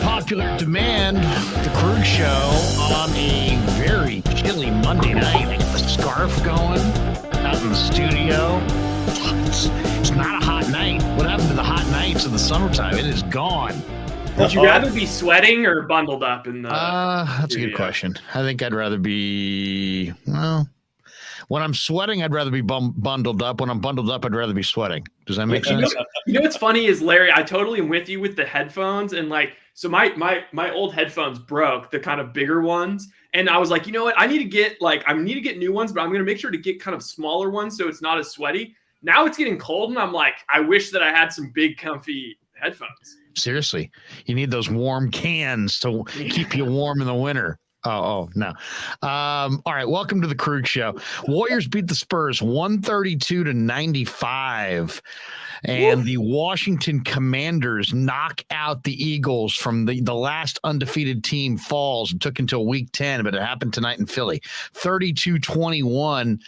Popular demand, the Krueg show on a very chilly Monday night. I got the scarf going out in the studio. It's not a hot night. What happened to the hot nights of the summertime? It is gone. Would you rather be sweating or bundled up in the that's studio? a good question. I think I'd rather be, well, when I'm sweating, I'd rather be bundled up. When I'm bundled up, I'd rather be sweating. Does that make sense? You know what's funny is, Larry, I totally am with you with the headphones. And like, so my old headphones broke, the kind of bigger ones. And I was like, you know what? I need to get new ones, but I'm going to make sure to get kind of smaller ones so it's not as sweaty. Now it's getting cold, and I'm like, I wish that I had some big, comfy headphones. Seriously, you need those warm cans to keep you warm in the winter. Oh, no. All right. Welcome to the Krueg show. Warriors beat the Spurs 132-95. And the Washington Commanders knock out the Eagles from the last undefeated team falls. It took until week 10, but it happened tonight in Philly. 32-21.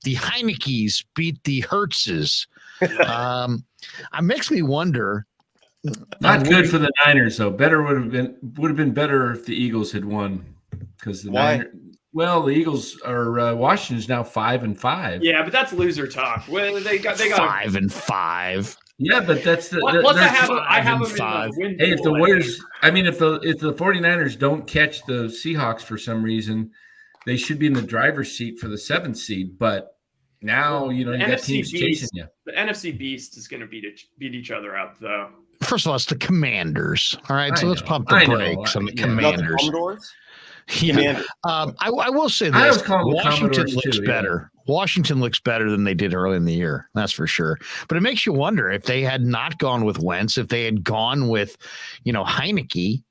The Heinekes beat the Hertzes. It makes me wonder. Not good for the Niners, though. Would have been better if the Eagles had won. Because the the Eagles are Washington's now 5-5. Yeah, but that's loser talk. Well, they got 5-5. Yeah, but that's the. Plus, I have them in the win. Hey, if the Warriors, if the 49ers don't catch the Seahawks for some reason, they should be in the driver's seat for the 7th seed. But now you got teams chasing you. The NFC Beast is going to beat each other out, though. First of all, it's the Commanders. All right, so let's pump the brakes on the Commanders. Yeah. I will say this: Washington looks better. Washington looks better than they did early in the year. That's for sure. But it makes you wonder if they had not gone with Wentz, if they had gone with, Heineke,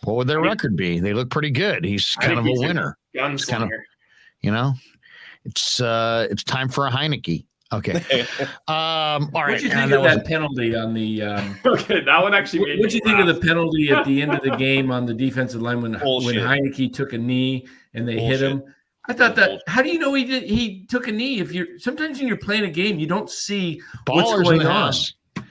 what would their record be? They look pretty good. He's kind of a winner. It's kind of, it's time for a Heineke. Okay. All right. What did you think of that penalty on the? Okay, that one actually. What did you think of the penalty at the end of the game on the defensive line when Heineke took a knee and they hit him? I thought that. How do you know he took a knee? Sometimes when you're playing a game, you don't see what's going on.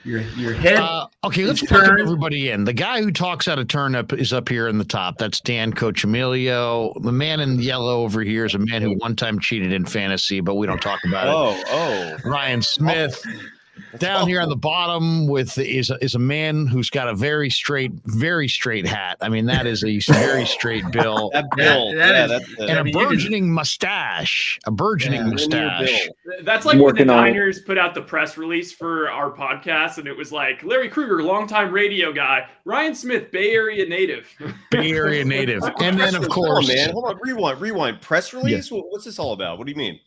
Your head. Okay, let's plug everybody in. The guy who talks out of turn is up here in the top. That's Dan Coccimilgio. The man in yellow over here is a man who one time cheated in fantasy, but we don't talk about it. Ryan Smith. Down here on the bottom is a man who's got a very straight hat. I mean, that is a very straight bill. That bill. And a burgeoning mustache. That's like when the Niners put out the press release for our podcast, and it was like, Larry Krueger, longtime radio guy. Ryan Smith, Bay Area native. And then, of course. Hold on. Rewind. Press release? Yeah. What's this all about? What do you mean?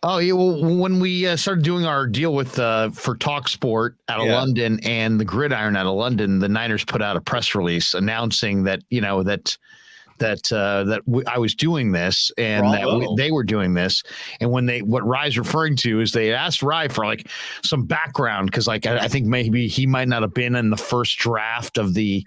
Oh, yeah. Well, when we started doing our deal with for Talk Sport out of London and the Gridiron out of London, the Niners put out a press release announcing that I was doing this and that they were doing this. And what Rye's referring to is they asked Rye for like some background because I think maybe he might not have been in the first draft of the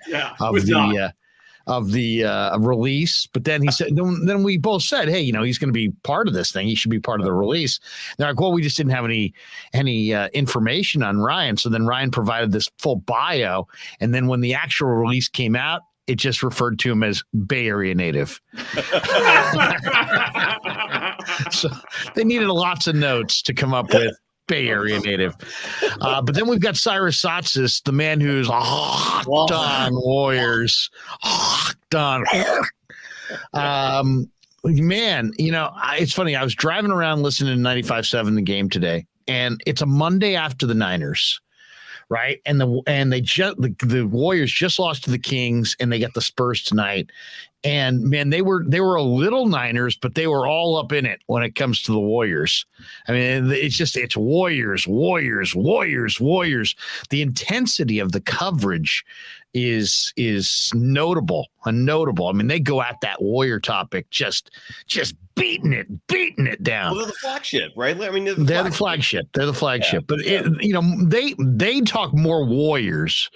release, but then he said, then we both said, hey, he's going to be part of this thing. He should be part of the release. They're like, well, we just didn't have any information on Ryan. So then Ryan provided this full bio. And then when the actual release came out, it just referred to him as Bay Area native. So they needed lots of notes to come up with Bay Area native. But then we've got Cyrus, the man who's hooked on Warriors. Hooked on. Man, it's funny. I was driving around listening to 95.7 the game today, and it's a Monday after the Niners. Right. And the Warriors just lost to the Kings and they got the Spurs tonight. And man, they were a little Niners, but they were all up in it when it comes to the Warriors. I mean, it's Warriors. The intensity of the coverage is notable. I mean, they go at that Warrior topic just beating it down. Well, they're the flagship, right? I mean, they're the flagship. They're the flagship. Yeah. But they talk more Warriors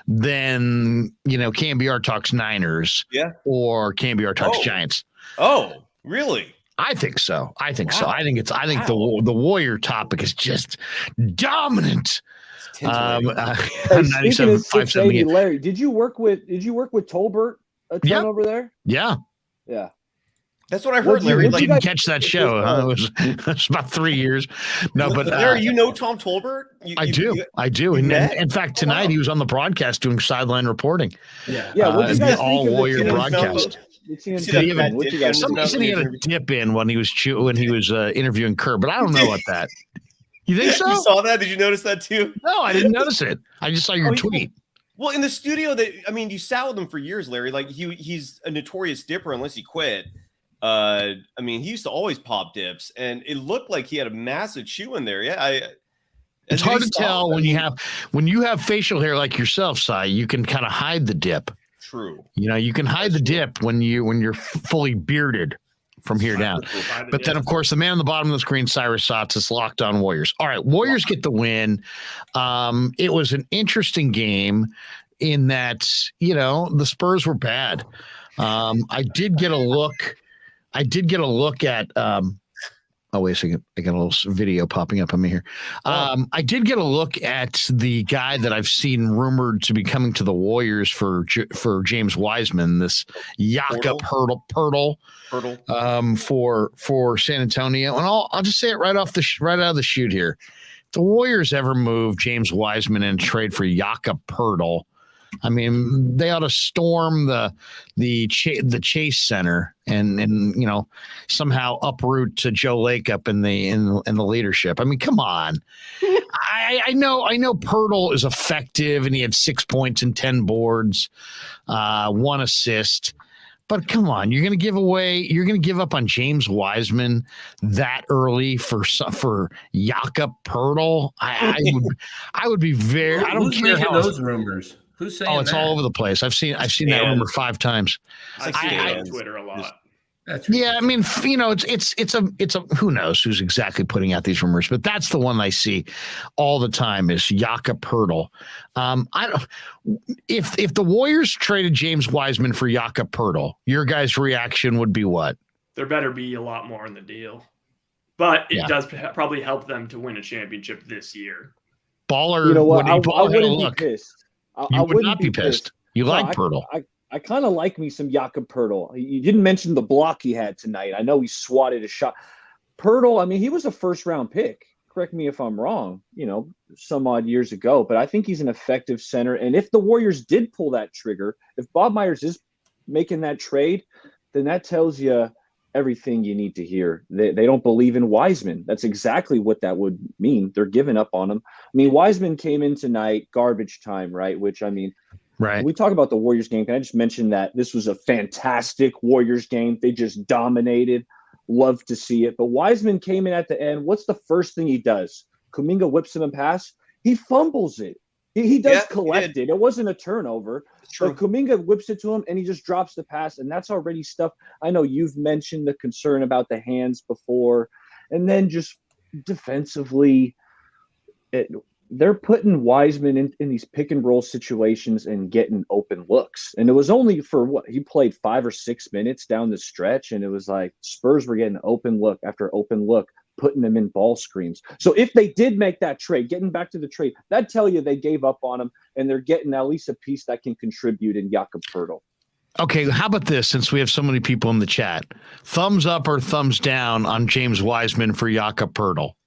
than KNBR talks Niners. Yeah. Or KNBR talks Giants. Oh, really? I think so. I think the Warrior topic is just dominant. Speaking of 680, Larry, did you work with Tolbert a ton over there? Yeah. That's what I heard, Larry. You didn't catch that show. It was about 3 years. No, but Larry, Tom Tolbert? I do. And in fact, tonight he was on the broadcast doing sideline reporting. Yeah. What did you guys all think Warrior of broadcast. Somebody said he had a dip in when he was interviewing Kerr, but I don't know about that. You think so? You saw that? Did you notice that too? No, I didn't notice it. I just saw your tweet. Well, in the studio, you sat with him for years, Larry. Like he's a notorious dipper unless he quit. He used to always pop dips, and it looked like he had a massive chew in there. Yeah, it's hard to tell when you have facial hair like yourself, Cy. You can kind of hide the dip. True. You can hide the dip when you're fully bearded from here down. But then, of course, the man on the bottom of the screen, Cyrus Satz, is Locked On Warriors. All right, Warriors get the win. It was an interesting game in that the Spurs were bad. I did get a look at. Oh, wait a second. I got a little video popping up on me here. I did get a look at the guy that I've seen rumored to be coming to the Warriors for James Wiseman, this Jakob Poole for San Antonio. And I'll just say it right out of the chute here. If the Warriors ever move James Wiseman and trade for Jakob Poole, I mean, they ought to storm the Chase Center and somehow uproot to Joe Lacob in the leadership. I mean, come on. I know Poole is effective, and he had 6 points and 10 boards, 1 assist. But come on, you're going to give up on James Wiseman that early for Jakob Poole? I would be very. I don't care how those rumors. Who's saying it's all over the place. I've seen that rumor 5 times. I see it on Twitter a lot. Yeah, I mean, it's a who knows who's exactly putting out these rumors, but that's the one I see all the time is Jakob Poole. If the Warriors traded James Wiseman for Jakob Poole, your guys' reaction would be what? There better be a lot more in the deal, but it does probably help them to win a championship this year. Baller, I wouldn't be pissed. You would not be pissed. You like Poole. I kind of like me some Jakob Poole. You didn't mention the block he had tonight. I know he swatted a shot. Poole, I mean, he was a first-round pick. Correct me if I'm wrong, some odd years ago. But I think he's an effective center. And if the Warriors did pull that trigger, if Bob Myers is making that trade, then that tells you everything you need to hear. They don't believe in Wiseman. That's exactly what that would mean. They're giving up on him. I mean, Wiseman came in tonight, garbage time, right? Which, I mean, right. When we talk about the Warriors game, can I just mention that this was a fantastic Warriors game? They just dominated. Love to see it. But Wiseman came in at the end. What's the first thing he does? Kuminga whips him a pass. He fumbles it. He does collect it. It wasn't a turnover. But Kuminga whips it to him, and he just drops the pass, and that's already stuff. I know you've mentioned the concern about the hands before, and then just defensively, they're putting Wiseman in these pick and roll situations and getting open looks. And it was only for he played 5 or 6 minutes down the stretch, and it was like Spurs were getting open look after open look, putting them in ball screens. So if they did make that trade, getting back to the trade, that'd tell you they gave up on him, and they're getting at least a piece that can contribute in Jakob Poole. Okay, how about this, since we have so many people in the chat? Thumbs up or thumbs down on James Wiseman for Jakob Poole?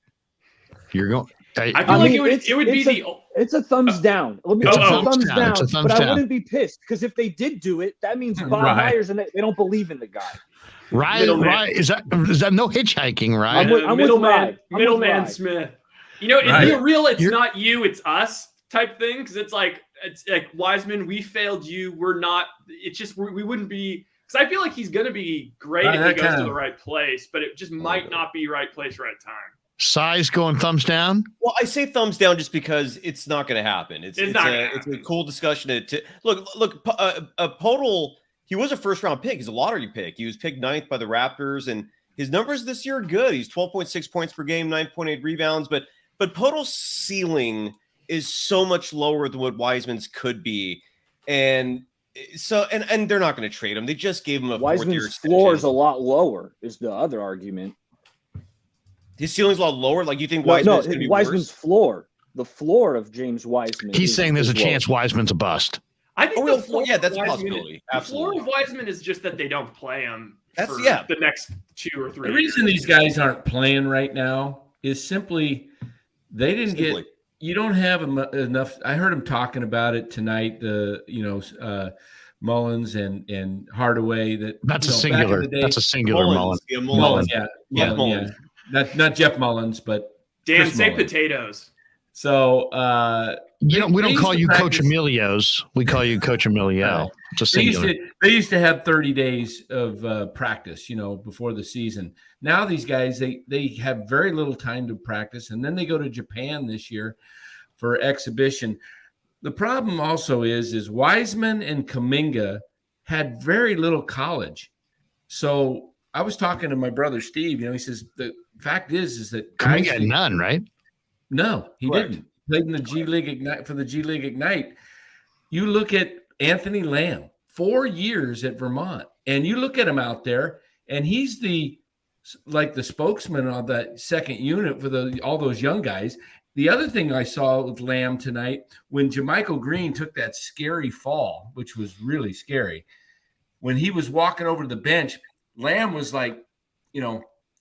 You're going... I feel like it would be it's a thumbs down. It's a thumbs down. But I wouldn't be pissed, because if they did do it, that means Bob Myers and they don't believe in the guy. Right. Is that no hitchhiking, right? Middleman Smith. It's real. It's not you, it's us type thing. Because it's like Wiseman, we failed you. We're not. It's just we wouldn't be. Because I feel like he's gonna be great if he goes to the right place, but it just might not be right place, right time. Size going thumbs down? Well, I say thumbs down just because it's not going to happen. It's a cool discussion. Look, Poole, he was a first-round pick. He's a lottery pick. He was picked 9th by the Raptors, and his numbers this year are good. He's 12.6 points per game, 9.8 rebounds, but Poole's ceiling is so much lower than what Wiseman's could be. And so, and they're not going to trade him. They just gave him a Wiseman's 4th-year extension. floor is a lot lower, is the other argument. His ceiling's a lot lower. Like, you think Wiseman's going to be Wiseman's worse? floor, the floor of James Wiseman. He's saying there's a chance Wiseman's a bust. I think that's a possibility. The floor of Wiseman is just that they don't play him. That's the next 2 or 3. The reason these guys aren't playing right now is simply they didn't get. You don't have enough. I heard him talking about it tonight. Mullins and Hardaway. That's a singular. That's a singular Mullins. Mullins. Yeah. Mullins. Not Jeff Mullins, but Dan, Chris say Mullins. Potatoes. So we don't call you Coccimilgios. We call you Coccimilgio. It's a singular. They used to have 30 days of practice, before the season. Now these guys they have very little time to practice, and then they go to Japan this year for exhibition. The problem also is Wiseman and Kuminga had very little college. So I was talking to my brother Steve. He says the fact is that Kuminga had none, right? No, he Correct. didn't. Played in the G League Ignite for the G League Ignite. You look at Anthony Lamb, 4 years at Vermont, and you look at him out there, and he's the spokesman of that second unit for all those young guys. The other thing I saw with Lamb tonight, when JaMychal Green took that scary fall, which was really scary, when he was walking over to the bench, Lamb was like,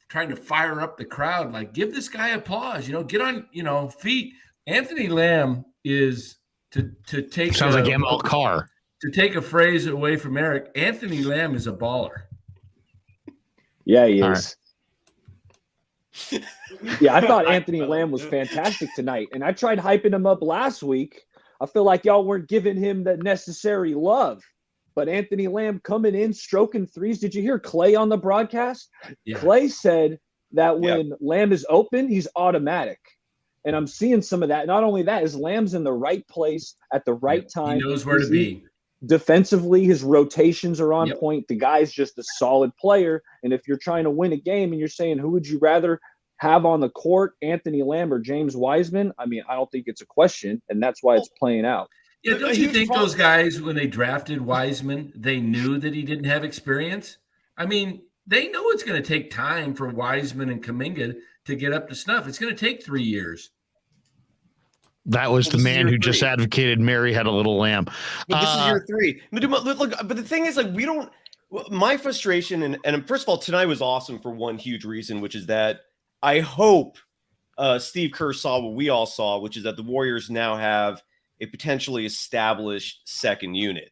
trying to fire up the crowd, like, give this guy applause, get on, feet. Anthony Lamb is to take sounds like ML Carr. To take a phrase away from Eric, Anthony Lamb is a baller. Yeah, he is. Right. Yeah, I thought Anthony Lamb was fantastic tonight, and I tried hyping him up last week. I feel like y'all weren't giving him the necessary love. But Anthony Lamb coming in, stroking threes. Did you hear Klay on the broadcast? Yeah. Klay said that when Lamb is open, he's automatic. And I'm seeing some of that. Not only that, is Lamb's in the right place at the right time. He knows where to be. Defensively, his rotations are on point. The guy's just a solid player. And if you're trying to win a game and you're saying, who would you rather have on the court, Anthony Lamb or James Wiseman? I mean, I don't think it's a question, and that's why it's playing out. Yeah, don't you think those guys, when they drafted Wiseman, they knew that he didn't have experience? I mean, they know it's going to take time for Wiseman and Kuminga to get up to snuff. It's going to take 3 years. That was the man who just advocated Mary had a little lamb. But this is year 3. Look, but the thing is, like, we don't – my frustration, and first of all, tonight was awesome for one huge reason, which is that I hope Steve Kerr saw what we all saw, which is that the Warriors now have a potentially established second unit.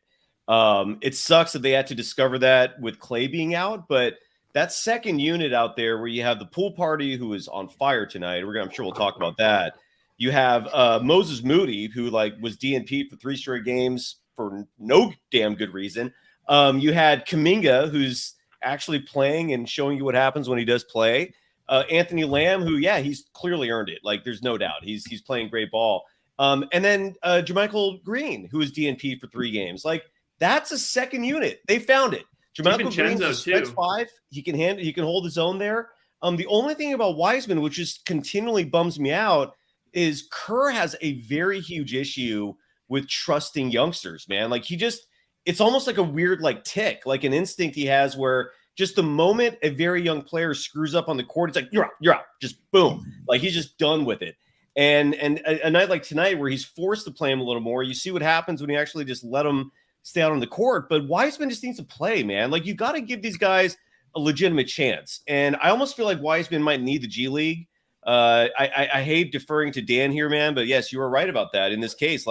It sucks that they had to discover that with Klay being out, but that second unit out there where you have the Poole party who is on fire tonight, I'm sure we'll talk about that. You have Moses Moody, who was DNP for 3 straight games for no damn good reason. You had Kuminga, who's actually playing and showing you what happens when he does play. Anthony Lamb, who, he's clearly earned it. Like, there's no doubt. He's playing great ball. And then JaMychal Green, who is DNP for 3 games. Like, that's a second unit. They found it. JaMychal Green's a stretch 5. He can hold his own there. The only thing about Wiseman, which just continually bums me out, is Kerr has a very huge issue with trusting youngsters, man. Like, it's almost like a weird, tick, like an instinct he has where just the moment a very young player screws up on the court, it's like, you're out, just boom. Like, he's just done with it. And a night like tonight where he's forced to play him a little more, you see what happens when you actually just let him stay out on the court. But Wiseman just needs to play, man. Like, you got to give these guys a legitimate chance. And I almost feel like Wiseman might need the G League. I hate deferring to Dan here, man, but yes, you were right about that. In this case,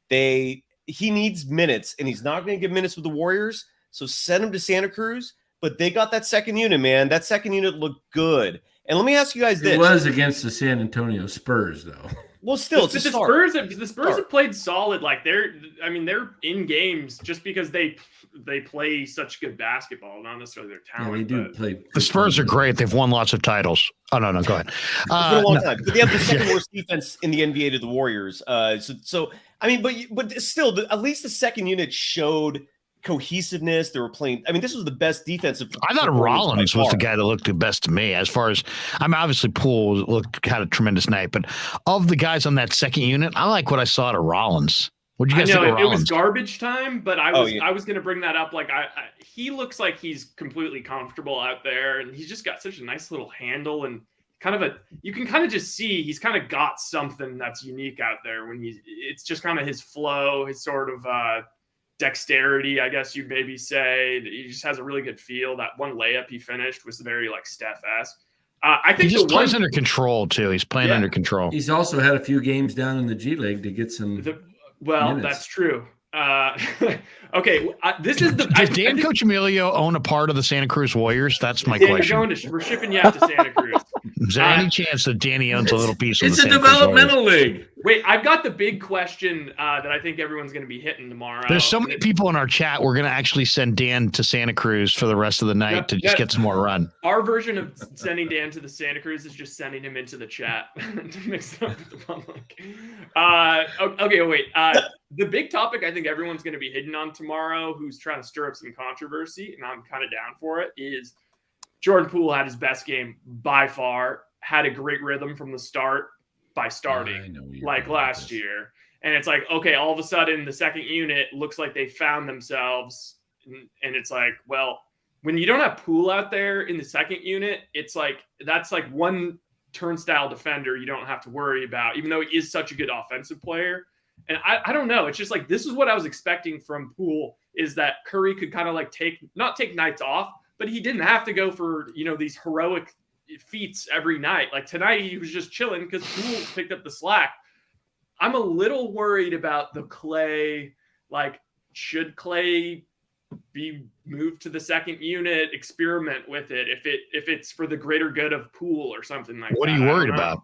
he needs minutes, and he's not going to get minutes with the Warriors. So send him to Santa Cruz. But they got that second unit, man. That second unit looked good. And let me ask you guys this. It was against the San Antonio Spurs, though. Well, still, the Spurs have played solid. Like they're in games just because they play such good basketball, not necessarily their talent. Yeah, they do play. The Spurs are great. They've won lots of titles. Oh no, go ahead. It's been a long time, but they have the second worst defense in the NBA to the Warriors. So I mean, but still, at least the second unit showed cohesiveness. They were playing. I mean, this was the best defensive. I thought Rollins was the guy that looked the best to me. As far as obviously Poole looked kind of tremendous night, but of the guys on that second unit, I like what I saw to Rollins. What did you guys think of Rollins? It was garbage time, but I was going to bring that up. Like he looks like he's completely comfortable out there, and he's just got such a nice little handle and you can kind of just see he's kind of got something that's unique out there when it's just kind of his flow, his sort of dexterity, I guess you'd maybe say. He just has a really good feel. That one layup he finished was very like Steph-esque. I think he just plays under control too. He's playing under control. He's also had a few games down in the G League to get some. Minutes. That's true. Okay, this is the. Does Dan Coccimilgio own a part of the Santa Cruz Warriors? That's my question. We're shipping you out to Santa Cruz. Is there any chance that Danny owns a little piece of the It's a developmental league. Wait, I've got the big question that I think everyone's going to be hitting tomorrow. There's so many people in our chat. We're going to actually send Dan to Santa Cruz for the rest of the night to just get some more run. Our version of sending Dan to the Santa Cruz is just sending him into the chat to mix it up with the public. Okay, wait. The big topic I think everyone's going to be hitting on tomorrow, who's trying to stir up some controversy, and I'm kind of down for it, is Jordan Poole had his best game by far, had a great rhythm from the start by starting like last year. And it's like, okay, all of a sudden the second unit looks like they found themselves. And it's like, well, when you don't have Poole out there in the second unit, it's like, that's like one turnstile defender you don't have to worry about, even though he is such a good offensive player. And I don't know. It's just like, this is what I was expecting from Poole, is that Curry could kind of like not take nights off, but he didn't have to go for, these heroic feats every night. Like tonight, he was just chilling because Poole picked up the slack. I'm a little worried about the Klay. Like, should Klay be moved to the second unit? Experiment with it if it's for the greater good of Poole or something like that. What are you worried about?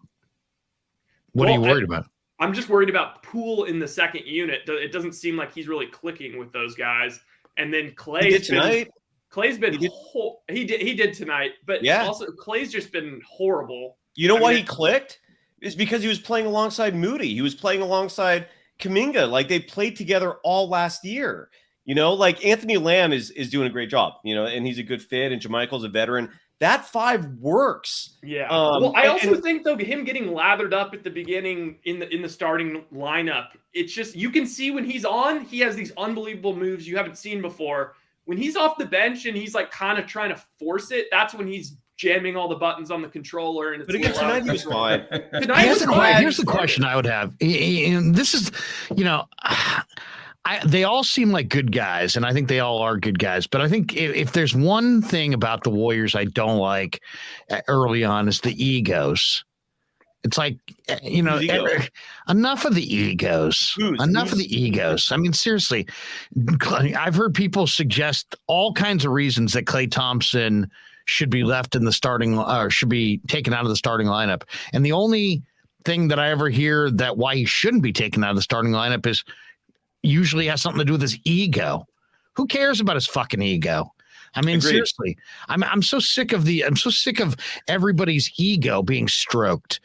What are you worried about? I'm just worried about Poole in the second unit. It doesn't seem like he's really clicking with those guys. And then Clay's been he did tonight, but also Clay's just been horrible. You know why he clicked? It's because he was playing alongside Moody. He was playing alongside Kuminga. Like they played together all last year. Like Anthony Lamb is doing a great job, and he's a good fit, and JaMychal's a veteran. That five works. Yeah. Well, I also think though him getting lathered up at the beginning in the starting lineup, it's just, you can see when he's on, he has these unbelievable moves you haven't seen before. When he's off the bench and he's like kind of trying to force it, that's when he's jamming all the buttons on the controller. And but again, tonight he was fine. Here's the question I would have. And this is, they all seem like good guys, and I think they all are good guys. But I think if there's one thing about the Warriors I don't like early on is the egos. It's like, enough of the egos. Enough of the egos. I mean, seriously, I've heard people suggest all kinds of reasons that Klay Thompson should be left in the starting or should be taken out of the starting lineup. And the only thing that I ever hear that why he shouldn't be taken out of the starting lineup is usually has something to do with his ego. Who cares about his fucking ego? I mean, Agreed. Seriously, I'm so sick of everybody's ego being stroked.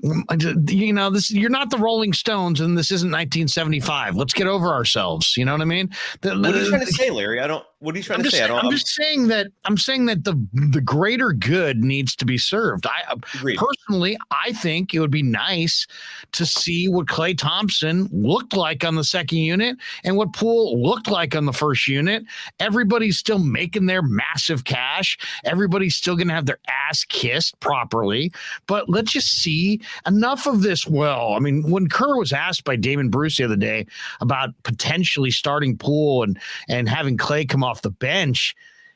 You're not the Rolling Stones, and this isn't 1975. Let's get over ourselves. You know what I mean? What are you trying to say, Larry? What are you trying to say? I'm just saying that the greater good needs to be served. Personally, I think it would be nice to see what Klay Thompson looked like on the second unit and what Poole looked like on the first unit. Everybody's still making their massive cash. Everybody's still going to have their ass kissed properly. But let's just see enough of this. Well, I mean, when Kerr was asked by Damon Bruce the other day about potentially starting Poole and having Klay come off the bench,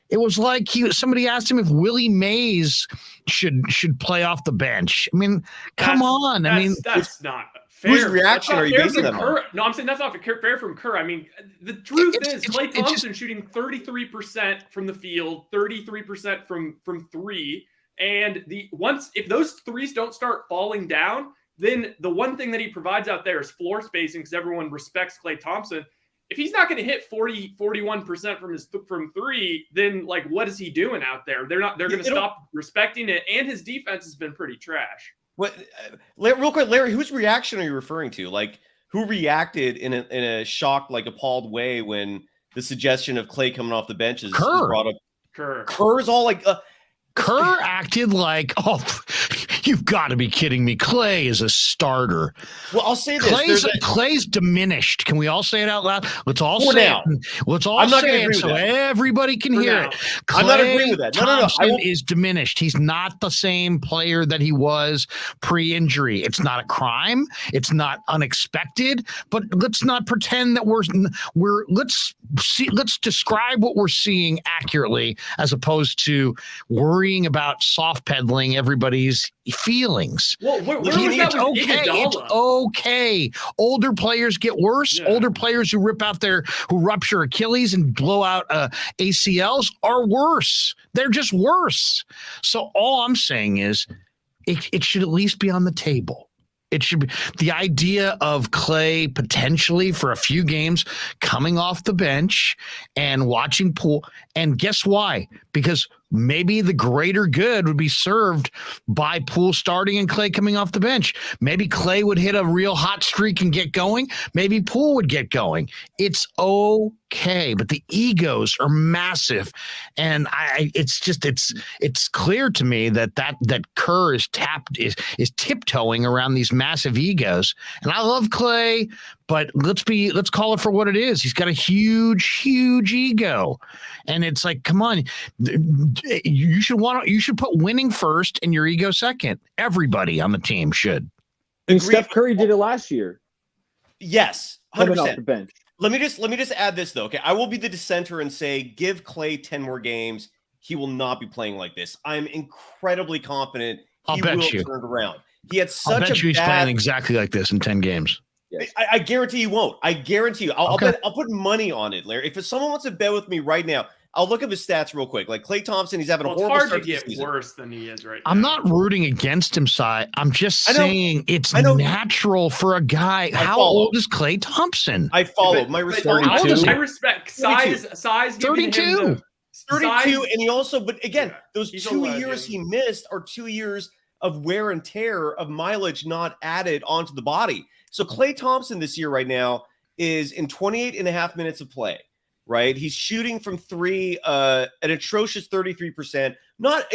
it was like somebody asked him if Willie Mays should play off the bench. I mean, come on. That's not fair. Whose reaction are you basing that on? No, I'm saying that's not fair from Kerr. I mean, the truth is Klay Thompson shooting 33% from the field, 33% from three. And if those threes don't start falling down, then the one thing that he provides out there is floor spacing because everyone respects Klay Thompson. If he's not going to hit 41% from three, then like, what is he doing out there? They're going to stop respecting it. And his defense has been pretty trash. What, real quick, Larry, whose reaction are you referring to? Like, who reacted in a shocked, like appalled way when the suggestion of Klay coming off the bench is brought up? Kerr's all like, Kerr acted like, oh, you've got to be kidding me. Klay is a starter. Well, I'll say this. Klay's diminished. Can we all say it out loud? Let's all say it. Let's all say it so everybody can hear it. I'm not agreeing with that. Thompson is diminished. He's not the same player that he was pre-injury. It's not a crime. It's not unexpected. But let's not pretend that let's describe what we're seeing accurately as opposed to worrying about soft peddling everybody's feelings. Well, it's okay. It's okay. Older players get worse. Yeah. Older players who rupture Achilles and blow out ACLs are worse. They're just worse. So all I'm saying is it should at least be on the table. It should be the idea of Klay potentially for a few games coming off the bench and watching Poole. And guess why? Because maybe the greater good would be served by Poole starting and Klay coming off the bench. Maybe Klay would hit a real hot streak and get going. Maybe Poole would get going. It's okay, but the egos are massive, and it's clear to me that Kerr is tiptoeing around these massive egos. And I love Klay, but let's call it for what it is. He's got a huge ego, and it's like, come on. You should put winning first and your ego second. Everybody on the team should. And Steph Curry did it last year. Yes, 100%. Coming off the bench. Let me just add this though. Okay, I will be the dissenter and say give Klay 10 more games. He will not be playing like this. I'm incredibly confident he will turn around. He had such I'll bet he's playing exactly like this in 10 games. Yes. I guarantee you won't. I guarantee you. I'll put money on it, Larry. If someone wants to bet with me right now, I'll look up his stats real quick. Like Klay Thompson, he's having a horrible start to the season. It's hard to get worse than he is right now. I'm not rooting against him, Cy. I'm just saying it's natural for a guy. How old is Klay Thompson? I follow. My respect. I respect size 32. 32, and he also, but again, those 2 years he missed are 2 years of wear and tear of mileage not added onto the body. So Klay Thompson this year right now is in 28 and a half minutes of play. Right, he's shooting from three, an atrocious 33%. Not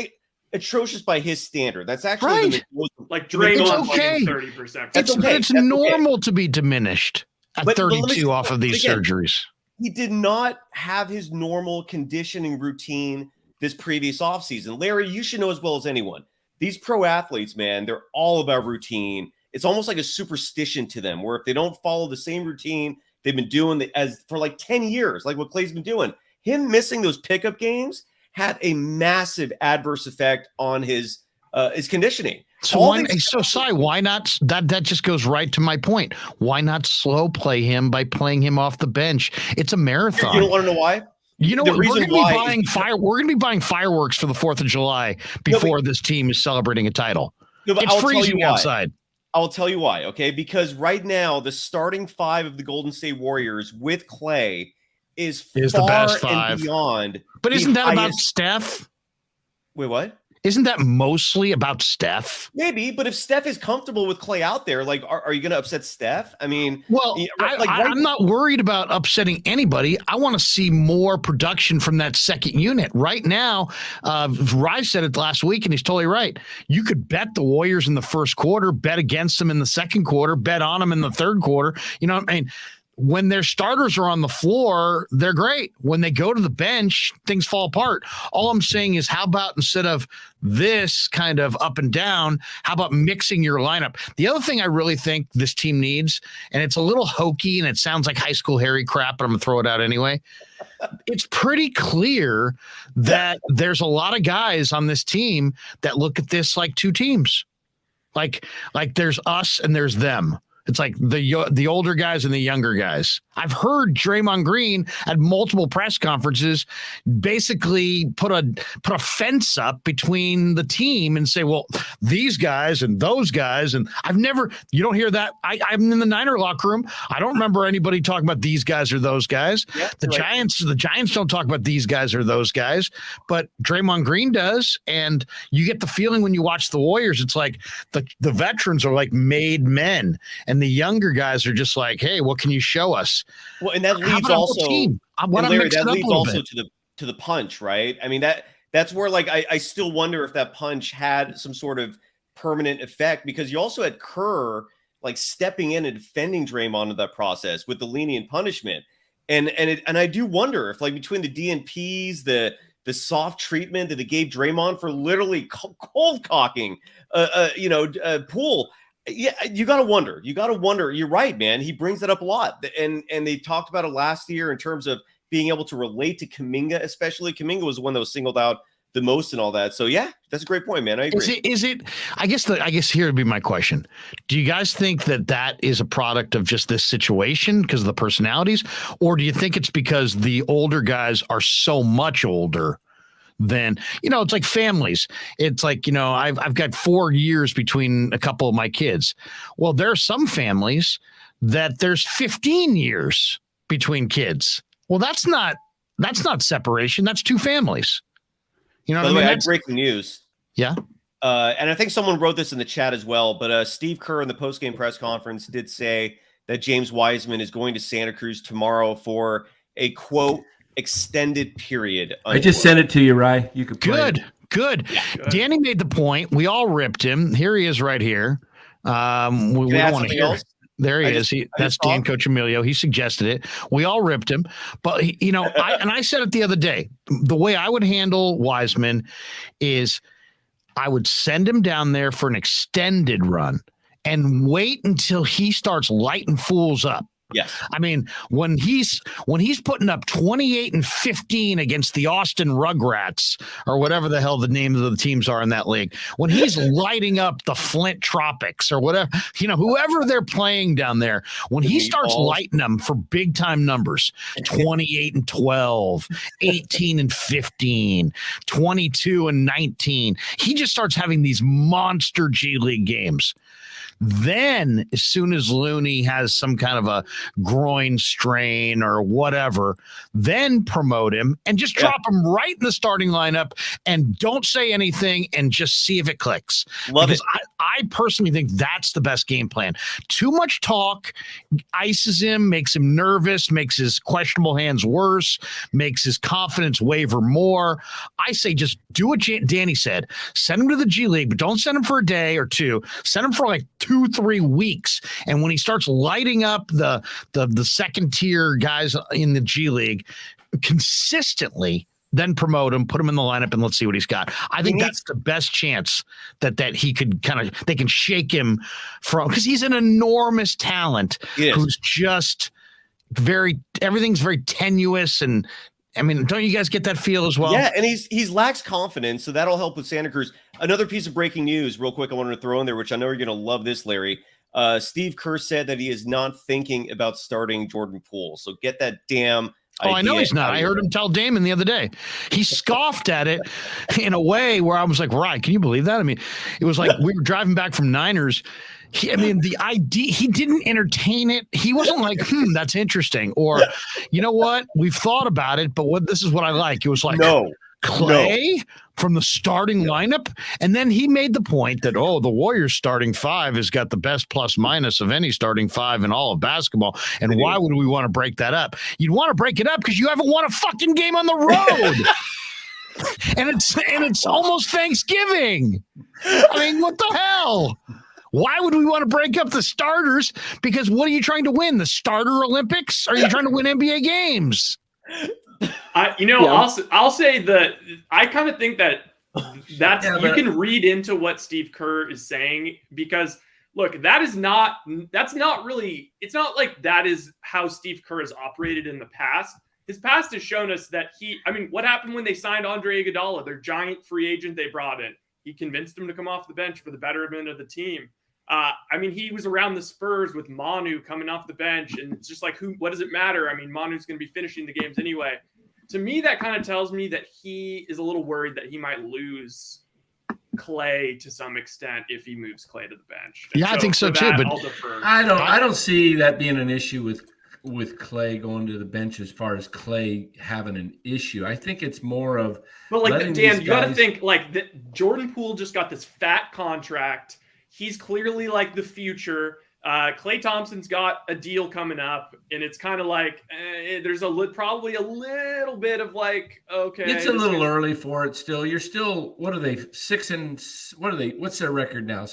atrocious by his standard. That's actually like Draymond 30%. It's normal to be diminished at 32 off of these surgeries. He did not have his normal conditioning routine this previous offseason. Larry, you should know as well as anyone. These pro athletes, man, they're all about routine. It's almost like a superstition to them, where if they don't follow the same routine they've been doing as for like 10 years, like what Klay's been doing. Him missing those pickup games had a massive adverse effect on his conditioning. So Cy, why not? That just goes right to my point. Why not slow play him by playing him off the bench? It's a marathon. You don't want to know why? You know what? We're going to be buying fireworks for the 4th of July before this team is celebrating a title. It's freezing outside. I'll tell you why, okay? Because right now, the starting five of the Golden State Warriors with Klay is far the best five and beyond. But isn't that about Steph? Wait, what? Isn't that mostly about Steph? Maybe, but if Steph is comfortable with Klay out there, like, are you going to upset Steph? I mean, well, I'm not worried about upsetting anybody. I want to see more production from that second unit. Right now, Rye said it last week, and he's totally right. You could bet the Warriors in the first quarter, bet against them in the second quarter, bet on them in the third quarter. You know what I mean? When their starters are on the floor, they're great. When they go to the bench, things fall apart. All I'm saying is, how about instead of this kind of up and down, how about mixing your lineup? The other thing I really think this team needs, and it's a little hokey and it sounds like high school Harry crap, but I'm going to throw it out anyway. It's pretty clear that there's a lot of guys on this team that look at this like two teams. Like there's us and there's them. It's like the older guys and the younger guys. I've heard Draymond Green at multiple press conferences basically put a fence up between the team and say, well, these guys and those guys. And you don't hear that. I'm in the Niner locker room. I don't remember anybody talking about these guys or those guys. Yeah, the Giants don't talk about these guys or those guys, but Draymond Green does. And you get the feeling when you watch the Warriors, it's like the veterans are like made men. And the younger guys are just like, hey, what can you show us? Well, and that leads also, Larry, that leads also to the punch, right? I mean, that's where like I still wonder if that punch had some sort of permanent effect, because you also had Kerr like stepping in and defending Draymond in that process with the lenient punishment. And I do wonder if like between the DNPs, the soft treatment that they gave Draymond for literally cold cocking, Poole. Yeah, you got to wonder. You're right, man. He brings that up a lot. And they talked about it last year in terms of being able to relate to Kuminga, especially. Kuminga was the one that was singled out the most and all that. So yeah, that's a great point, man. I agree. Is it I guess here would be my question. Do you guys think that is a product of just this situation because of the personalities? Or do you think it's because the older guys are so much older? Then, it's like families. It's like, I've got 4 years between a couple of my kids. Well, there are some families that there's 15 years between kids. Well, that's not separation. That's two families. You know what I mean? I have breaking news. Yeah. And I think someone wrote this in the chat as well, but Steve Kerr in the postgame press conference did say that James Wiseman is going to Santa Cruz tomorrow for a quote extended period. I just sent it to you, Rye. You could play Good. Yeah, Danny made the point. We all ripped him. Here he is right here. We don't want to hear it. There he is. That's Dan Coccimilgio. He suggested it. We all ripped him. But, I said it the other day. The way I would handle Wiseman is I would send him down there for an extended run and wait until he starts lighting fools up. Yes. I mean, when he's putting up 28 and 15 against the Austin Rugrats or whatever the hell the names of the teams are in that league, when he's lighting up the Flint Tropics or whatever, whoever they're playing down there, when he starts lighting them for big time numbers, 28 and 12, 18 and 15, 22 and 19, he just starts having these monster G League games. Then, as soon as Looney has some kind of a groin strain or whatever, then promote him and just drop him right in the starting lineup and don't say anything and just see if it clicks. Because I personally think that's the best game plan. Too much talk ices him, makes him nervous, makes his questionable hands worse, makes his confidence waver more. I say just do what Danny said. Send him to the G League, but don't send him for a day or two. Send him for like 2-3 weeks. And when he starts lighting up the second tier guys in the G League consistently, then promote him, put him in the lineup, and let's see what he's got. I think that's the best chance that he could they can shake him from, because he's an enormous talent who's just everything's very tenuous. And I mean, don't you guys get that feel as well? Yeah, and he's lacks confidence, so that'll help with Santa Cruz. Another piece of breaking news, real quick, I wanted to throw in there, which I know you're going to love this, Larry. Steve Kerr said that he is not thinking about starting Jordan Poole. So get that damn idea. I know he's not. I heard him tell Damon the other day. He scoffed at it in a way where I was like, right, can you believe that? I mean, it was like we were driving back from Niners. The idea, he didn't entertain it. He wasn't like, that's interesting. Or, you know what? We've thought about it, but this is what I like. It was like, Klay from the starting lineup. And then he made the point that, the Warriors starting five has got the best plus minus of any starting five in all of basketball. And why would we want to break that up? You'd want to break it up because you haven't won a fucking game on the road. and it's almost Thanksgiving. I mean, what the hell? Why would we want to break up the starters? Because what are you trying to win? The starter Olympics? Or are you trying to win NBA games? I'll say that I kind of think that's you can read into what Steve Kerr is saying, because look, that's not really, it's not like that is how Steve Kerr has operated in the past. His past has shown us that what happened when they signed Andre Iguodala, their giant free agent they brought in? He convinced him to come off the bench for the betterment of the team. I mean, he was around the Spurs with Manu coming off the bench, and it's just like, what does it matter? I mean, Manu's going to be finishing the games anyway. To me, that kind of tells me that he is a little worried that he might lose Klay to some extent if he moves Klay to the bench. And I think so too. But I don't see that being an issue with Klay going to the bench as far as Klay having an issue. I think it's more of. But like Dan, you got to think like Jordan Poole just got this fat contract. He's clearly like the future. Klay Thompson's got a deal coming up, and it's kind of like there's probably a little bit of like, okay, it's a little early for it still. You're still, what are they, 6 and what's their record now?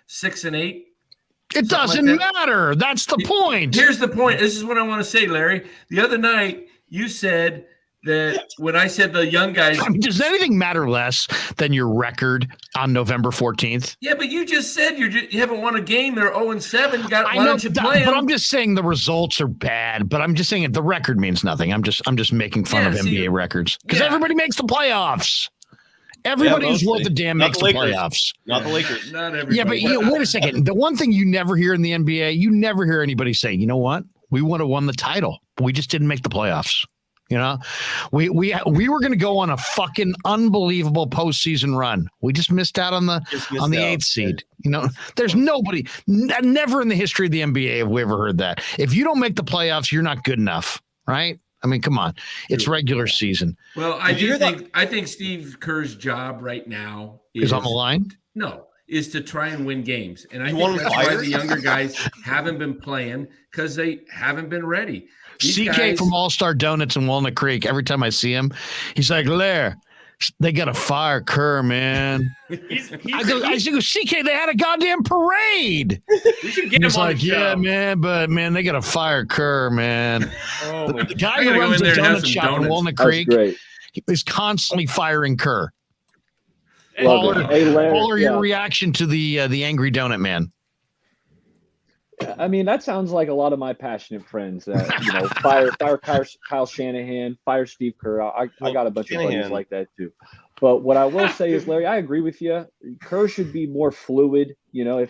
6 and 8. It doesn't matter. That's the point. Here's the point. This is what I want to say, Larry. The other night you said that when I said the young guys. I mean, does anything matter less than your record on November 14th? Yeah, but you just said you haven't won a game. They're 0-7. Why don't you play but I'm just saying the results are bad. But I'm just saying the record means nothing. I'm just making fun of NBA records because everybody makes the playoffs. Everybody who's worth a damn makes the playoffs. Not the Lakers. Not everybody. Yeah, but wait a second. The one thing you never hear in the NBA, you never hear anybody say, you know what? We would have won the title, but we just didn't make the playoffs. You know, we were going to go on a fucking unbelievable postseason run. We just missed out on the 8th seed. You know, there's nobody, never in the history of the NBA have we ever heard that. If you don't make the playoffs, you're not good enough, right? I mean, come on, it's regular season. Well, I think Steve Kerr's job right now is on the line. No, is to try and win games, and I think that's why the younger guys haven't been playing because they haven't been ready. CK from All-Star Donuts in Walnut Creek, every time I see him, he's like, Lair, they got to fire Kerr, man. I go, CK, they had a goddamn parade. We should get him on the show. Yeah, man, but, man, they got to fire Kerr, man. The guy who runs the donut shop in Walnut Creek is constantly firing Kerr. Baller, your reaction to the angry donut man? I mean, that sounds like a lot of my passionate friends that, fire Kyle Shanahan, fire Steve Kerr. I got a bunch of buddies like that too. But what I will say is, Larry, I agree with you. Kerr should be more fluid. If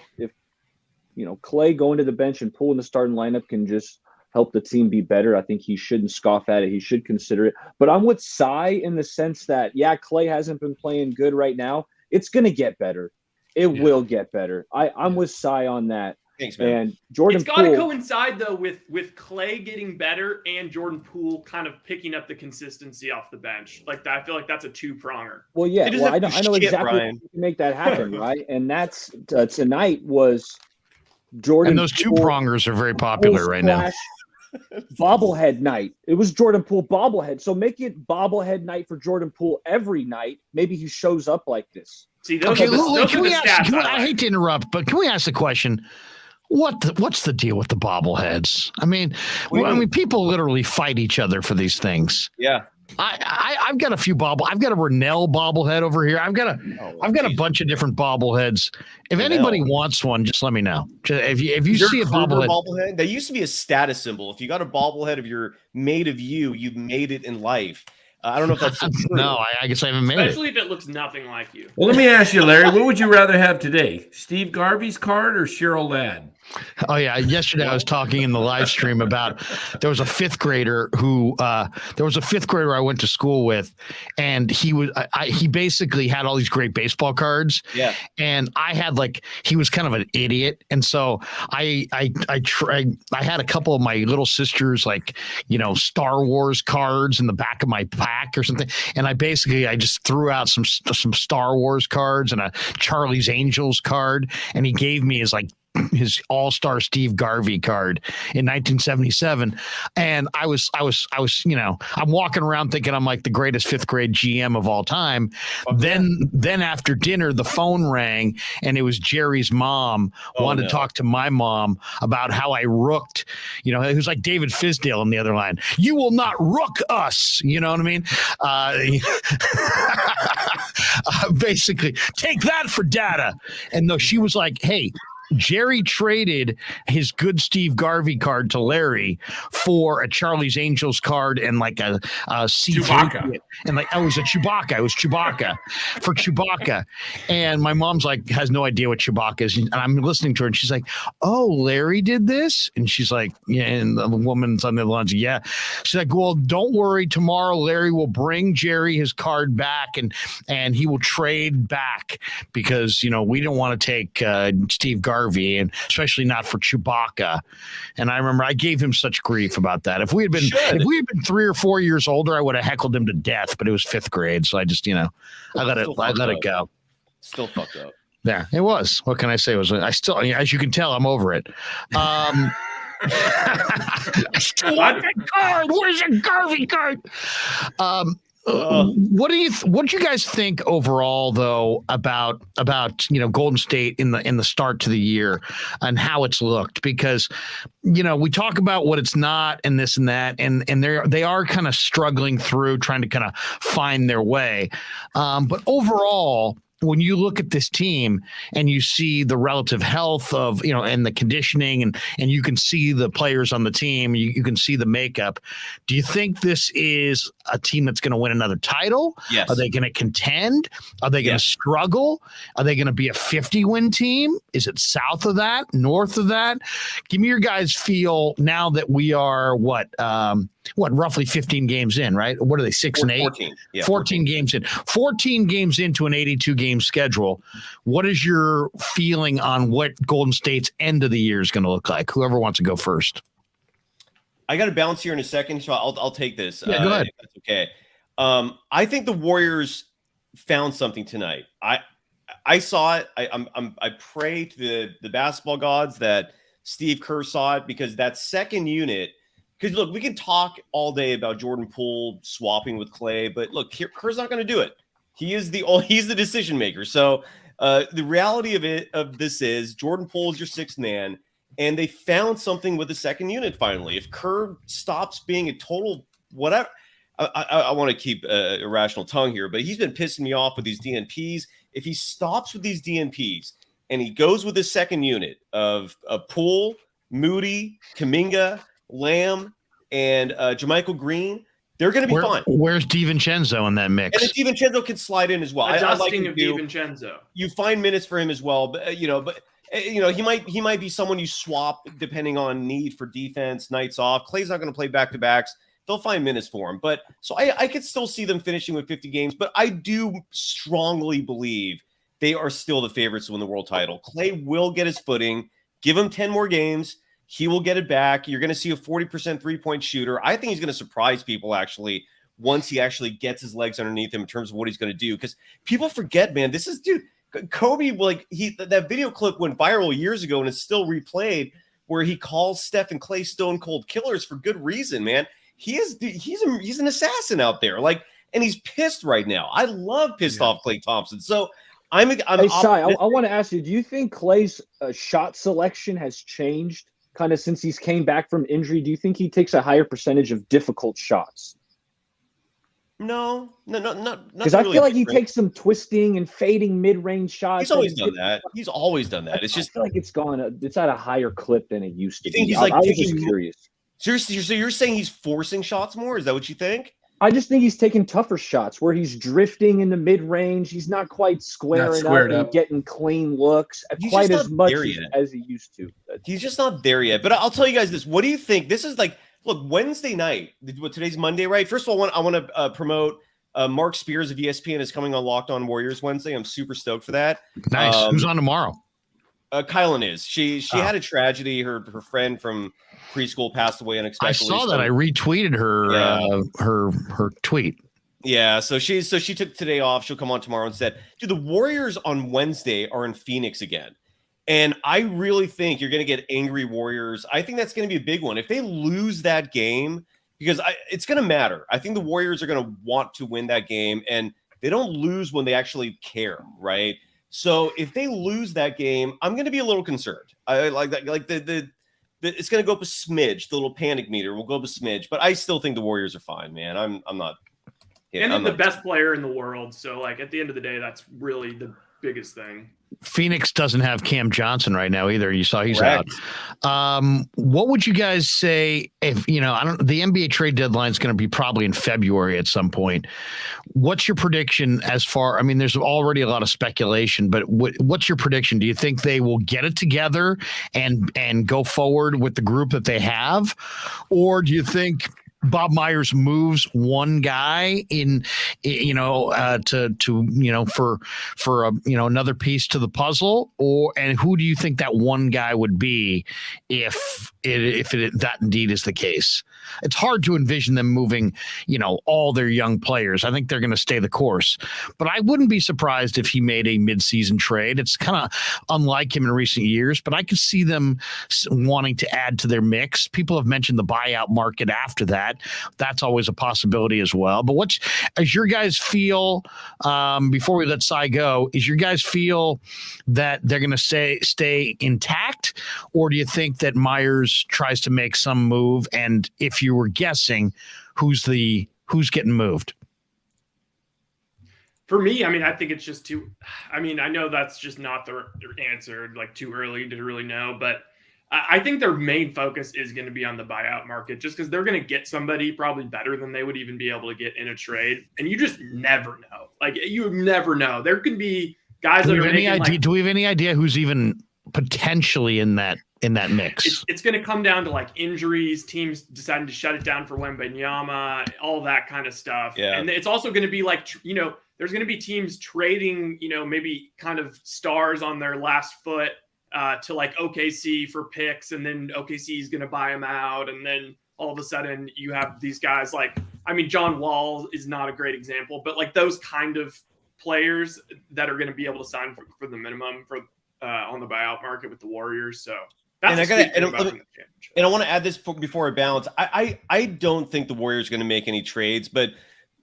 Klay going to the bench and Poole in the starting lineup can just help the team be better, I think he shouldn't scoff at it. He should consider it. But I'm with Cy in the sense that, Klay hasn't been playing good right now. It's going to get better. It will get better. I'm with Cy on that. Thanks, man. And Jordan Poole. It's got to coincide though with Klay getting better and Jordan Poole kind of picking up the consistency off the bench. Like that, I feel like that's a two-pronger. Well, yeah. I know exactly how to make that happen, right? And that's tonight was Jordan. And those two-prongers are very popular right now. Bobblehead night. It was Jordan Poole bobblehead. So make it bobblehead night for Jordan Poole every night. Maybe he shows up like this. See, those are the stats. I hate to interrupt, but can we ask the question? What's the deal with the bobbleheads? I mean, people literally fight each other for these things. Yeah. I've got a few I've got a Rennell bobblehead over here. I've got a bunch of different bobbleheads. If anybody wants one, just let me know. If you see a bobblehead, that used to be a status symbol. If you got a bobblehead of your made of you've made it in life. I don't know if that's true. No, I guess I haven't made Especially if it looks nothing like you. Well, let me ask you, Larry, what would you rather have today? Steve Garvey's card or Cheryl Ladd? Oh, yeah. Yesterday I was talking in the live stream about there was a fifth grader I went to school with, and he basically had all these great baseball cards. Yeah. And I had he was kind of an idiot. And so I had a couple of my little sisters, Star Wars cards in the back of my pack or something. And I just threw out some Star Wars cards and a Charlie's Angels card. And he gave me his all-star Steve Garvey card in 1977. And I was, I'm walking around thinking I'm like the greatest fifth grade GM of all time. Then after dinner, the phone rang and it was Jerry's mom wanted to talk to my mom about how I rooked, it was like David Fisdale on the other line. You will not rook us. You know what I mean? Basically take that for data. And though she was like, hey, Jerry traded his good Steve Garvey card to Larry for a Charlie's Angels card and like a Chewbacca. And like, oh, it was a Chewbacca. It was Chewbacca for Chewbacca. And my mom's like, has no idea what Chewbacca is. And I'm listening to her and she's like, oh, Larry did this? And she's like, yeah. And the woman's on the lunch. Yeah. She's like, well, don't worry. Tomorrow, Larry will bring Jerry his card back and he will trade back because, we don't want to take Steve Garvey, and especially not for Chewbacca. And I remember I gave him such grief about that. If we had been 3 or 4 years older, I would have heckled him to death, but it was 5th grade. So I just, I let it go. Still fucked up. Yeah, it was. What can I say? I still, as you can tell, I'm over it. I still want that card. Where's your Garvey card? What do you guys think overall though about Golden State in the start to the year and how it's looked? Because we talk about what it's not and this and that, and they are kind of struggling through trying to kind of find their way, but overall, when you look at this team and you see the relative health of, and the conditioning and you can see the players on the team, you can see the makeup. Do you think this is a team that's going to win another title? Yes. Are they going to contend? Are they going to struggle? Are they going to be a 50-win team? Is it south of that, north of that? Give me your guys' feel now that we are roughly 15 games in, right? What are they, 6 and 8? 14. Yeah, 14 games in. 14 games into an 82-game schedule. What is your feeling on what Golden State's end of the year is going to look like? Whoever wants to go first. I got to bounce here in a second, so I'll take this. Yeah, go ahead. If that's okay. I think the Warriors found something tonight. I saw it. I pray to the basketball gods that Steve Kerr saw it, because that second unit. Because look, we can talk all day about Jordan Poole swapping with Klay, but look, Kerr's not going to do it. He's the decision maker. So the reality of this is Jordan Poole is your 6th man, and they found something with the second unit finally. If Kerr stops being a total whatever, I want to keep a rational tongue here, but he's been pissing me off with these DNPs. If he stops with these DNPs and he goes with his second unit of Poole, Moody, Kuminga, Lamb, and Jermichael Green, they're going to be fine. Where's DiVincenzo in that mix? And if DiVincenzo can slide in as well. Adjusting of DiVincenzo. You find minutes for him as well, but he might be someone you swap depending on need for defense, nights off. Klay's not going to play back-to-backs. They'll find minutes for him. But so I could still see them finishing with 50 games, but I do strongly believe they are still the favorites to win the world title. Klay will get his footing. Give him 10 more games. He will get it back. You're going to see a 40% three-point shooter. I think he's going to surprise people, actually, once he actually gets his legs underneath him in terms of what he's going to do. Because people forget, man, this is, dude, Kobe, that video clip went viral years ago and it's still replayed, where he calls Steph and Klay stone cold killers for good reason, man. He's an assassin out there. And he's pissed right now. I love pissed off Klay Thompson. So I'm hey, Shai, I want to ask you, do you think Klay's shot selection has changed kind of since he's came back from injury? Do you think he takes a higher percentage of difficult shots? No, because I feel like he takes some twisting and fading mid-range shots. He's always done that. He's always done that. It's just, I feel like it's at a higher clip than it used to be. He's I was just curious. So you're saying he's forcing shots more? Is that what you think? I just think he's taking tougher shots where he's drifting in the mid-range. He's not quite squaring up and getting clean looks quite as much as he used to. He's just not there yet. But I'll tell you guys this. What do you think? This is look, Wednesday night. Today's Monday, right? First of all, I want to promote Mark Spears of ESPN is coming on Locked On Warriors Wednesday. I'm super stoked for that. Nice. Who's on tomorrow? Kylan is. She had a tragedy. Her friend from preschool passed away unexpectedly. I saw that. I retweeted her tweet. Yeah, so she took today off. She'll come on tomorrow instead. Dude, the Warriors on Wednesday are in Phoenix again. And I really think you're going to get angry Warriors. I think that's going to be a big one. If they lose that game, because it's going to matter. I think the Warriors are going to want to win that game, and they don't lose when they actually care, right? So if they lose that game, I'm going to be a little concerned. I like that. It's going to go up a smidge. The little panic meter will go up a smidge, but I still think the Warriors are fine, man. I'm not. Yeah, and I'm the best player in the world. So at the end of the day, that's really the biggest thing. Phoenix doesn't have Cam Johnson right now either. You saw he's Correct. out. What would you guys say if, the NBA trade deadline is going to be probably in February at some point. What's your prediction there's already a lot of speculation, but what's your prediction? Do you think they will get it together and go forward with the group that they have? Or do you think Bob Myers moves one guy for another piece to the puzzle, and who do you think that one guy would be if that indeed is the case? It's hard to envision them moving, all their young players. I think they're going to stay the course, but I wouldn't be surprised if he made a midseason trade. It's kind of unlike him in recent years, but I could see them wanting to add to their mix. People have mentioned the buyout market after that. That's always a possibility as well. But as your guys feel, before we let Cy go, is your guys feel that they're going to stay intact, or do you think that Myers tries to make some move? And if you were guessing, who's getting moved? For me, I think it's just I know that's just not the answer, like too early to really know, but I think their main focus is going to be on the buyout market, just because they're going to get somebody probably better than they would even be able to get in a trade. And you just never know. Like, you never know. There could be guys that are making, do we have any idea who's even potentially in that mix? It's going to come down to like injuries, teams deciding to shut it down for Wembanyama, all that kind of stuff. Yeah. And it's also going to be like, there's going to be teams trading, maybe kind of stars on their last foot to like OKC for picks, and then OKC is going to buy them out. And then all of a sudden you have these guys like, John Wall is not a great example, but like those kind of players that are going to be able to sign for the minimum on the buyout market with the Warriors. So that's and I want to add this before I balance. I don't think the Warriors are going to make any trades, but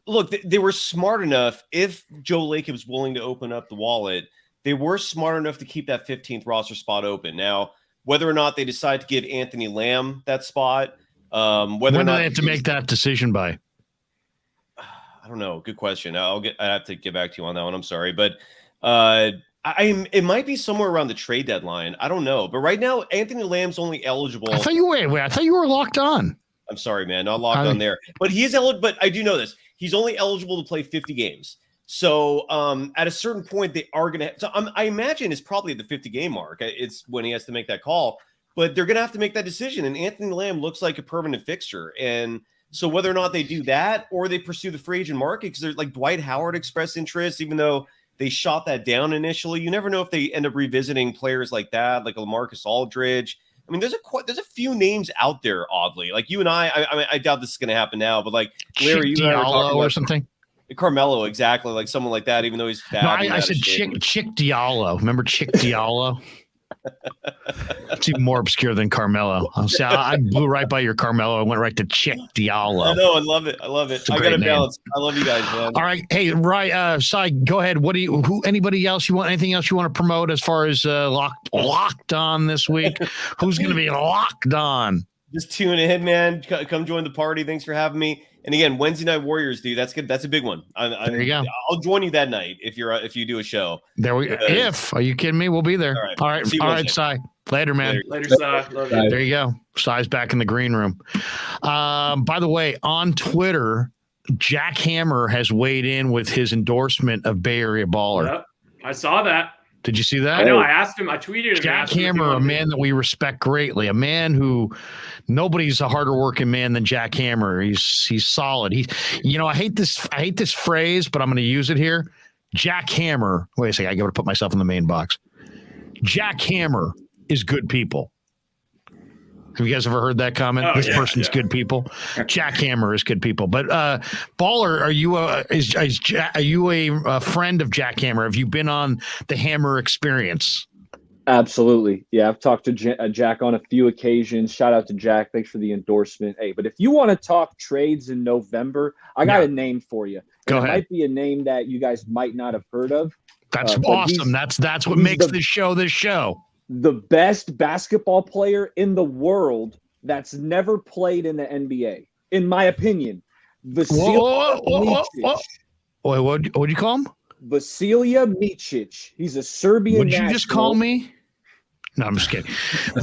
look, they were smart enough. If Joe Lacob was willing to open up the wallet, they were smart enough to keep that 15th roster spot open. Now, whether or not they decide to give Anthony Lamb that spot, when do they have to make that decision by? I don't know. Good question. I have to get back to you on that one. I'm sorry, but it might be somewhere around the trade deadline. I don't know, but right now Anthony Lamb's only eligible. I thought you were locked on. I'm sorry, man, not locked on there, but he is eligible. But I do know this: he's only eligible to play 50 games. So at a certain point, they are going to. So I imagine it's probably at the 50-game mark. It's when he has to make that call, but they're going to have to make that decision. And Anthony Lamb looks like a permanent fixture, and so whether or not they do that or they pursue the free agent market, because there's like Dwight Howard expressed interest, even though they shot that down initially. You never know if they end up revisiting players like that, like LaMarcus Aldridge. There's a few names out there, oddly. Like you and I doubt this is going to happen now, but like Larry, you and I were talking about something. Carmelo, exactly, like someone like that, even though he's fat. No, I said Chick Diallo. Remember Chick Diallo? It's even more obscure than Carmelo. I blew right by your Carmelo. I went right to Chick Diallo. I know. I love it. I got to balance. I love you guys, man. All right. Hey, Cy, go ahead. Anybody else anything else you want to promote as far as locked on this week? Who's going to be locked on? Just tune in, man. Come join the party. Thanks for having me. And again, Wednesday night Warriors, dude. That's good. That's a big one. There you go. I'll join you that night if you do a show. There we go. Are you kidding me? We'll be there. All right, Cy. Later, man. Later, Cy. Love you. There you go. Cy's back in the green room. By the way, on Twitter, Jack Hammer has weighed in with his endorsement of Bay Area Baller. Yep, I saw that. Did you see that? I know. I asked him. I tweeted him. Jack Hammer, a man that we respect greatly, a man who nobody's a harder working man than Jack Hammer. He's solid. I hate this phrase, but I'm going to use it here. Jack Hammer. Wait a second. I got to put myself in the main box. Jack Hammer is good people. Have you guys ever heard that comment? This person's good people. Jack Hammer is good people. But Baller, are you a friend of Jack Hammer? Have you been on the Hammer experience? Absolutely. Yeah, I've talked to Jack on a few occasions. Shout out to Jack. Thanks for the endorsement. Hey, but if you want to talk trades in November, I got a name for you. Go ahead. It might be a name that you guys might not have heard of. That's awesome. That's what makes this show. The best basketball player in the world that's never played in the NBA, in my opinion. Whoa. Wait, what'd you call him? Vasilija Micic. He's a Serbian. Would you just call me? No, I'm just kidding. I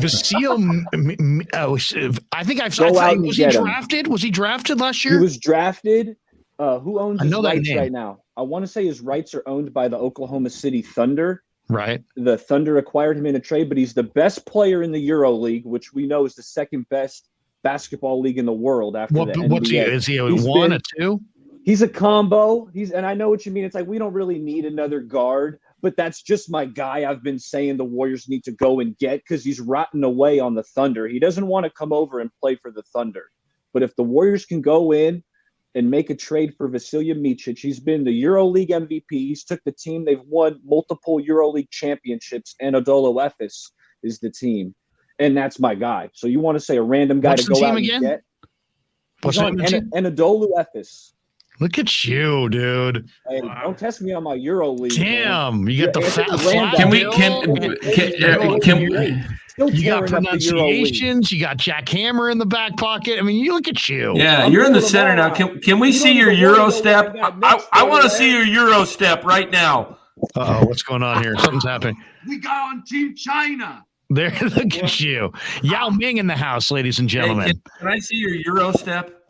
think was he drafted? Was he drafted last year? He was drafted. Who owns his rights right now? I want to say his rights are owned by the Oklahoma City Thunder. Right. The Thunder acquired him in a trade, but he's the best player in the EuroLeague, which we know is the second best basketball league in the world after the NBA. What's he? Is he a 1, a 2? He's a combo. And I know what you mean. It's like we don't really need another guard. But that's just my guy. I've been saying the Warriors need to go and get because he's rotting away on the Thunder. He doesn't want to come over and play for the Thunder. But if the Warriors can go in and make a trade for Vasilija Micic, he's been the EuroLeague MVP. He's took the team. They've won multiple EuroLeague championships. Anadolu Efes is the team. And that's my guy. So you want to say a random guy to go out and get? What's on Anadolu Efes. Look at you, dude. Hey, don't test me on my EuroLeague. Damn, man. You got the fat. You got pronunciations. You got Jack Hammer in the back pocket. I mean, you look at you. Yeah, you're in the center now. Can we see your Euro step? I want to see your Euro step right now. Uh-oh, what's going on here? Something's happening. We got on Team China. There, look at you. Yao Ming in the house, ladies and gentlemen. Hey, can I see your Euro step?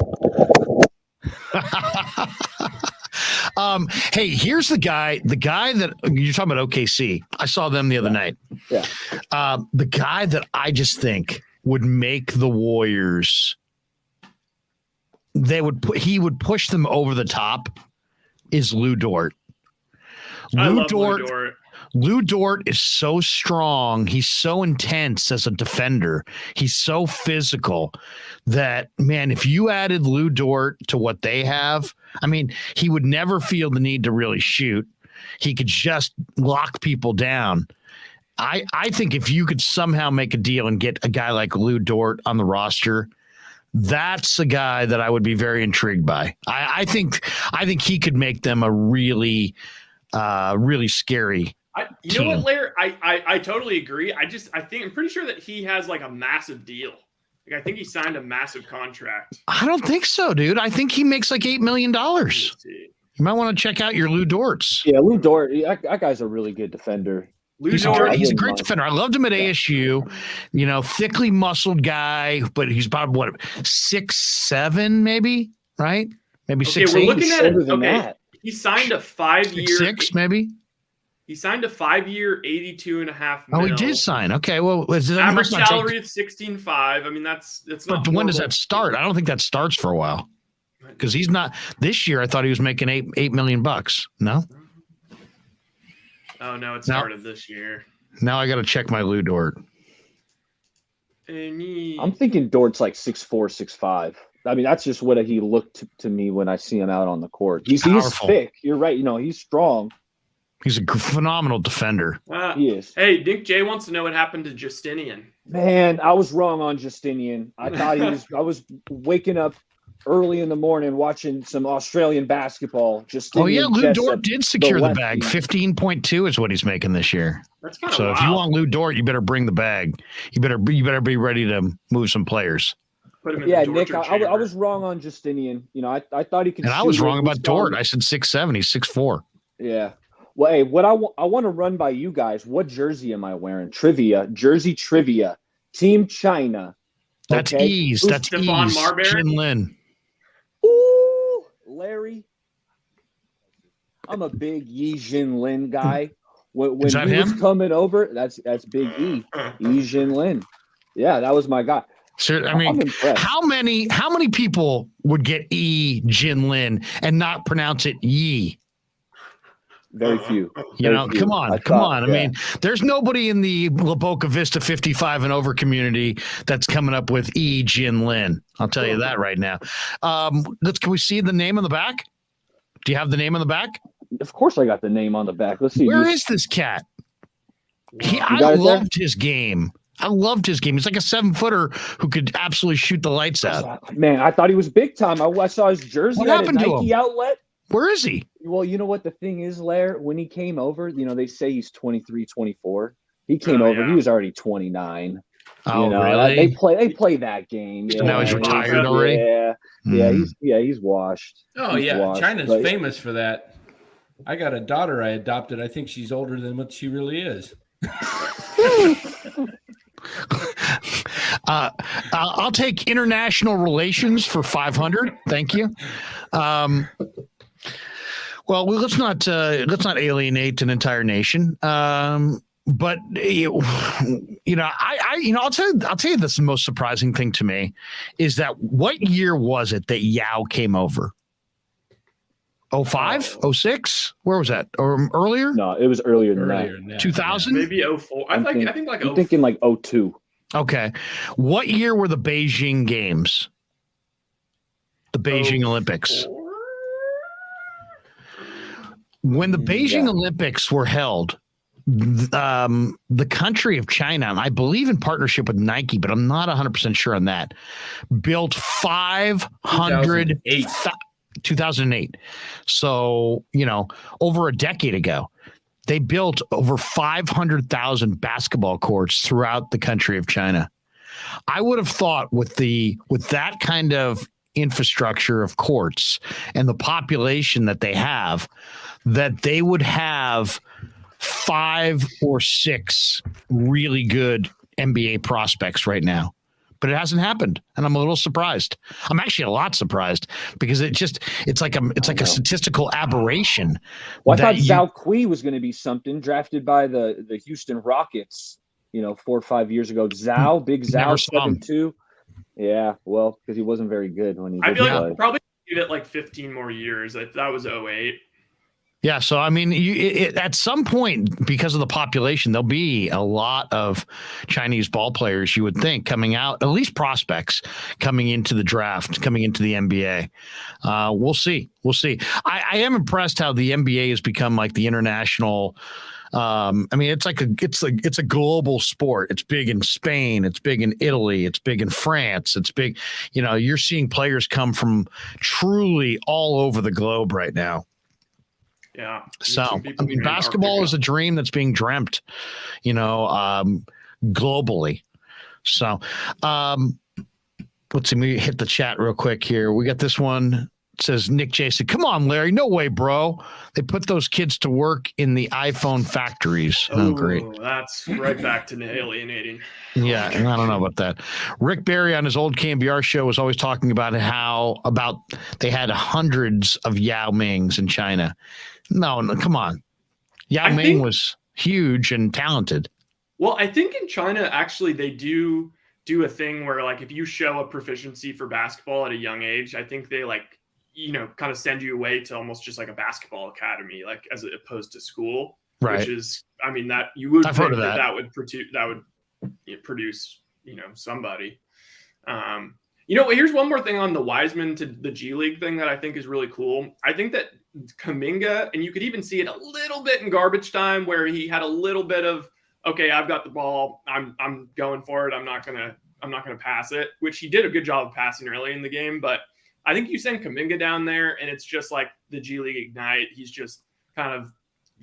Hey, here's the guy that you're talking about OKC. I saw them the other night. Yeah. The guy that I just think would make the Warriors, he would push them over the top is Lou Dort. Lou Dort is so strong. He's so intense as a defender. He's so physical that, man, if you added Lou Dort to what they have, I mean, he would never feel the need to really shoot. He could just lock people down. I think if you could somehow make a deal and get a guy like Lou Dort on the roster, that's a guy that I would be very intrigued by. I think he could make them a really scary you know what, Larry? I totally agree. I'm pretty sure that he has like a massive deal. Like I think he signed a massive contract. I don't think so, dude. I think he makes like $8 million. You might want to check out your Lou Dorts. Yeah, Lou Dort. That guy's a really good defender. He's a great defender. I loved him at ASU. You know, thickly muscled guy, but he's about 6'7", maybe, right? Maybe 6'8". We're looking at it. Okay, he signed a 5-year 6'6", maybe. He signed a 5-year, $82.5 million. Oh, he did sign. Okay, well, average salary of $16.5. I mean, that's not. But when does that start? I don't think that starts for a while because he's not. This year, I thought he was making $8 million. No. Oh no, it started this year. Now I got to check my Lou Dort. I'm thinking Dort's like 6'4", 6'5". I mean, that's just what he looked to me when I see him out on the court. He's thick. You're right. You know, he's strong. He's a phenomenal defender. He is. Hey, Nick J wants to know what happened to Justinian. Man, I was wrong on Justinian. I thought I was waking up early in the morning watching some Australian basketball. Justinian Lou Dort did secure the bag. 15.2 is what he's making this year. That's kind of so. Wild. If you want Lou Dort, you better bring the bag. You better be ready to move some players. Nick, I was wrong on Justinian. You know, I thought he could. And I was wrong about Dort. I said 6'7". He's 6'4". Yeah. Well, hey, what I want to run by you guys. What jersey am I wearing? Jersey trivia. Team China. That's ease. That's Stephon ease. Marbury? Jin Lin. Ooh, Larry. I'm a big Yi Jin Lin guy. When he was coming over, that's Big E. Yi Jin Lin. Yeah, that was my guy. So, I mean, how many people would get E Jin Lin and not pronounce it Yi? Very few. Come on. I mean, there's nobody in the La Boca Vista 55 and over community that's coming up with E Jin Lin. I'll tell you that right now. Can we see the name on the back? Do you have the name on the back? Of course I got the name on the back. Let's see. Where is this cat? I loved his game. He's like a 7-footer who could absolutely shoot the lights out. Man, I thought he was big time. I saw his jersey at a Nike outlet. Where is he? Well, you know what the thing is, Lair? When he came over, they say he's 23, 24. He came over. Yeah. He was already 29. Oh, really? They play that game. Yeah. Now he's retired already? Yeah. He's washed. Oh, he's washed. China's famous for that. I got a daughter I adopted. I think she's older than what she really is. I'll take international relations for 500. Thank you. Well, let's not alienate an entire nation. But I'll tell you this, the most surprising thing to me is that what year was it that Yao came over? 05, 06? Where was that? Or earlier? No, it was earlier than that. 2000? Maybe 04. I think like I'm thinking like 02. Okay. What year were the Beijing Games? The Beijing Olympics. When the Beijing Olympics were held, the country of China, and I believe in partnership with Nike, but I'm not 100% sure on that, built 2008. So, over a decade ago, they built over 500,000 basketball courts throughout the country of China. I would have thought with that kind of infrastructure of courts and the population that they have, that they would have 5 or 6 really good NBA prospects right now. But it hasn't happened, and I'm a little surprised. I'm actually a lot surprised because it's like a statistical aberration. Well, I thought Zhao Kui was going to be something, drafted by the Houston Rockets, 4 or 5 years ago. Big Zhao, 7'2". Yeah, well, because he wasn't very good when he. I feel like probably give it like 15 more years. That was 08. Yeah, so I mean, at some point, because of the population, there'll be a lot of Chinese ball players, you would think, coming out, at least prospects coming into the draft, coming into the NBA. We'll see. I am impressed how the NBA has become like the international. It's a global sport. It's big in Spain. It's big in Italy. It's big in France. It's big. You're seeing players come from truly all over the globe right now. Yeah. So, basketball is a dream that's being dreamt, globally. So, let's see. Let me hit the chat real quick here. We got this one. It says Nick Jason, come on, Larry. No way, bro. They put those kids to work in the iPhone factories. Oh, great. That's right back to alienating. Yeah, I don't know about that. Rick Barry on his old KMBR show was always talking about they had hundreds of Yao Mings in China. No, come on. Yao Ming was huge and talented. Well, I think in China, actually, they do a thing where, like, if you show a proficiency for basketball at a young age, I think they, like, kind of send you away to almost just like a basketball academy, like as opposed to school. Right. Which is, I mean, that you would think that would produce, somebody. Here's one more thing on the Wiseman to the G League thing that I think is really cool. I think that Kuminga, and you could even see it a little bit in garbage time where he had a little bit of, okay, I've got the ball. I'm going for it. I'm not going to pass it, which he did a good job of passing early in the game. But I think you send Kuminga down there and it's just like the G League Ignite. He's just kind of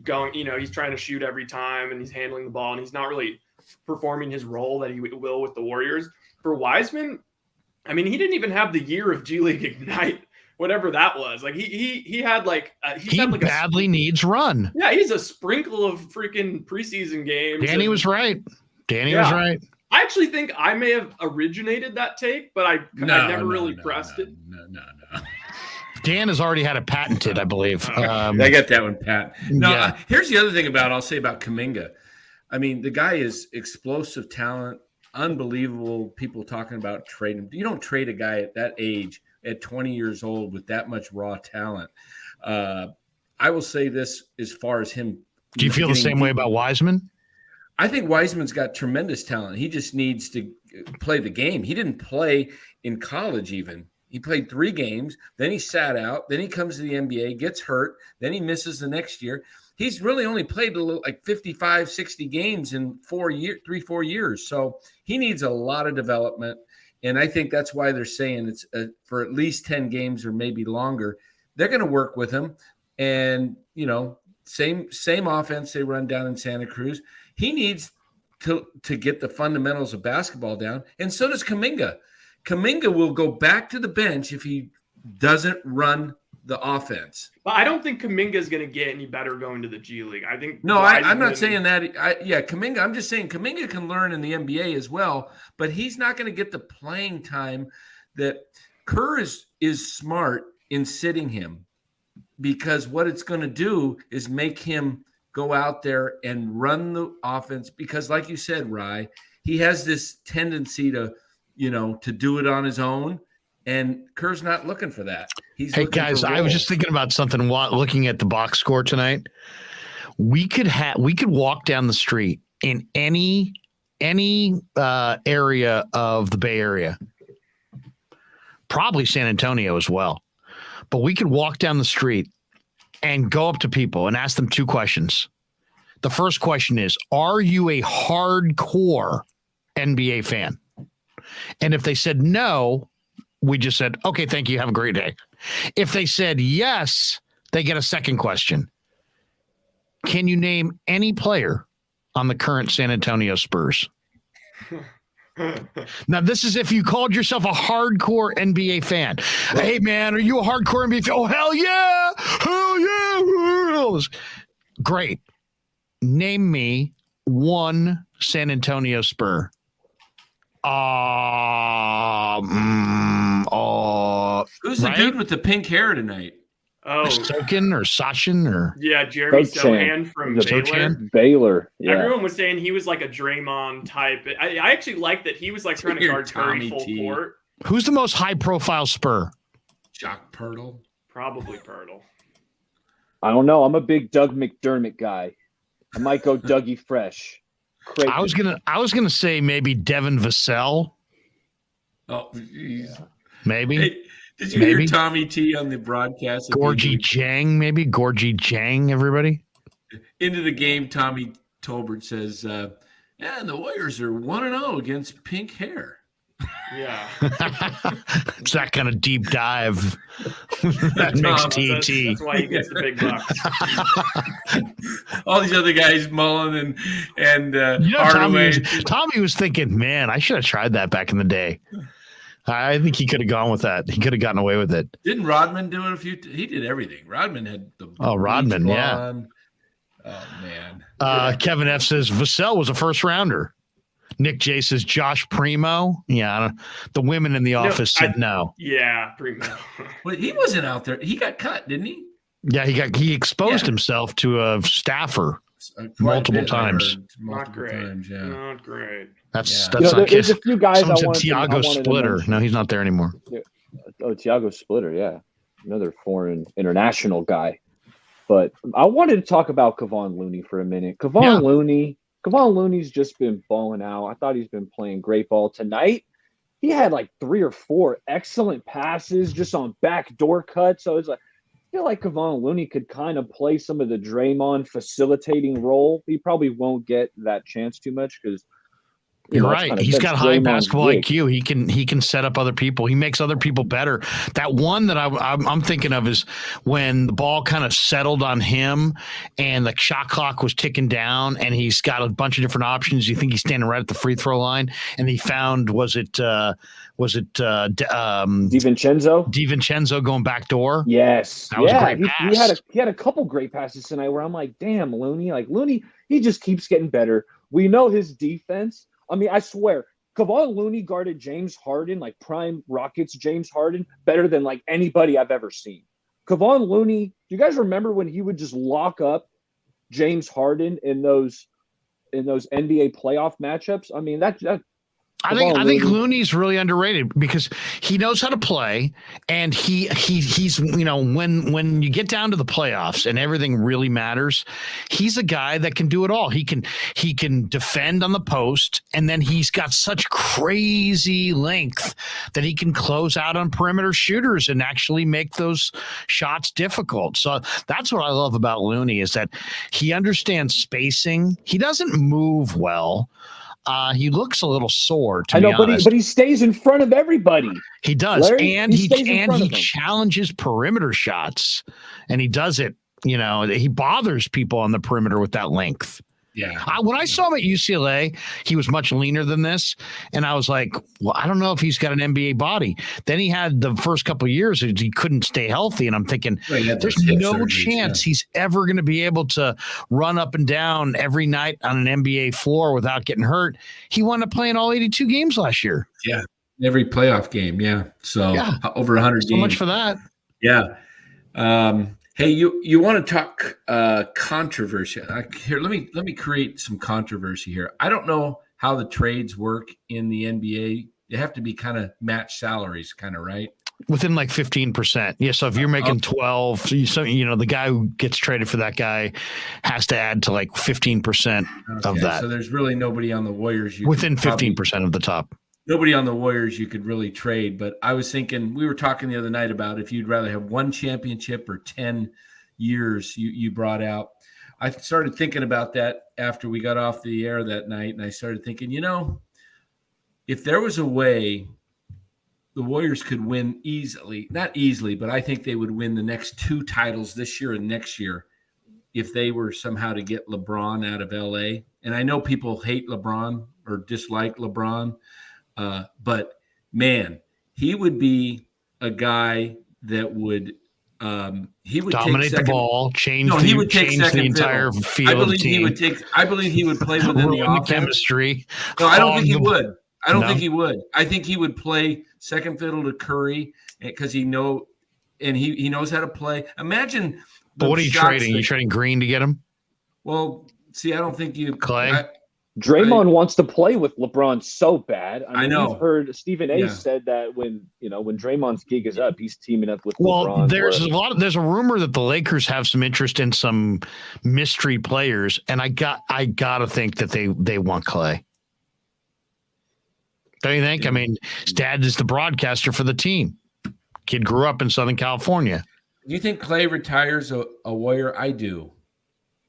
going, he's trying to shoot every time and he's handling the ball and he's not really performing his role that he will with the Warriors. For Wiseman, I mean, he didn't even have the year of G League Ignite, whatever that was. Like he had like he badly needs run. Yeah, he's a sprinkle of freaking preseason games. Danny was right. Was right. I actually think I may have originated that take, but I never really pressed it. No. Dan has already had it patented, I believe. I got that one, Pat. No, here's the other thing I'll say about Kuminga. I mean, the guy is explosive talent, unbelievable. People talking about trading. You don't trade a guy at that age, at 20 years old, with that much raw talent. I will say this as far as him. Do you feel the same way about Wiseman? I think Wiseman's got tremendous talent. He just needs to play the game. He didn't play in college even. He played 3 games, then he sat out, then he comes to the NBA, gets hurt, then he misses the next year. He's really only played like 55, 60 games in 4 years. So he needs a lot of development. And I think that's why they're saying it's for at least 10 games or maybe longer. They're going to work with him. And, same offense they run down in Santa Cruz. He needs to get the fundamentals of basketball down. And so does Kuminga. Kuminga will go back to the bench if he doesn't run the offense. But I don't think Kuminga is going to get any better going to the G League. I think. No, I'm not saying that. Kuminga. I'm just saying Kuminga can learn in the NBA as well, but he's not going to get the playing time that Kerr is smart in sitting him, because what it's going to do is make him go out there and run the offense. Because, like you said, Rye, he has this tendency to do it on his own. And Kerr's not looking for that. Hey guys, I was just thinking about something while looking at the box score tonight. We could walk down the street in any area of the Bay Area, probably San Antonio as well. But we could walk down the street and go up to people and ask them two questions. The first question is, are you a hardcore NBA fan? And if they said no, we just said, okay, thank you. Have a great day. If they said yes, they get a second question. Can you name any player on the current San Antonio Spurs? Now, this is if you called yourself a hardcore NBA fan. Hey, man, are you a hardcore NBA fan? Oh, hell yeah. Hell yeah. Great. Name me one San Antonio Spur. Who's the dude with the pink hair tonight? Oh, Sokin or Sachin or Jeremy Sohan from Baylor. Baylor. Yeah. Everyone was saying he was like a Draymond type. I actually like that he was like trying to guard Curry full court. Who's the most high profile Spur? Jock Pirtle. Probably Pirtle. I don't know. I'm a big Doug McDermott guy. I might go Dougie Fresh. I was gonna say maybe Devin Vassell. Oh, geez. Maybe. Hey, did you hear Tommy T on the broadcast? Gorgie Jang, maybe Gorgie Jang. Everybody. Into the game, Tommy Tolbert says, "And the Warriors are 1-0 against pink hair." Yeah, it's that kind of deep dive that makes TT. That's why he gets the big bucks. All these other guys, Mullen and Hardaway. Tommy was thinking, man, I should have tried that back in the day. I think he could have gone with that. He could have gotten away with it. Didn't Rodman do it he did everything. Rodman had the Rodman, yeah. On. Oh man. Kevin F says Vassell was a first rounder. Nick J says Josh Primo. Yeah, the women in the office said no. Yeah, Primo. Well, he wasn't out there. He got cut, didn't he? Yeah, he exposed himself to a staffer multiple times. Not great. Yeah. Not great. That's not there's a few guys. Tiago Splitter. No, he's not there anymore. Oh, Tiago Splitter. Yeah, another foreign international guy. But I wanted to talk about Kevon Looney for a minute. Kevon Looney's just been balling out. I thought he's been playing great ball tonight. He had like 3 or 4 excellent passes just on backdoor cuts. So it's like, I feel like Kevon Looney could kind of play some of the Draymond facilitating role. He probably won't get that chance too much because you're right. He's got high basketball IQ. He can set up other people. He makes other people better. That one that I'm thinking of is when the ball kind of settled on him and the shot clock was ticking down and he's got a bunch of different options. You think he's standing right at the free throw line and he found was it DiVincenzo going back door? Yes. That was a great pass. He had a couple great passes tonight where I'm like, damn, Looney, he just keeps getting better. We know his defense. I mean, I swear, Kevon Looney guarded James Harden, like prime Rockets James Harden, better than like anybody I've ever seen. Kevon Looney, do you guys remember when he would just lock up James Harden in those NBA playoff matchups? I mean, I think Looney's really underrated because he knows how to play, and he's when you get down to the playoffs and everything really matters, he's a guy that can do it all. He can defend on the post, and then he's got such crazy length that he can close out on perimeter shooters and actually make those shots difficult. So that's what I love about Looney is that he understands spacing. He doesn't move well. He looks a little sore, to be honest. But he stays in front of everybody. He does, Larry, and he challenges perimeter shots, and he does it. He bothers people on the perimeter with that length. Yeah. When I saw him at UCLA, he was much leaner than this. And I was like, well, I don't know if he's got an NBA body. Then he had the first couple of years, he couldn't stay healthy. And I'm thinking, there's no chance he's ever going to be able to run up and down every night on an NBA floor without getting hurt. He wound up playing all 82 games last year. Yeah. Every playoff game. Yeah. So over 100 games. So much for that. Yeah. Hey, you want to talk controversy? Here, let me create some controversy here. I don't know how the trades work in the NBA. They have to be kind of match salaries, kind of, right? Within like 15%. Yeah. So if you're making 12, the guy who gets traded for that guy has to add to like 15% of that. So there's really nobody on the Warriors. Within 15% of the top. Nobody on the Warriors you could really trade, but I was thinking, we were talking the other night about if you'd rather have one championship or 10 years you brought out. I started thinking about that after we got off the air that night, and I started thinking, if there was a way the Warriors could win easily, not easily, but I think they would win the next 2 titles this year and next year if they were somehow to get LeBron out of LA. And I know people hate LeBron or dislike LeBron, but man, he would be a guy that would dominate the ball, change the entire field. I believe he would play within the offense. Chemistry. No, I don't think he would. Think he would. I think he would play second fiddle to Curry because he knows how to play. Imagine. But what are you trading? You trading Green to get him? Well, see, I don't think you Klay. Draymond wants to play with LeBron so bad. I know. We've heard Stephen A. said that when Draymond's gig is up, he's teaming up with LeBron. There's a rumor that the Lakers have some interest in some mystery players, and I gotta think that they want Klay. Don't you think? I mean, his dad is the broadcaster for the team. Kid grew up in Southern California. Do you think Klay retires a Warrior? I do.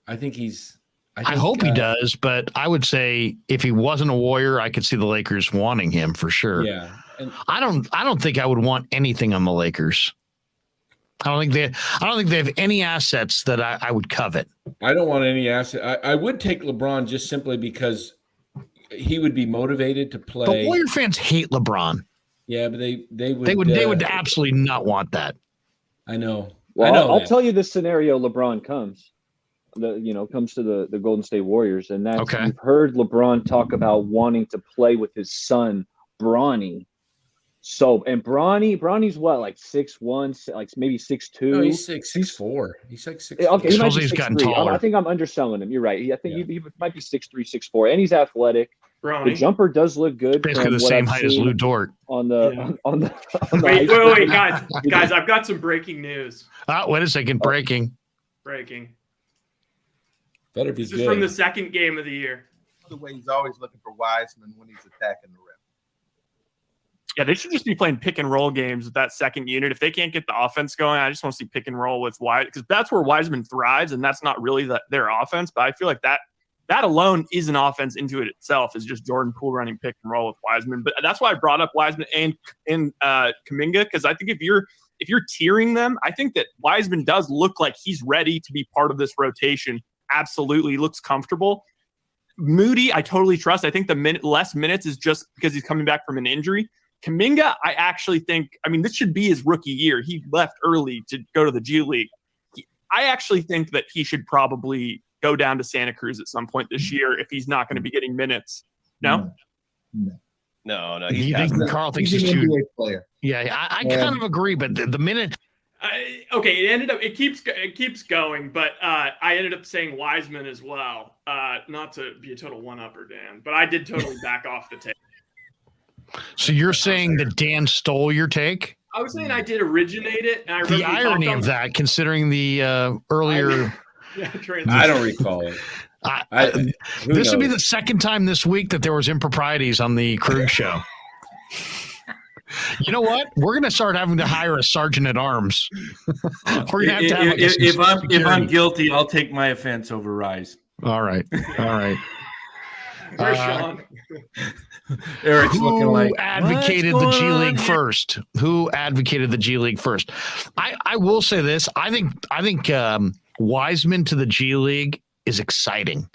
I think he's. I hope he does, but I would say if he wasn't a Warrior, I could see the Lakers wanting him for sure. Yeah, and I don't think I would want anything on the Lakers. I don't think they have any assets that I would covet. I don't want any asset. I would take LeBron just simply because he would be motivated to play. But Warrior fans hate LeBron. Yeah, but they would absolutely not want that. I know. Well, I'll tell you the scenario LeBron comes. Comes to the Golden State Warriors, and that's You've heard LeBron talk about wanting to play with his son Bronny. So, and Bronny's what, like 6'1", like maybe 6'2"? No, he's 6'4". He's like 6'4". Okay, he might be he's gotten 6'3". taller. I think I'm underselling him. You're right. I think he might be 6'3", 6'4", and he's athletic. Bronny. The jumper does look good. Basically the same height as Lou Dort. On the wait, guys! I've got some breaking news. Wait a second, breaking. Better be this good. Is from the second game of the year. The way he's always looking for Wiseman when he's attacking the rim. Yeah, they should just be playing pick and roll games with that second unit. If they can't get the offense going, I just want to see pick and roll with Wiseman because that's where Wiseman thrives, and that's not really their offense. But I feel like that alone is an offense into it itself. Is just Jordan Poole running pick and roll with Wiseman. But that's why I brought up Wiseman and Kuminga because I think if you're tiering them, I think that Wiseman does look like he's ready to be part of this rotation. Absolutely looks comfortable. Moody, I totally trust. I think the less minutes is just because he's coming back from an injury. Kuminga, I actually think, this should be his rookie year. He left early to go to the G League. I actually think that he should probably go down to Santa Cruz at some point this year if he's not going to be getting minutes. No. No. Carl thinks he's too NBA player. Yeah, I kind of agree, but the minute. It keeps going, but I ended up saying Wiseman as well. Not to be a total one-upper, Dan, but I did totally back off the take. So you're saying that Dan stole your take? I was saying I did originate it. And the irony of that, considering the earlier. I don't recall it. This would be the second time this week that there was improprieties on the Krueg show. You know what? We're going to start having to hire a sergeant at arms. We're going to have to have if I'm guilty, I'll take my offense over Rise. All right. Where's Sean? Eric's looking like advocated the G League first. Who advocated the G League first? I will say this. I think Wiseman to the G League is exciting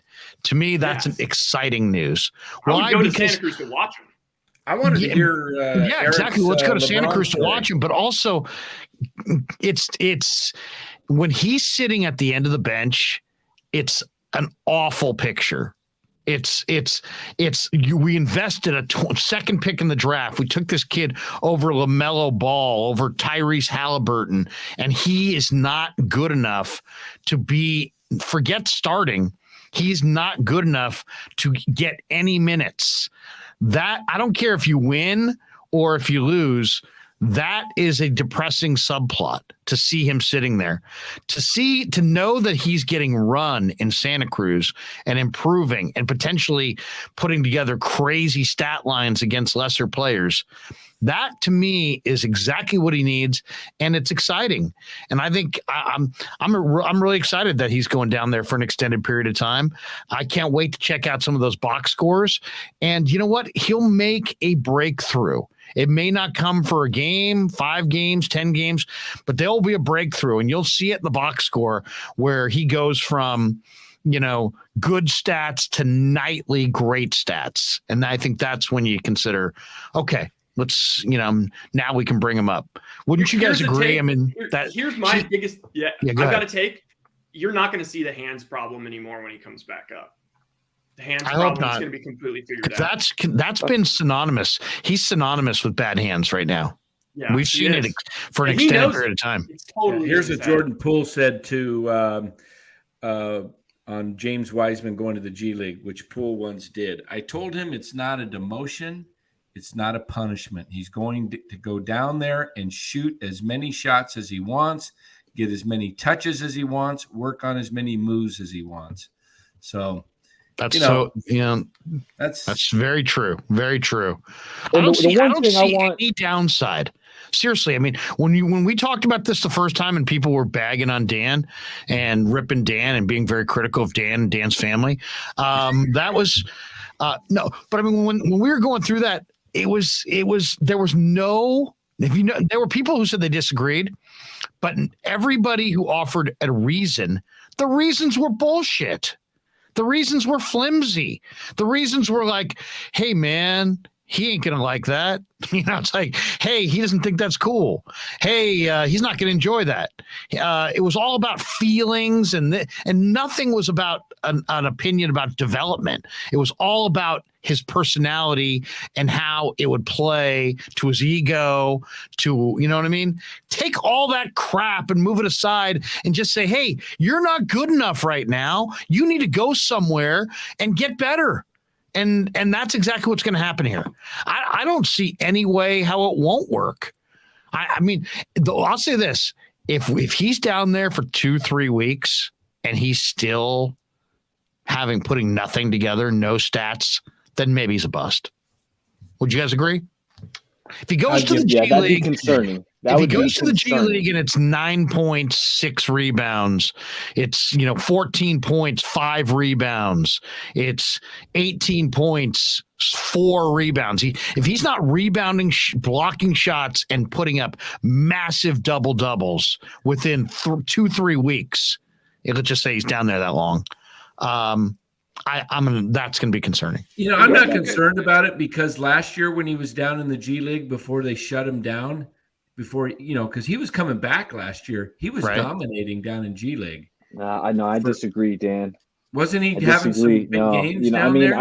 To me, that's an exciting news. Why? Go to Santa Cruz to watch him. I wanted to hear. Exactly. Let's go to Santa Cruz story. to watch him. But also, it's when he's sitting at the end of the bench, it's an awful picture. We invested a second pick in the draft. We took this kid over LaMelo Ball, over Tyrese Halliburton, and he is not good enough to forget starting. He's not good enough to get any minutes. That I don't care if you win or if you lose. That is a depressing subplot to see him sitting there, to know that he's getting run in Santa Cruz and improving and potentially putting together crazy stat lines against lesser players. That to me is exactly what he needs, and it's exciting. And I think I'm really excited that he's going down there for an extended period of time. I can't wait to check out some of those box scores. And you know what? He'll make a breakthrough. It may not come for a game, 5 games, 10 games, but there will be a breakthrough, and you'll see it in the box score where he goes from, good stats to nightly great stats. And I think that's when you consider, okay, let's, now we can bring him up. Wouldn't you guys agree? I mean, here's my biggest, I've got to take. You're not going to see the hands problem anymore when he comes back up. The hands problem is going to be completely figured out. That's been synonymous. He's synonymous with bad hands right now. Yeah, we've seen it for an extended period of time. Here's what Jordan Poole said to on James Wiseman going to the G League, which Poole once did. I told him it's not a demotion. It's not a punishment. He's going to go down there and shoot as many shots as he wants, get as many touches as he wants, work on as many moves as he wants. So that's very true. Very true. I don't see any downside. Seriously, I mean, when we talked about this the first time and people were bagging on Dan and ripping Dan and being very critical of Dan and Dan's family, that was no. But I mean, when we were going through that, there was no. There were people who said they disagreed, but everybody who offered a reason, the reasons were bullshit. The reasons were flimsy. The reasons were like, hey, man, he ain't going to like that. It's like, hey, he doesn't think that's cool. Hey, he's not going to enjoy that. It was all about feelings and nothing was about an opinion about development. It was all about his personality and how it would play to his ego, to, you know what I mean? Take all that crap and move it aside and just say, hey, you're not good enough right now. You need to go somewhere and get better. And that's exactly what's going to happen here. I don't see any way how it won't work. I mean, I'll say this. If he's down there for 2-3 weeks and he's still putting nothing together, no stats, then maybe he's a bust. Would you guys agree? If he goes to the G League, that'd be concerning. If he goes to the G League and it's 9 points, 6 rebounds, it's 14 points, 5 rebounds, it's 18 points, 4 rebounds. If he's not rebounding, blocking shots, and putting up massive double doubles within 2-3 weeks, let's just say he's down there that long. That's going to be concerning. I'm not concerned about it because last year when he was down in the G League before they shut him down, because he was coming back last year, he was dominating down in G League. I disagree, Dan. Wasn't he having some big games down there?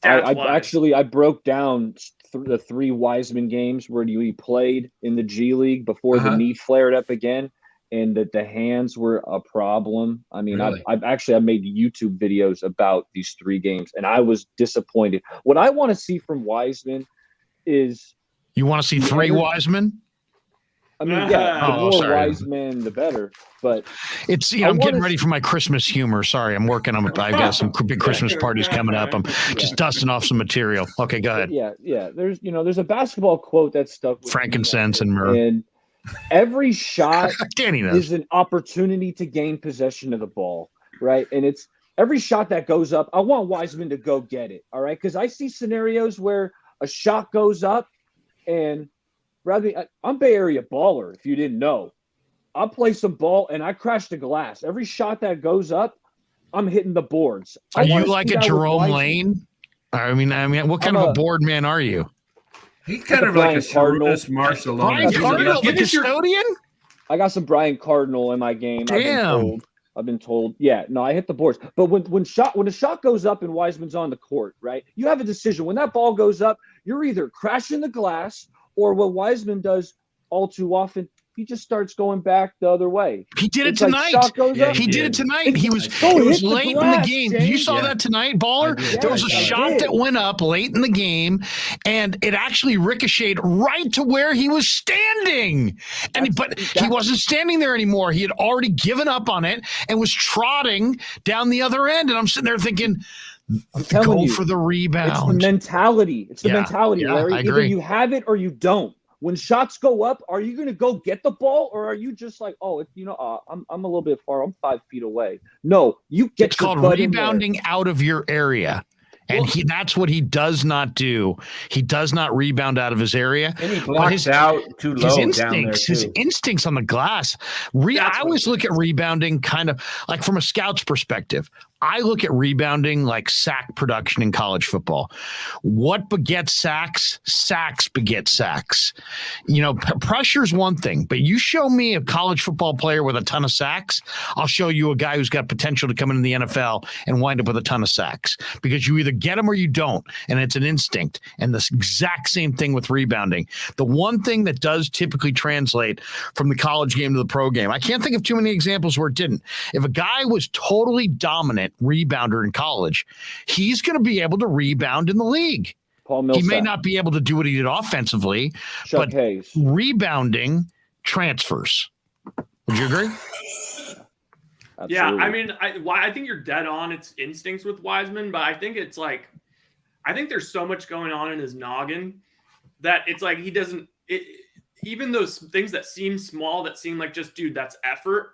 I broke down the 3 Wiseman games where he played in the G League before the knee flared up again. And that the hands were a problem. I mean, really? I've made YouTube videos about these 3 games, and I was disappointed. What I want to see from Wiseman is you want to see 3 Wiseman. I mean, the more Wiseman, the better. But it's I'm getting ready for my Christmas humor. Sorry, I'm working on. I got some big Christmas parties coming up. I'm just dusting off some material. Okay, go ahead. Yeah. There's a basketball quote that's stuck with frankincense and myrrh. And every shot is an opportunity to gain possession of the ball, right? And it's every shot that goes up. I want Wiseman to go get it, all right? Because I see scenarios where a shot goes up, and I'm Bay Area baller. If you didn't know, I'll play some ball and I crash the glass. Every shot that goes up, I'm hitting the boards. Are you like a Jerome Lane? I mean, what kind of a board man are you? He's kind of like a Cardinals Marshall. Brian Cardinal, the custodian? I got some Brian Cardinal in my game. Damn. I've been told. Yeah, no, I hit the boards. But when a shot goes up and Wiseman's on the court, right? You have a decision. When that ball goes up, you're either crashing the glass or what Wiseman does all too often, he just starts going back the other way. He did it tonight. He did it tonight. He was late in the game. James. You saw that tonight, Baller? There was a shot that went up late in the game, and it actually ricocheted right to where he was standing. But he wasn't standing there anymore. He had already given up on it and was trotting down the other end. And I'm sitting there thinking, go for the rebound. It's the mentality. Larry. Either you have it or you don't. When shots go up, are you going to go get the ball, or are you just like, I'm a little bit far. I'm 5 feet away. No, you get. It's called rebounding out of your area. And that's what he does not do. He does not rebound out of his area. And he blocks out too low down there, his instincts on the glass. I always look at rebounding kind of like from a scout's perspective. I look at rebounding like sack production in college football. What begets sacks? Sacks beget sacks. Pressure's one thing, but you show me a college football player with a ton of sacks, I'll show you a guy who's got potential to come into the NFL and wind up with a ton of sacks, because you either get them or you don't, and it's an instinct. And the exact same thing with rebounding. The one thing that does typically translate from the college game to the pro game, I can't think of too many examples where it didn't. If a guy was totally dominant rebounder in college, he's going to be able to rebound in the league. He may not be able to do what he did offensively, but rebounding transfers. Would you agree? Absolutely. Yeah, I mean, I think you're dead on. It's instincts with Wiseman, but I think it's like, I think there's so much going on in his noggin that it's like he doesn't. Even those things that seem small, that seem like just, dude, that's effort.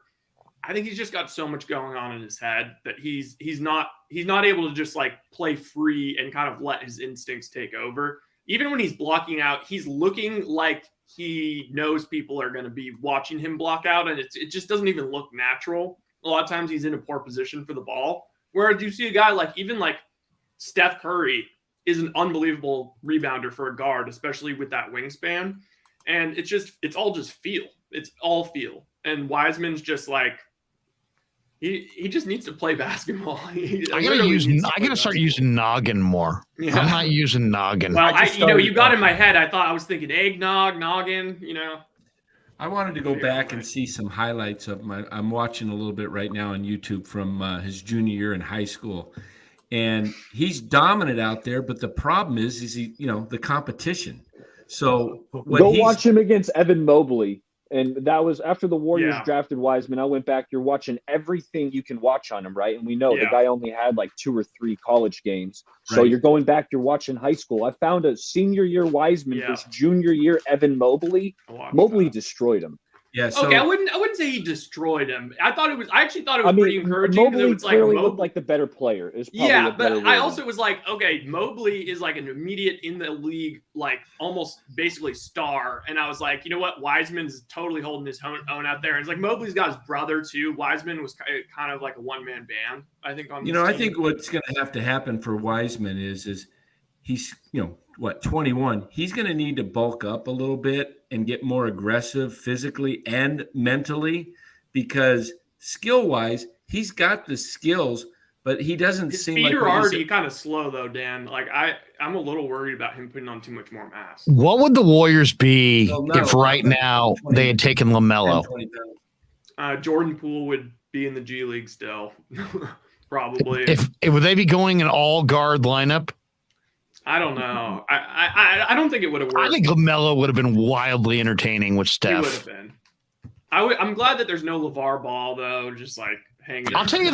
I think he's just got so much going on in his head that he's not able to just like play free and kind of let his instincts take over. Even when he's blocking out, he's looking like he knows people are going to be watching him block out, and it just doesn't even look natural. A lot of times he's in a poor position for the ball. Whereas you see a guy like Steph Curry is an unbelievable rebounder for a guard, especially with that wingspan. And it's all just feel. It's all feel. And Wiseman's just like, he just needs to play basketball. I gotta start using noggin more. Yeah. I'm not using noggin. Well, you got in my head. I thought I was thinking eggnog, noggin. I wanted to go back and see some highlights of I'm watching a little bit right now on YouTube from his junior year in high school, and he's dominant out there. But the problem is he, the competition. So watch him against Evan Mobley. And that was after the Warriors drafted Wiseman. I went back. You're watching everything you can watch on him, right? And we know the guy only had like 2 or 3 college games. So you're going back. You're watching high school. I found a senior year Wiseman versus junior year Evan Mobley. Mobley destroyed him. Yeah. So, okay, I wouldn't say he destroyed him. I actually thought it was pretty encouraging. Mobley clearly looked like the better player. I also was like, okay, Mobley is like an immediate in the league, like almost basically star. And I was like, you know what? Wiseman's totally holding his own out there. And it's like Mobley's got his brother too. Wiseman was kind of like a one-man band, I think. I think what's going to happen for Wiseman is he's, 21, he's going to need to bulk up a little bit and get more aggressive physically and mentally, because skill-wise, he's got the skills, but he doesn't seem like... His feet are already kind of slow, though, Dan. Like, I'm a little worried about him putting on too much more mass. What would the Warriors be if right now they had taken LaMelo? Jordan Poole would be in the G League still, probably. If would they be going an all-guard lineup? I don't know. I don't think it would have worked. I think LaMelo would have been wildly entertaining with Steph. He would have been. I'm glad that there's no LeVar Ball though. Just like hanging. I'll tell you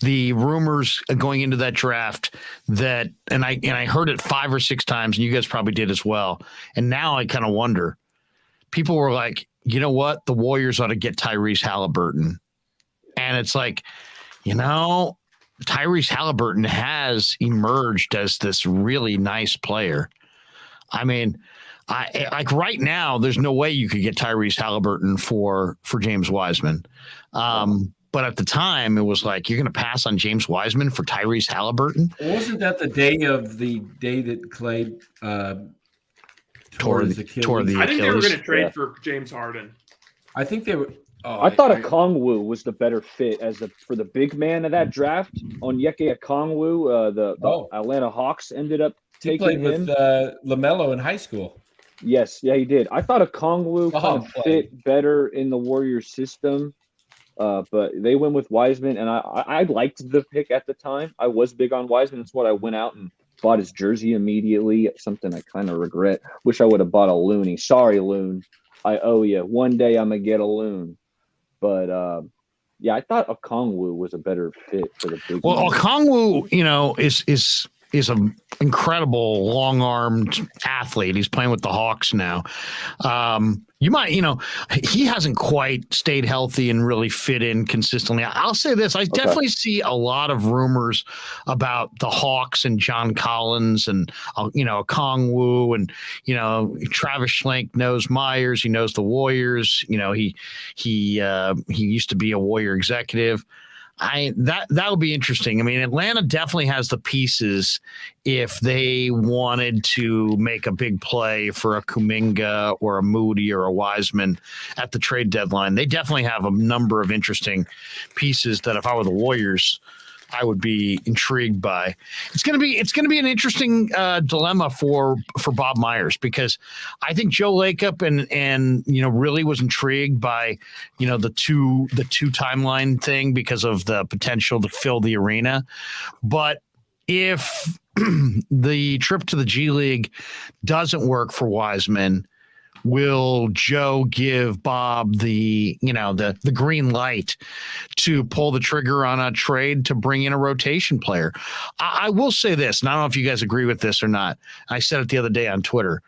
the rumors going into that draft that, and I heard it 5 or 6 times, and you guys probably did as well. And now I kind of wonder. People were like, you know what? The Warriors ought to get Tyrese Halliburton, and it's like, Tyrese Halliburton has emerged as this really nice player. I mean, like right now, there's no way you could get Tyrese Halliburton for James Wiseman. But But at the time, it was like, you're going to pass on James Wiseman for Tyrese Halliburton? Wasn't that the day that Klay tore the Achilles? I think they were going to trade for James Harden. I think they were. I thought Okongwu was the better fit for the big man of that draft. Onyeka Okongwu, the Atlanta Hawks ended up taking him. With LaMelo in high school. Yes, yeah, he did. I thought Okongwu kind of fit better in the Warriors system, but they went with Wiseman, and I liked the pick at the time. I was big on Wiseman. That's what I went out and bought his jersey immediately. Something I kind of regret. Wish I would have bought a Looney. Sorry, Loon. I owe you. One day I'm going to get a Loon. But, I thought Okongwu was a better fit for the big man. Okongwu, is an incredible long-armed athlete. He's playing with the Hawks now. He hasn't quite stayed healthy and really fit in consistently. I'll say this. I definitely see a lot of rumors about the Hawks and John Collins and, Okongwu and, Travis Schlenk knows Myers. He knows the Warriors. He used to be a Warrior executive. That would be interesting. I mean, Atlanta definitely has the pieces if they wanted to make a big play for a Kuminga or a Moody or a Wiseman at the trade deadline. They definitely have a number of interesting pieces that if I were the Warriors, I would be intrigued by. It's going to be an interesting dilemma for Bob Myers, because I think Joe Lacob and really was intrigued by the two timeline thing because of the potential to fill the arena. But if the trip to the G League doesn't work for Wiseman, will Joe give Bob the green light to pull the trigger on a trade to bring in a rotation player? I will say this, and I don't know if you guys agree with this or not. I said it the other day on Twitter.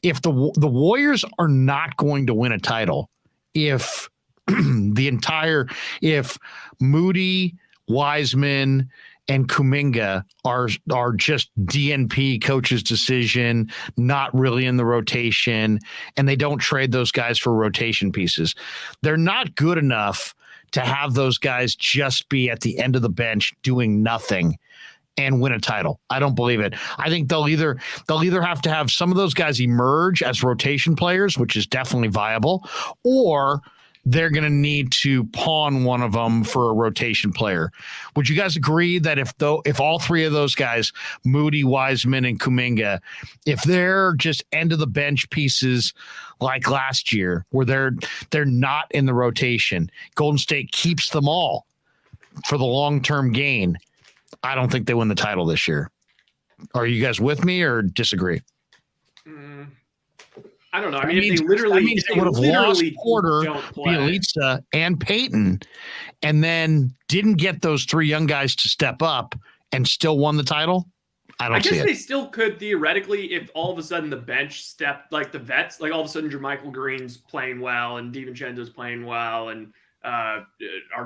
If the Warriors are not going to win a title, if Moody, Wiseman, and Kuminga are just DNP coach's decision, not really in the rotation, and they don't trade those guys for rotation pieces, they're not good enough to have those guys just be at the end of the bench doing nothing and win a title. I don't believe it. I think they'll either have to have some of those guys emerge as rotation players, which is definitely viable, or they're going to need to pawn one of them for a rotation player. Would you guys agree that if all three of those guys, Moody, Wiseman, and Kuminga, if they're just end of the bench pieces like last year, where they're not in the rotation, Golden State keeps them all for the long-term gain, I don't think they win the title this year. Are you guys with me or disagree? I don't know. I mean, if they would have lost Porter, Bielitsa, and Peyton, and then didn't get those three young guys to step up and still won the title, I guess they still could theoretically, if all of a sudden the bench stepped, like the vets, like all of a sudden Jermichael Green's playing well and DiVincenzo's playing well, and our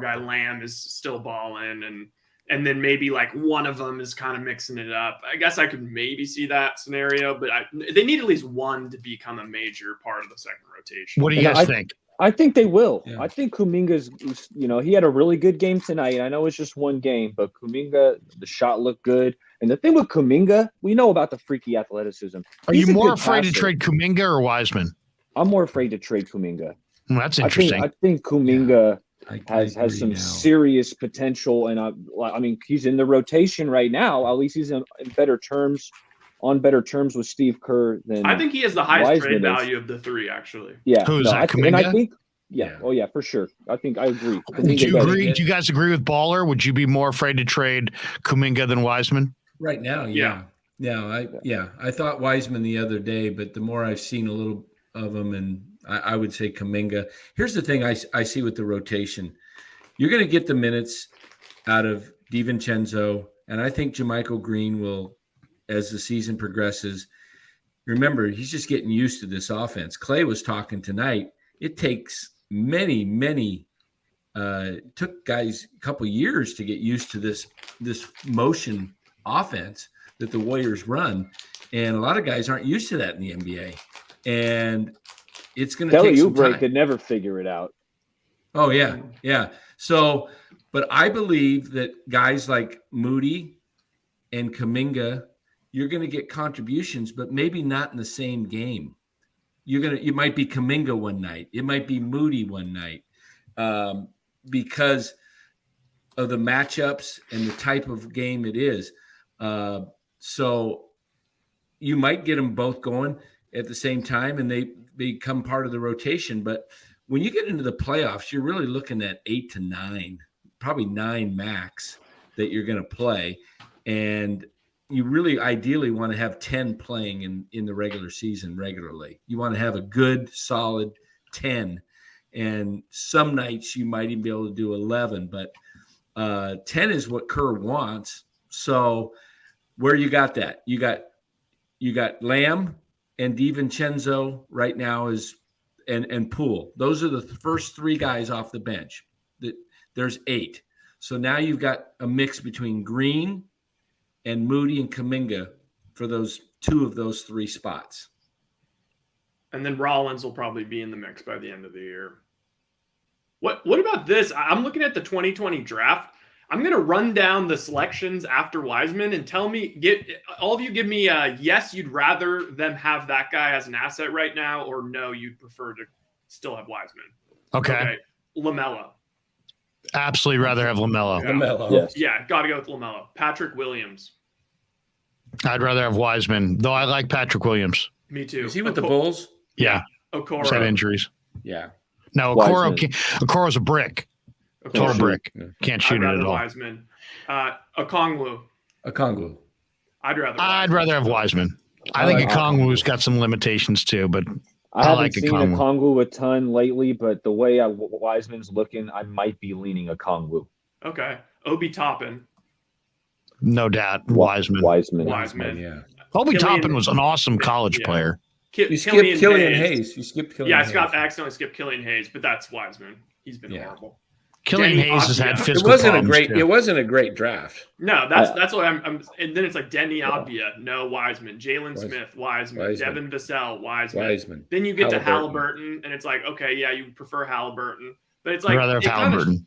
guy Lamb is still balling, and then maybe like one of them is kind of mixing it up. I guess I could maybe see that scenario, but they need at least one to become a major part of the second rotation. What do you guys think? I think they will. Yeah. I think Kuminga's, he had a really good game tonight. I know it's just one game, but Kuminga, the shot looked good. And the thing with Kuminga, we know about the freaky athleticism. Are you more afraid to trade Kuminga or Wiseman? I'm more afraid to trade Kuminga. Well, that's interesting. I think Kuminga has some serious potential, and I mean he's in the rotation right now. At least he's on better terms with Steve Kerr than I think he has the highest trade value of the three, actually. Yeah, who's that? Kuminga? And I think for sure. I agree. Would you agree? Do you guys agree with Baller? Would you be more afraid to trade Kuminga than Wiseman right now? I thought Wiseman the other day, but the more I've seen a little of him, and I would say Kuminga. Here's the thing I see with the rotation. You're going to get the minutes out of DiVincenzo, and I think Jermichael Green will, as the season progresses. Remember, he's just getting used to this offense. Klay was talking tonight. It takes many took guys a couple years to get used to this motion offense that the Warriors run, and a lot of guys aren't used to that in the NBA. And it's going to take some time. Could never figure it out. Oh, yeah. Yeah. So, but I believe that guys like Moody and Kuminga, you're going to get contributions, but maybe not in the same game. It might be Kuminga one night. It might be Moody one night because of the matchups and the type of game it is. So you might get them both going at the same time and they become part of the rotation. But when you get into the playoffs, you're really looking at 8 to 9, probably 9 max that you're going to play. And you really ideally want to have 10 playing in the regular season regularly. You want to have a good, solid 10. And some nights you might even be able to do 11, but 10 is what Kerr wants. So where you got that? You got Lamb and DiVincenzo right now and Poole. Those are the first 3 guys off the bench. There's 8. So now you've got a mix between Green and Moody and Kuminga for those 2 of those 3 spots. And then Rollins will probably be in the mix by the end of the year. What about this? I'm looking at the 2020 draft. I'm going to run down the selections after Wiseman and tell me, all of you give me a yes, you'd rather them have that guy as an asset right now, or no, you'd prefer to still have Wiseman. Okay. LaMelo. Absolutely rather have LaMelo. Yeah. LaMelo. Yes. Yeah, got to go with LaMelo. Patrick Williams. I'd rather have Wiseman, though I like Patrick Williams. Me too. Is he with the Bulls? Yeah. Okoro. He's had injuries. Yeah. No, Okoro's a brick. Total brick. Can't shoot it at all. Wiseman. Okongwu. I'd rather have Wiseman. I think Okongwu's got some limitations too, but I haven't seen Okongwu a ton lately, but the way Wiseman's looking, I might be leaning Okongwu. Okay. Obi Toppin. No doubt. Wiseman. Yeah. Obi Toppin was an awesome college player. You skipped Killian Hayes. I accidentally skipped Killian Hayes, but that's Wiseman. He's been horrible. Killian Hayes has had physical problems. It wasn't a great draft. No, that's what I'm. And then it's like Denny Abdia, no Wiseman. Jalen Smith, Wiseman. Devin Vassell, Wiseman. Then you get to Halliburton, and it's like, okay, yeah, you prefer Halliburton, but it's like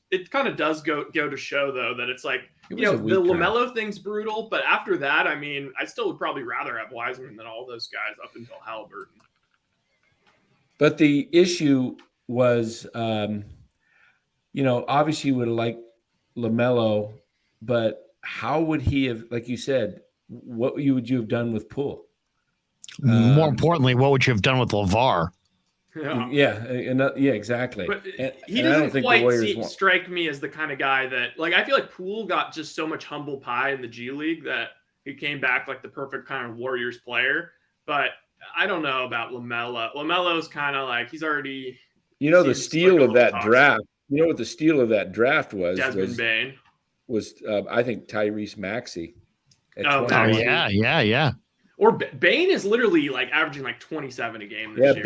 it kind of does go to show though that it's like the LaMelo thing's brutal, but after that, I mean, I still would probably rather have Wiseman than all those guys up until Halliburton. But the issue was. Obviously you would have liked LaMelo, but how would he have, like you said, what would you have done with Poole? More importantly, what would you have done with LeVar? Yeah, exactly. But he doesn't quite strike me as the kind of guy that, like, I feel like Poole got just so much humble pie in the G League that he came back like the perfect kind of Warriors player. But I don't know about LaMelo. LaMelo's kind of like, he's already... the steal of that draft. You know what the steal of that draft was? Desmond Bain. I think Tyrese Maxey. Yeah. Or Bain is literally like averaging like 27 a game this year.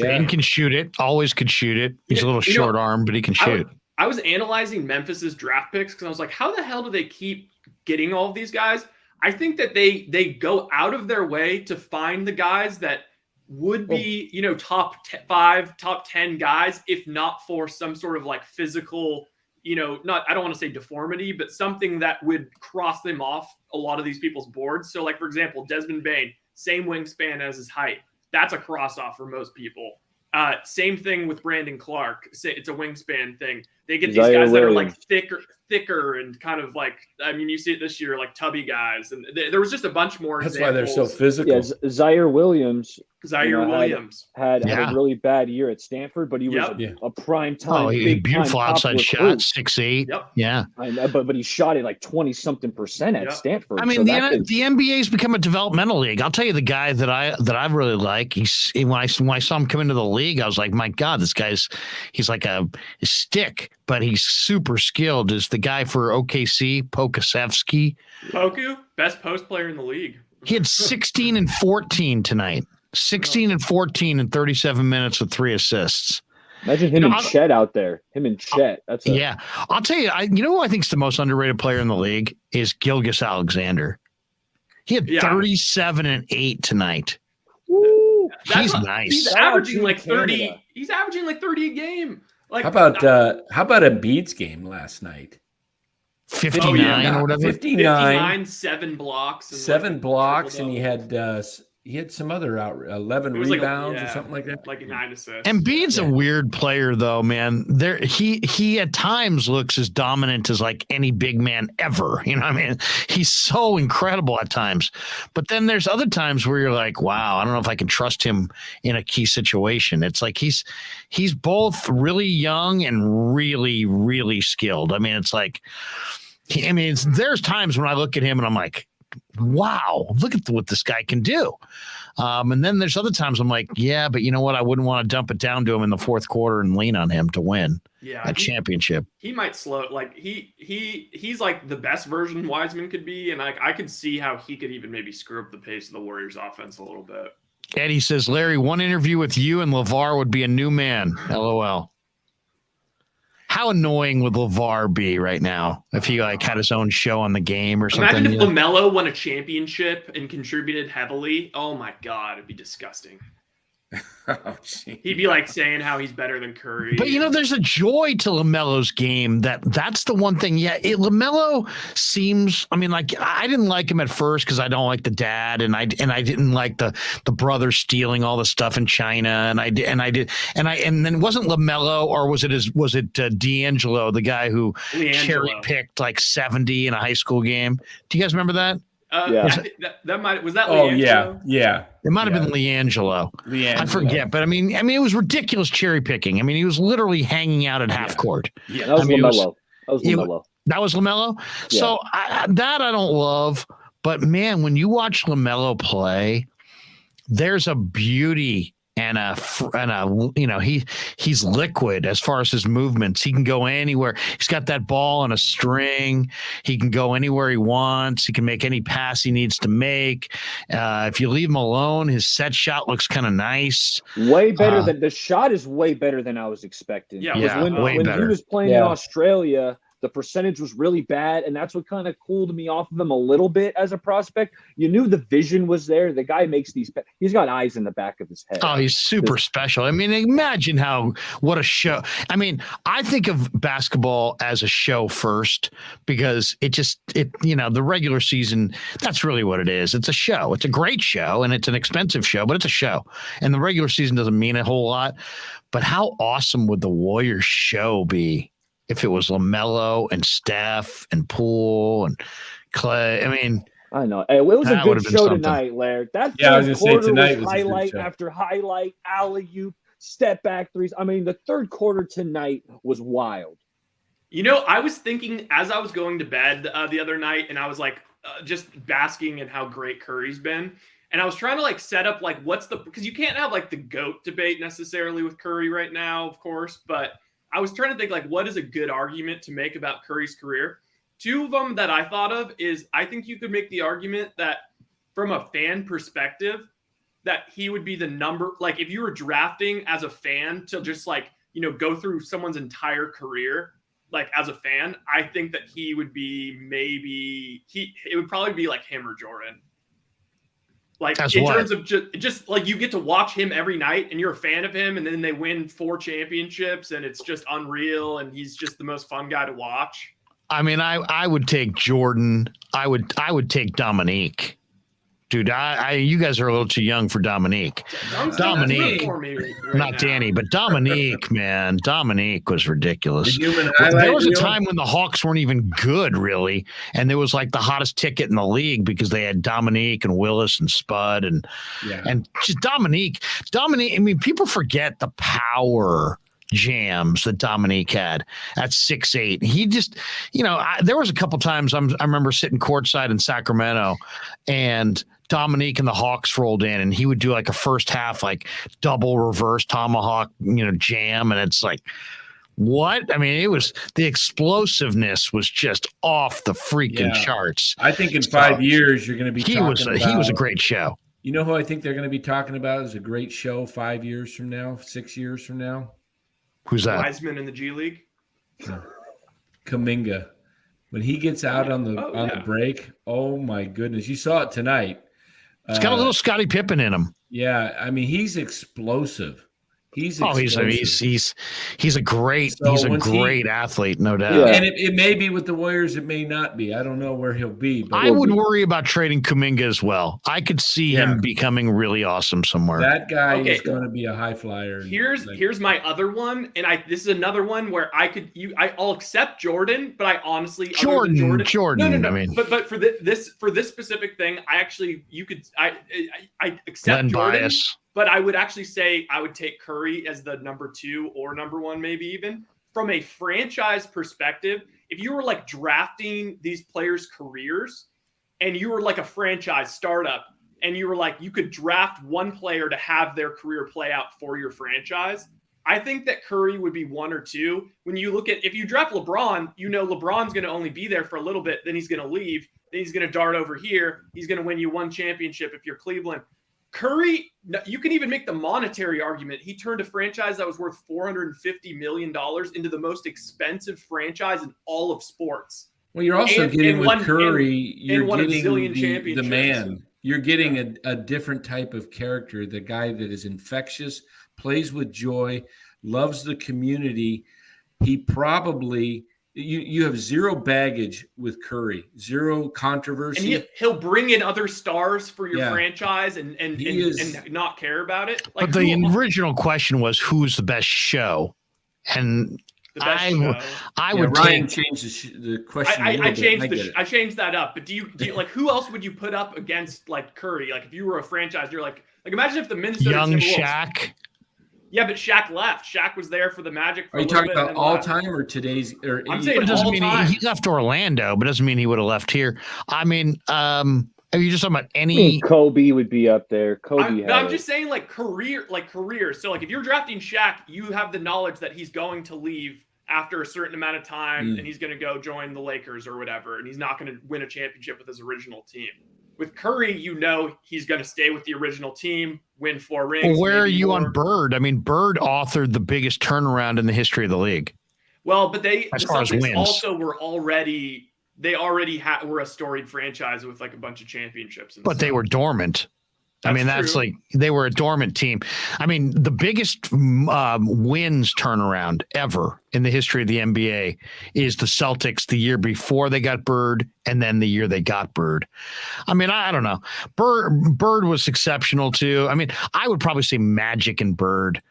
Bain can shoot it. Always could shoot it. He's a little short arm, but he can shoot. I was analyzing Memphis's draft picks because I was like, how the hell do they keep getting all of these guys? I think that they go out of their way to find the guys that would be, top 5, top 10 guys, if not for some sort of like physical, I don't want to say deformity, but something that would cross them off a lot of these people's boards. So like, for example, Desmond Bain, same wingspan as his height. That's a cross off for most people. Same thing with Brandon Clark. It's a wingspan thing. They get these guys that are like thicker and kind of like, I mean, you see it this year, like tubby guys. And there was just a be more That's examples. Why they're so physical. Yeah, Zaire Williams had a really bad year at Stanford, but he was a prime time. Oh, he beautiful outside shot, 6'8". Yep. Yeah. But he shot it like 20-something% at Stanford. I mean, the NBA's become a developmental league. I'll tell you the guy that I really like. When I saw him come into the league, I was like, my God, he's like a stick, but he's super skilled. Is the guy for OKC, Pokusevski. Poku, best post player in the league. He had 16 and 14 tonight. 16 and 14 in 37 minutes with 3 assists. Imagine him and Chet out there. Yeah. I'll tell you, who I think is the most underrated player in the league is Gilgeous-Alexander. He had 37 and 8 tonight. Woo. He's nice. He's averaging like 30. He's averaging like 30 a game. Like, how about Embiid's game last night? 59 or whatever. 59, 7 blocks, and 7 blocks, and he had some other 11 rebounds or something like that. Like 9 assists. Embiid's a weird player, though, man. He at times looks as dominant as like any big man ever. You know what I mean? He's so incredible at times. But then there's other times where you're like, wow, I don't know if I can trust him in a key situation. It's like he's both really young and really, really skilled. I mean, it's like, there's times when I look at him and I'm like, wow, look at what this guy can do. And then there's other times I'm like, yeah, but you know what? I wouldn't want to dump it down to him in the fourth quarter and lean on him to win a championship. He might slow, like he's like the best version Wiseman could be. And I could see how he could even maybe screw up the pace of the Warriors offense a little bit. Eddie says, Larry, one interview with you and LeVar would be a new man. LOL. How annoying would LeVar be right now if he like had his own show on the game or something? Imagine if LaMelo won a championship and contributed heavily. Oh my God, it'd be disgusting. Oh, he'd be like saying how he's better than Curry. But there's a joy to LaMelo's game. That's the one thing. Yeah, LaMelo seems. I mean, like I didn't like him at first because I don't like the dad, and I didn't like the brother stealing all the stuff in China, and then wasn't LaMelo or was it D'Angelo, the guy who cherry picked like 70 in a high school game? Do you guys remember that? Was that? Oh Leangelo? yeah. It might have been Leangelo. I forget, but I mean, it was ridiculous cherry picking. I mean, he was literally hanging out at half court. Yeah, that was LaMelo. That was LaMelo. Yeah. So that I don't love, but man, when you watch LaMelo play, there's a beauty and he's liquid as far as his movements. He can go anywhere. He's got that ball on a string. He can go anywhere he wants. He can make any pass he needs to make. If you leave him alone, his set shot looks kind of nice. Way better than the shot is way better than I was expecting. When he was playing in Australia, the percentage was really bad, and that's what kind of cooled me off of him a little bit as a prospect. You knew the vision was there. The guy makes he's got eyes in the back of his head. Oh, he's super special. I mean, imagine what a show. I mean, I think of basketball as a show first because the regular season, that's really what it is. It's a show. It's a great show, and it's an expensive show, but it's a show. And the regular season doesn't mean a whole lot. But how awesome would the Warriors show be if it was LaMelo and Steph and Poole and Klay? I mean, I know. It was a good show tonight, Laird. That third quarter was highlight after highlight, alley-oop, step back threes. I mean, the third quarter tonight was wild. I was thinking as I was going to bed the other night, and I was like just basking in how great Curry's been. And I was trying to like set up like because you can't have like the GOAT debate necessarily with Curry right now, of course, but I was trying to think like what is a good argument to make about Curry's career. Two of them that I thought of is I think you could make the argument that from a fan perspective that he would be the number, like if you were drafting as a fan to just like, go through someone's entire career, like as a fan, I think that he would be it would probably be like him or Jordan. Like in terms of just like you get to watch him every night and you're a fan of him and then they win 4 championships and it's just unreal and he's just the most fun guy to watch. I mean, I would take Jordan. I would take Dominique. Dude, you guys are a little too young for Dominique. Dominique, not Danny, but Dominique, man. Dominique was ridiculous. There was a time when the Hawks weren't even good, really, and there was like the hottest ticket in the league because they had Dominique and Willis and Spud and just Dominique. I mean, people forget the power jams that Dominique had at 6'8". He just, there was a couple times I remember sitting courtside in Sacramento and Dominique and the Hawks rolled in and he would do like a first half, like double reverse tomahawk, jam. And it's like, what? I mean, the explosiveness was just off the freaking charts. I think in 5 years, you're going to be he was a great show. You know who I think they're going to be talking about as a great show 5 years from now, 6 years from now? Who's that? Wiseman in the G League. Kuminga. When he gets out on the break, oh my goodness. You saw it tonight. It's got a little Scottie Pippen in him. Yeah, I mean, he's explosive. He's a great athlete, no doubt. Yeah. And it may be with the Warriors, it may not be. I don't know where he'll be. But I would worry about trading Kuminga as well. I could see him becoming really awesome somewhere. That guy is going to be a high flyer. Here's my other one, and this is another one where I'll accept Jordan, but I honestly Jordan. No. I mean, but for this specific thing, I accept Glenn Jordan. Bias. But I would actually say I would take Curry as the number 2 or number 1, maybe even from a franchise perspective. If you were like drafting these players' careers and you were like a franchise startup and you were like, you could draft one player to have their career play out for your franchise, I think that Curry would be 1 or 2. When you look at, if you draft LeBron, you know LeBron's going to only be there for a little bit, then he's going to leave, then he's going to dart over here, he's going to win you 1 championship if you're Cleveland. Curry, you can even make the monetary argument. He turned a franchise that was worth $450 million into the most expensive franchise in all of sports. Well, you're also getting with Curry, you're getting the man. You're getting a different type of character, the guy that is infectious, plays with joy, loves the community. He probably... You have zero baggage with Curry, zero controversy. And he'll bring in other stars for your franchise and not care about it. Like, but the original question was, who's the best show? And I would Ryan changed the question. I changed that up. But do you like, who else would you put up against like Curry? Like if you were a franchise, you're like imagine if the Minnesota young Timberwolves, Shaq. Yeah, but Shaq left. Shaq was there for the Magic. Are you talking about all time or today's? I'm saying doesn't all mean time. He left Orlando, but doesn't mean he would have left here. I mean, are you just talking about any? Kobe would be up there. I'm just saying like career. So like if you're drafting Shaq, you have the knowledge that he's going to leave after a certain amount of time, and he's going to go join the Lakers or whatever, and he's not going to win a championship with his original team. With Curry, you know he's going to stay with the original team, win 4 rings. Well, where are you on Bird? I mean, Bird authored the biggest turnaround in the history of the league. Well, but the Celtics also were already were a storied franchise with like a bunch of championships. But they were dormant. That's like they were a dormant team. I mean, the biggest wins turnaround ever in the history of the NBA is the Celtics the year before they got Bird and then the year they got Bird. I mean, I don't know. Bird was exceptional too. I mean, I would probably say Magic and Bird.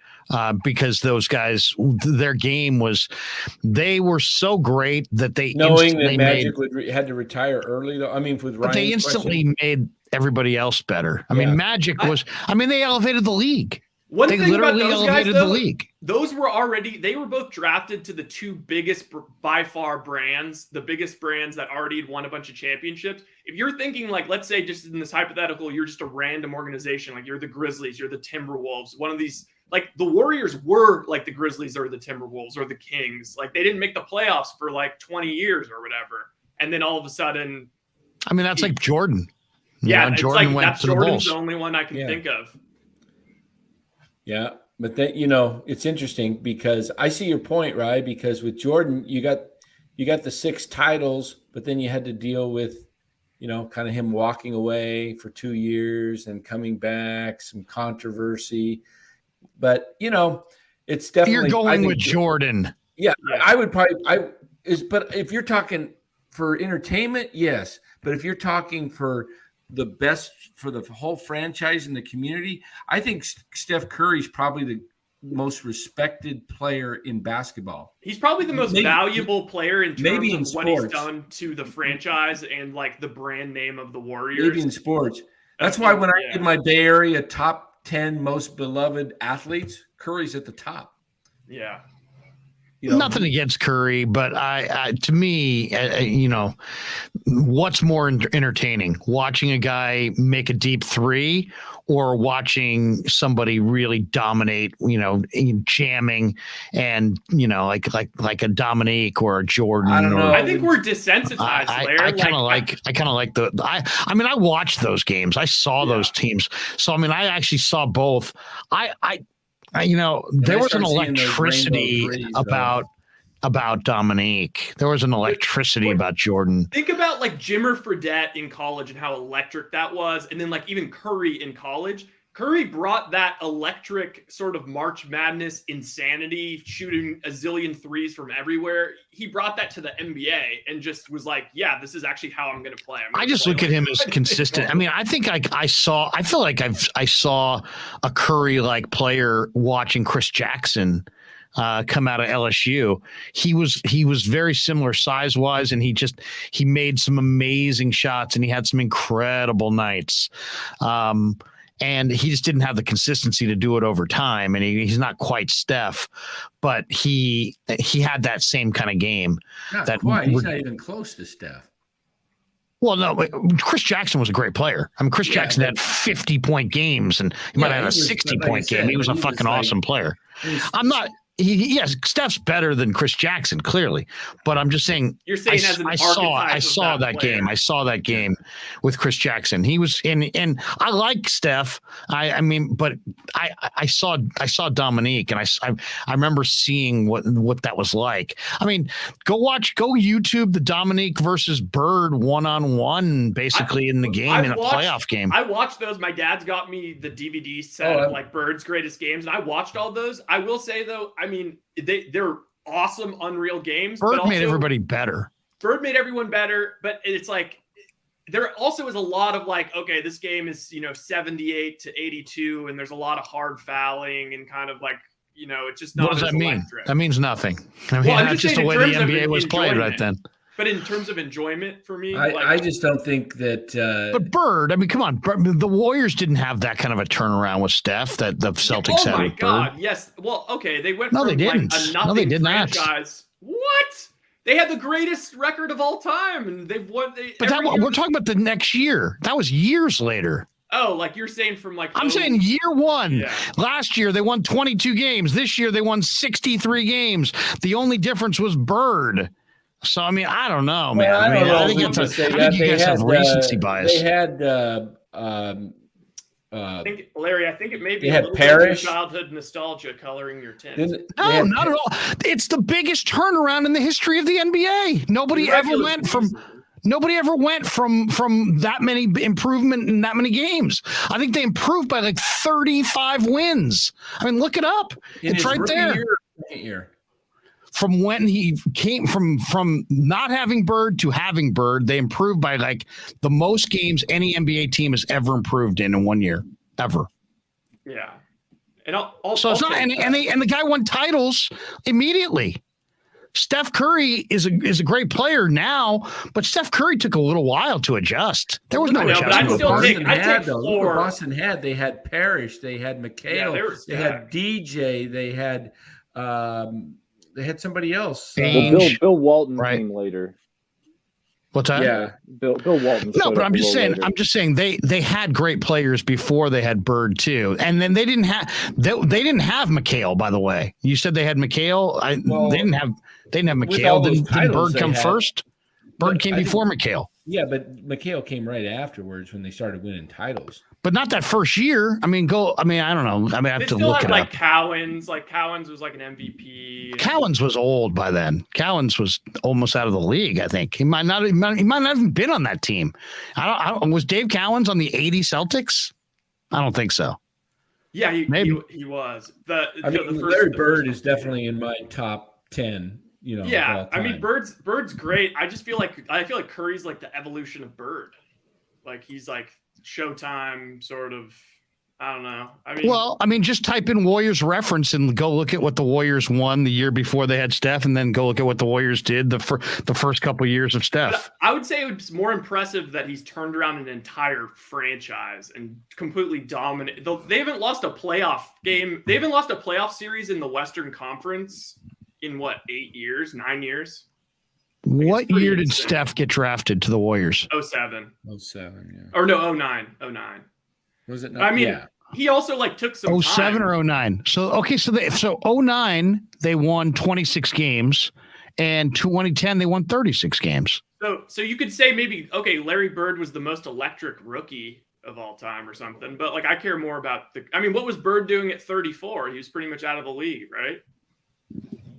Because those guys, their game was, they were so great that they knowing that Magic had to retire early, though. I mean, with Ryan's but they instantly made everybody else better. I mean, Magic was. They elevated the league. They literally elevated the league. Those were they were both drafted to the 2 biggest by far brands, the biggest brands that already had won a bunch of championships. If you're thinking like, let's say, just in this hypothetical, you're just a random organization, like you're the Grizzlies, you're the Timberwolves, one of these. Like the Warriors were like the Grizzlies or the Timberwolves or the Kings. Like they didn't make the playoffs for like 20 years or whatever. And then all of a sudden. That's like Jordan. Jordan went to the Bulls. Jordan's the only one I can think of. Yeah. But that, it's interesting because I see your point, right? Because with Jordan, you got the 6 titles, but then you had to deal with, kind of him walking away for 2 years and coming back, some controversy. But it's definitely you're going with Jordan. Yeah, I would probably but if you're talking for entertainment, yes. But if you're talking for the best for the whole franchise and the community, I think Steph Curry's probably the most respected player in basketball. He's probably the most valuable player in terms of what he's done to the franchise and like the brand name of the Warriors. Maybe in sports. That's why when I did my Bay Area top 10 most beloved athletes, Curry's at the top. Yeah. Nothing against Curry, but I to me, what's more entertaining, watching a guy make a deep 3 or watching somebody really dominate, jamming and, like a Dominique or a Jordan? I don't know. I think we're desensitized. I kind of like I watched those games. I saw those teams. So, I actually saw both. There was an electricity about Dominique. There was an electricity about Jordan. Think about like Jimmer Fredette in college and how electric that was. And then like even Curry in college. Curry brought that electric sort of March Madness insanity, shooting a zillion threes from everywhere. He brought that to the NBA and just was like, yeah, this is actually how I'm going to play. I just look at him as consistent. I mean, I think I saw a Curry-like player watching Chris Jackson come out of LSU. He was very similar size-wise, and he made some amazing shots, and he had some incredible nights. And he just didn't have the consistency to do it over time. And he's not quite Steph, but he had that same kind of game. Not quite. He's not even close to Steph. Well, no, Chris Jackson was a great player. I mean, Chris Jackson had 50-point games, and he might have had a 60-point game. He was a fucking awesome player. Yes, Steph's better than Chris Jackson, clearly. But I'm just saying. You're saying I saw that game. I saw that game with Chris Jackson. He was and I like Steph. I mean, but I saw Dominique, and I remember seeing what that was like. I mean, go YouTube the Dominique versus Bird 1-on-1 basically in the game in a playoff game. I watched those. My dad's got me the DVD set of like Bird's greatest games, and I watched all those. I will say though, I mean, they're awesome, unreal games. Bird made everybody better. Bird made everyone better, but it's like there also is a lot of like, okay, this game is 78-82, and there's a lot of hard fouling and kind of like it's just not. What does that mean? Electric. That means nothing. I mean, that's just the way the NBA was played right then. But in terms of enjoyment for me, I just don't think that. But Bird, I mean, come on, the Warriors didn't have that kind of a turnaround with Steph that the Celtics had with Bird. Oh my God, yes. Well, okay, they went. No, from they didn't. Like a nothing no, they did franchise. Not. What? They had the greatest record of all time, and they've won. We're talking about the next year. That was years later. Oh, like you're saying from like. I'm saying year one. Yeah. Last year they won 22 games. This year they won 63 games. The only difference was Bird. So, I mean, I don't know, man. I think you guys have recency bias. They had, Larry, I think it may be a little bit of childhood nostalgia coloring your tint. No, not at all. It's the biggest turnaround in the history of the NBA. Nobody ever went from that many improvement in that many games. I think they improved by like 35 wins. I mean, look it up. It's right there. Year. From when he came from not having Bird to having Bird, they improved by like the most games any NBA team has ever improved in 1 year, ever. Yeah, and so it's not, and the guy won titles immediately. Steph Curry is a great player now, but Steph Curry took a little while to adjust. There was no adjustment. Boston had. They had Parrish. They had McHale. They had DJ. They had somebody else. Bill Walton came later. What's that? Yeah, Bill Walton. No, but I'm just saying they had great players before they had Bird too, and then they didn't have McHale. By the way, you said they had McHale. They didn't have McHale. Didn't Bird come first? Bird came before McHale. Yeah, but McHale came right afterwards when they started winning titles. But not that first year. I don't know. I have to look it up. Cowens was like an MVP. Cowens was old by then. Cowens was almost out of the league. I think he might not have been on that team. Was Dave Cowens on the '80 Celtics? I don't think so. Yeah, he was. Larry Bird is definitely in my top 10. Yeah, I mean, Bird's great. I feel like Curry's like the evolution of Bird. Like he's like Showtime sort of. I don't know. Just type in Warriors reference and go look at what the Warriors won the year before they had Steph, and then go look at what the Warriors did the first couple of years of Steph. But I would say it's more impressive that he's turned around an entire franchise and completely dominated. They haven't lost a playoff game. They haven't lost a playoff series in the Western Conference in 9 years? What year did Steph get drafted to the Warriors? 07, yeah. Or no, 09. Was it not? He also took some 07 time. or 09. So 09 they won 26 games, and 2010 they won 36 games. So you could say maybe Larry Bird was the most electric rookie of all time or something, but I care more about what was Bird doing at 34? He was pretty much out of the league, right?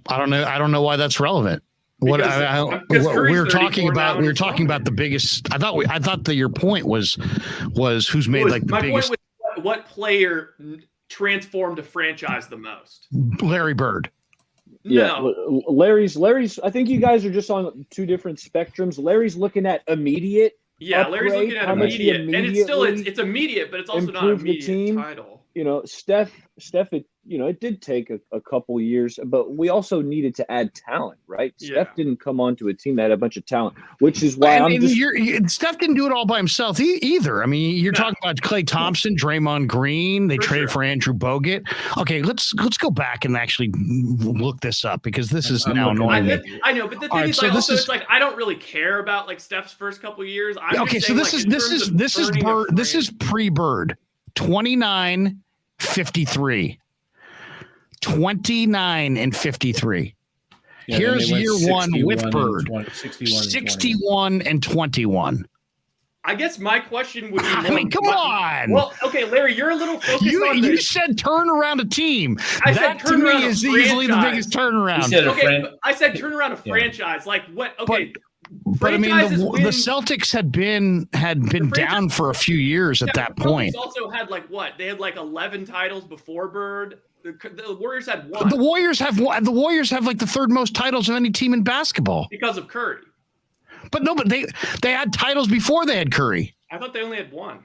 I don't know why that's relevant. We were talking about the biggest. I thought that your point was who's made the biggest. what player transformed a franchise the most? Larry Bird. No. Yeah, Larry's. I think you guys are just on two different spectrums. Larry's looking at immediate. Yeah, Larry's looking at immediate, and it's still it's immediate, but it's also not immediate title. You know, Steph. It did take a couple years, but we also needed to add talent, right? Yeah. Steph didn't come onto a team that had a bunch of talent, which is why Steph didn't do it all by himself either. I mean, you're talking about Klay Thompson, Draymond Green. They traded for Andrew Bogut. Okay, let's go back and actually look this up because this is now annoying me. I know, but the thing is, it's like I don't really care about like Steph's first couple of years. This is Bird. This is pre-Bird. 29-53. 29 and 53. Yeah, here's year one with Bird. 61 and 21. I guess my question would be come on. Well, okay, Larry, you're a little focused on this. You said turn around a team. That to me is easily the biggest turnaround. I said turn around a franchise. Like what? Okay. But I mean, the Celtics had been down for a few years at that point. Also had like what? They had like 11 titles before Bird. The Warriors had one. The Warriors have like the third most titles of any team in basketball because of Curry. But they had titles before they had Curry. I thought they only had one.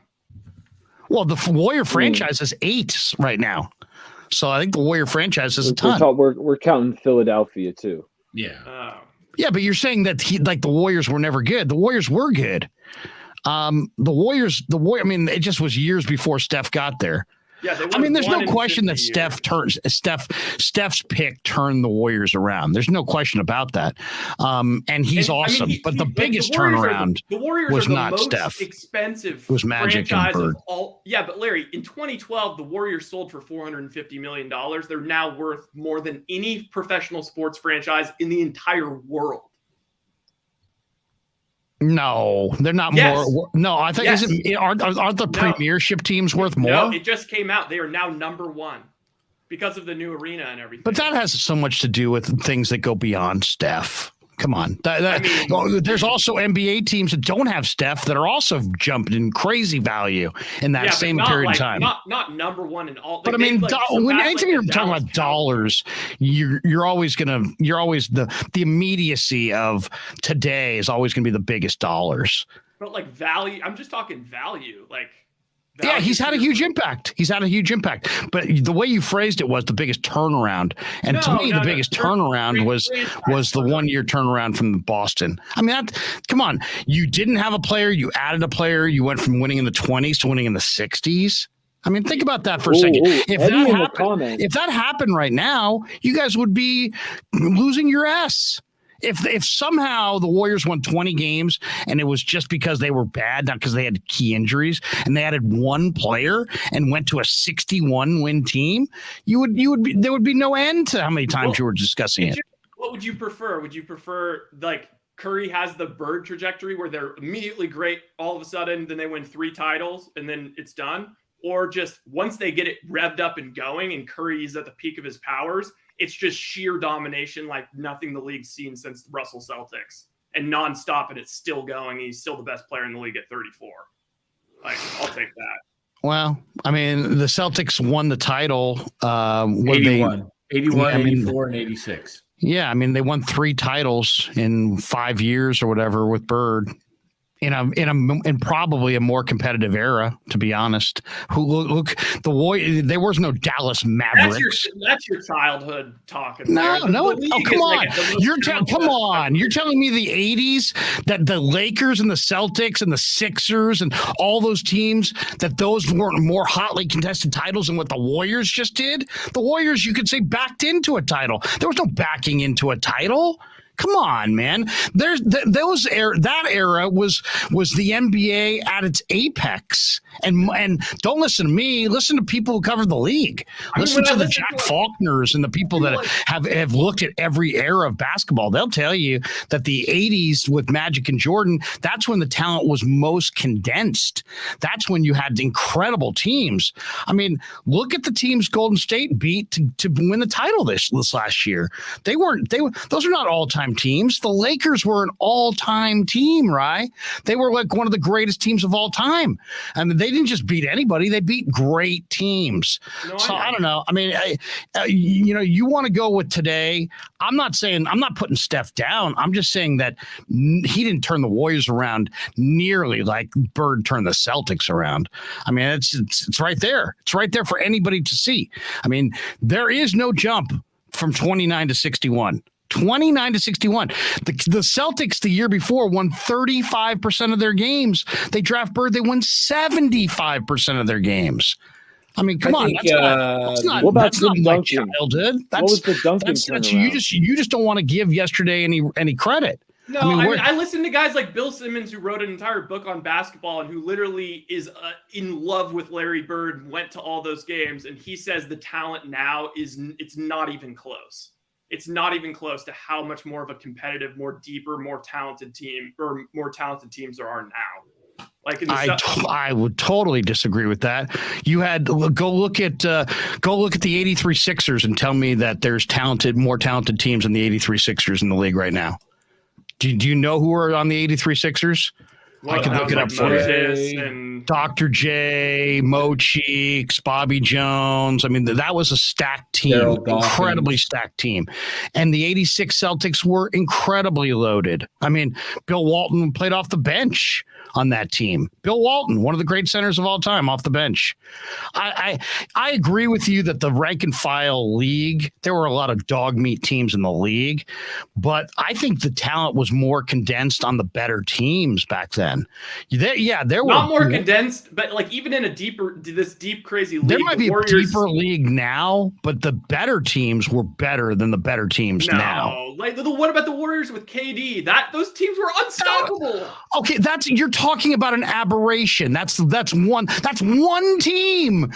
Well, the Warrior franchise is 8 right now, so I think the Warrior franchise is a ton. We're counting Philadelphia too. Yeah. Yeah, but you're saying that the Warriors were never good. The Warriors were good. I mean, it just was years before Steph got there. Yeah, I mean, there's no question that Steph's pick turned the Warriors around. There's no question about that. And he's awesome. I mean, but the biggest turnaround was not Steph. Expensive. It was Magic and Bird. Yeah, but Larry, in 2012, the Warriors sold for $450 million. They're now worth more than any professional sports franchise in the entire world. No, they're not more. No, I think aren't the premiership teams worth more? No, it just came out. They are now number one because of the new arena and everything. But that has so much to do with things that go beyond Steph. Come on. There's also NBA teams that don't have Steph that are also jumping in crazy value in that same period of time. Not number one in all. But I mean, when anytime you're talking about dollars, you're always the immediacy of today is always going to be the biggest dollars. But like value, I'm just talking value. Like. Yeah, he's had a huge impact. But the way you phrased it was the biggest turnaround. And to me, the biggest turnaround was the 1 year turnaround from Boston. I mean, come on. You didn't have a player. You added a player. You went from winning in the 20s to winning in the 60s. I mean, think about that for a second. If that happened right now, you guys would be losing your ass. If somehow the Warriors won 20 games and it was just because they were bad, not because they had key injuries, and they added one player and went to a 61-win team, there would be no end to how many times you were discussing it. What would you prefer? Would you prefer like Curry has the Bird trajectory where they're immediately great, all of a sudden, then they win 3 titles and then it's done? Or just once they get it revved up and going and Curry is at the peak of his powers, it's just sheer domination like nothing the league's seen since the Russell Celtics and nonstop, and it's still going. He's still the best player in the league at 34. Like, I'll take that. Well, I mean, the Celtics won the title. 81, 84, and 86. Yeah, I mean, they won 3 titles in 5 years or whatever with Bird. In probably a more competitive era, to be honest. Look, the Warriors. There was no Dallas Mavericks. That's your childhood talking. No. Oh, come on. You're telling me the '80s that the Lakers and the Celtics and the Sixers and all those teams that those weren't more hotly contested titles than what the Warriors just did? The Warriors, you could say, backed into a title. There was no backing into a title. Come on, man. That era was the NBA at its apex. And don't listen to me. Listen to people who cover the league. Listen to the Jack Faulkners and the people that have looked at every era of basketball. They'll tell you that the 80s with Magic and Jordan, that's when the talent was most condensed. That's when you had incredible teams. I mean, look at the teams Golden State beat to win the title this last year. Those are not all-time all-time teams. The Lakers were an all-time team, right? They were like one of the greatest teams of all time. I mean, they didn't just beat anybody. They beat great teams. I don't know. I mean, you want to go with today. I'm not putting Steph down. I'm just saying that he didn't turn the Warriors around nearly like Bird turned the Celtics around. I mean, it's right there. It's right there for anybody to see. I mean, there is no jump from 29 to 61. 29 to 61. The Celtics the year before won 35% of their games. They draft Bird. They won 75% of their games. I mean, come on. That's not what about that's not Duncan? my childhood. What was the Duncan you just don't want to give yesterday any credit. No, I listen to guys like Bill Simmons, who wrote an entire book on basketball and who literally is in love with Larry Bird, went to all those games, and he says the talent now it's not even close. It's not even close to how much more of a competitive, more deeper, more talented teams there are now. Like I would totally disagree with that. You had go look at the 83 Sixers and tell me that there's more talented teams than the 83 Sixers in the league right now. Do you know who are on the 83 Sixers? I can look it up for you. Dr. J, Mo Cheeks, Bobby Jones. I mean, that was a stacked team, incredibly stacked team. And the 86 Celtics were incredibly loaded. I mean, Bill Walton played off the bench on that team. Bill Walton, one of the great centers of all time, off the bench. I agree with you that the rank and file league, there were a lot of dog meat teams in the league, but I think the talent was more condensed on the better teams back then. There were not more condensed, but like even in this deep, crazy league, there might be a deeper league now, but the better teams were better than the better teams now. Like what about the Warriors with KD? Those teams were unstoppable. Okay, you're talking about an aberration. That's one team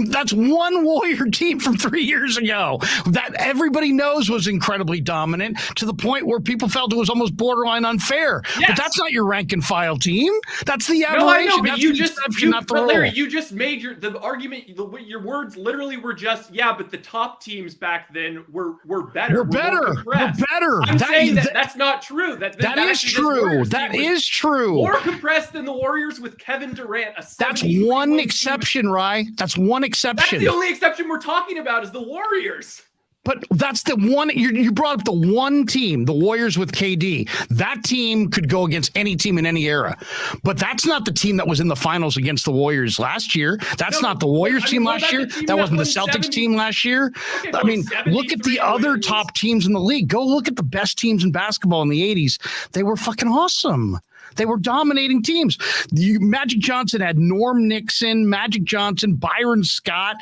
that's one Warrior team from 3 years ago that everybody knows was incredibly dominant to the point where people felt it was almost borderline unfair. Yes. But that's not your rank and file team. That's the aberration. No, I know, but Larry, you just made the argument. Your words literally were just but the top teams back then were better. We're better. I'm saying that's not true. That is true. That is true. More compressed than the Warriors with Kevin Durant. That's one exception, Rye. That's one exception. That's the only exception we're talking about is the Warriors. But that's the one you brought up, the one team, the Warriors with KD. That team could go against any team in any era. But that's not the team that was in the finals against the Warriors last year. That's not the Warriors team last year. That wasn't the Celtics team last year. Okay, I mean, look at the other top teams in the league. Go look at the best teams in basketball in the 80s. They were fucking awesome. They were dominating teams. Magic Johnson had Norm Nixon, Magic Johnson, Byron Scott,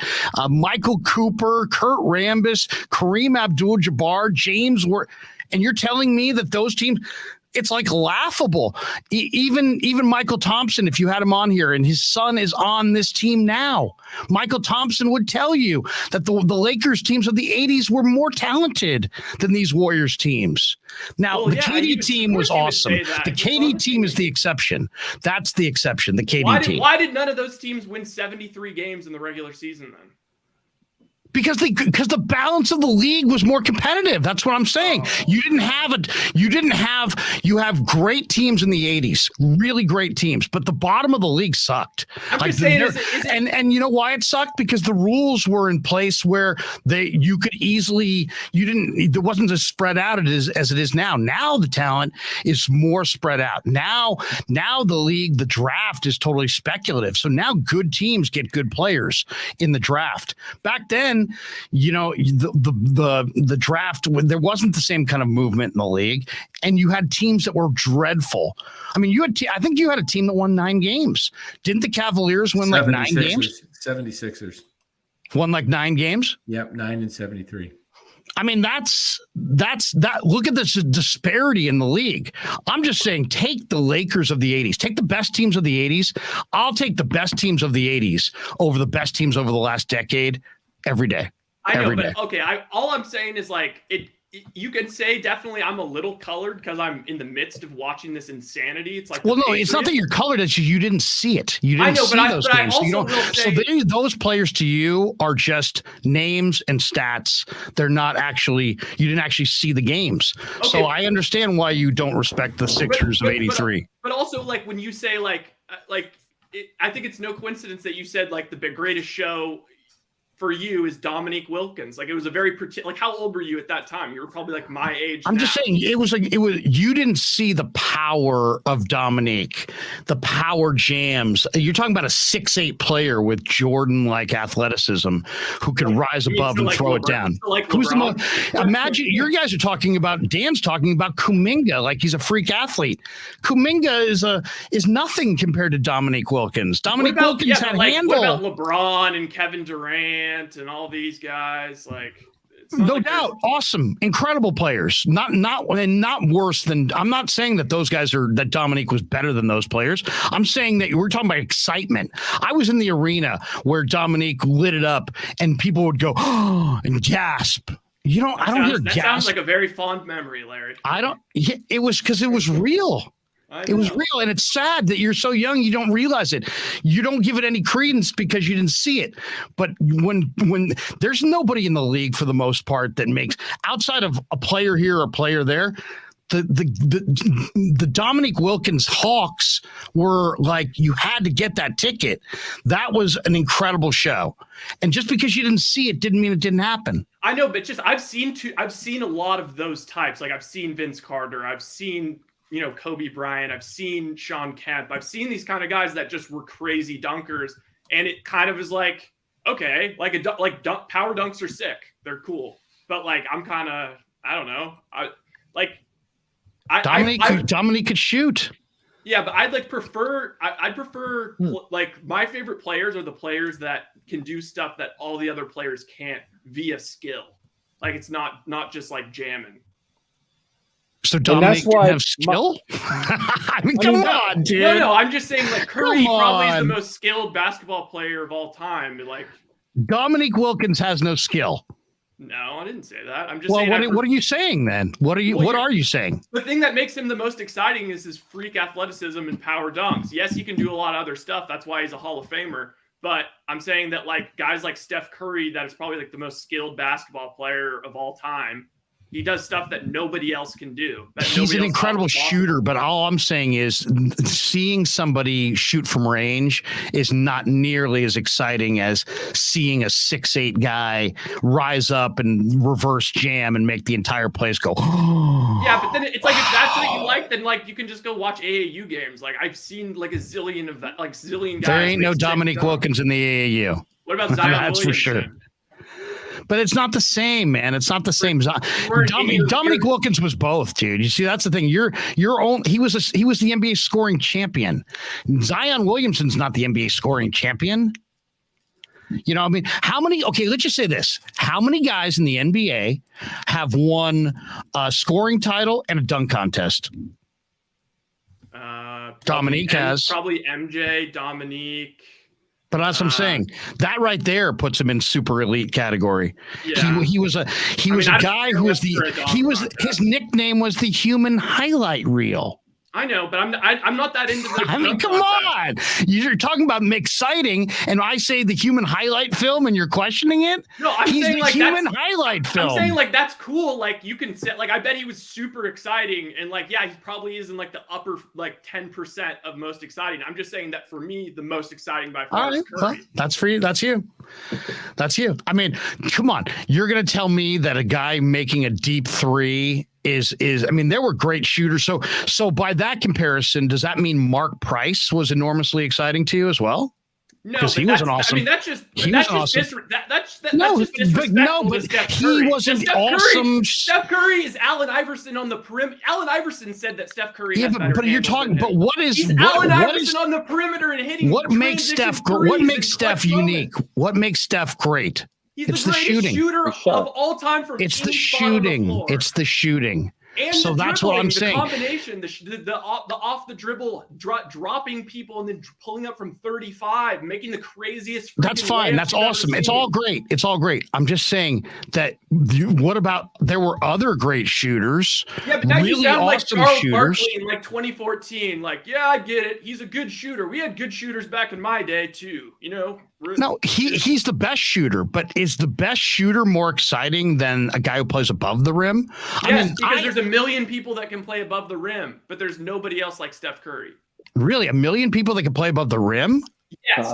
Michael Cooper, Kurt Rambis, Kareem Abdul-Jabbar, James Worth. And you're telling me that those teams, it's like laughable. Even Michael Thompson, if you had him on here, and his son is on this team now, Michael Thompson would tell you that the Lakers teams of the 80s were more talented than these Warriors teams. Now, the KD team was awesome. The KD team is the exception. That's the exception, the KD team. Why did none of those teams win 73 games in the regular season then? Because the balance of the league was more competitive. That's what I'm saying. You have great teams in the 80s, really great teams, but the bottom of the league sucked. I'm just saying, and you know why it sucked? Because the rules were in place where there wasn't as spread out as it is now. Now the talent is more spread out. Now the league, the draft is totally speculative. So now good teams get good players in the draft. Back then, the draft, there wasn't the same kind of movement in the league, and you had teams that were dreadful. I mean, I think you had a team that won 9 games. Didn't the Cavaliers win like 9 games? 76ers won like 9 games. Yep, 9 and 73. I mean, that's that. Look at this disparity in the league. I'm just saying, take the Lakers of the 80s, take the best teams of the 80s. I'll take the best teams of the 80s over the best teams over the last decade every day. I know, but okay. All I'm saying is like you could say definitely I'm a little colored because I'm in the midst of watching this insanity. It's like, well, no, it's not that you're colored. It's you didn't see it. You didn't see those games. Those players to you are just names and stats. They're not actually. You didn't actually see the games. Okay. So I understand why you don't respect the Sixers of '83. But also, like when you say I think it's no coincidence that you said like the greatest show for you is Dominique Wilkins. Like it was a very like how old were you at that time? You were probably like my age. I'm just saying it was you didn't see the power of Dominique, the power jams. You're talking about a 6'8" player with Jordan like athleticism who could rise above and throw it down. Who's the most? Imagine your guys are talking about Dan's talking about Kuminga like he's a freak athlete. Kuminga is nothing compared to Dominique Wilkins. Dominique Wilkins had handle. What about LeBron and Kevin Durant and all these guys? Like no doubt, awesome, incredible players. Not worse than. I'm not saying that those guys that Dominique was better than those players. I'm saying that we're talking about excitement. I was in the arena where Dominique lit it up, and people would go and gasp. I don't hear gasp. That sounds like a very fond memory, Larry. It was because it was real. It was real, and it's sad that you're so young you don't realize it. You don't give it any credence because you didn't see it. But when there's nobody in the league for the most part that makes outside of a player here or a player there, the Dominique Wilkins Hawks were like you had to get that ticket. That was an incredible show, and just because you didn't see it didn't mean it didn't happen. I know, but I've seen a lot of those types. Like I've seen Vince Carter. I've seen Kobe Bryant. I've seen Sean Kemp. I've seen these kind of guys that just were crazy dunkers, and it kind of is like, okay, power dunks are sick. They're cool, but like I'm kind of I don't know. Dominique could shoot. Yeah, but I'd prefer like my favorite players are the players that can do stuff that all the other players can't via skill. Like it's not just like jamming. So Dominique can have skill? Come on, dude. No, I'm just saying like Curry probably is the most skilled basketball player of all time. Like Dominique Wilkins has no skill. No, I didn't say that. I'm just saying. What are you saying then? What are you saying? The thing that makes him the most exciting is his freak athleticism and power dunks. Yes, he can do a lot of other stuff. That's why he's a Hall of Famer. But I'm saying that like guys like Steph Curry, that is probably like the most skilled basketball player of all time. He does stuff that nobody else can do. He's an incredible shooter, but all I'm saying is seeing somebody shoot from range is not nearly as exciting as seeing a 6'8" guy rise up and reverse jam and make the entire place go. Yeah, but then it's like if that's what you like, then like you can just go watch AAU games. Like I've seen like a zillion guys. There ain't no Dominique Wilkins in the AAU. What about Zion That's Williamson? For sure. But it's not the same, man. It's not the same. Dominique Wilkins was both, dude. You see, that's the thing. He was the NBA scoring champion. Zion Williamson's not the NBA scoring champion. I mean, let's just say this. How many guys in the NBA have won a scoring title and a dunk contest? Dominique has. Probably MJ, Dominique. But that's what I'm saying. That right there puts him in super elite category. Yeah. He was a guy who was his nickname was the human highlight reel. I know, but I'm not that into the. I mean, come on! You're talking about exciting, and I say the human highlight film, and you're questioning it. No, He's saying the human highlight film. I'm saying like that's cool. Like you can set. Like I bet he was super exciting, and like he probably is in like the upper like 10% of most exciting. I'm just saying that for me, the most exciting by far is Curry. Well, that's for you. That's you. That's you. I mean, come on. You're gonna tell me that a guy making a deep three is I mean, there were great shooters. So by that comparison, does that mean Mark Price was enormously exciting to you as well? No, because he wasn't awesome. I mean, that's just he was awesome. That's disrespectful to Steph Curry. He wasn't awesome. Steph Curry is Allen Iverson on the perimeter. Allen Iverson said that Steph Curry. Yeah, but you're talking. But what is Allen Iverson on the perimeter and hitting? What makes Steph? What makes Steph unique? What makes Steph great? He's the greatest shooter of all time. It's the shooting. It's the shooting. And so that's what I'm saying. The combination, the off the dribble, dropping people and then pulling up from 35, making the craziest. That's fine. That's awesome. It's all great. It's all great. I'm just saying that. What about there were other great shooters? Yeah, but now really you sound awesome like Charles shooters. Barkley in like 2014. Like, yeah, I get it. He's a good shooter. We had good shooters back in my day too. You know. No, he's the best shooter, but is the best shooter more exciting than a guy who plays above the rim? Yes, because there's a million people that can play above the rim, but there's nobody else like Steph Curry. Really, a million people that can play above the rim? Yes,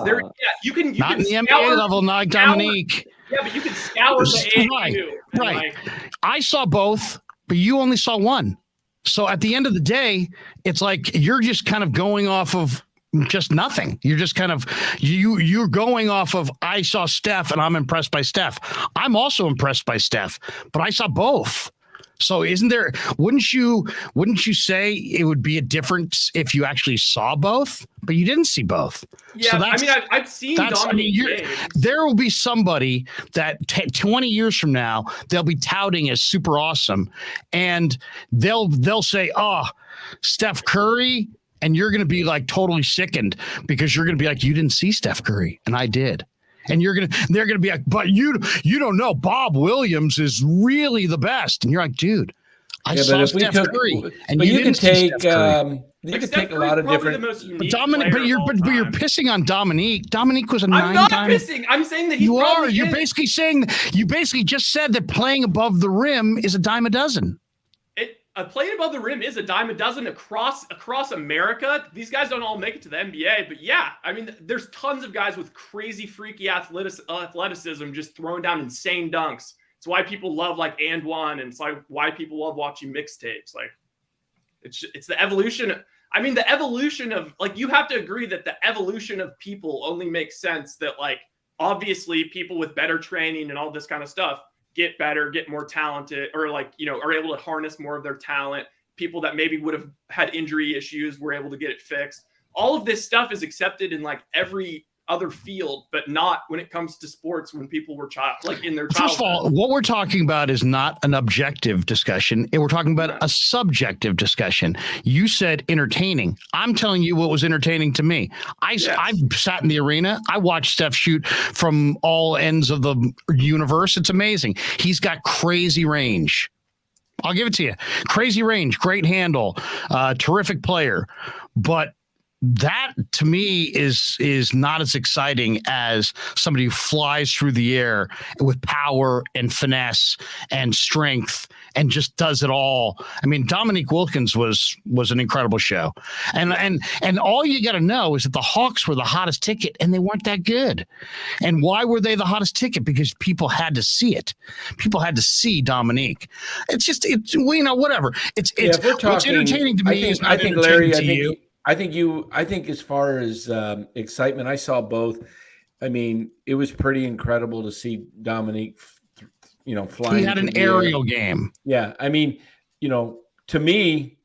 you can. You not can in the NBA level, not like Dominique. Yeah, but you can scour the AAU. Right. I saw both, but you only saw one. So at the end of the day, it's like you're just kind of going off of just nothing. You're just kind of you're going off of I saw Steph and I'm impressed by Steph. I'm also impressed by Steph, but I saw both. So wouldn't you say it would be a difference if you actually saw both, but you didn't see both? Yeah, so I mean, I've seen Dominique games. There will be somebody that 20 years from now, they'll be touting as super awesome. And they'll say, oh, Steph Curry. And you're going to be like totally sickened because you're going to be like, you didn't see Steph Curry. And I did. And they're going to be like, but you don't know Bob Williams is really the best. And you're like, dude, I saw Steph Curry. And you can take, you can take a lot of different. But Dominic, but you're pissing on Dominique. Dominique was a 9-time. I'm not pissing. I'm saying that you are. You're basically saying you basically just said that playing above the rim is a dime a dozen. Playing above the rim is a dime a dozen across America. These guys don't all make it to the NBA, but yeah, I mean, there's tons of guys with crazy, freaky athleticism just throwing down insane dunks. It's why people love like And One, and it's like why people love watching mixtapes. Like, it's the evolution. I mean, the evolution of like you have to agree that the evolution of people only makes sense that like obviously people with better training and all this kind of stuff get better, get more talented, or like, you know, are able to harness more of their talent. People that maybe would have had injury issues were able to get it fixed. All of this stuff is accepted in like every other field, but not when it comes to sports when people were in their childhood. First of all, what we're talking about is not an objective discussion. We're talking about a subjective discussion. You said entertaining. I'm telling you what was entertaining to me. I've sat in the arena. I watched Steph shoot from all ends of the universe. It's amazing. He's got crazy range. I'll give it to you. Crazy range, great handle, terrific player. But that to me is not as exciting as somebody who flies through the air with power and finesse and strength and just does it all. I mean, Dominique Wilkins was an incredible show. And all you got to know is that the Hawks were the hottest ticket and they weren't that good. And why were they the hottest ticket? Because people had to see it. People had to see Dominique. It's whatever. It's what's entertaining to me is not entertaining to you. I think as far as excitement, I saw both. I mean, it was pretty incredible to see Dominique, flying. He had an aerial game. Yeah. I mean, to me,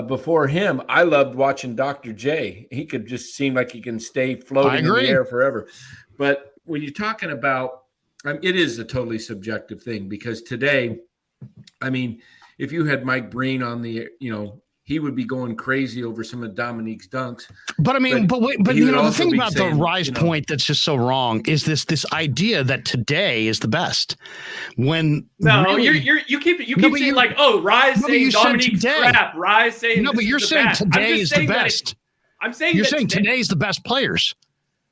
before him, I loved watching Dr. J. He could just seem like he can stay floating in the air forever. But when you're talking about, it is a totally subjective thing because today, I mean, if you had Mike Breen on the, he would be going crazy over some of Dominique's dunks. But I mean, but the thing about the rise point that's just so wrong is this idea that today is the best. When you keep saying like, oh, Rise saying Dominique's crap, Rise saying no, but you're saying today is the best. I'm saying you're saying today's the best players.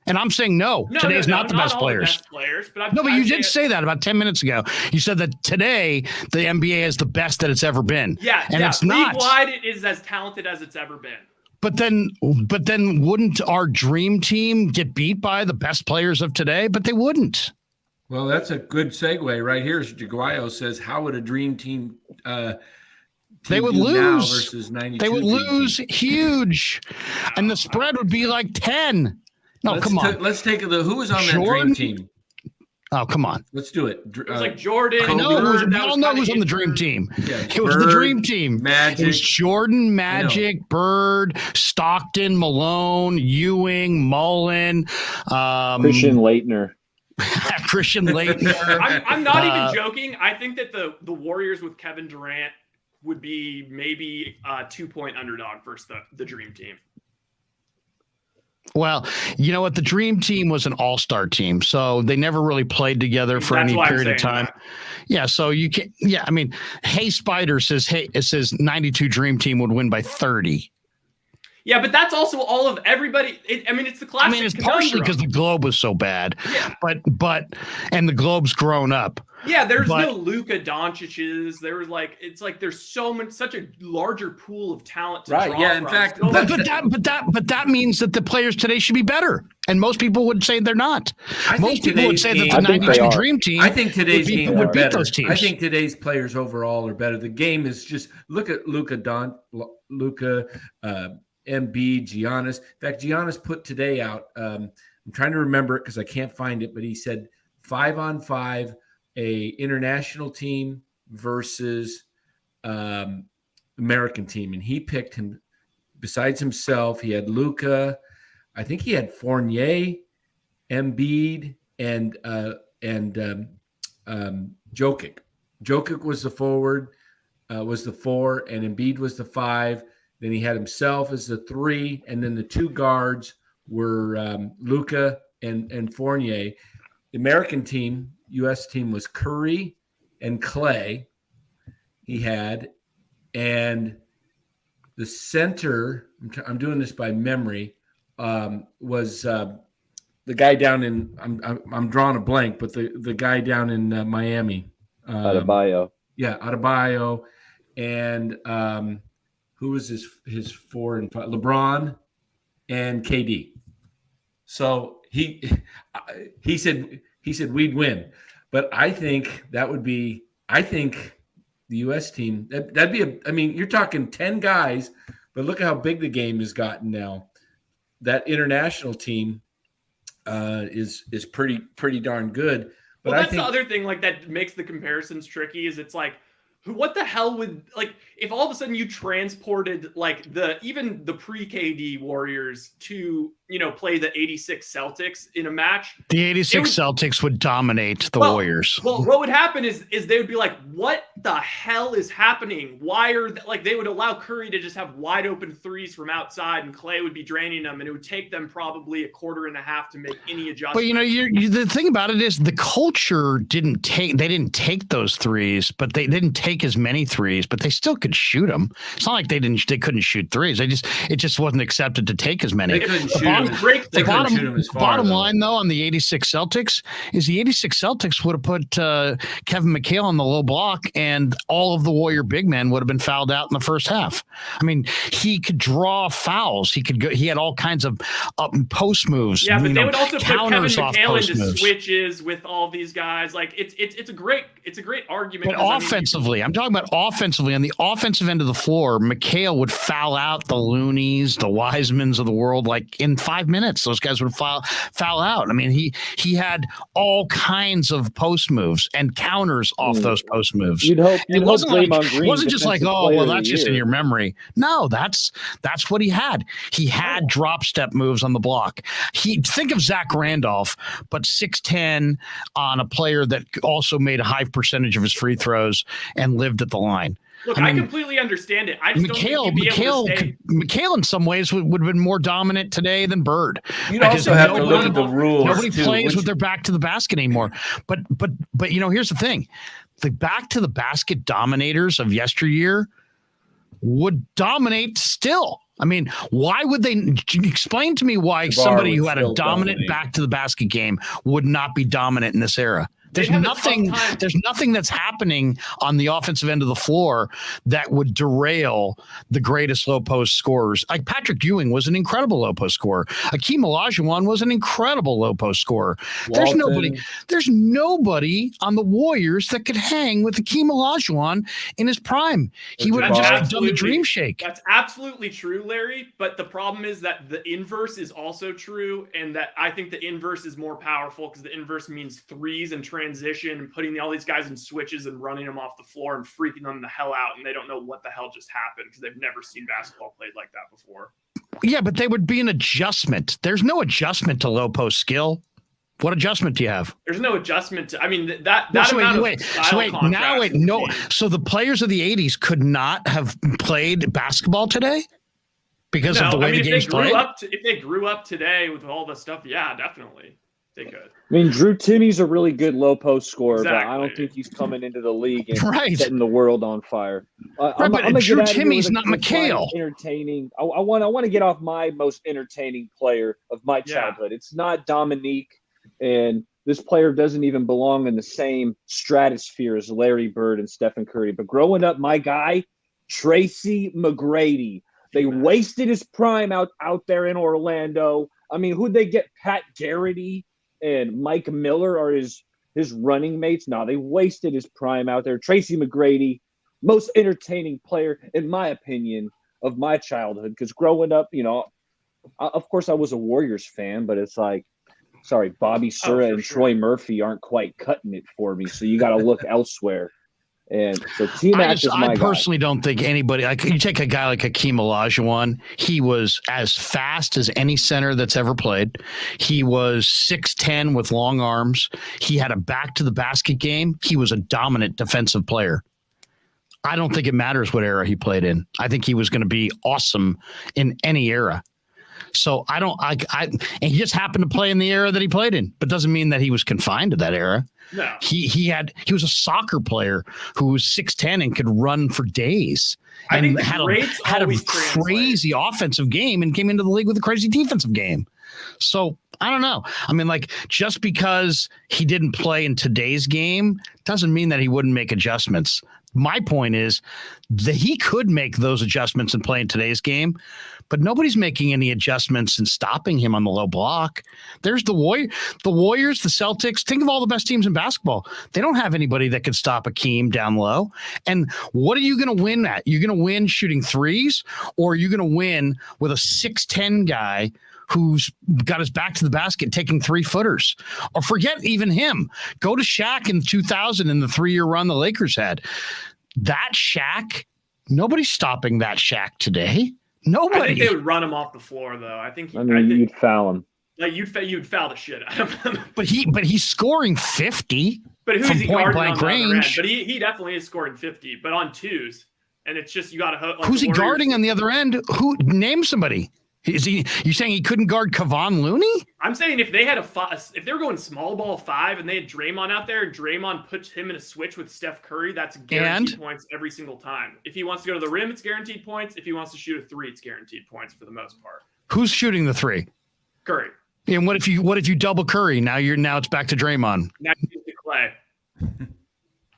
And I'm saying today's not the best players. But you did say that about 10 minutes ago. You said that today the NBA is the best that it's ever been. Yeah, and it's not. League-wide, it is as talented as it's ever been. But then wouldn't our dream team get beat by the best players of today? But they wouldn't. Well, that's a good segue right here. Jaguayo says, how would a dream team they would lose versus 92? They would lose huge. And the spread would be like 10. No, come on. Let's take who was on that dream team? Oh, come on. Let's do it. It was like Jordan. I know who's on the dream team. Yeah, it was the dream team. Magic. It was Jordan, Magic, Bird, Stockton, Malone, Ewing, Mullen. Christian Laettner. Christian Laettner. I'm not even joking. I think that the Warriors with Kevin Durant would be maybe a 2-point underdog versus the dream team. Well, you know what? The dream team was an all-star team, so they never really played together for any period of time. That. Yeah, so you can. Yeah, I mean, Hey Spider says, hey, it says 92 dream team would win by 30. Yeah, but that's also all of everybody. It's the classic. I mean, it's partially because the Globe was so bad. Yeah. But the Globe's grown up. Yeah, there's no Luka Doncic's. There was there's such a larger pool of talent to draw yeah, in from. fact, but that means that the players today should be better, and most people would say they're not. Most people would say that the 92 Dream Team. I think today's game would beat those teams. I think today's players overall are better. The game is just look at Luka, Embiid, Giannis. In fact, Giannis put today out. I'm trying to remember it because I can't find it, but he said 5-on-5. A international team versus American team, and he picked him. Besides himself, he had Luka. I think he had Fournier, Embiid, and Jokic. Jokic was the forward, was the 4, and Embiid was the 5. Then he had himself as the 3, and then the 2 guards were Luka and Fournier. The American team. U.S. team was Curry and Klay he had, and the center, I'm doing this by memory, was the guy down in, I'm drawing a blank, but the guy down in Miami. Adebayo. Yeah, Adebayo. And who was his 4 and 5? LeBron and KD. So he said we'd win, but I think that would be. I think the U.S. team that'd be you're talking 10 guys, but look at how big the game has gotten now. That international team is pretty darn good. But that's the other thing that makes the comparisons tricky. Is it's what the hell would if all of a sudden you transported even the pre-KD Warriors to play the 86 Celtics in a match? The 86 Celtics would dominate the Warriors. Well, what would happen is they would be like, what the hell is happening? Why are they would allow Curry to just have wide open threes from outside, and Klay would be draining them, and it would take them probably a quarter and a half to make any adjustment. But the thing about it is the culture didn't take those threes, but they didn't take as many threes, but they still could shoot them. It's not like they couldn't shoot threes. It just wasn't accepted to take as many. They couldn't shoot them. The bottom line, though, on the 86 Celtics is the 86 Celtics would have put Kevin McHale on the low block, and all of the Warrior big men would have been fouled out in the first half. I mean, he could draw fouls. He could go. He had all kinds of post moves. Yeah, but they would also put Kevin McHale into switches with all these guys. It's a great argument. But offensively, I'm talking about offensively. On the offensive end of the floor, McHale would foul out the Looneys, the Wisemans of the world, in 5 minutes. Those guys would foul out. I mean, he had all kinds of post moves and counters off those post moves. It wasn't just like, oh, well, that's just in your memory. No, that's what he had. He had drop step moves on the block. Think of Zach Randolph, but 6'10" on a player that also made a high percentage of his free throws and lived at the line. Look, I completely understand it. I just don't think you'd be able to stay. McHale in some ways would have been more dominant today than Bird. You'd also have to look at the rules. Nobody plays with their back to the basket anymore. But here's the thing. The back to the basket dominators of yesteryear would dominate still. I mean, why would they explain to me why somebody who had a dominant back to the basket game would not be dominant in this era? There's nothing that's happening on the offensive end of the floor that would derail the greatest low post scorers. Like Patrick Ewing was an incredible low post scorer. Akeem Olajuwon was an incredible low post scorer. There's nobody on the Warriors that could hang with Akeem Olajuwon in his prime. He would have just done the dream shake. That's absolutely true, Larry. But the problem is that the inverse is also true, and that I think the inverse is more powerful because the inverse means threes and transition and putting all these guys in switches and running them off the floor and freaking them the hell out, and they don't know what the hell just happened because they've never seen basketball played like that before. Yeah, but they would be an adjustment. There's no adjustment to low post skill. What adjustment do you have? There's no adjustment to. I mean, that amount of style contrast. So the players of the 80s could not have played basketball today because of the way the game's played? If they grew up today with all the stuff, yeah, definitely. They could. I mean, Drew Timmy's a really good low post scorer, but I don't think he's coming into the league and setting the world on fire. But Drew Timmy's not McHale. Entertaining. I want to get off my most entertaining player of my childhood. It's not Dominique, and this player doesn't even belong in the same stratosphere as Larry Bird and Stephen Curry. But growing up, my guy, Tracy McGrady. They wasted his prime out there in Orlando. I mean, who'd they get? Pat Garrity and Mike Miller are his running mates. No, they wasted his prime out there. Tracy McGrady, most entertaining player, in my opinion, of my childhood. Because growing up, of course I was a Warriors fan, but it's like, sorry, Bobby Sura and Troy Murphy aren't quite cutting it for me. So you got to look elsewhere. And so T-Mac is my I personally don't think anybody, like you take a guy like Hakeem Olajuwon, he was as fast as any center that's ever played. He was 6'10" with long arms. He had a back to the basket game. He was a dominant defensive player. I don't think it matters what era he played in. I think he was going to be awesome in any era. So and he just happened to play in the era that he played in, but doesn't mean that he was confined to that era. No. He was a soccer player who was 6'10" and could run for days. I think had a crazy offensive game and came into the league with a crazy defensive game. So I don't know. I mean, like, just because he didn't play in today's game doesn't mean that he wouldn't make adjustments. My point is that he could make those adjustments and play in today's game, but nobody's making any adjustments and stopping him on the low block. There's the Warriors, the Celtics. Think of all the best teams in basketball. They don't have anybody that could stop Hakeem down low. And what are you going to win at? You're going to win shooting threes, or are you going to win with a 6'10" guy who's got his back to the basket taking 3-footers? Or forget even him. Go to Shaq in 2000 in the 3-year run the Lakers had. That Shaq, nobody's stopping that Shaq today. Nobody. I think they would run him off the floor, though. I think you'd foul him. Like you'd foul the shit out of him. But he's scoring 50. But who's he guarding on the other end? Range. But he definitely is scoring 50, but on twos. And it's just, you got to. Like, who's he guarding on the other end? Who? Name somebody. You saying he couldn't guard Kevon Looney? I'm saying if they had if they were going small ball 5 and they had Draymond out there, Draymond puts him in a switch with Steph Curry, that's guaranteed points every single time. If he wants to go to the rim, it's guaranteed points. If he wants to shoot a 3, it's guaranteed points for the most part. Who's shooting the 3? Curry. And what if you double Curry? Now it's back to Draymond. Now you to Klay.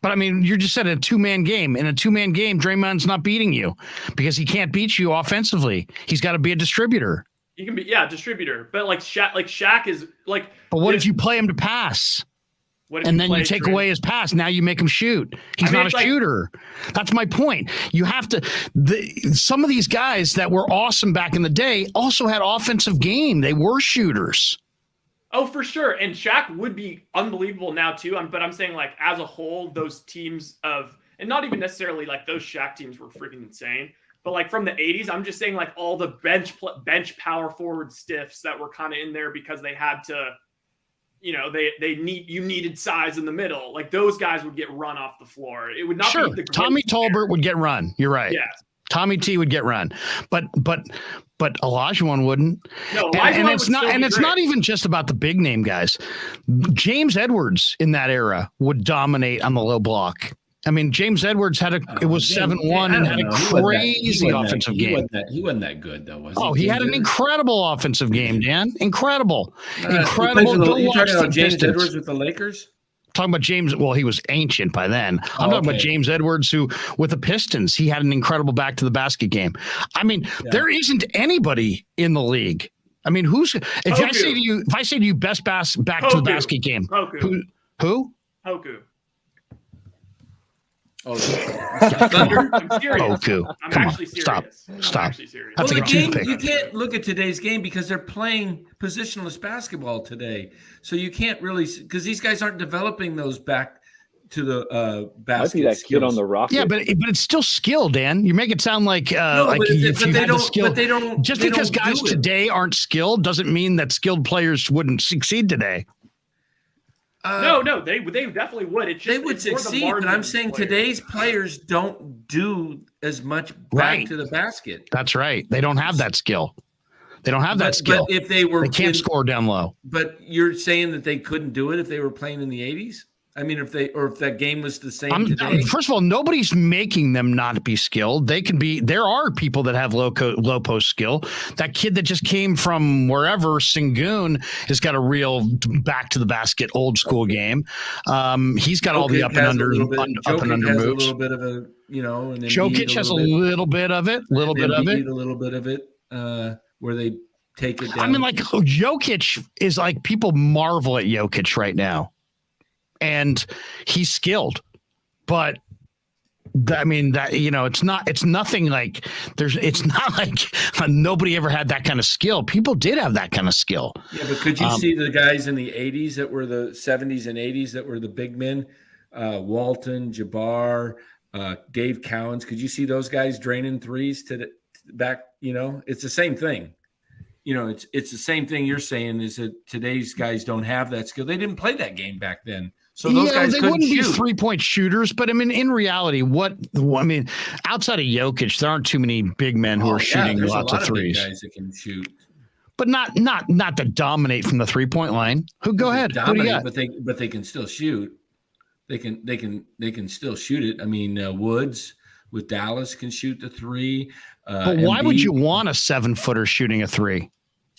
But I mean, you just said a 2-man game. In a 2-man game, Draymond's not beating you because he can't beat you offensively. He's got to be a distributor. He can be, distributor. But like Shaq is like. But what if you play him to pass? And then you take away his pass? Now you make him shoot. He's not a shooter. That's my point. You have to. Some of these guys that were awesome back in the day also had offensive game. They were shooters. Oh, for sure. And Shaq would be unbelievable now, too. But I'm saying, like, as a whole, those teams and not even necessarily, like, those Shaq teams were freaking insane. But, like, from the 80s, I'm just saying, like, all the bench power forward stiffs that were kind of in there because they had to, you needed size in the middle. Like, those guys would get run off the floor. It would not be the Tommy Tolbert would get run. You're right. Yes. Tommy T would get run. But Olajuwon wouldn't. No, and it's not even just about the big name guys. James Edwards in that era would dominate on the low block. I mean, James Edwards had it was 7'1" and had a crazy offensive game. He wasn't that good though, was he? He had an incredible offensive game, Dan. Incredible. Incredible. You talking about James Edwards with the Lakers? Talking about James, well, he was ancient by then. I'm talking about James Edwards, who with the Pistons, he had an incredible back to the basket game. I mean, there isn't anybody in the league. I mean, if I say to you best back to the basket game, who? Hoku. Oh, Thunder. I'm serious. Hoku. I'm actually serious. Stop. Actually serious. Well, the game, you can't look at today's game because they're playing positionless basketball today. So you can't really, because these guys aren't developing those back to the basket. Might be that kid on the Rockets. Yeah, but it's still skill, Dan. You make it sound like just because guys today aren't skilled doesn't mean that skilled players wouldn't succeed today. No, they definitely would. They would succeed, but I'm saying today's players don't do as much back to the basket. That's right. They don't have that skill. They don't have that skill. But if they can't score down low. But you're saying that they couldn't do it if they were playing in the 80s? I mean, if that game was the same today. First of all, nobody's making them not be skilled. They can be. There are people that have low post skill. That kid that just came from wherever, Sengun, has got a real back to the basket old school game. He's got all the up and under moves. A little bit of a, and Jokic has a little bit of it. A little bit of it. Where they take it down. I mean, like Jokic is like, people marvel at Jokic right now. And he's skilled, but it's nothing like it's not like nobody ever had that kind of skill. People did have that kind of skill. Yeah, but could you see the guys in the 80s that were the 70s and 80s that were the big men, Walton, Jabbar, Dave Cowens? Could you see those guys draining threes to the back? It's the same thing. It's the same thing you're saying, is that today's guys don't have that skill. They didn't play that game back then. So those guys they couldn't wouldn't shoot. be 3-point shooters, but I mean, in reality, outside of Jokic, there aren't too many big men who are shooting lots of threes. Big guys that can shoot, but not to dominate from the 3-point line. Go ahead. Who do you got? But they can still shoot. They can still shoot it. I mean, Woods with Dallas can shoot the three. But why would you want a 7-footer shooting a three?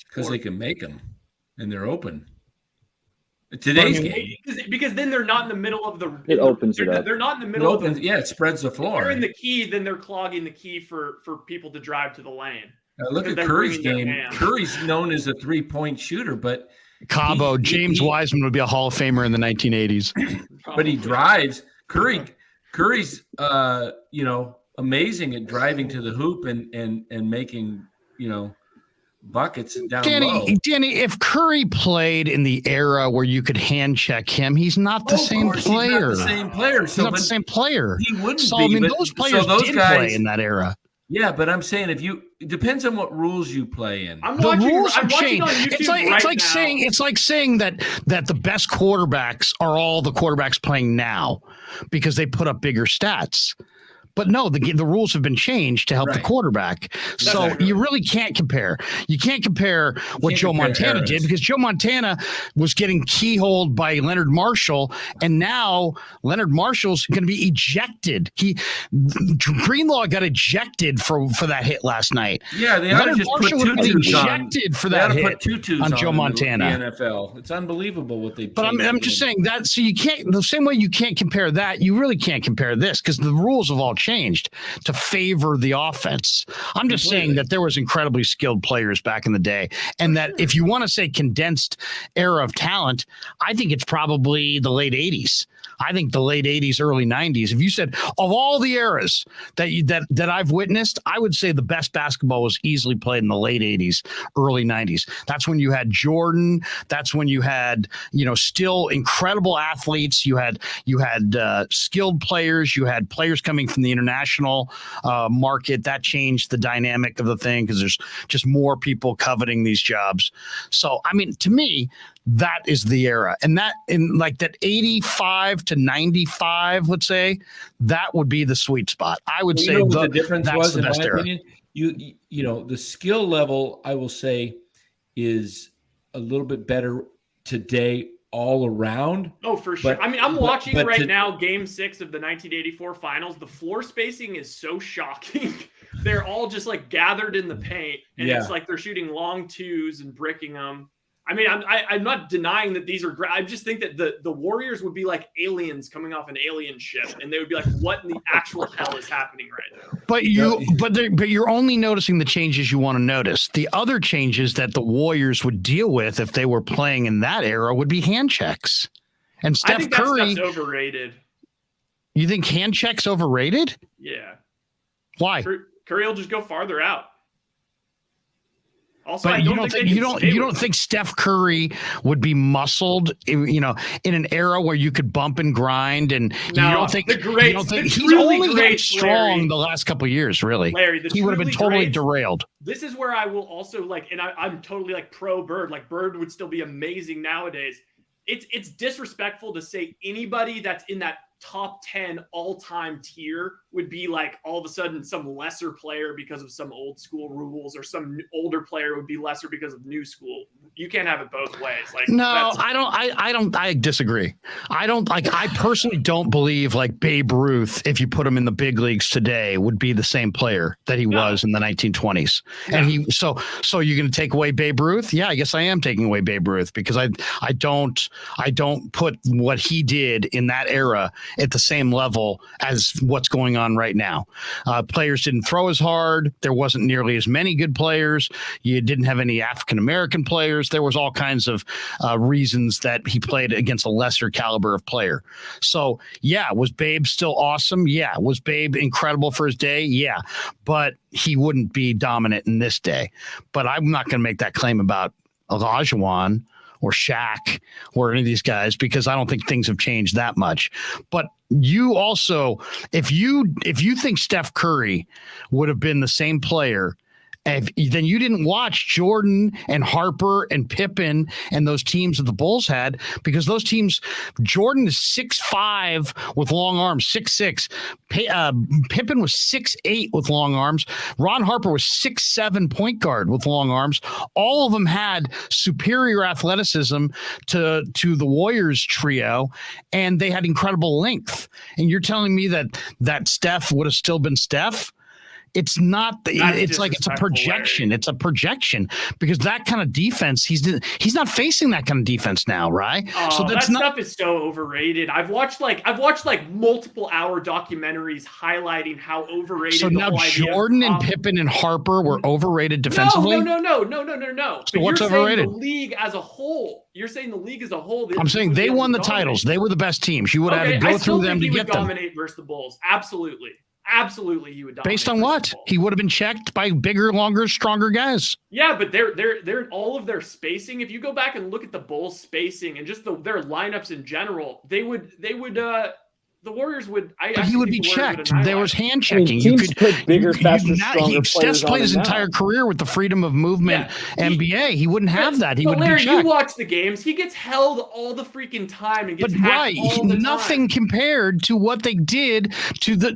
Because they can make them, and they're open. Today's game, because then they're not in the middle of the. It opens it up. They're not in the middle of the. Yeah, it spreads the floor. If they're in the key, then they're clogging the key for people to drive to the lane. Look at Curry's game. Curry's known as a 3-point shooter, but Cabo, James Wiseman would be a Hall of Famer in the 1980s. But he drives. Curry's amazing at driving to the hoop and making buckets down low. Danny, if Curry played in the era where you could hand check him, he's not the same player. He's not the same player. He's not the same player. He wouldn't be. I mean, those players did play in that era. Yeah, but I'm saying it depends on what rules you play in. The rules have changed. It's like saying that the best quarterbacks are all the quarterbacks playing now because they put up bigger stats. But no, the rules have been changed to help the quarterback. So you really can't compare. You can't compare what Joe Montana did, because Joe Montana was getting keyholed by Leonard Marshall, and now Leonard Marshall's going to be ejected. Greenlaw got ejected for that hit last night. Yeah, they ought to just put tutus on. For that hit on Joe Montana. The NFL. It's unbelievable what they. But I'm just saying that. So you can't, the same way you can't compare that, you really can't compare this, because the rules have all changed to favor the offense. I'm just saying that there was incredibly skilled players back in the day, and that if you want to say condensed era of talent, I think it's probably the late 80s. I think the late 80s, early 90s. If you said of all the eras that I've witnessed, I would say the best basketball was easily played in the late 80s, early 90s. That's when you had Jordan. That's when you had, still incredible athletes. You had skilled players. You had players coming from the international market. That changed the dynamic of the thing, because there's just more people coveting these jobs. So, I mean, to me, that is the era. And that, in like that 85 to 95, let's say, that would be the sweet spot. I would say the difference was, in my opinion, the skill level, I will say, is a little bit better today all around. Oh, for sure. I'm watching right now Game 6 of the 1984 finals. The floor spacing is so shocking. They're all just like gathered in the paint, and it's like they're shooting long twos and bricking them. I mean, I'm not denying that these are great. I just think that the Warriors would be like aliens coming off an alien ship, and they would be like, "What in the actual hell is happening right now?" But you're only noticing the changes you want to notice. The other changes that the Warriors would deal with if they were playing in that era would be hand checks. And Steph Curry, that stuff's overrated. You think hand checks overrated? Yeah. Why? Curry will just go farther out. Also, but you don't think Steph Curry would be muscled, in an era where you could bump and grind, and he's only been strong, Larry, the last couple of years, really. Larry, he would have been totally derailed. This is where I will also and I'm totally pro Bird. Like Bird would still be amazing nowadays. it's disrespectful to say anybody that's in that top 10 all-time tier would be like all of a sudden some lesser player because of some old school rules, or some older player would be lesser because of new school. You can't have it both ways. Like, no, I disagree. I personally don't believe like Babe Ruth, if you put him in the big leagues today, would be the same player that he was in the 1920s. Yeah. And so you're going to take away Babe Ruth? Yeah, I guess I am taking away Babe Ruth, because I don't put what he did in that era at the same level as what's going on right now. Players didn't throw as hard. There wasn't nearly as many good players. You didn't have any African-American players. There was all kinds of reasons that he played against a lesser caliber of player. So, yeah, was Babe still awesome? Yeah. Was Babe incredible for his day? Yeah. But he wouldn't be dominant in this day. But I'm not going to make that claim about Olajuwon or Shaq or any of these guys, because I don't think things have changed that much. But you also, if you think Steph Curry would have been the same player, then you didn't watch Jordan and Harper and Pippen and those teams that the Bulls had, because those teams, Jordan is 6'5" with long arms, 6'6". Pippen was 6'8" with long arms. Ron Harper was 6'7" point guard with long arms. All of them had superior athleticism to the Warriors trio, and they had incredible length. And you're telling me that Steph would have still been Steph? It's not. It's like it's a projection. Way. It's a projection, because that kind of defense, he's not facing that kind of defense now, right? Oh, so that stuff is so overrated. I've watched like multiple hour documentaries highlighting how overrated. So now Jordan and Pippen and Harper were overrated defensively. No. So what's overrated? The league as a whole. You're saying the league as a whole. I'm saying they won the titles. They were the best teams. You would have to go through them to get them. Dominate versus the Bulls. Absolutely, he would dominate. Based on what? He would have been checked by bigger, longer, stronger guys. Yeah, but they're all of their spacing. If you go back and look at the Bulls' spacing and just their lineups in general, the Warriors would. But he would be checked. There was hand checking. I mean, teams put bigger, faster, stronger players. Steph played his entire career with the freedom of movement NBA. He wouldn't have that. He would be checked. You watch the games. He gets held all the freaking time and gets hacked all the nothing time. Compared to what they did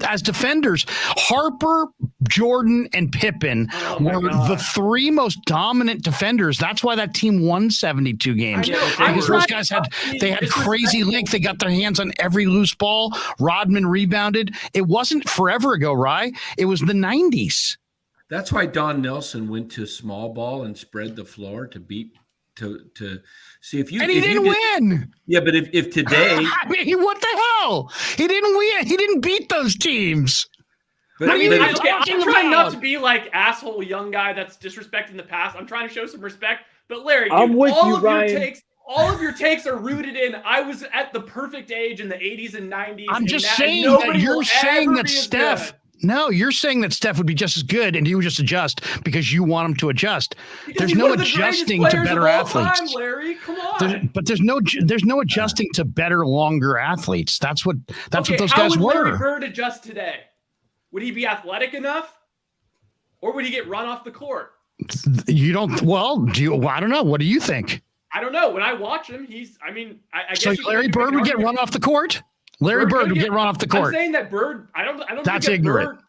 as defenders. Harper, Jordan, and Pippen were the three most dominant defenders. That's why that team won 72 games. Because those guys had crazy length. They got their hands on every loose ball. Rodman rebounded. It wasn't forever ago, right? It was the 90s. That's why Don Nelson went to small ball and spread the floor to see if you. And he didn't win. Yeah, but if today, I mean, what the hell? He didn't win. He didn't beat those teams. But I'm trying not to be like asshole young guy that's disrespecting the past. I'm trying to show some respect. But Larry, I'm with you, Ryan. All of your takes are rooted in. I was at the perfect age in the 80s and 90s. I'm just saying that you're saying that Steph. No, you're saying that Steph would be just as good, and he would just adjust because you want him to adjust. There's no adjusting to better athletes. Larry, come on. There's no adjusting to better, longer athletes. That's what those guys were. How would Larry Bird adjust today? Would he be athletic enough, or would he get run off the court? You don't. Well, I don't know. What do you think? I don't know. When I watch him, I guess. So Larry Bird would get run off the court? Larry Bird would get run off the court. I'm saying that Bird, I don't That's ignorant.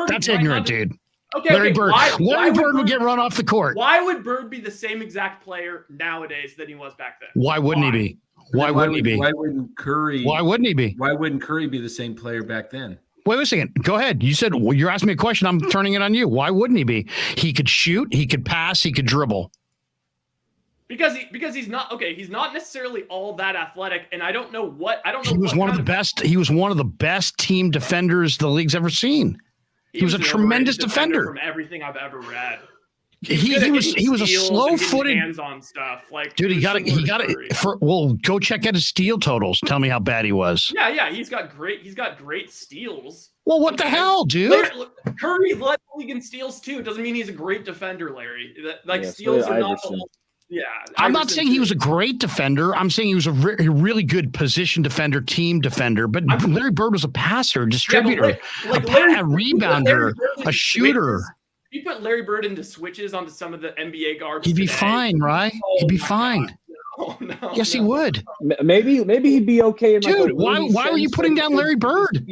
That's ignorant, dude. Okay, Larry Bird. Larry Bird would get run off the court. Why would Bird be the same exact player nowadays than he was back then? Why wouldn't he be? Why wouldn't he be? Why wouldn't Curry? Why wouldn't he be? Why wouldn't Curry be the same player back then? Wait a second. Go ahead. You said you're asking me a question. I'm turning it on you. Why wouldn't he be? He could shoot. He could pass. He could dribble. Because he's not okay. He's not necessarily all that athletic, and I don't know. He was one of the best. He was one of the best team defenders the league's ever seen. He was a tremendous defender. From everything I've ever read. He was a slow-footed hands-on stuff. Like, dude, he got it. Well, go check out his steal totals. Tell me how bad he was. Yeah, he's got great steals. Well, what the hell, dude? Curry led the league in steals too. It doesn't mean he's a great defender, Larry. Steals are not. Yeah, I'm not saying he was a great defender. I'm saying he was a really good position defender, team defender. But Larry Bird was a passer, distributor, a rebounder, a shooter. You put Larry Bird into switches onto some of the NBA guards. He'd be fine, right? He'd be fine. No, yes, he would. Maybe he'd be okay. In Dude, why were you putting down Larry Bird?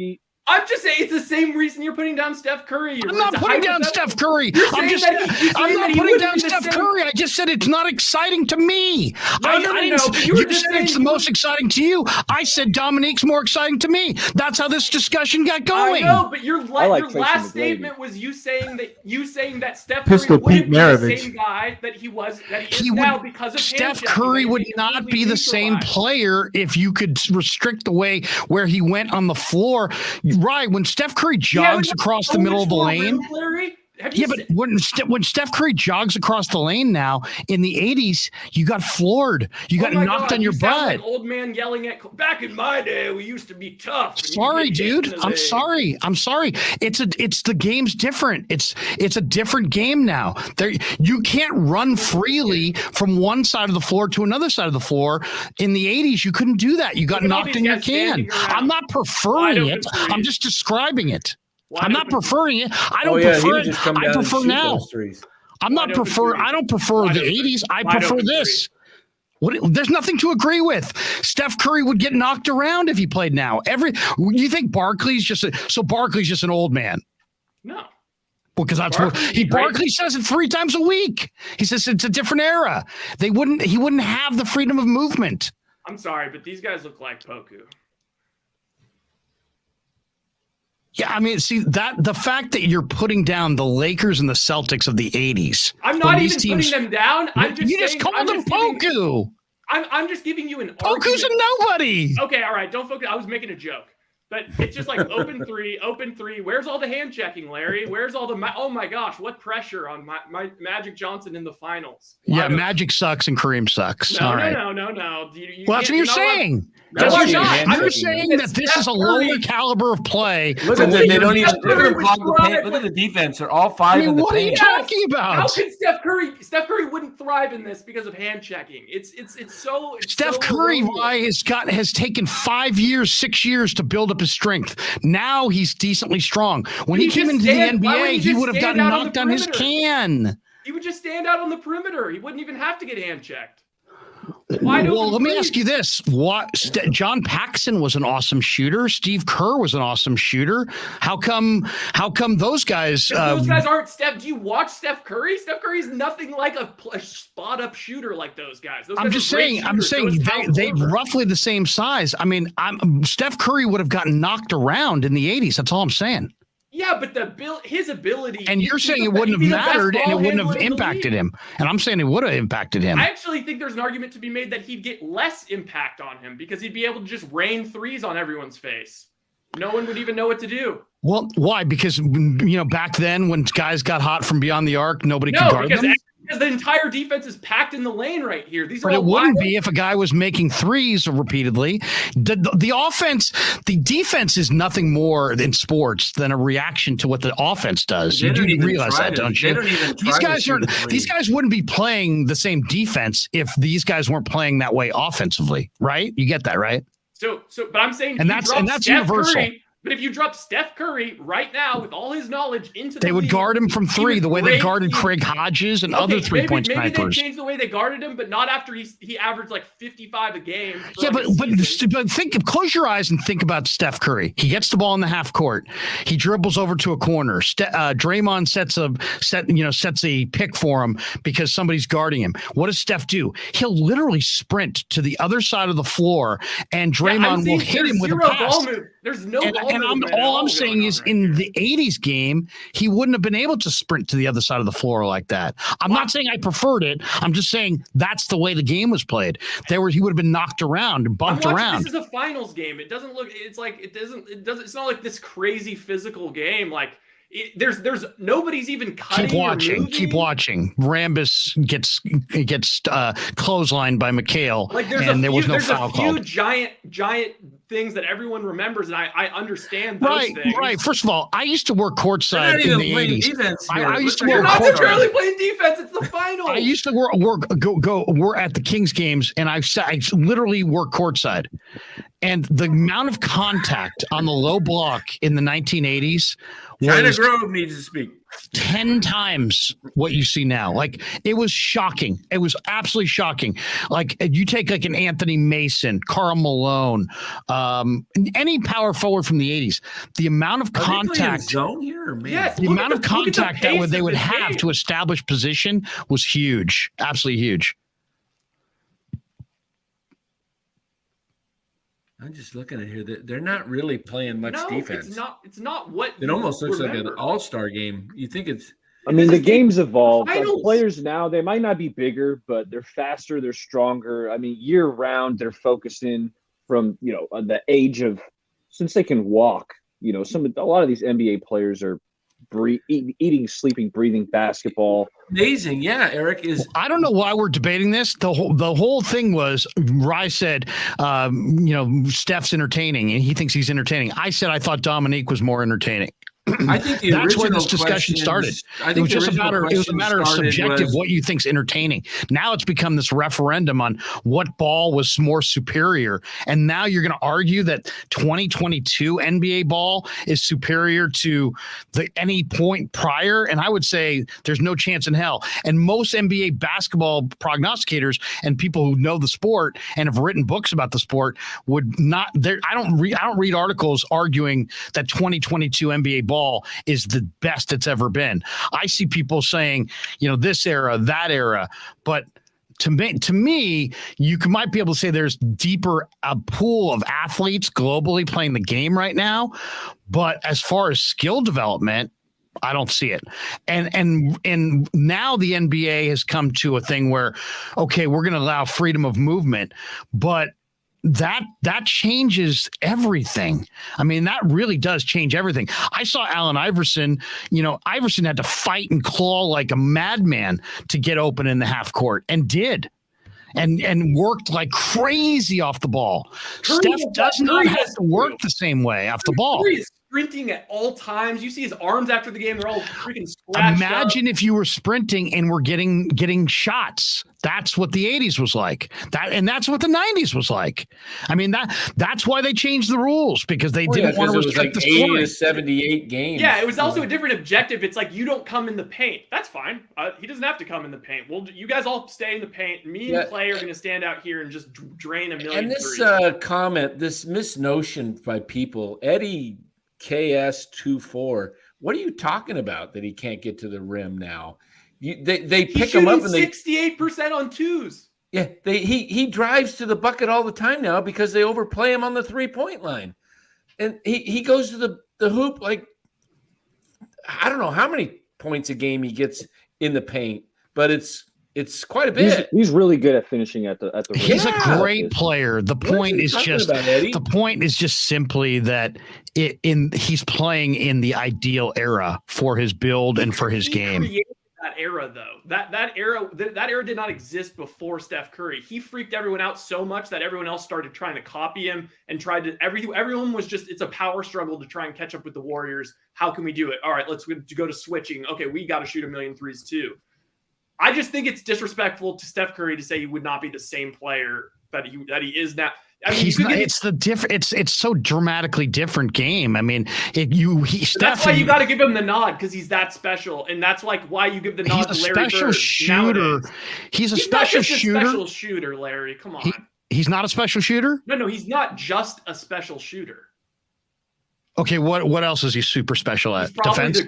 I'm just saying it's the same reason you're putting down Steph Curry. I'm not putting down Steph Curry. I'm not putting down Steph Curry. I just said it's not exciting to me. No. You said it's the most exciting to you. I said Dominique's more exciting to me. That's how this discussion got going. I know, but your last statement was you saying that Steph Curry Pistol wouldn't Pete be Maravich. the same guy that he is now because of Steph Curry would not be the same player if you could restrict the way where he went on the floor. Right, when Steph Curry jogs across the middle of the lane. But when Steph Curry jogs across the lane now in the 80s, you got floored. You got knocked on your butt. Like old man yelling at back in my day, we used to be tough. Sorry, dude. I'm sorry. It's the game's different. It's a different game now. You can't run freely from one side of the floor to another side of the floor. In the 80s, you couldn't do that. You got knocked in your can. I'm not preferring it. I'm just describing it. I'm not preferring it. I don't prefer it. I prefer now. I don't prefer the 80s. I prefer this. There's nothing to agree with. Steph Curry would get knocked around if he played now. You think Barkley's just an old man? No. Because that's what Barkley says it 3 times a week. He says it's a different era. He wouldn't have the freedom of movement. I'm sorry, but these guys look like Poku. Yeah, I mean, see the fact that you're putting down the Lakers and the Celtics of the 80s. I'm not even putting them down. You just called them Poku. I'm just giving you an Poku's a nobody. Okay, all right, don't focus. I was making a joke. But it's just like open three. Where's all the hand checking, Larry? Where's all the oh my gosh, what pressure on my Magic Johnson in the finals? Magic sucks and Kareem sucks. No. Well, that's what you're saying. You're saying that this is a lower caliber of play. Look at them. They don't even look at the defense. They're all 5 in the what paint. What are you talking about? How can Steph Curry wouldn't thrive in this because of hand checking? It's so Steph Curry has taken 5 years, 6 years to build up his strength. Now he's decently strong. When he came into the NBA, he would have gotten knocked on his can. He would just stand out on the perimeter. He wouldn't even have to get hand checked. Well, let me ask you this. John Paxson was an awesome shooter. Steve Kerr was an awesome shooter. How come those guys those guys aren't Steph? Do you watch Steph Curry? Steph Curry's nothing like a spot up shooter like those guys. I'm saying they roughly the same size. I mean, Steph Curry would have gotten knocked around in the 80s. That's all I'm saying. Yeah, but his ability. And you're saying it wouldn't have mattered and it wouldn't have impacted him. And I'm saying it would have impacted him. I actually think there's an argument to be made that he'd get less impact on him because he'd be able to just rain threes on everyone's face. No one would even know what to do. Well, why? Because, back then when guys got hot from beyond the arc, nobody could guard them? Because the entire defense is packed in the lane right here. But it wouldn't be if a guy was making threes repeatedly. The defense is nothing more in sports than a reaction to what the offense does. You do realize that, don't you? These guys wouldn't be playing the same defense if these guys weren't playing that way offensively, right? You get that, right? So, but I'm saying, that's universal. But if you drop Steph Curry right now with all his knowledge into they would guard him from 3 the way they guarded Craig Hodges and other 3-point snipers. Maybe they changed the way they guarded him, but not after he averaged like 55 a game. Yeah, but close your eyes and think about Steph Curry. He gets the ball in the half court. He dribbles over to a corner. Draymond sets a pick for him because somebody's guarding him. What does Steph do? He'll literally sprint to the other side of the floor, and Draymond will hit him with a pass. There's no ball. And all I'm saying is in the 80s game, he wouldn't have been able to sprint to the other side of the floor like that. I'm not saying I preferred it. I'm just saying that's the way the game was played. He would have been knocked around and bumped around. This is a finals game. It doesn't look, it's not like this crazy physical game. Like there's nobody's even cutting. Keep watching. Rambus gets clotheslined by McHale, there was no foul call. There's a few giant things that everyone remembers, and I understand those things. Right. First of all, I used to work courtside in the 80s. I used to work courtside. You're not barely playing defense. It's the finals. I used to work at the Kings games, and I literally work courtside. And the amount of contact on the low block in the 1980s China Grove needs to speak. 10 times what you see now. Like, it was shocking. It was absolutely shocking. Like, you take like an Anthony Mason, Karl Malone, any power forward from the 80s, the amount of contact zone here, man. Yes, the amount of contact that they would have to establish position was huge. Absolutely huge. I'm just looking at here. They're not really playing much defense. It's not what it almost looks like an all-star game. You think it's. I mean, the game's evolved. Like, players now, they might not be bigger, but they're faster. They're stronger. I mean, year round, they're focusing from the age of since they can walk. A lot of these NBA players are eating, sleeping, breathing basketball. Amazing, yeah. Eric is. I don't know why we're debating this. The whole thing was Rye said, Steph's entertaining, and he thinks he's entertaining. I said I thought Dominique was more entertaining. I think that's where this discussion started. It was just a matter of subjective what you think's entertaining. Now it's become this referendum on what ball was more superior, and now you're going to argue that 2022 NBA ball is superior to any point prior. And I would say there's no chance in hell. And most NBA basketball prognosticators and people who know the sport and have written books about the sport would not. I don't read articles arguing that 2022 NBA ball is the best it's ever been. I see people saying, this era, that era, but to me, you might be able to say there's a pool of athletes globally playing the game right now, but as far as skill development, I don't see it. And now the NBA has come to a thing where, okay, we're going to allow freedom of movement, but that changes everything. I mean, that really does change everything. I saw Allen Iverson. Iverson had to fight and claw like a madman to get open in the half court, and did, and worked like crazy off the ball. Steph does not have to work the same way off the ball. Curry is sprinting at all times. You see his arms after the game; they're all freaking scratched. Imagine if you were sprinting and were getting shots. That's what the 80s was like. And that's what the 90s was like. I mean, that's why they changed the rules, because they didn't want to restrict the scoring. 80 to 78 games. Yeah, it was also a different objective. It's like, you don't come in the paint. That's fine. He doesn't have to come in the paint. You guys all stay in the paint. Me and Klay are going to stand out here and just drain a million. And this comment, this misnotion by people, Eddie KS24, what are you talking about that he can't get to the rim now? They pick him up and 68% on twos. Yeah, he drives to the bucket all the time now because they overplay him on the 3-point line, and he goes to the hoop like, I don't know how many points a game he gets in the paint, but it's quite a bit. He's really good at finishing at the rim. He's a great player. The point is just simply that he's playing in the ideal era for his build and for his game. That era, though, that era did not exist before Steph Curry. He freaked everyone out so much that everyone else started trying to copy him and everyone was just, it's a power struggle to try and catch up with the Warriors. How can we do it? All right, let's go to switching. Okay, we got to shoot a million threes too. I just think it's disrespectful to Steph Curry to say he would not be the same player that he is now. I mean, he's not. It's so dramatically different game. I mean, that's why you got to give him the nod, because he's that special, and that's like why you give the nod to Larry Bird. He's a special shooter. He's a special shooter. Special shooter, Larry. Come on. He's not a special shooter? No, he's not just a special shooter. Okay, what else is he super special at? Defender?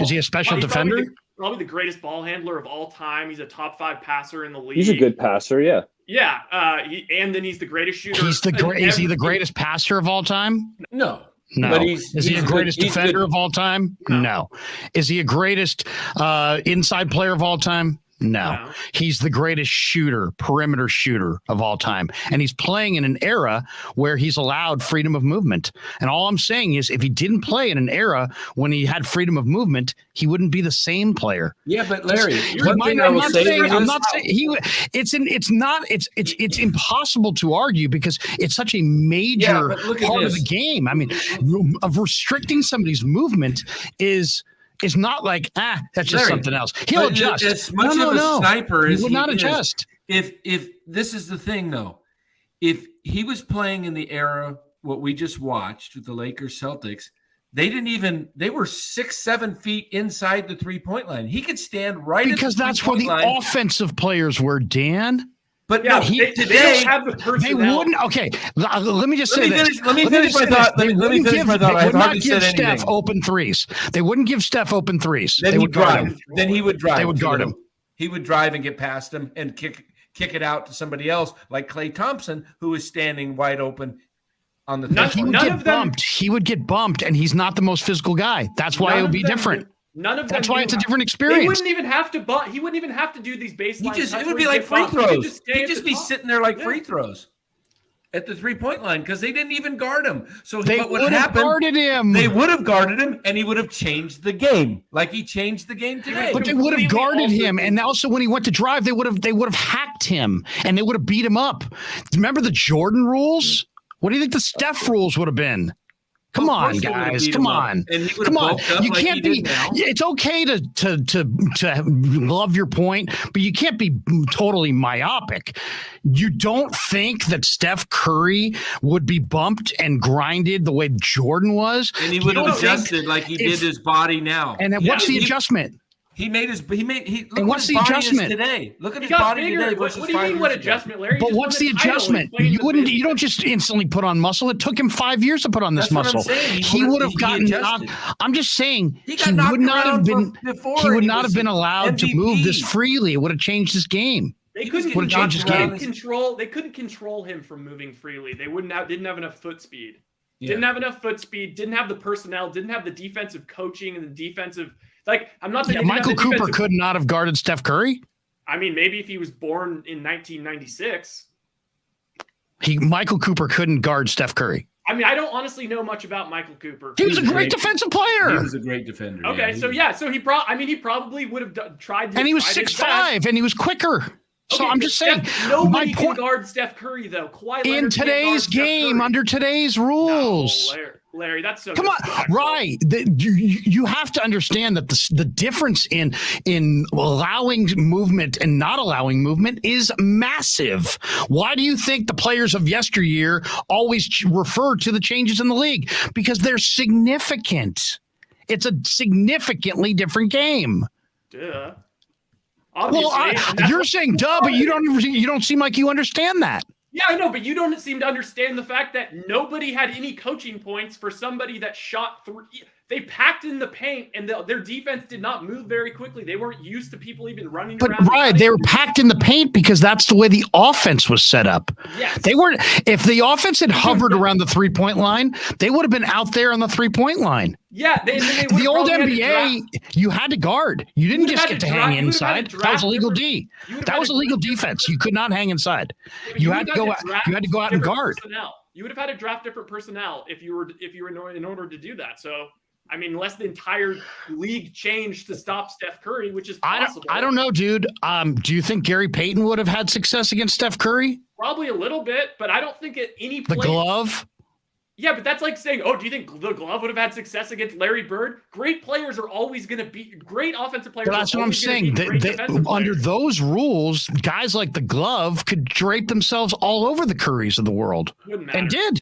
Is he a special defender? Probably the greatest ball handler of all time. He's a top 5 passer in the league. He's a good passer, yeah. Yeah, and then he's the greatest shooter. Is he the greatest passer of all time? No. But is he the greatest defender of all time? No. Is he a greatest inside player of all time? No. He's the greatest perimeter shooter of all time. And he's playing in an era where he's allowed freedom of movement. And all I'm saying is, if he didn't play in an era when he had freedom of movement, he wouldn't be the same player. Yeah, but Larry, it's impossible to argue, because it's such a major part of the game. I mean, of restricting somebody's movement is not like, that's just something else. He'll adjust. As much of a sniper he would not adjust. If this is the thing, though, if he was playing in the era what we just watched with the Lakers Celtics, they were 6-7 feet inside the 3-point line. He could stand right because at the that's where the line. Offensive players were, Dan. But yeah, no, they don't have the personnel. They wouldn't. Okay, let me just say this. Let me finish my thought. Let me finish my thought. They would not give Steph open threes. They wouldn't give Steph open threes. Then he drive. Then he would drive. They would guard him. He would drive and get past him and kick it out to somebody else, like Klay Thompson, who is standing wide open on the. He would get bumped, and he's not the most physical guy. That's why it would be different. None of them. That's why it's a different experience. He wouldn't even have to. He wouldn't even have to do these baseline. It would be like free throws. He'd just be sitting there like free throws at the 3-point line because they didn't even guard him. So what would have guarded him? They would have guarded him, and he would have changed the game, like he changed the game today. But they would have guarded him, and also when he went to drive, they would have hacked him, and they would have beat him up. Remember the Jordan rules? What do you think the Steph rules would have been? Come on, guys. Come on. Come on. You can't be. It's okay to love your point, but you can't be totally myopic. You don't think that Steph Curry would be bumped and grinded the way Jordan was? And he would have adjusted like he did his body now. And what's the adjustment? And what's the adjustment today? Look at his body today versus 5 years ago. What do you mean what adjustment, Larry? But what's the adjustment? You don't just instantly put on muscle. It took him 5 years to put on this muscle. He would have gotten knocked. I'm just saying he would not have been allowed to move this freely. It would have changed his game. They couldn't control him from moving freely. They didn't have enough foot speed. Didn't have enough foot speed. Didn't have the personnel. Didn't have the defensive coaching and the defensive. Like, I'm not saying Michael Cooper could not have guarded Steph Curry. I mean, maybe if he was born in 1996. Michael Cooper couldn't guard Steph Curry. I mean, I don't honestly know much about Michael Cooper. He was a great defensive player. He was a great defender. Okay, so he probably would have tried to. And he was 6'5", and he was quicker. So I'm just saying, nobody can guard Steph Curry though. In today's game, under today's rules. No, Larry, that's so. Come on, right? You have to understand that the difference in allowing movement and not allowing movement is massive. Why do you think the players of yesteryear always refer to the changes in the league? Because they're significant. It's a significantly different game. Duh. Well, you're saying duh, but you don't seem like you understand that. Yeah, I know, but you don't seem to understand the fact that nobody had any coaching points for somebody that shot three. They packed in the paint, and their defense did not move very quickly. They weren't used to people even running around. Right, they were packed in the paint because that's the way the offense was set up. Yes. They weren't. If the offense had hovered around the 3-point line, they would have been out there on the 3-point line. Yeah, the old NBA, you had to guard. You didn't just get to hang inside. That was illegal D. That was illegal defense. You could not hang inside. You had to go out. You had to go out and guard. You would have had to draft different personnel if you were in order to do that. So. I mean, unless the entire league changed to stop Steph Curry, which is possible. I don't know, dude. Do you think Gary Payton would have had success against Steph Curry? Probably a little bit, but I don't think any the glove. Yeah, but that's like saying, do you think the glove would have had success against Larry Bird? Great players are always going to be great offensive players. But that's what I'm saying. Under those rules, guys like the glove could drape themselves all over the Currys of the world, and did.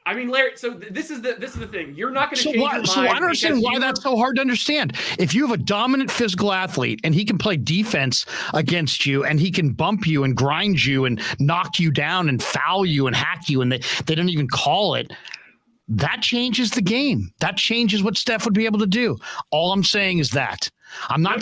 I mean, Larry. So this is the thing. You're not going to change your mind. So I don't understand why that's so hard to understand. If you have a dominant physical athlete and he can play defense against you, and he can bump you and grind you and knock you down and foul you and hack you, and they don't even call it. That changes the game. That changes what Steph would be able to do. All I'm saying is that. I'm not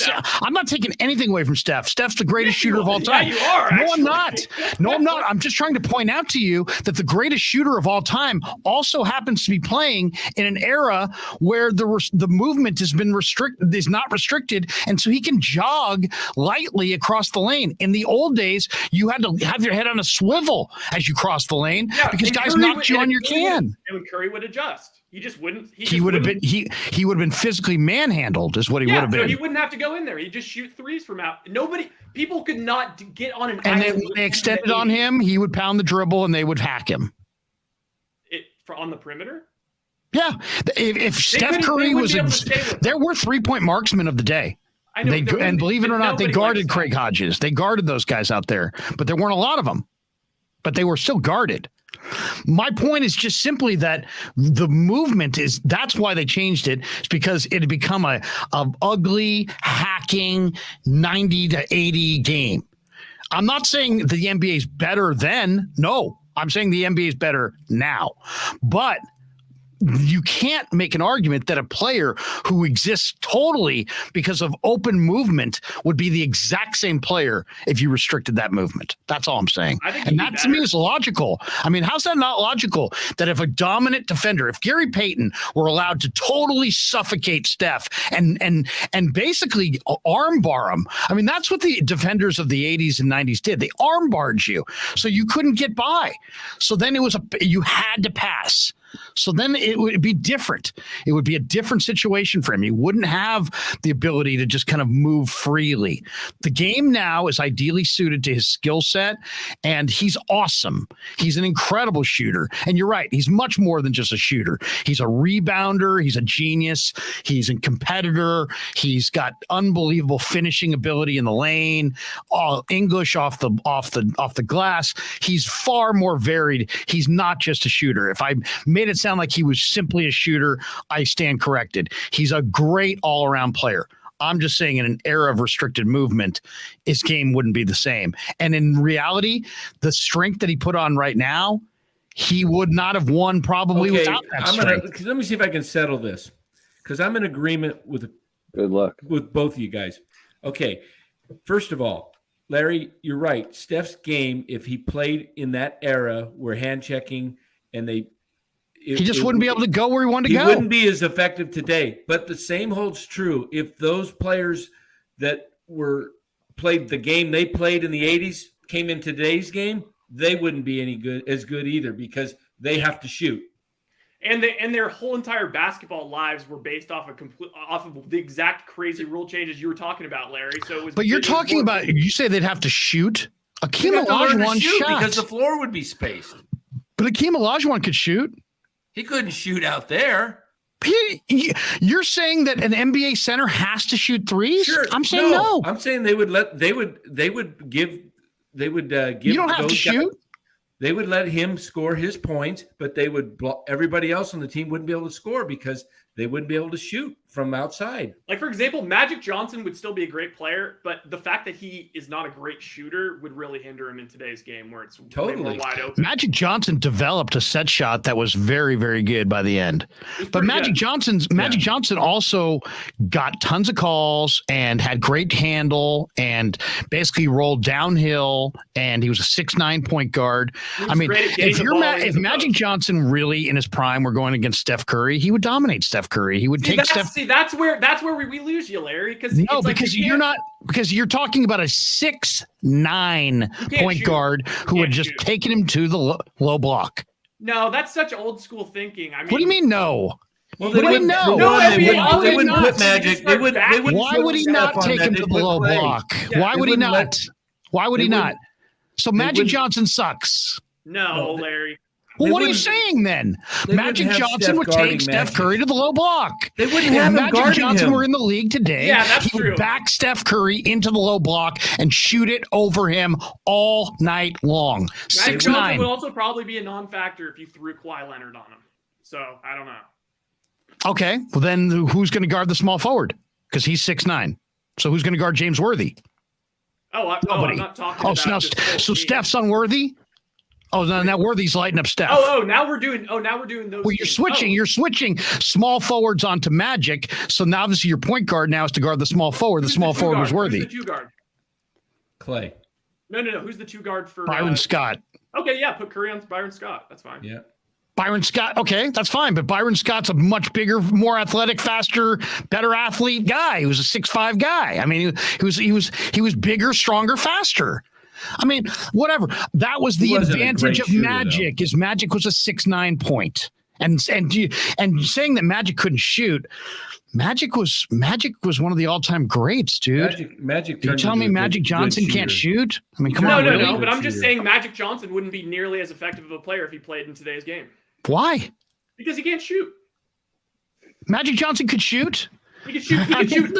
taking anything away from Steph. Steph's the greatest shooter of all time. Yeah, you are. No, I'm not. No, I'm not. I'm just trying to point out to you that the greatest shooter of all time also happens to be playing in an era where the movement has been is not restricted, and so he can jog lightly across the lane. In the old days, you had to have your head on a swivel as you crossed the lane because guys knocked you on your can. And Curry would adjust. He just wouldn't. He would have been physically manhandled, is what he would have been. So he wouldn't have to go in there. He'd just shoot threes from out. People could not get on an. And then when they extended on him, he would pound the dribble and they would hack him. On the perimeter. Yeah, if Steph Curry was, there were 3-point marksmen of the day. I know, and believe it or not, they guarded Craig Hodges. They guarded those guys out there, but there weren't a lot of them. But they were still guarded. My point is just simply that the movement that's why they changed it. It's because it had become a ugly, hacking 90 to 80 game. I'm not saying the NBA is better then. No, I'm saying the NBA is better now. But you can't make an argument that a player who exists totally because of open movement would be the exact same player if you restricted that movement. That's all I'm saying. And that to me is logical. I mean, how's that not logical? That if a dominant defender, if Gary Payton were allowed to totally suffocate Steph and basically armbar him. I mean, that's what the defenders of the 80s and 90s did. They armbarred you so you couldn't get by. So then you had to pass. So then it would be different. It would be a different situation for him. He wouldn't have the ability to just kind of move freely. The game now is ideally suited to his skill set, and he's awesome. He's an incredible shooter. And you're right. He's much more than just a shooter. He's a rebounder. He's a genius. He's a competitor. He's got unbelievable finishing ability in the lane. English off the glass. He's far more varied. He's not just a shooter. If I made it sound like he was simply a shooter, I stand corrected. He's a great all-around player. I'm just saying in an era of restricted movement, his game wouldn't be the same. And in reality, the strength that he put on right now, he would not have won probably without that strength. Let me see if I can settle this, because I'm in agreement with with both of you guys. Okay, first of all, Larry, you're right. Steph's game, if he played in that era where hand checking and he just wouldn't be able to go where he wanted to go. He wouldn't be as effective today. But the same holds true. If those players that played the game they played in the 80s came in today's game, they wouldn't be as good either, because they have to shoot. And their whole entire basketball lives were based off of the exact crazy rule changes you were talking about, Larry. So it was. But you're talking about, you say they'd have to shoot. Akeem Olajuwon shot because the floor would be spaced. But Akeem Olajuwon could shoot. He couldn't shoot out there. You're saying that an NBA center has to shoot threes? Sure. I'm saying no. I'm saying they would give. You don't have to shoot. They would let him score his points, but they would everybody else on the team wouldn't be able to score because they wouldn't be able to shoot from outside. Like, for example, Magic Johnson would still be a great player, but the fact that he is not a great shooter would really hinder him in today's game where it's way more wide open. Magic Johnson developed a set shot that was very, very good by the end. But Magic Johnson also got tons of calls and had great handle and basically rolled downhill, and he was a 6'9" point guard. I mean, if Magic Johnson really in his prime were going against Steph Curry, he would dominate Steph Curry. He would take Steph. That's where we lose you, Larry. Because you're talking about a 6'9" point guard who had just taken him to the low block. No, that's such old school thinking. I mean, what do you mean no? Well, they wouldn't put Magic. Why would he not take him to the low block? Why would he not? Why would he not? So Magic Johnson sucks. No, Larry. Well, what are you saying then? Magic Johnson would take Steph Curry to the low block. They wouldn't have him guarding him. Magic Johnson were in the league today. Yeah, that's true. He would back Steph Curry into the low block and shoot it over him all night long. 6'9". Johnson would also probably be a non-factor if you threw Kawhi Leonard on him. So I don't know. Okay, well then who's going to guard the small forward? Because he's 6'9". So who's going to guard James Worthy? I'm not talking about. So Steph's unworthy. Oh, now Worthy's lighting up Steph. Now we're doing those. Well, you're switching small forwards onto Magic. So now obviously your point guard now is to guard the small forward. The small forward was Worthy. Who's the two guard? Klay. No. Who's the two guard for Byron Scott? Okay, yeah, put Curry on Byron Scott. That's fine. Yeah. Byron Scott, okay, that's fine. But Byron Scott's a much bigger, more athletic, faster, better athlete guy. He was a 6'5" guy. I mean, he was bigger, stronger, faster. I mean, whatever. That was the advantage of Magic. Is Magic was a 6'9" point. And saying that Magic couldn't shoot, Magic was one of the all-time greats, dude. Magic. You tell me Magic Johnson can't shoot? I mean, come on. No. But I'm just saying Magic Johnson wouldn't be nearly as effective of a player if he played in today's game. Why? Because he can't shoot. Magic Johnson could shoot. He can shoot.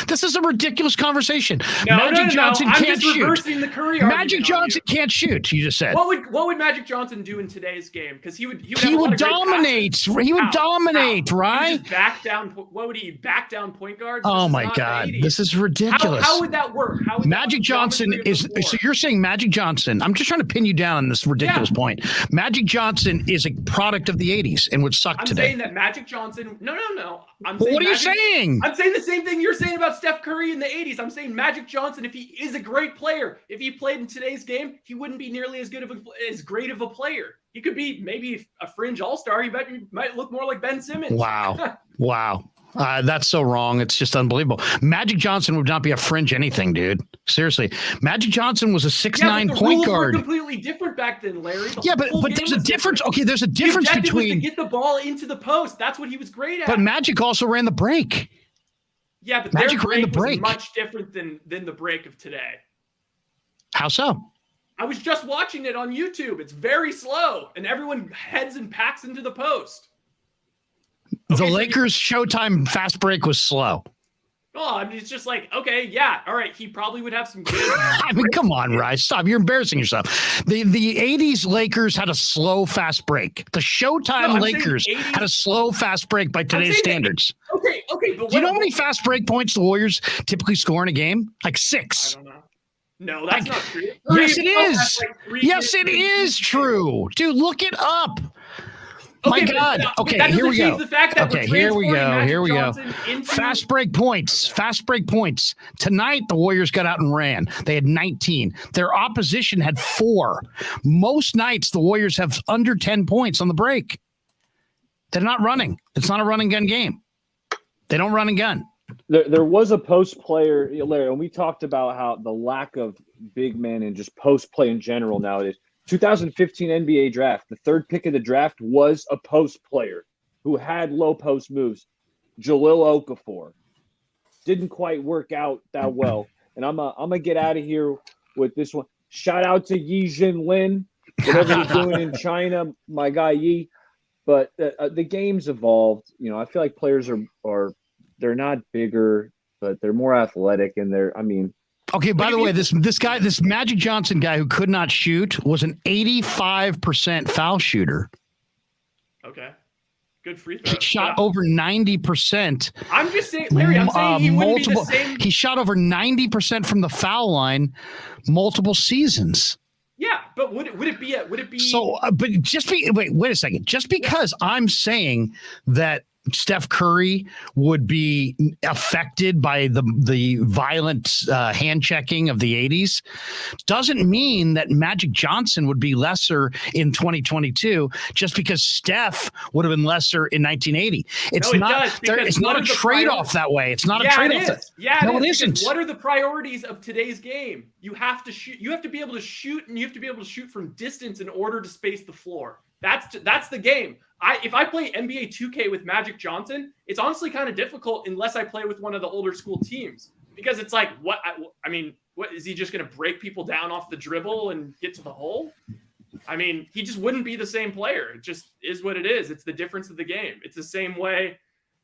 This is a ridiculous conversation. No, Magic Johnson I'm can't just shoot. reversing the Curry Magic Johnson can't shoot. You just said. What would Magic Johnson do in today's game? Because he would dominate. He would dominate, right? He just back down. What would he back down point guard? Oh my God, this is ridiculous. How would that work? Magic Johnson is. So you're saying Magic Johnson? I'm just trying to pin you down on this ridiculous point. Magic Johnson is a product of the '80s and would suck today. I'm saying that Magic Johnson. No. What are you saying? I'm saying the same thing you're saying about Steph Curry in the 80s. I'm saying Magic Johnson, if he is a great player, if he played in today's game, he wouldn't be nearly as great of a player. He could be maybe a fringe all-star. He might look more like Ben Simmons. Wow. That's so wrong. It's just unbelievable. Magic Johnson would not be a fringe anything, dude. Seriously. Magic Johnson was a 6'9" point guard. Were completely different back then, Larry. But there's a difference. Okay, there's a difference between to get the ball into the post. That's what he was great at. But Magic also ran the break. Yeah, but Magic ran the break was much different than the break of today. How so? I was just watching it on YouTube. It's very slow, and everyone heads and packs into the post. The Lakers' Showtime fast break was slow. Oh, I mean, it's just like, okay, yeah, all right. He probably would have some good. I mean, come on, Rice. Stop. You're embarrassing yourself. The 80s Lakers had a slow fast break. The Showtime Lakers had a slow fast break by today's standards. Okay. But do you know how many fast break points the Warriors typically score in a game? Like 6. I don't know. No, that's not true. Yes, it is. Yes, it is true. Dude, look it up. My God. Okay, here we go. Here we go. Fast break points. Tonight, the Warriors got out and ran. They had 19. Their opposition had 4. Most nights, the Warriors have under 10 points on the break. They're not running. It's not a run and gun game. They don't run and gun. There was a post player, Larry, and we talked about how the lack of big men and just post play in general nowadays. 2015 NBA draft, the 3rd pick of the draft was a post player who had low post moves. Jahlil Okafor. Didn't quite work out that well. And I'm gonna get out of here with this one. Shout out to Yi Jin Lin, whatever he's doing in China, my guy Yi. But the game's evolved. You know, I feel like players are they're not bigger, but they're more athletic, and Okay, by the way, this Magic Johnson guy who could not shoot was an 85% foul shooter. Okay. Good free throw. He shot over 90%. I'm just saying, Larry, I'm saying he wouldn't be the same. He shot over 90% from the foul line multiple seasons. Yeah, but would it be So but wait a second. Just because I'm saying that Steph Curry would be affected by the violent hand checking of the 80s doesn't mean that Magic Johnson would be lesser in 2022 just because Steph would have been lesser in 1980. It's not a trade-off that way. It's not a trade-off. It isn't. What are the priorities of today's game? You have to shoot. You have to be able to shoot, and you have to be able to shoot from distance in order to space the floor. That's the game. If I play NBA 2K with Magic Johnson, it's honestly kind of difficult unless I play with one of the older school teams, because it's like, what is he just going to break people down off the dribble and get to the hole? I mean, he just wouldn't be the same player. It just is what it is. It's the difference of the game. It's the same way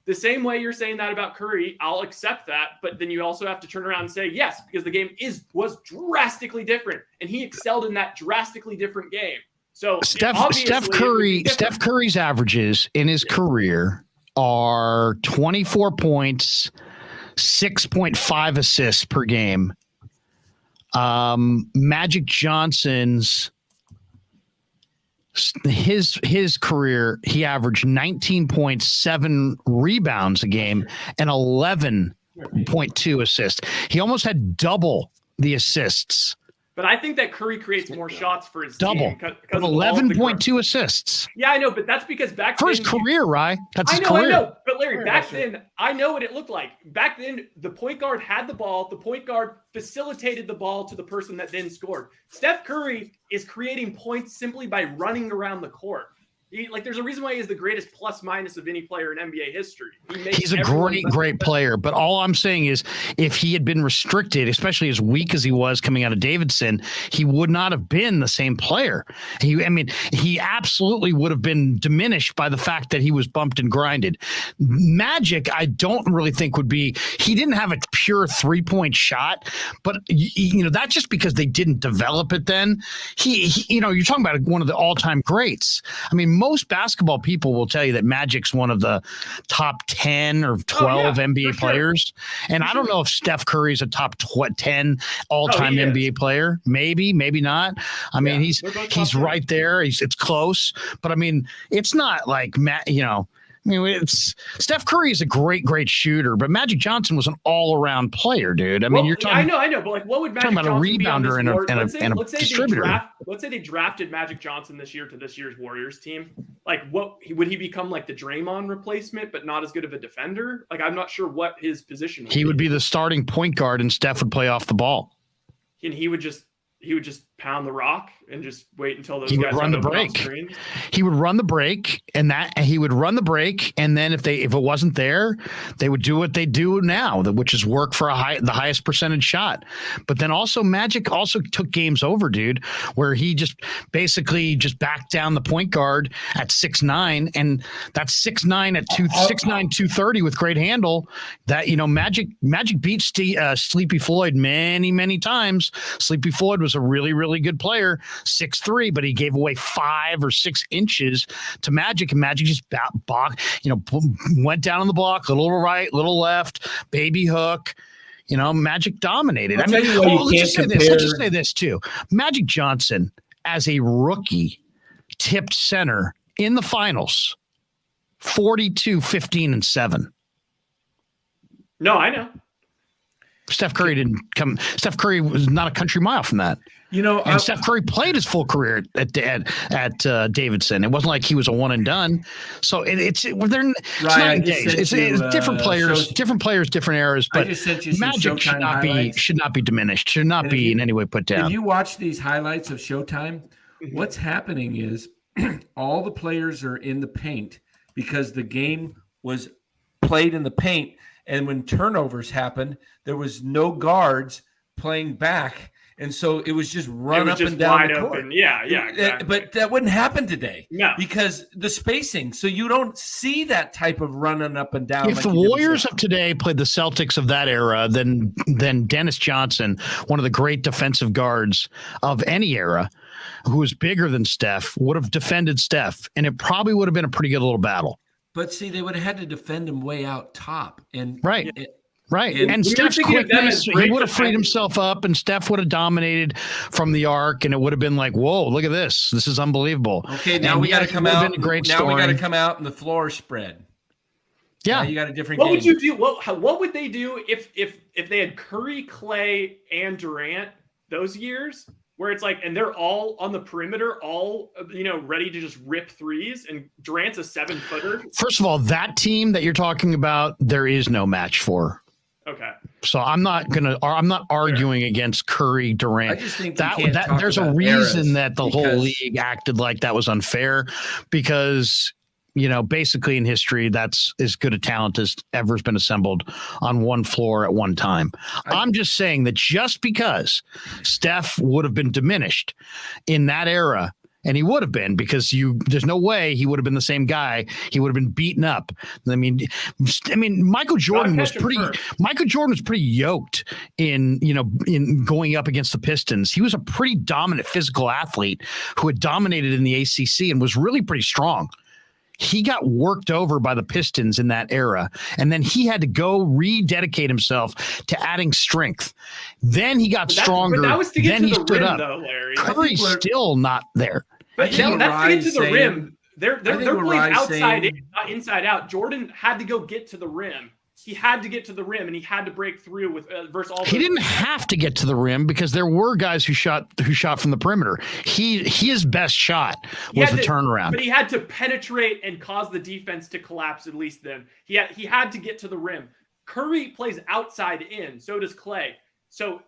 you're saying that about Curry. I'll accept that, but then you also have to turn around and say yes, because the game was drastically different, and he excelled in that drastically different game. So Steph Curry's averages in his career are 24 points, 6.5 assists per game. Magic Johnson's his career, he averaged 19.7 rebounds a game and 11.2 assists. He almost had double the assists. But I think that Curry creates more shots for his double. Team. 11.2 assists. Yeah, I know, but that's because back for then, his career, right? That's his I career. know. But Larry, back then, I know what it looked like. Back then, the point guard had the ball. The point guard facilitated the ball to the person that then scored. Steph Curry is creating points simply by running around the court. There's a reason why he's the greatest plus minus of any player in NBA history. He's a great player. But all I'm saying is if he had been restricted, especially as weak as he was coming out of Davidson, he would not have been the same player. He absolutely would have been diminished by the fact that he was bumped and grinded. Magic, I don't really think would be, he didn't have a pure 3-point shot, but that's just because they didn't develop it then. You're talking about one of the all-time greats. I mean, most basketball people will tell you that Magic's one of the top 10 or 12 NBA players. And I don't know if Steph Curry's a top 10 all-time NBA player. Maybe not. I mean, he's right there. It's close. But I mean, it's not like it's Steph Curry is a great shooter, but Magic Johnson was an all-around player, dude. I mean, you're talking. I know, but like, what would Magic talking about Johnson a rebounder and a distributor? Let's say they drafted Magic Johnson this year to this year's Warriors team. Like, what would he become, like the Draymond replacement, but not as good of a defender? Like, I'm not sure what his position would be. He would be the starting point guard, and Steph would play off the ball. And he would just pound the rock and just wait until those guys would run the break. He would run the break, and then if it wasn't there, they would do what they do now, which is work for the highest percentage shot. But then also Magic also took games over, dude, where he just basically just backed down the point guard at 6'9", and that's 6'9" at 230 with great handle. That Magic beat Sleepy Floyd many times. Sleepy Floyd was a really good player, 6'3", but he gave away 5 or 6 inches to Magic, and Magic just went down on the block, a little right, little left, baby hook. Magic dominated. Let's just say this too. Magic Johnson, as a rookie, tipped center in the finals, 42, 15, and 7. No, I know. Steph Curry didn't come. Steph Curry was not a country mile from that. And Steph Curry played his full career at Davidson. It wasn't like he was a one and done. So it's night and days. It's different players, different eras. But Magic should not be diminished. Should not be in any way put down. If you watch these highlights of Showtime, what's happening is all the players are in the paint because the game was played in the paint. And when turnovers happened, there was no guards playing back. And so it was just run up and down the court. Open. Yeah, exactly. But that wouldn't happen today. No. Because the spacing. So you don't see that type of running up and down. If the Warriors of today played the Celtics of that era, then Dennis Johnson, one of the great defensive guards of any era, who was bigger than Steph, would have defended Steph. And it probably would have been a pretty good little battle. But see, they would have had to defend him way out top. Right. And Steph's quickness, he would have freed himself up, and Steph would have dominated from the arc, and it would have been like, whoa, look at this. This is unbelievable. Okay, now we got to come out. Now we got to come out and the floor spread. Yeah. Now you got a different game. What would you do? What would they do if they had Curry, Klay, and Durant those years? Where it's like, and they're all on the perimeter, all, ready to just rip threes, and Durant's a 7-footer. First of all, that team that you're talking about, there is no match for. Okay. So I'm not arguing against Curry, Durant. I just think that there's a reason that the whole league acted like that was unfair, because basically in history, that's as good a talent as ever has been assembled on one floor at one time. I'm just saying that just because Steph would have been diminished in that era, and he would have been, because there's no way he would have been the same guy. He would have been beaten up. I mean, Michael Jordan was pretty yoked in going up against the Pistons. He was a pretty dominant physical athlete who had dominated in the ACC and was really pretty strong. He got worked over by the Pistons in that era, and then he had to go rededicate himself to adding strength. Then he got stronger. But that was to get then to he the stood rim, up. Though, Larry. Curry's still not there. But that's to get to the rim. They're playing outside in, not inside out. Jordan had to go get to the rim. He had to get to the rim, and he had to break through with versus all. He didn't have to get to the rim because there were guys who shot from the perimeter. His best shot was the turnaround. But he had to penetrate and cause the defense to collapse. At least then he had to get to the rim. Curry plays outside in. So does Klay. So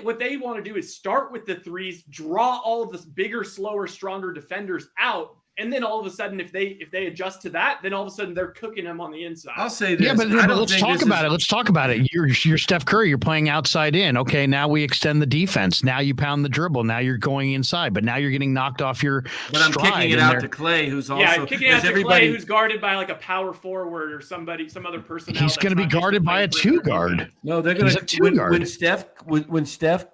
what they want to do is start with the threes, draw all of the bigger, slower, stronger defenders out, And then all of a sudden, if they adjust to that, then all of a sudden they're cooking him on the inside. I'll say this. Yeah, but let's talk about it. Let's talk about it. You're Steph Curry. You're playing outside in. Okay, now we extend the defense. Now you pound the dribble. Now you're going inside. But now you're getting knocked off your But I'm kicking it out to Klay, who's also I'm kicking it out to Klay, who's guarded by like a power forward or some other person. He's going to be guarded by a 2 guard. No, they're going to when Steph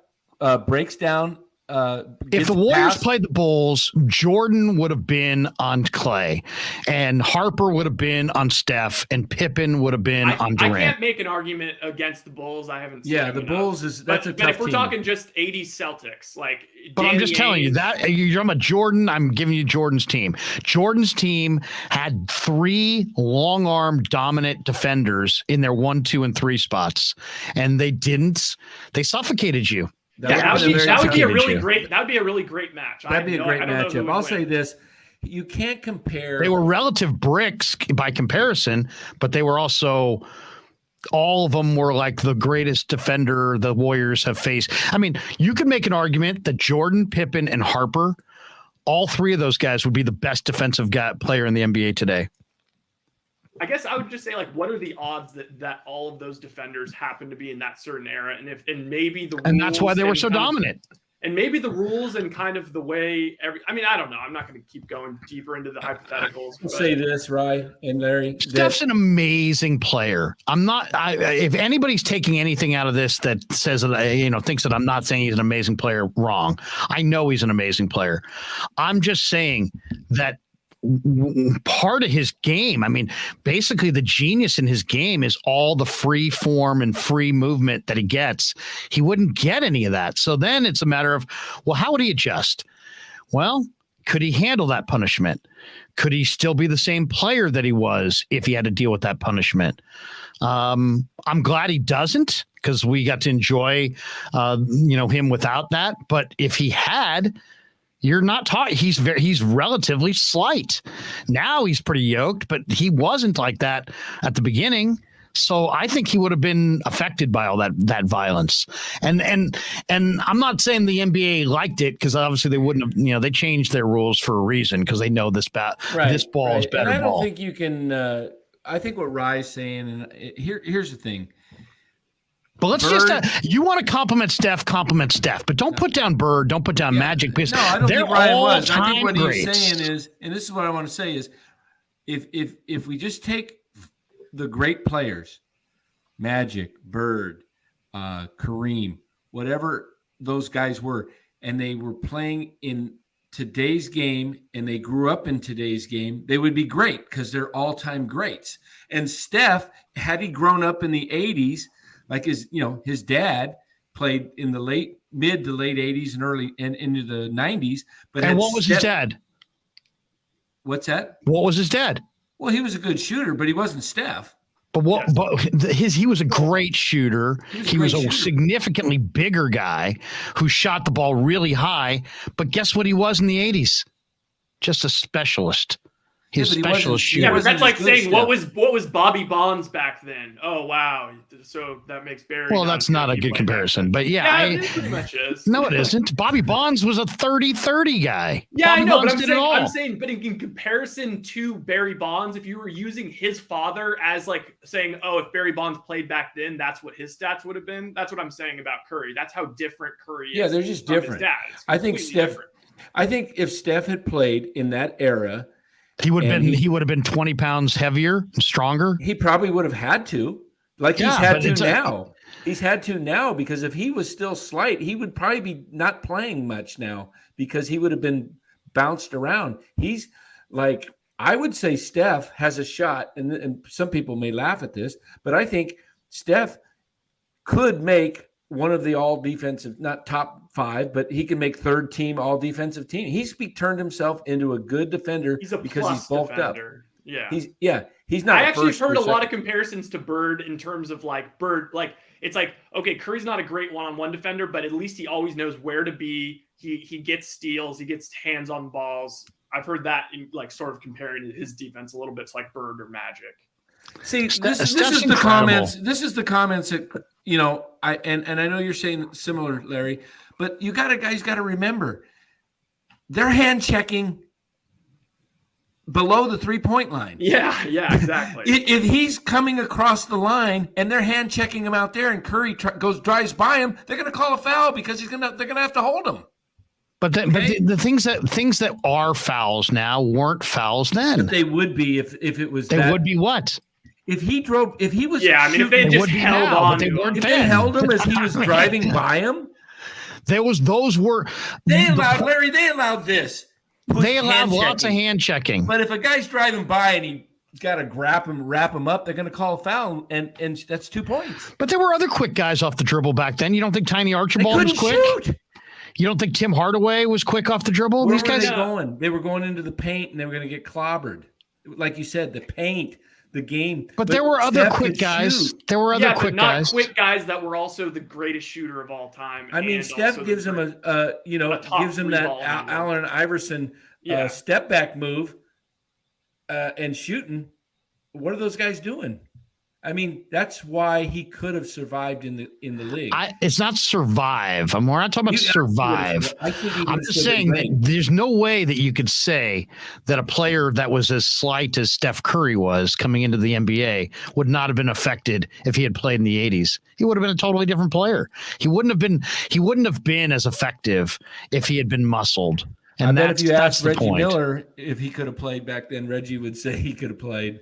breaks down. If the Warriors played the Bulls, Jordan would have been on Klay, and Harper would have been on Steph, and Pippen would have been on Durant. I can't make an argument against the Bulls. I haven't seen the Bulls that's a tough But if we're team. talking just 80s Celtics, like But I'm just telling you that you're talking about Jordan. I'm giving you Jordan's team. Jordan's team had 3 long-arm dominant defenders in their 1, 2, and 3 spots, and they didn't. They suffocated you. That would be a really great match. That'd be a great matchup. I'll say this. You can't compare. They were relative bricks by comparison, but they were also, all of them were like the greatest defender the Warriors have faced. I mean, you could make an argument that Jordan, Pippen, and Harper, all 3 of those guys would be the best defensive player in the NBA today. I guess I would just say, like, what are the odds that all of those defenders happen to be in that certain era, and maybe the rules, and that's why they were so dominant. And maybe the rules and kind of the way I don't know. I'm not going to keep going deeper into the hypotheticals. I'll say this, Rye and Larry. Steph's an amazing player. If anybody's taking anything out of this that says that, thinks that I'm not saying he's an amazing player, wrong. I know he's an amazing player. I'm just saying that part of his game, I mean, basically the genius in his game is all the free form and free movement that he gets. He wouldn't get any of that. So then it's a matter of, well, how would he adjust? Well, could he handle that punishment? Could he still be the same player that he was if he had to deal with that punishment? I'm glad he doesn't, because we got to enjoy, him without that. But if he had, you're not taught. He's relatively slight. Now he's pretty yoked, but he wasn't like that at the beginning. So I think he would have been affected by all that violence. And I'm not saying the NBA liked it, because obviously they wouldn't have. They changed their rules for a reason, because they know this ball is better. And I don't ball. think you can. I think what Rye's saying, and here's the thing. But let's you want to compliment Steph, but don't put down Bird, don't put down Magic, because I don't they're think Ryan was. all-time I think what greats. he's saying is, and this is what I want to say is, if we just take the great players, Magic, Bird, Kareem, whatever those guys were, and they were playing in today's game and they grew up in today's game, they would be great because they're all-time greats. And Steph, had he grown up in the 80s, like his dad played in the mid to late 80s and early and into the 90s. And what was his dad? What's that? What was his dad? Well, he was a good shooter, but he wasn't Steph. But he was a great shooter. He was a significantly bigger guy who shot the ball really high. But guess what he was in the 80s? Just a specialist. His specialist shooter. Yeah, but that's like saying what was Bobby Bonds back then? Oh wow, so that makes Barry. Well, that's not a good comparison, but it pretty much is. No, it isn't. Bobby Bonds was a 30-30 guy. Yeah, Bobby I know, Bonds but I'm saying, but in comparison to Barry Bonds, if you were using his father as like saying, oh, if Barry Bonds played back then, that's what his stats would have been. That's what I'm saying about Curry. That's how different Curry is. Yeah, they're just different. I think if Steph had played in that era, he would have been 20 pounds heavier and stronger. He probably would have had to, like he's had to now. He's had to now, because if he was still slight, he would probably be not playing much now, because he would have been bounced around. He's like, I would say Steph has a shot, and some people may laugh at this, but I think Steph could make one of the all defensive, not top 5, but he can make third team, all defensive team. He's turned himself into a good defender because he's bulked defender. Up. He's not. I actually heard a lot of comparisons to Bird in terms of like Bird, like it's like, okay, Curry's not a great one-on-one defender, but at least he always knows where to be. He gets steals, he gets hands on balls. I've heard that in like sort of comparing his defense a little bit to like Bird or Magic. See, this is the comments. This is the comments that I know you're saying similar, Larry, but guys got to remember, they're hand checking below the 3-point line. Yeah, exactly. If he's coming across the line and they're hand checking him out there, and Curry drives by him, they're going to call a foul because they're going to have to hold him. But the things that are fouls now weren't fouls then. But they would be if it was. They would be what? If he was. Yeah, I mean, if they just held on, if they held him as he was driving by him. They allowed this. They allowed lots of hand checking. But if a guy's driving by and he's got to wrap him up, they're going to call a foul, and that's 2 points. But there were other quick guys off the dribble back then. You don't think Tiny Archibald was quick? Shoot. You don't think Tim Hardaway was quick off the dribble? Where were they going? They were going into the paint, and they were going to get clobbered. Like you said, the paint, the game. But there were other quick guys. Shoot. There were other quick guys. Quick guys that were also the greatest shooter of all time. I mean, Steph gives him gives him that Allen Iverson step back move and shooting. What are those guys doing? I mean, that's why he could have survived in the league. It's not survive. We're not talking about survive. I'm just saying that there's no way that you could say that a player that was as slight as Steph Curry was coming into the NBA would not have been affected if he had played in the 80s. He would have been a totally different player. He wouldn't have been as effective if he had been muscled. And I bet if you asked Reggie Miller if he could have played back then, Reggie would say he could have played.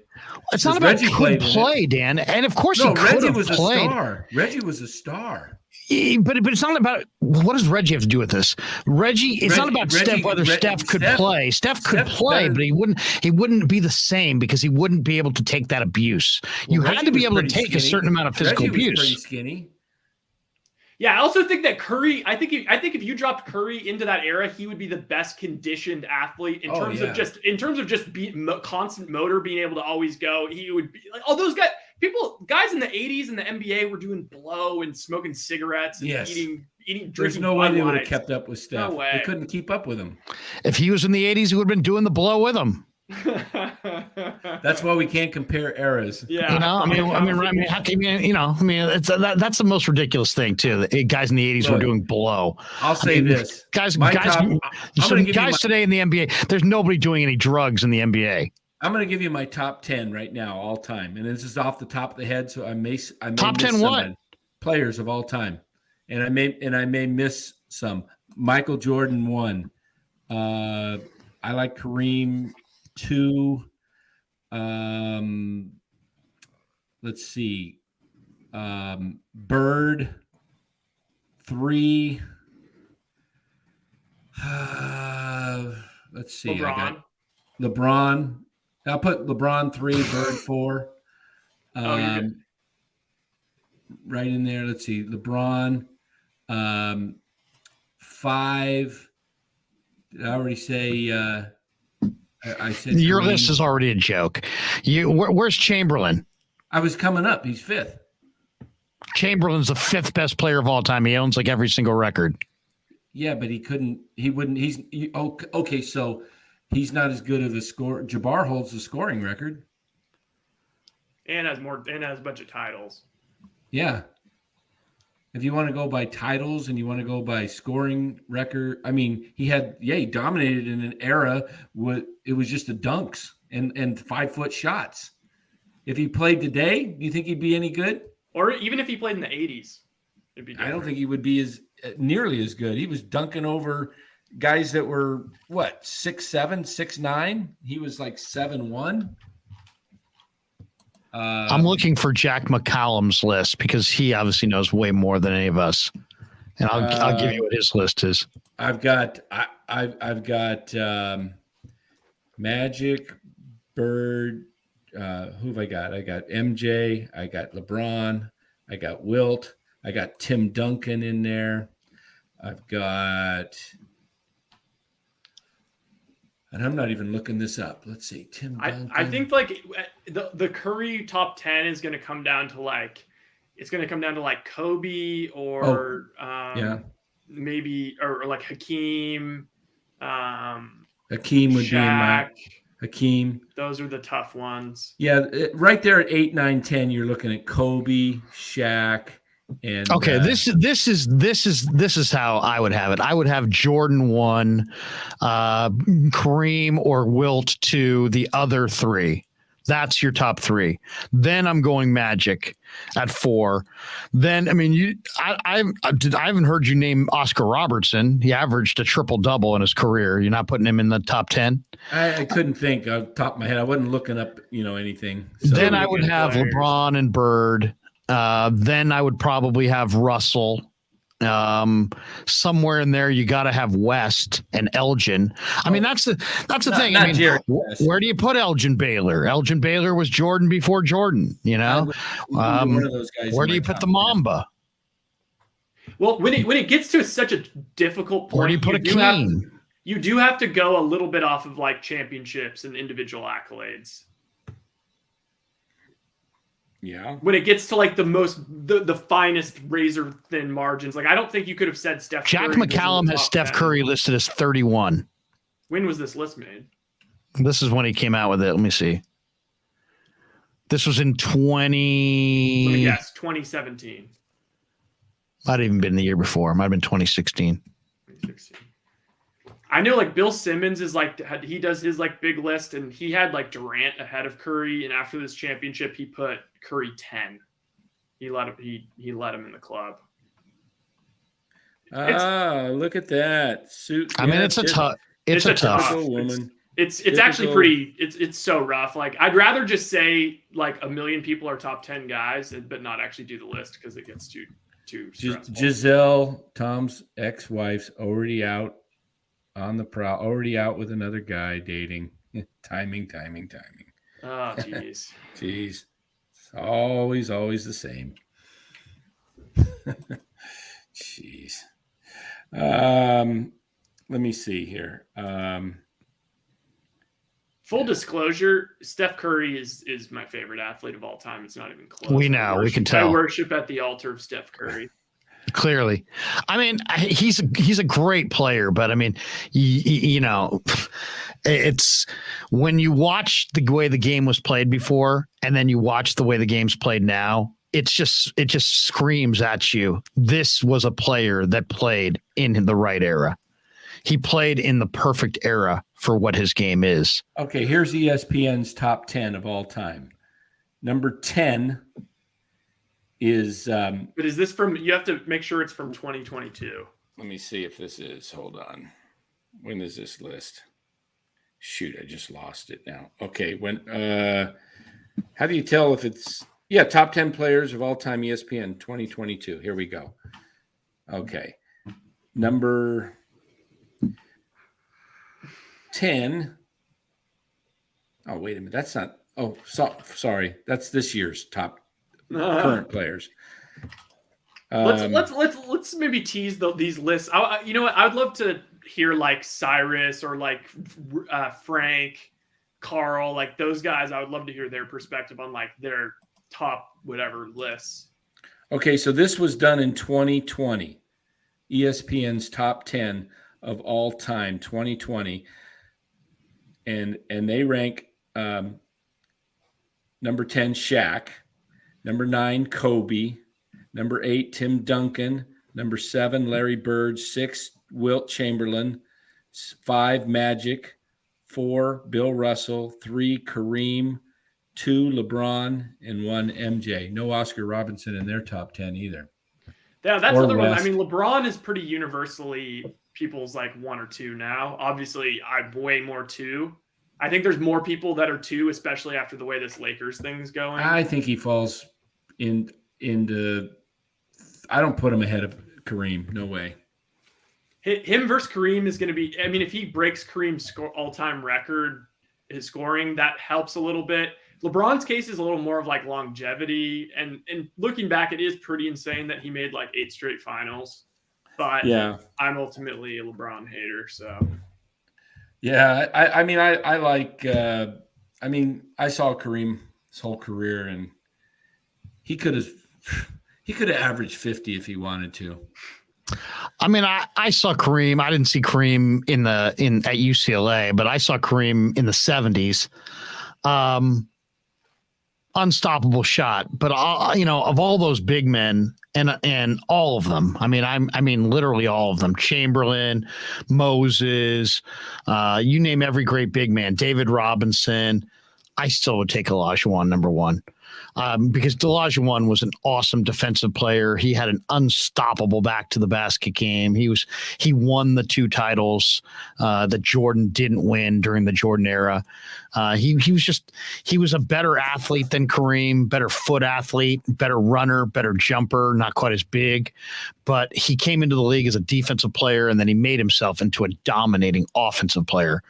It's not about could play, Dan. And of course he could have played. Reggie was a star. But it's not about what does Reggie have to do with this? It's not about whether Steph could play. Steph could play, but he wouldn't be the same because he wouldn't be able to take that abuse. You had to be able to take a certain amount of physical abuse. Pretty skinny. Yeah, I also think that Curry. I think if you dropped Curry into that era, he would be the best conditioned athlete in terms of just constant motor, being able to always go. He would be like all those guys in the 80s in the NBA were doing blow and smoking cigarettes and eating. There's no way they would have kept up with Steph. No way. They couldn't keep up with him. If he was in the 80s, he would have been doing the blow with him. That's why we can't compare eras. Yeah, how can that's the most ridiculous thing too. The guys in the 80s were doing blow. I'll say this, guys today in the NBA, there's nobody doing any drugs in the NBA. I'm going to give you my top 10 right now, all time, and this is off the top of the head. So I may top 10 what players of all time, and I may miss some. Michael Jordan 1. I like Kareem 2. Let's see. Bird 3. Let's see. LeBron. I'll put LeBron 3, Bird 4. Right in there. Let's see. LeBron 5. Did I already say I said your Kareem. List is already a joke. Where's Chamberlain? I was coming up. He's 5th. Chamberlain's the 5th best player of all time. He owns like every single record. Yeah, but okay. So he's not as good of a score. Jabbar holds the scoring record. And has a bunch of titles. Yeah. If you want to go by titles and you want to go by scoring record, I mean, he dominated in an era it was just the dunks and 5-foot shots. If he played today, do you think he'd be any good? Or even if he played in the 80s, it'd be different. I don't think he would be nearly as good. He was dunking over guys that were 6'7", 6'9". He was like 7'1". I'm looking for Jack McCallum's list because he obviously knows way more than any of us, and I'll give you what his list is. I've got Magic, Bird. Who have I got? I got MJ. I got LeBron. I got Wilt. I got Tim Duncan in there. I've got. And I'm not even looking this up. Let's see. Tim Duncan. I think like the Curry top 10 is going to come down to like Kobe or maybe or like Hakeem. Hakeem would Shaq. be in my Hakeem. Those are the tough ones. Yeah, right there at 8, 9, 10, you're looking at Kobe, Shaq, And okay, this is how I would have it. I would have Jordan 1, Kareem or Wilt 2, the other 3. That's your top 3. Then I'm going Magic at 4. Then I haven't heard you name Oscar Robertson. He averaged a triple-double in his career. You're not putting him in the top 10? I couldn't think off the top of my head. I wasn't looking up, anything. So then I would have LeBron and Bird. Then I would probably have Russell. Somewhere in there, you got to have West and Elgin. I mean, that's the thing. I mean, where do you put Elgin Baylor? Elgin Baylor was Jordan before Jordan. One of those guys. Where do you put the Mamba? Well, when it gets to such a difficult point, where do you put a King? You do have to go a little bit off of like championships and individual accolades. Yeah. When it gets to like the finest razor thin margins, like I don't think you could have said Steph Jack Curry. McCallum has Steph Curry listed as 31. When was this list made? This is when he came out with it. Let me see. This was in 20. Let me guess, 2017. Might have even been the year before. Might have been 2016. 2016. I know like Bill Simmons is like, he does his like big list and he had like Durant ahead of Curry. And after this championship, he put Curry 10. He let him in the club. Look at that. It's a tough woman. It's actually pretty, it's so rough. Like I'd rather just say like 1 million people are top 10 guys, but not actually do the list because it gets too stressful. Giselle, Tom's ex-wife's already out on the prowl, already out with another guy dating. Timing. Oh, jeez. Jeez. It's always the same. Jeez. Let me see here. Full disclosure, Steph Curry is my favorite athlete of all time. It's not even close. We can tell. I worship at the altar of Steph Curry. Clearly. I mean, he's a great player, but I mean, it's when you watch the way the game was played before and then you watch the way the game's played now, it just screams at you. This was a player that played in the right era. He played in the perfect era for what his game is. Okay, here's ESPN's top 10 of all time. Number 10 is but is this from, you have to make sure it's from 2022. Let me see if this is, hold on. When is this list? Shoot, I just lost it now. Okay, when how do you tell if it's top 10 players of all time ESPN 2022. Here we go. Okay. Number 10. Oh, wait a minute. That's not, sorry. That's this year's top current players. Let's maybe tease these lists. You know what? I'd love to hear like Cyrus or like Frank, Carl, like those guys. I would love to hear their perspective on like their top whatever lists. Okay, so this was done in 2020. ESPN's top 10 of all time, 2020, and they rank number 10 Shaq. Number 9, Kobe. Number 8, Tim Duncan. Number 7, Larry Bird. 6, Wilt Chamberlain. 5, Magic. 4, Bill Russell. 3, Kareem. 2, LeBron. And 1, MJ. No Oscar Robertson in their top 10 either. Yeah, that's another one. I mean, LeBron is pretty universally people's like 1 or 2 now. Obviously, I'm way more 2. I think there's more people that are 2, especially after the way this Lakers thing's going. I think he falls into. I don't put him ahead of Kareem. No way. Him versus Kareem is going to be. I mean, if he breaks Kareem's all-time record, his scoring, that helps a little bit. LeBron's case is a little more of like longevity, and looking back, it is pretty insane that he made like 8 straight finals. But yeah, I'm ultimately a LeBron hater, so. Yeah, I mean, I like. I mean, I saw Kareem his whole career, and he could have averaged 50 if he wanted to. I mean, I saw Kareem. I didn't see Kareem at UCLA, but I saw Kareem in the 70s. Unstoppable shot, but of all those big men and all of them. I mean, literally all of them. Chamberlain, Moses, you name every great big man. David Robinson. I still would take Olajuwon number one. Because Olajuwon was an awesome defensive player. He had an unstoppable back to the basket game. He won the 2 titles that Jordan didn't win during the Jordan era. He was a better athlete than Kareem, better foot athlete, better runner, better jumper, not quite as big, but he came into the league as a defensive player and then he made himself into a dominating offensive player.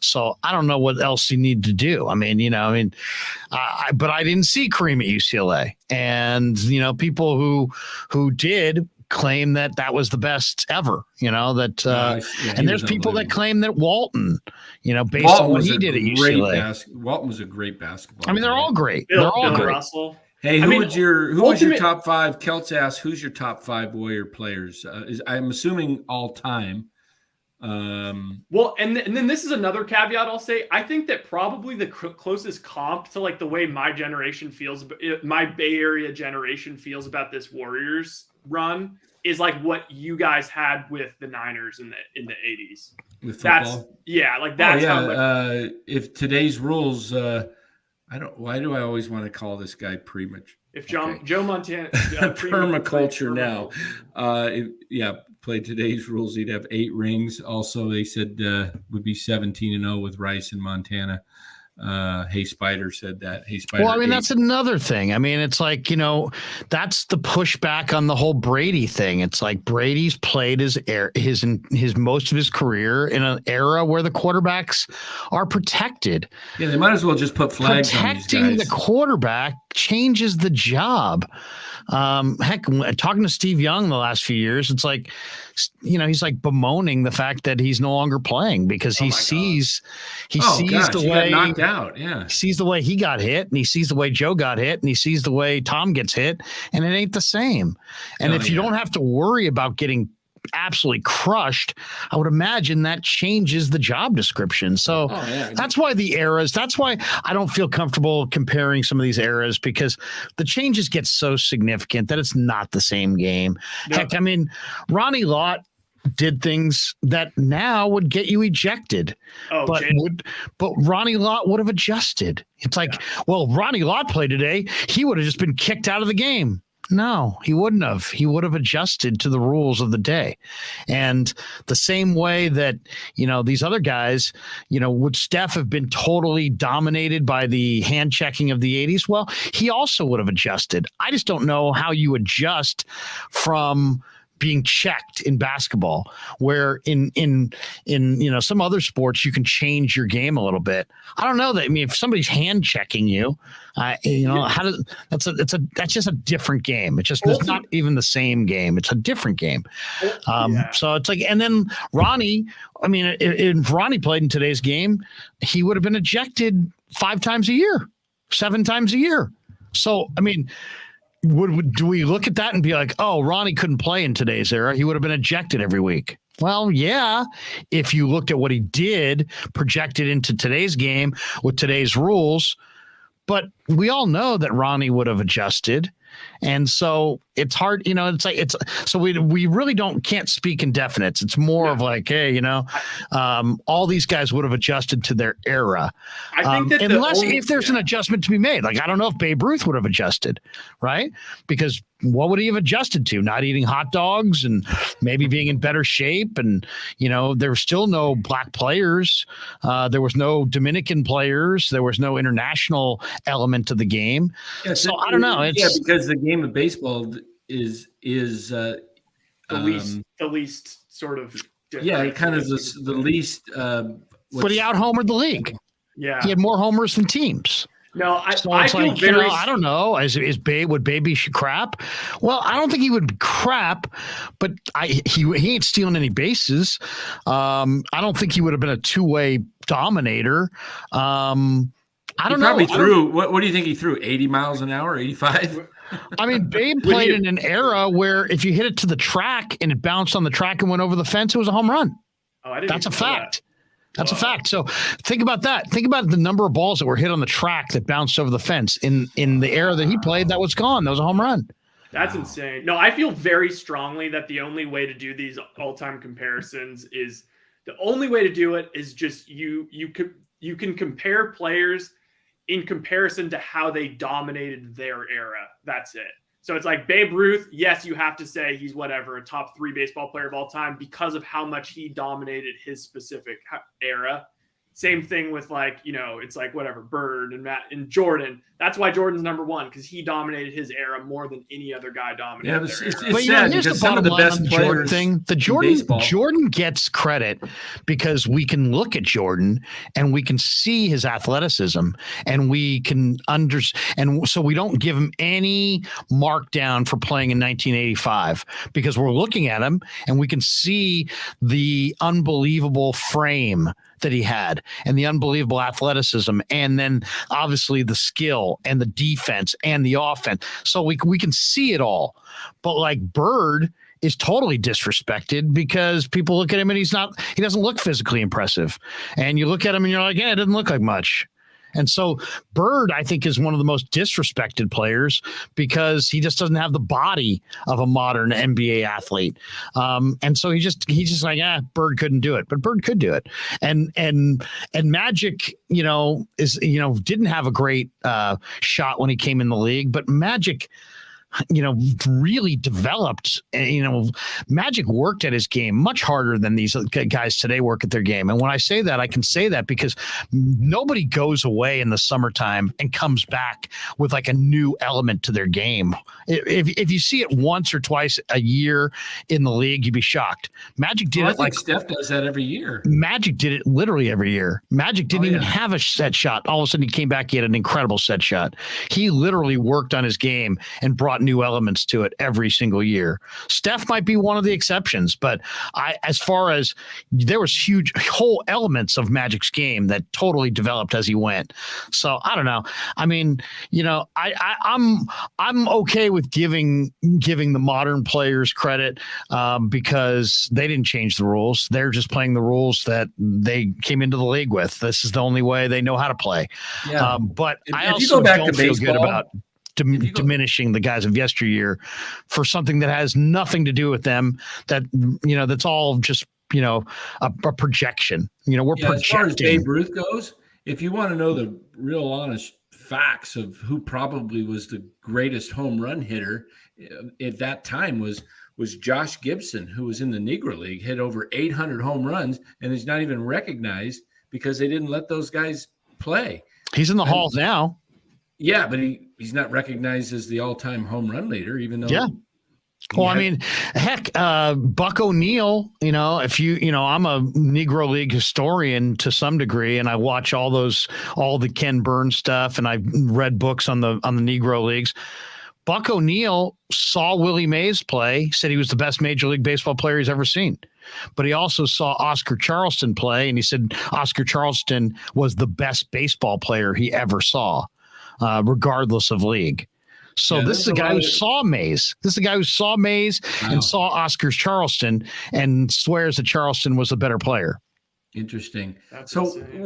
So I don't know what else he needed to do. But I didn't see Kareem at UCLA, and people who did claim that was the best ever, and there's people that claim that Walton, based on what he did at UCLA. Walton was a great basketball. I mean, they're all great. They're all great. Russell. Hey, who was your top 5? Keltz asked, who's your top 5 Warrior players? I'm assuming all time. Well, and then this is another caveat I'll say. I think that probably the closest comp to like the way my generation feels, my Bay Area generation feels about this Warriors run is like what you guys had with the Niners in the 80s. With football? That's if today's rules, why do I always want to call this guy premature? If Joe Montana permaculture now, played today's rules, he'd have 8 rings. Also, they said would be 17-0 with Rice in Montana. Hey Spider said that. Hey Spider. Well, that's another thing. It's like, that's the pushback on the whole Brady thing. It's like Brady's played his most of his career in an era where the quarterbacks are protected. Yeah, they might as well just put flags on these guys. Protecting the quarterback changes the job. Heck, talking to Steve Young the last few years, it's like, he's like bemoaning the fact that he's no longer playing because he sees the way he got knocked out. Yeah, he sees the way he got hit, and he sees the way Joe got hit, and he sees the way Tom gets hit, and it ain't the same. And if you don't have to worry about getting absolutely crushed, I would imagine that changes the job description. So that's why that's why I don't feel comfortable comparing some of these eras, because the changes get so significant that it's not the same game. No. Heck, Ronnie Lott did things that now would get you ejected, but Ronnie Lott would have adjusted. It's like, well, Ronnie Lott played today, he would have just been kicked out of the game. No, he wouldn't have. He would have adjusted to the rules of the day. And the same way that, these other guys, would Steph have been totally dominated by the hand checking of the 80s? Well, he also would have adjusted. I just don't know how you adjust from being checked in basketball, where in some other sports you can change your game a little bit. I don't know that. If somebody's hand checking you, that's just a different game. It's not even the same game. It's a different game. So it's like, and then Ronnie, if Ronnie played in today's game, he would have been ejected 5 times a year, 7 times a year. So, do we look at that and be like, oh, Ronnie couldn't play in today's era, he would have been ejected every week? Well, yeah, if you looked at what he did projected into today's game with today's rules, but we all know that Ronnie would have adjusted. And so it's hard, so we really can't speak in definites. It's more of like, hey, all these guys would have adjusted to their era. I think that if there's an adjustment to be made, like, I don't know if Babe Ruth would have adjusted, right? Because what would he have adjusted to? Not eating hot dogs and maybe being in better shape. And, there were still no black players. There was no Dominican players. There was no international element to the game. Yeah, so I don't know. Because the game of baseball is the least sort of kind of the least. But he out-homered the league. Yeah, he had more homers than teams. No, I feel like, I don't know. Would Babe be crap? Well, I don't think he would be crap, but he ain't stealing any bases. I don't think he would have been a 2-way dominator. I don't know. Probably threw. What do you think he threw? 80 miles an hour, 85? Babe played in an era where if you hit it to the track and it bounced on the track and went over the fence, it was a home run. That's a fact. That's a fact. So think about that. Think about the number of balls that were hit on the track that bounced over the fence in the era that he played. That was gone. That was a home run. That's insane. No, I feel very strongly that the only way to do these all-time comparisons is just you can compare players in comparison to how they dominated their era. That's it. So it's like Babe Ruth. Yes, you have to say he's a top 3 baseball player of all time because of how much he dominated his specific era. Same thing with it's like whatever, Bird and Matt and Jordan. That's why Jordan's number 1, because he dominated his era more than any other guy dominated. Yeah, it's sad because some of the best players thing. Jordan gets credit because we can look at Jordan and we can see his athleticism and we can and so we don't give him any markdown for playing in 1985 because we're looking at him and we can see the unbelievable frame that he had and the unbelievable athleticism and then obviously the skill and the defense and the offense. So we can see it all. But like Bird is totally disrespected because people look at him and he doesn't look physically impressive. And you look at him and you're like, yeah, it doesn't look like much. And so Bird, I think, is one of the most disrespected players because he just doesn't have the body of a modern NBA athlete. And so he's just like, Bird couldn't do it, but Bird could do it. And Magic, didn't have a great shot when he came in the league, but Magic, really developed. Magic worked at his game much harder than these guys today work at their game. And when I say that, I can say that because nobody goes away in the summertime and comes back with like a new element to their game. If you see it once or twice a year in the league, you'd be shocked. Magic did it like Steph does that every year. Magic did it literally every year. Magic didn't even have a set shot. All of a sudden he came back, he had an incredible set shot. He literally worked on his game and brought new elements to it every single year. Steph might be one of the exceptions, but as far as there was huge whole elements of Magic's game that totally developed as he went. So I don't know. I mean, I'm okay with giving the modern players credit because they didn't change the rules. They're just playing the rules that they came into the league with. This is the only way they know how to play. Yeah. But I also don't feel good about diminishing the guys of yesteryear for something that has nothing to do with them. That's all just a projection. We're projecting. As far as Babe Ruth goes, if you want to know the real honest facts of who probably was the greatest home run hitter at that time was Josh Gibson, who was in the Negro League, hit over 800 home runs, and is not even recognized because they didn't let those guys play. He's in the halls now. Yeah, but he's not recognized as the all-time home run leader, even though. Yeah. Well, I mean, heck, Buck O'Neil, if I'm a Negro League historian to some degree, and I watch all the Ken Burns stuff, and I've read books on the Negro Leagues. Buck O'Neil saw Willie Mays play, said he was the best Major League Baseball player he's ever seen. But he also saw Oscar Charleston play, and he said Oscar Charleston was the best baseball player he ever saw. Regardless of league. So this is a guy who saw Mays. This is a guy who saw Mays and saw Oscar Charleston and swears that Charleston was the better player. Interesting. That's insane.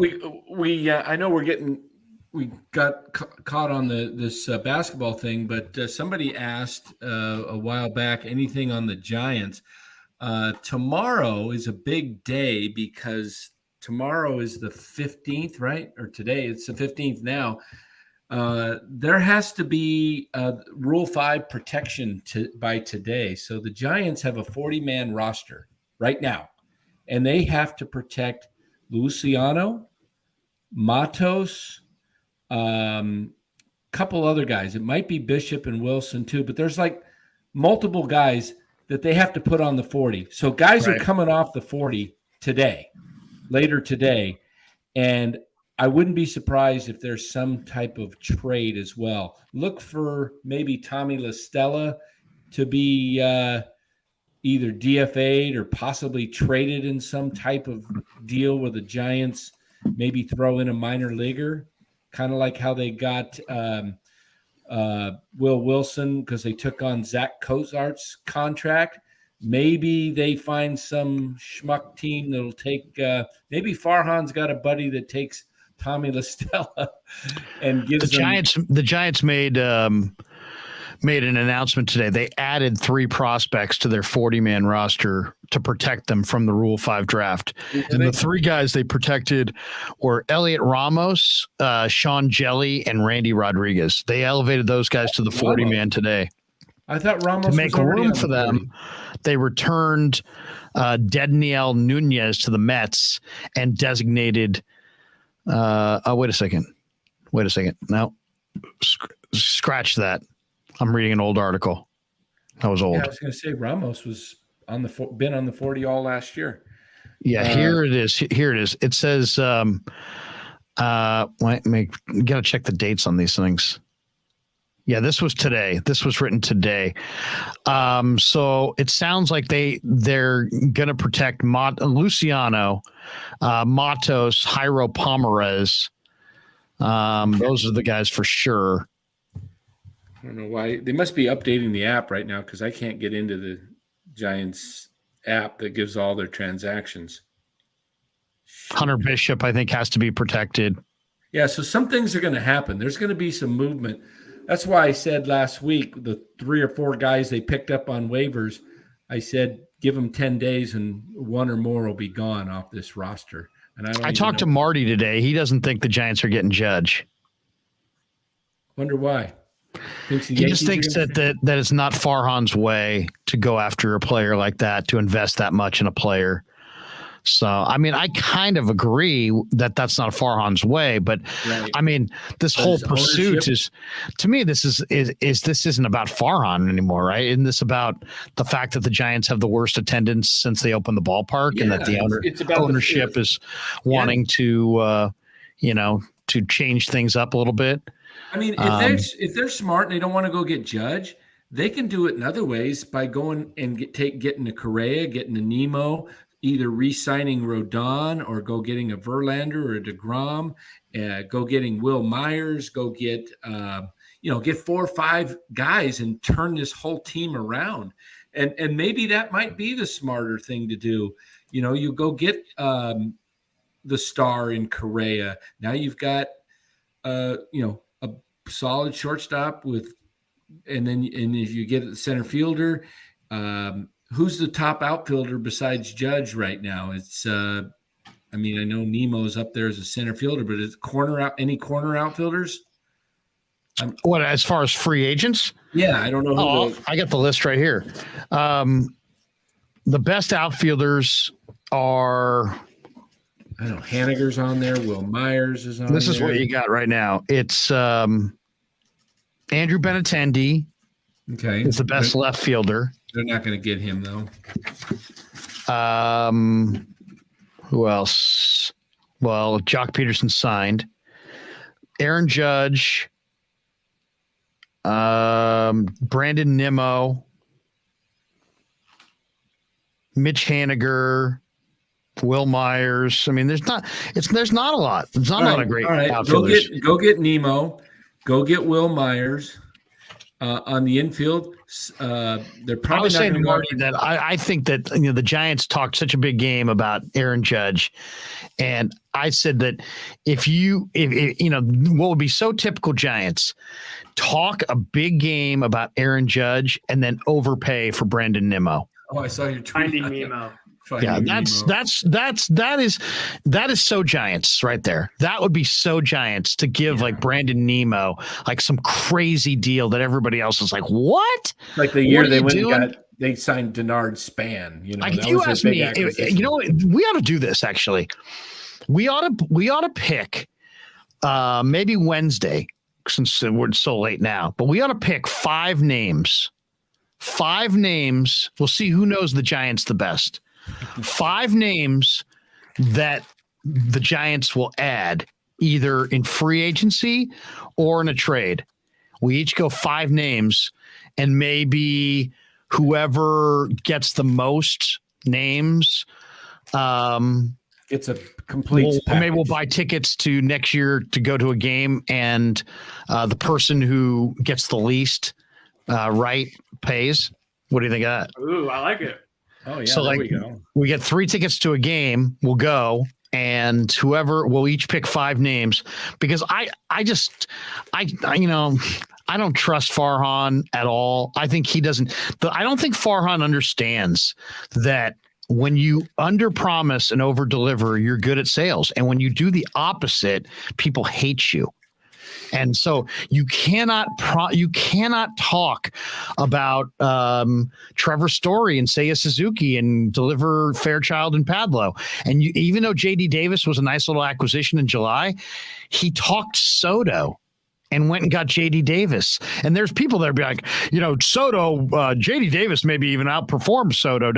we I know we got caught on this basketball thing, but somebody asked a while back anything on the Giants. Tomorrow is a big day because tomorrow is the 15th, right? Or today it's the 15th now. There has to be Rule 5 protection by today. So the Giants have a 40-man roster right now, and they have to protect Luciano, Matos, couple other guys. It might be Bishop and Wilson too, but there's like multiple guys that they have to put on the 40. So guys are coming off the 40 later today, and I wouldn't be surprised if there's some type of trade as well. Look for maybe Tommy LaStella to be either DFA'd or possibly traded in some type of deal where the Giants maybe throw in a minor leaguer, kind of like how they got Will Wilson because they took on Zach Cozart's contract. Maybe they find some schmuck team that'll take maybe Farhan's got a buddy that takes Tommy LaStella and gives the Giants made made an announcement today. They added 3 prospects to their 40-man roster to protect them from the Rule 5 draft. And the 3 guys they protected were Elliot Ramos, Sean Jelly, and Randy Rodriguez. They elevated those guys to the 40-man today. I thought Ramos to make room for them. 40. They returned Dedniel Nunez to the Mets and designated. Wait a second. No, scratch that. I'm reading an old article. That was old. Yeah, I was going to say Ramos was been on the 40 all last year. Yeah, here it is. It says, gotta check the dates on these things. Yeah, this was today. This was written today. So it sounds like they're gonna protect Luciano, Matos, Jairo Pomares. Those are the guys for sure. I don't know why they must be updating the app right now because I can't get into the Giants app that gives all their transactions. Hunter Bishop, I think, has to be protected. Yeah, so some things are going to happen. There's going to be some movement. That's why I said last week the 3 or 4 guys they picked up on waivers, I said give them 10 days and 1 or more will be gone off this roster. And I talked to Marty today. He doesn't think the Giants are getting Judge. Wonder why. He just thinks that it's not Farhan's way to go after a player like that, to invest that much in a player. So, I mean, I kind of agree that that's not Farhan's way, but right. I mean, this whole pursuit is, to me, this isn't about Farhan anymore, right? Isn't this about the fact that the Giants have the worst attendance since they opened the ballpark, and that the ownership is wanting to, to change things up a little bit? I mean, if they're smart and they don't want to go get Judge, they can do it in other ways by going and getting a Correa, getting a Nemo, either re-signing Rodon or go getting a Verlander or a DeGrom, go getting Will Myers, go get get 4 or 5 guys and turn this whole team around. And maybe that might be the smarter thing to do. You go get the star in Correa. Now you've got a solid shortstop and if you get the center fielder, who's the top outfielder besides Judge right now? It's I know Nemo's up there as a center fielder, but is any corner outfielders? What, as far as free agents? Yeah, I don't know. I got the list right here. The best outfielders are, I don't know, Haniger's on there. Will Myers is on there. This is what you got right now. It's Andrew Benintendi. Okay. Is the best left fielder. They're not going to get him, though. Who else? Well, Jock Peterson signed. Aaron Judge. Brandon Nimmo. Mitch Haniger. Will Myers. I mean, there's not a lot. There's not a lot of great outfielders. Go get Nemo. Go get Will Myers. On the infield, they're probably. I was saying to Marty that I think that the Giants talked such a big game about Aaron Judge, and I said that if what would be so typical Giants, talk a big game about Aaron Judge and then overpay for Brandon Nimmo. Oh, I saw your tweet. Nemo. Yeah, that is so Giants right there. That would be so Giants to give like Brandon Nemo like some crazy deal that everybody else is like, what? Like the year they signed Denard Span. Like you asked me, we ought to do this actually. We ought to pick maybe Wednesday since we're so late now, but we ought to pick 5 names. 5 names. We'll see who knows the Giants the best. 5 names that the Giants will add either in free agency or in a trade. We each go 5 names, and maybe whoever gets the most names gets a complete package. Maybe we'll buy tickets to next year to go to a game, and the person who gets the least right pays. What do you think of that? Ooh, I like it. Oh yeah, so we get 3 tickets to a game. We'll go, and whoever will each pick 5 names because I I don't trust Farhan at all. I think he doesn't. I don't think Farhan understands that when you under-promise and over-deliver, you're good at sales. And when you do the opposite, people hate you. And so you cannot talk about Trevor Story and Seiya Suzuki and deliver Fairchild and Padlo. And even though J.D. Davis was a nice little acquisition in July, he talked Soto and went and got J.D. Davis. And there's people that be like, Soto, J.D. Davis maybe even outperformed Soto.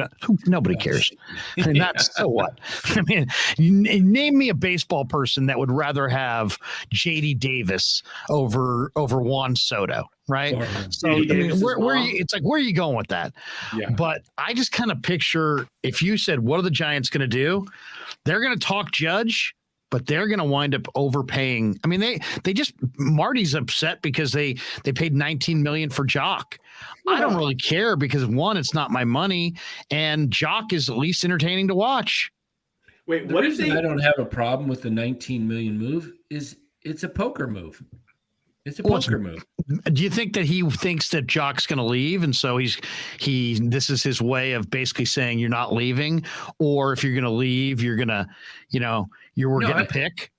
Nobody cares. I mean, that's so what? I mean, name me a baseball person that would rather have J.D. Davis over Juan Soto, right? So I mean, where are you going with that? Yeah. But I just kind of picture, if you said, what are the Giants going to do? They're going to talk Judge, but they're going to wind up overpaying. I mean, they just Marty's upset because they paid $19 million for Jock. I don't really care because one, it's not my money, and Jock is at least entertaining to watch. Wait, what if I don't have a problem with the $19 million move is it's a poker move. It's a poker move. Do you think that he thinks that Jock's going to leave, and so this is his way of basically saying you're not leaving, or if you're going to leave, you're going to, we're getting a pick?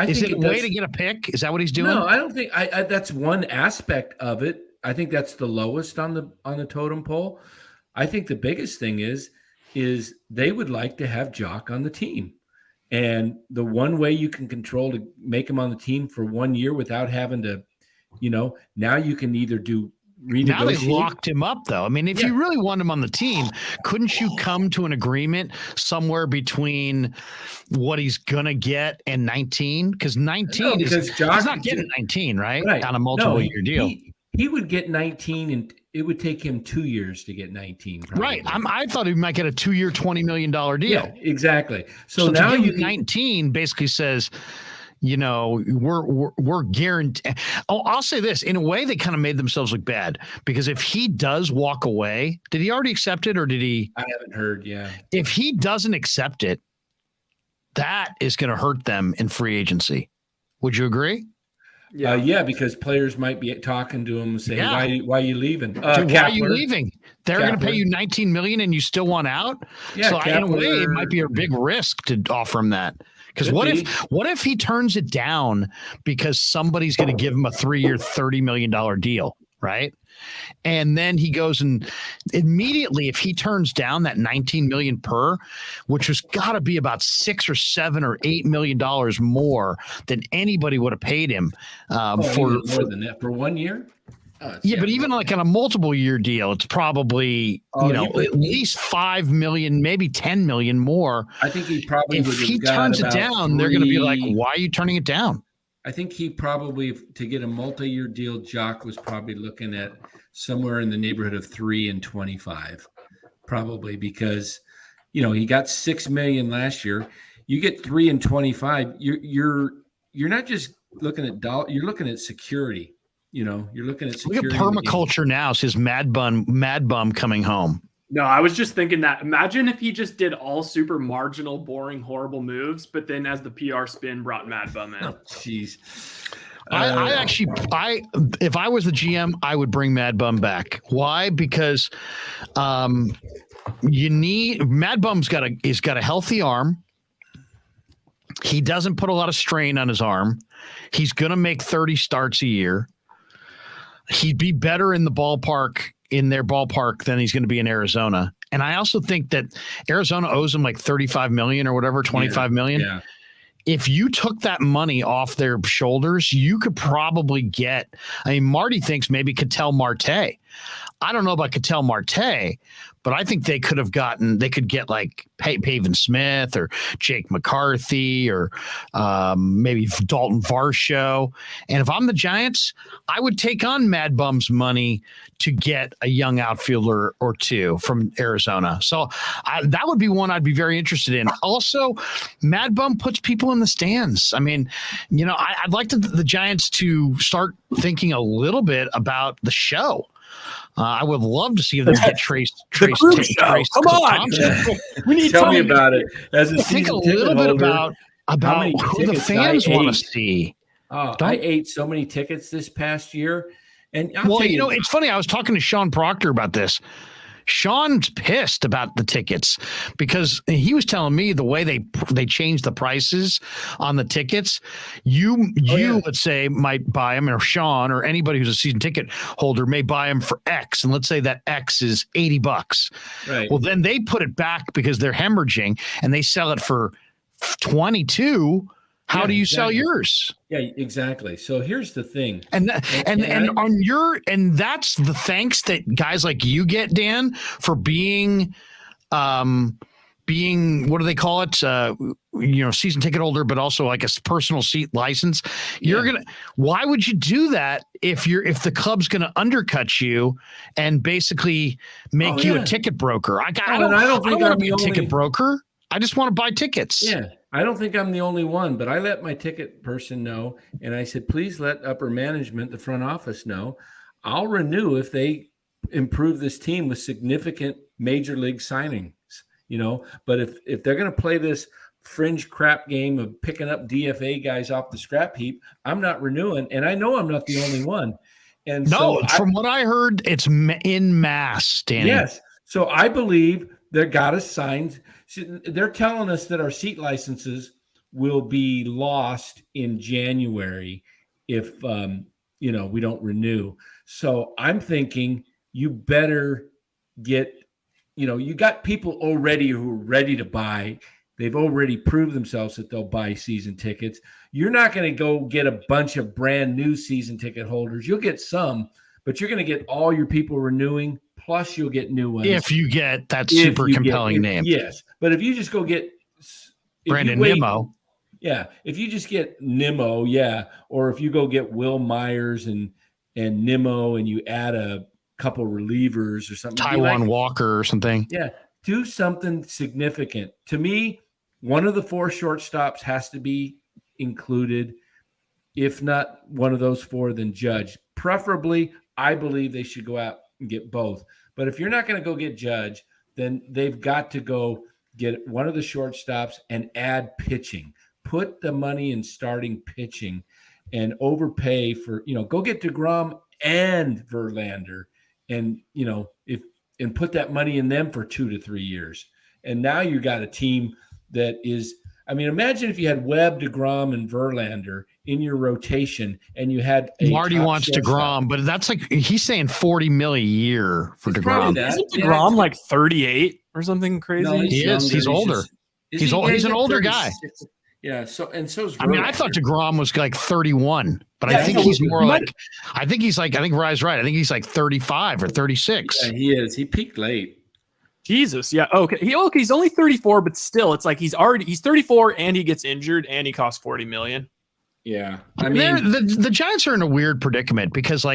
Is it a way to get a pick? Is that what he's doing? No, I don't think that's one aspect of it. I think that's the lowest on the totem pole. I think the biggest thing is they would like to have Jock on the team. And the one way you can control to make him on the team for 1 year without having to, now you can either do renegotiate. Now they locked him up, though. I mean, if you really want him on the team, couldn't you come to an agreement somewhere between what he's going to get and 19? Because 19 he's not getting 19, right? On a multiple-year deal. He would get 19, and it would take him 2 years to get 19. Probably. Right. I thought he might get a 2-year, $20 million deal. Yeah, exactly. So now 19 basically says, we're guaranteed. Oh, I'll say this. In a way, they kind of made themselves look bad because if he does walk away, did he already accept it or did he? I haven't heard. Yeah. If he doesn't accept it, that is going to hurt them in free agency. Would you agree? Yeah, because players might be talking to him and saying, why are you leaving? Why are you leaving? They're going to pay you $19 million and you still want out? Yeah, so in a way, it might be a big risk to offer him that. Because what if he turns it down because somebody's going to give him a 3-year, $30 million deal, right? And then he goes and immediately, if he turns down that $19 million per, which has got to be about $6 or $7 or $8 million more than anybody would have paid him for more than that for 1 year. But even like on a multiple year deal, it's probably at least $5 million, maybe $10 million more. I think he probably if he turns it down, they're going to be like, "Why are you turning it down?" I think he probably, to get a multi-year deal, Jock was probably looking at somewhere in the neighborhood of 3 and 25, probably because he got $6 million last year. You get 3 and 25. You're not just looking at you're looking at security. You're looking at security. Look at permaculture now. Says Mad Bum coming home. No, I was just thinking that. Imagine if he just did all super marginal, boring, horrible moves, but then as the PR spin brought Mad Bum in. Oh, jeez. If I was the GM, I would bring Mad Bum back. Why? Because Mad Bum's got a healthy arm. He doesn't put a lot of strain on his arm. He's going to make 30 starts a year. He'd be better in their ballpark than he's going to be in Arizona. And I also think that Arizona owes him like $35 million or whatever, $25 million. Yeah. If you took that money off their shoulders, you could probably get, Marty thinks maybe Ketel Marte. I don't know about Ketel Marte, but I think they could get like Pavin Smith or Jake McCarthy or maybe Dalton Varsho. And if I'm the Giants, I would take on Mad Bum's money to get a young outfielder or two from Arizona. So that would be one I'd be very interested in. Also, Mad Bum puts people in the stands. I mean, I'd like the Giants to start thinking a little bit about the show. I would love to see them get Trace. Come on, we need. Tell me about it. As a think a little bit about who the fans want to see. I ate so many tickets this past year, And it's funny. I was talking to Sean Proctor about this. Sean's pissed about the tickets because he was telling me the way they changed the prices on the tickets. Let's say might buy them, or Sean or anybody who's a season ticket holder may buy them for X, and let's say that X is $80. Right. Well, then they put it back because they're hemorrhaging, and they sell it for $22. How do you sell yours? Yeah, exactly. So here's the thing. And that's the thanks that guys like you get, Dan, for being what do they call it? Season ticket holder, but also like a personal seat license. Why would you do that if the club's going to undercut you and basically make you a ticket broker? I don't want to be a ticket broker. I just want to buy tickets. Yeah. I don't think I'm the only one, but I let my ticket person know. And I said, please let upper management, the front office, know. I'll renew if they improve this team with significant major league signings, But if they're going to play this fringe crap game of picking up DFA guys off the scrap heap, I'm not renewing. And I know I'm not the only one. And from what I heard, it's in mass, Danny. Yes. So I believe they got us signed. They're telling us that our seat licenses will be lost in January if we don't renew. So I'm thinking you better get, you got people already who are ready to buy. They've already proved themselves that they'll buy season tickets. You're not going to go get a bunch of brand new season ticket holders. You'll get some, but you're going to get all your people renewing. Plus, you'll get new ones. If you get that super compelling name. Yes. But if you just go get Brandon Nimmo. Yeah. If you just get Nimmo, or if you go get Will Myers and Nimmo and you add a couple relievers or something. Taiwan Walker or something. Yeah. Do something significant. To me, one of the 4 shortstops has to be included. If not one of those 4, then Judge. Preferably, I believe they should go out and get both. But if you're not going to go get Judge, then they've got to go get one of the shortstops and add pitching. Put the money in starting pitching and overpay for, go get DeGrom and Verlander and, and put that money in them for 2 to 3 years. And now you got a team that is, imagine if you had Webb, DeGrom, and Verlander in your rotation, and you had Marty wants DeGrom, but that's like he's saying $40 million a year for DeGrom. Isn't DeGrom like 38 or something crazy? No, he is. He's older. He's an older guy. Yeah. So's Verlander. I thought DeGrom was like 31, but I think he's more like. I think Rye's right. I think he's like 35 or 36. Yeah, he is. He peaked late. Jesus, yeah. Okay. He's only 34, but still, it's like he's 34 and he gets injured and he costs $40 million. Yeah. The Giants are in a weird predicament because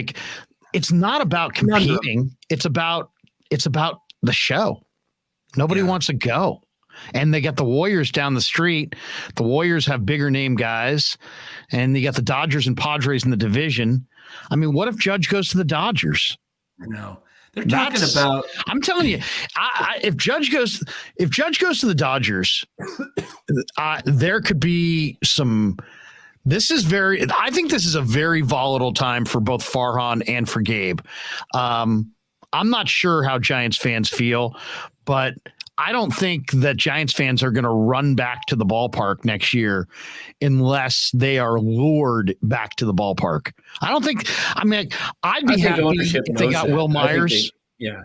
it's not about competing. It's about the show. Nobody wants to go. And they got the Warriors down the street. The Warriors have bigger name guys, and you got the Dodgers and Padres in the division. What if Judge goes to the Dodgers? No. They're talking about. I'm telling you, if Judge goes to the Dodgers, there could be some. I think this is a very volatile time for both Farhan and for Gabe. I'm not sure how Giants fans feel, but I don't think that Giants fans are going to run back to the ballpark next year unless they are lured back to the ballpark. I don't think. I'd be happy if they got Will Myers.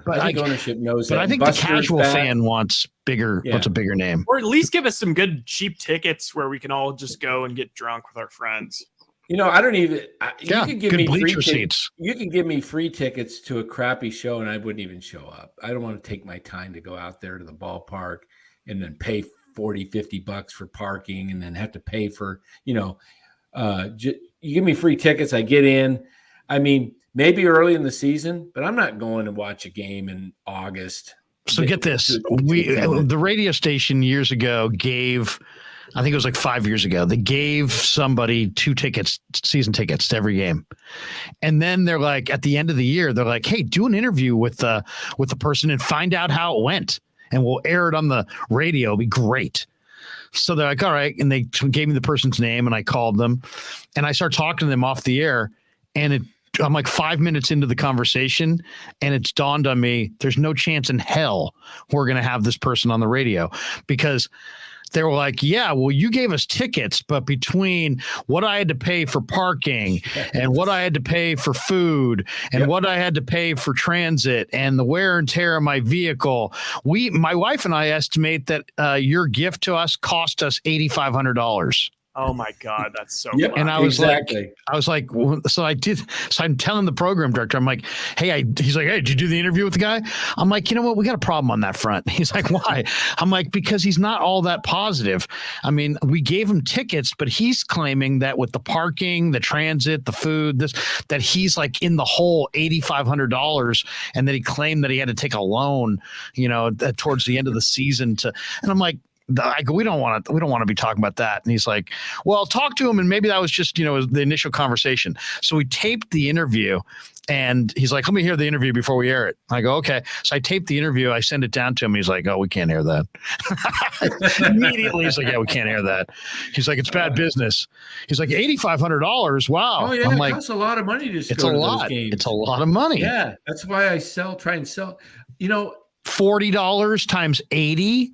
But I think ownership knows that. But I think the casual fan wants bigger. What's a bigger name? Or at least give us some good cheap tickets where we can all just go and get drunk with our friends. I don't even. You can give me bleacher seats. You can give me free tickets to a crappy show, and I wouldn't even show up. I don't want to take my time to go out there to the ballpark and then pay $40-$50 for parking, and then have to pay for you give me free tickets. I get in. Maybe early in the season, but I'm not going to watch a game in August. So get this: the radio station years ago gave. I think it was like 5 years ago. They gave somebody 2 tickets, season tickets to every game. And then they're like, at the end of the year, they're like, hey, do an interview with the person and find out how it went. And we'll air it on the radio. It'll be great. So they're like, all right. And they gave me the person's name and I called them and I started talking to them off the air. And I'm like 5 minutes into the conversation, and it's dawned on me there's no chance in hell we're going to have this person on the radio, because they were like, yeah, well, you gave us tickets, but between what I had to pay for parking and what I had to pay for food and what I had to pay for transit and the wear and tear of my vehicle, my wife and I estimate that your gift to us cost us $8,500. Oh my God, that's so funny. And I was like, so I'm telling the program director, I'm like, he's like, hey, did you do the interview with the guy? I'm like, you know what? We got a problem on that front. He's like, why? I'm like, because he's not all that positive. I mean, we gave him tickets, but he's claiming that with the parking, the transit, the food, that he's like in the hole $8,500, and that he claimed that he had to take a loan, towards the end of the season and I'm like, we don't want to be talking about that. And he's like, well, talk to him. And maybe that was just, the initial conversation. So we taped the interview, and he's like, let me hear the interview before we air it. I go, okay. So I taped the interview. I send it down to him. He's like, oh, we can't air that. Immediately. He's like, yeah, we can't air that. He's like, it's bad business. He's like, $8,500. Wow. Oh yeah. I'm it like, costs a lot of money to it's go a to lot. those games. It's a lot of money. Yeah. That's why I try and sell, $40 times 80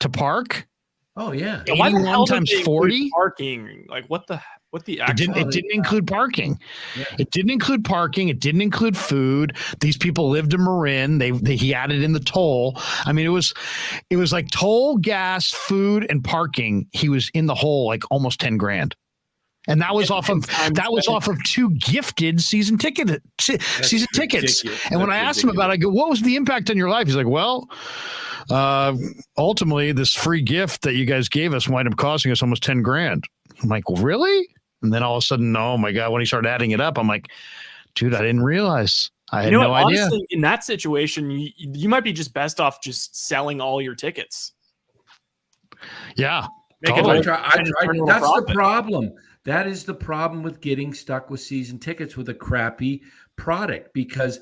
to park. Oh yeah. 81 times 40 parking. Like what the actual? It didn't include parking. Yeah. It didn't include parking. It didn't include food. These people lived in Marin. He added in the toll. I mean, it was like toll, gas, food, and parking. He was in the hole like almost $10,000. And that was off of two gifted season tickets. And when I asked him about it, I go, what was the impact on your life? He's like, well, ultimately this free gift that you guys gave us wound up costing us almost $10,000. I'm like, well, really? And then all of a sudden, oh my God, when he started adding it up, I'm like, dude, I didn't realize. I had no idea. Honestly, in that situation, you might be just best off just selling all your tickets. Yeah. That's the problem. That is the problem with getting stuck with season tickets with a crappy product, because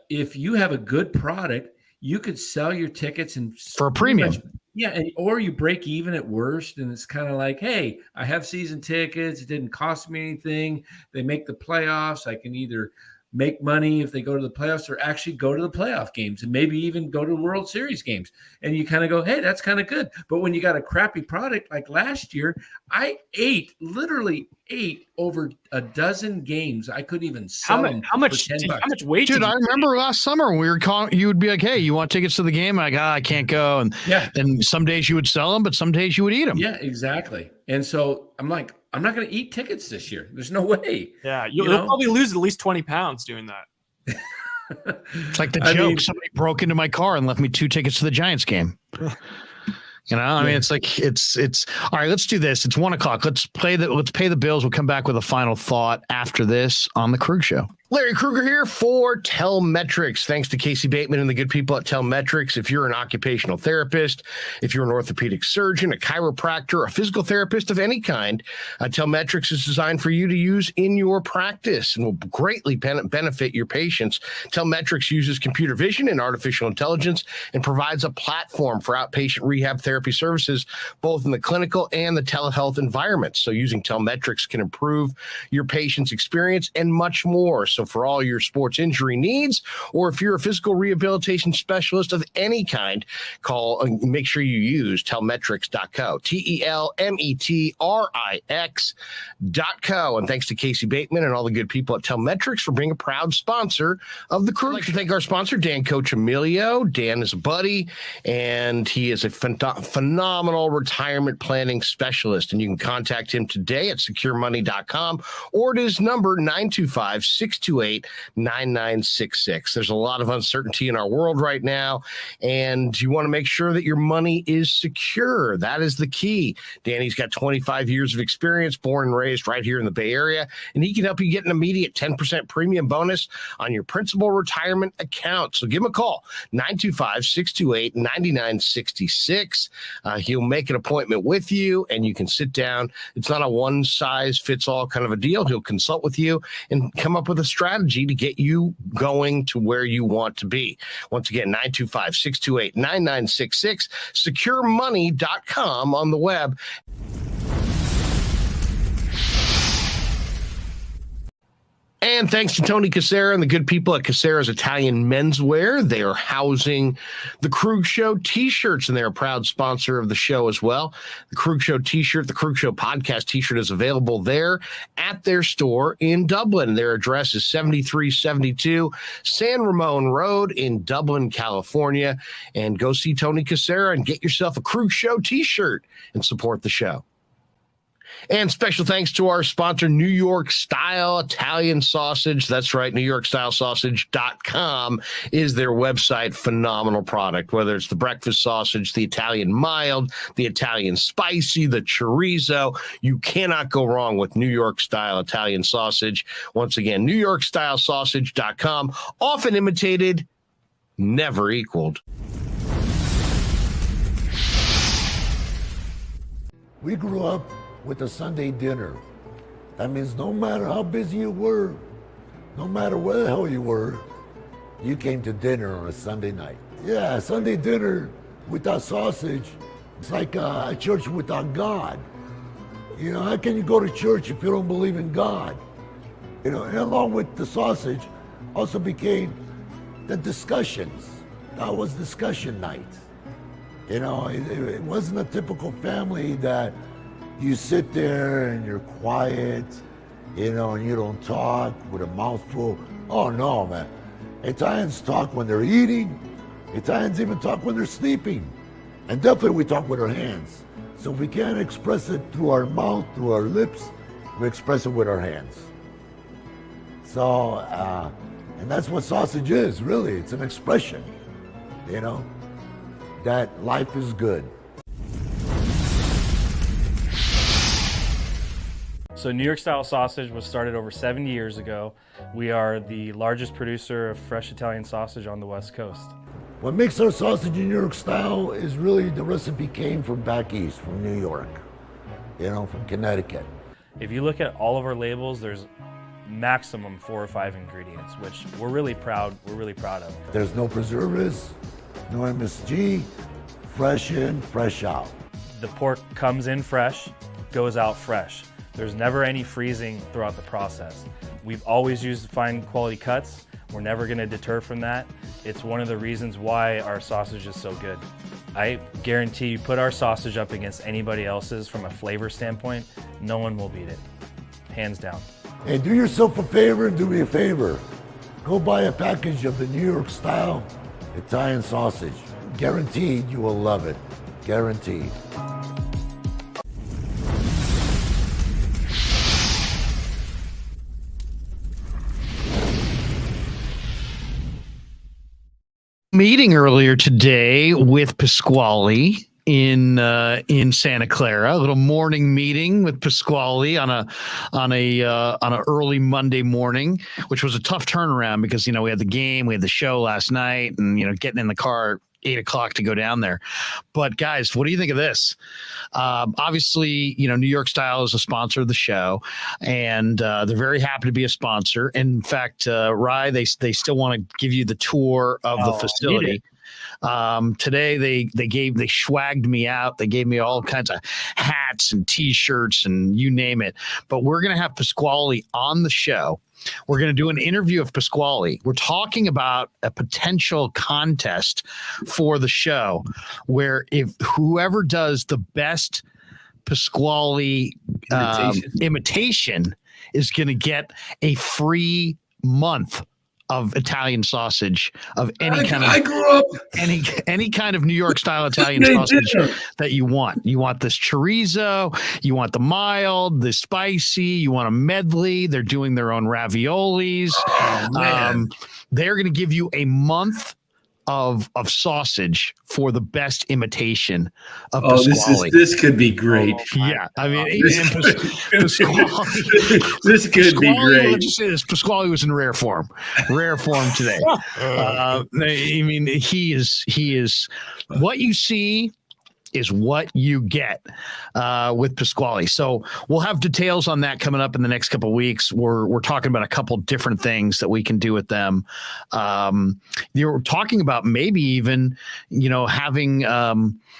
if you have a good product, you could sell your tickets and for a premium. Or you break even at worst, and it's kind of like, hey, I have season tickets. It didn't cost me anything. They make the playoffs. I can either make money if they go to the playoffs or actually go to the playoff games and maybe even go to World Series games. And you kind of go, hey, that's kind of good. But when you got a crappy product like last year, I literally ate over a dozen games. I couldn't even sell them. How much weight? Dude, I remember last summer when we were calling, you would be like, hey, you want tickets to the game? I'm like, I can't go. And then some days you would sell them, but some days you would eat them. Yeah, exactly. And so I'm like, I'm not going to eat tickets this year. There's no way. Yeah, you'll probably lose at least 20 pounds doing that. It's like the joke. Somebody broke into my car and left me 2 tickets to the Giants game. I mean, it's like, it's all right. Let's do this. It's 1:00. Let's pay the bills. We'll come back with a final thought after this on the Krueg Show. Larry Krueger here for Telmetrics. Thanks to Casey Bateman and the good people at Telmetrics. If you're an occupational therapist, if you're an orthopedic surgeon, a chiropractor, a physical therapist of any kind, Telmetrics is designed for you to use in your practice and will greatly benefit your patients. Telmetrics uses computer vision and artificial intelligence and provides a platform for outpatient rehab therapy services, both in the clinical and the telehealth environments. So using Telmetrics can improve your patient's experience and much more. So for all your sports injury needs, or if you're a physical rehabilitation specialist of any kind, make sure you use telmetrics.co, TELMETRIX.co. And thanks to Casey Bateman and all the good people at Telmetrics for being a proud sponsor of the Krueg. I'd like to thank our sponsor, Dan Coccimilgio. Dan is a buddy, and he is a phenomenal retirement planning specialist. And you can contact him today at securemoney.com or at his number 925-628-9966. There's a lot of uncertainty in our world right now, and you want to make sure that your money is secure. That is the key. Danny's got 25 years of experience, born and raised right here in the Bay Area, and he can help you get an immediate 10% premium bonus on your principal retirement account. So give him a call, 925-628-9966. He'll make an appointment with you, and you can sit down. It's not a one-size-fits-all kind of a deal. He'll consult with you and come up with a strategy to get you going to where you want to be. Once again, 925-628-9966, securemoney.com on the web. And And thanks to Tony Cassera and the good people at Cassera's Italian Menswear. They are housing the Krueg Show t-shirts, and they're a proud sponsor of the show as well. The Krueg Show t-shirt, the Krueg Show podcast t-shirt is available there at their store in Dublin. Their address is 7372 San Ramon Road in Dublin, California. And go see Tony Cassera and get yourself a Krueg Show t-shirt and support the show. And special thanks to our sponsor, New York Style Italian Sausage. That's right, NewYorkStyleSausage.com is their website. Phenomenal product, whether it's the breakfast sausage, the Italian mild, the Italian spicy, the chorizo. You cannot go wrong with New York Style Italian Sausage. Once again, NewYorkStyleSausage.com. Often imitated, never equaled. We grew up with a Sunday dinner. That means no matter how busy you were, no matter where the hell you were, you came to dinner on a Sunday night. Yeah, Sunday dinner without sausage, it's like a church without God. You know, how can you go to church if you don't believe in God? You know, and along with the sausage also became the discussions. That was discussion night. You know, it wasn't a typical family that you sit there and you're quiet, you know, and you don't talk with a mouthful. Oh no, man. Italians talk when they're eating. Italians even talk when they're sleeping. And definitely we talk with our hands. So if we can't express it through our mouth, through our lips, we express it with our hands. So, and that's what sausage is, really. It's an expression, you know, that life is good. So New York Style Sausage was started over 7 years ago. We are the largest producer of fresh Italian sausage on the West Coast. What makes our sausage in New York Style is really the recipe came from back east, from New York, you know, from Connecticut. If you look at all of our labels, there's maximum 4 or 5 ingredients, which we're really proud of. There's no preservatives, no MSG, fresh in, fresh out. The pork comes in fresh, goes out fresh. There's never any freezing throughout the process. We've always used fine quality cuts. We're never gonna deter from that. It's one of the reasons why our sausage is so good. I guarantee you put our sausage up against anybody else's from a flavor standpoint, no one will beat it, hands down. Hey, do yourself a favor and do me a favor. Go buy a package of the New York Style Italian sausage. Guaranteed you will love it, guaranteed. Meeting earlier today with Pasquale in Santa Clara, a little morning meeting with Pasquale on a early Monday morning, which was a tough turnaround because, you know, we had the game, we had the show last night, and, you know, getting in the car 8 o'clock to go down there. But guys, what do you think of this? Obviously, you know, New York Style is a sponsor of the show, and they're very happy to be a sponsor. In fact, Rye, they still want to give you the tour of the facility. Today they swagged me out. They gave me all kinds of hats and t-shirts and you name it. But we're going to have Pasquale on the show. We're going to do an interview of Pasquale. We're talking about a potential contest for the show where if whoever does the best Pasquale imitation is going to get a free month of Italian sausage of any kind of. I grew up any kind of New York style Italian sausage that you want. You want this chorizo, you want the mild, the spicy, you want a medley. They're doing their own raviolis. Oh, they're going to give you a month of sausage for the best imitation of Pasquale. This could be great. Yeah, I mean, this could be great. Let's just say this: Pasquale was in rare form today. I mean, he is what you see is what you get with Pasquale. So we'll have details on that coming up in the next couple of weeks. We're talking about a couple different things that we can do with them. You're talking about maybe even,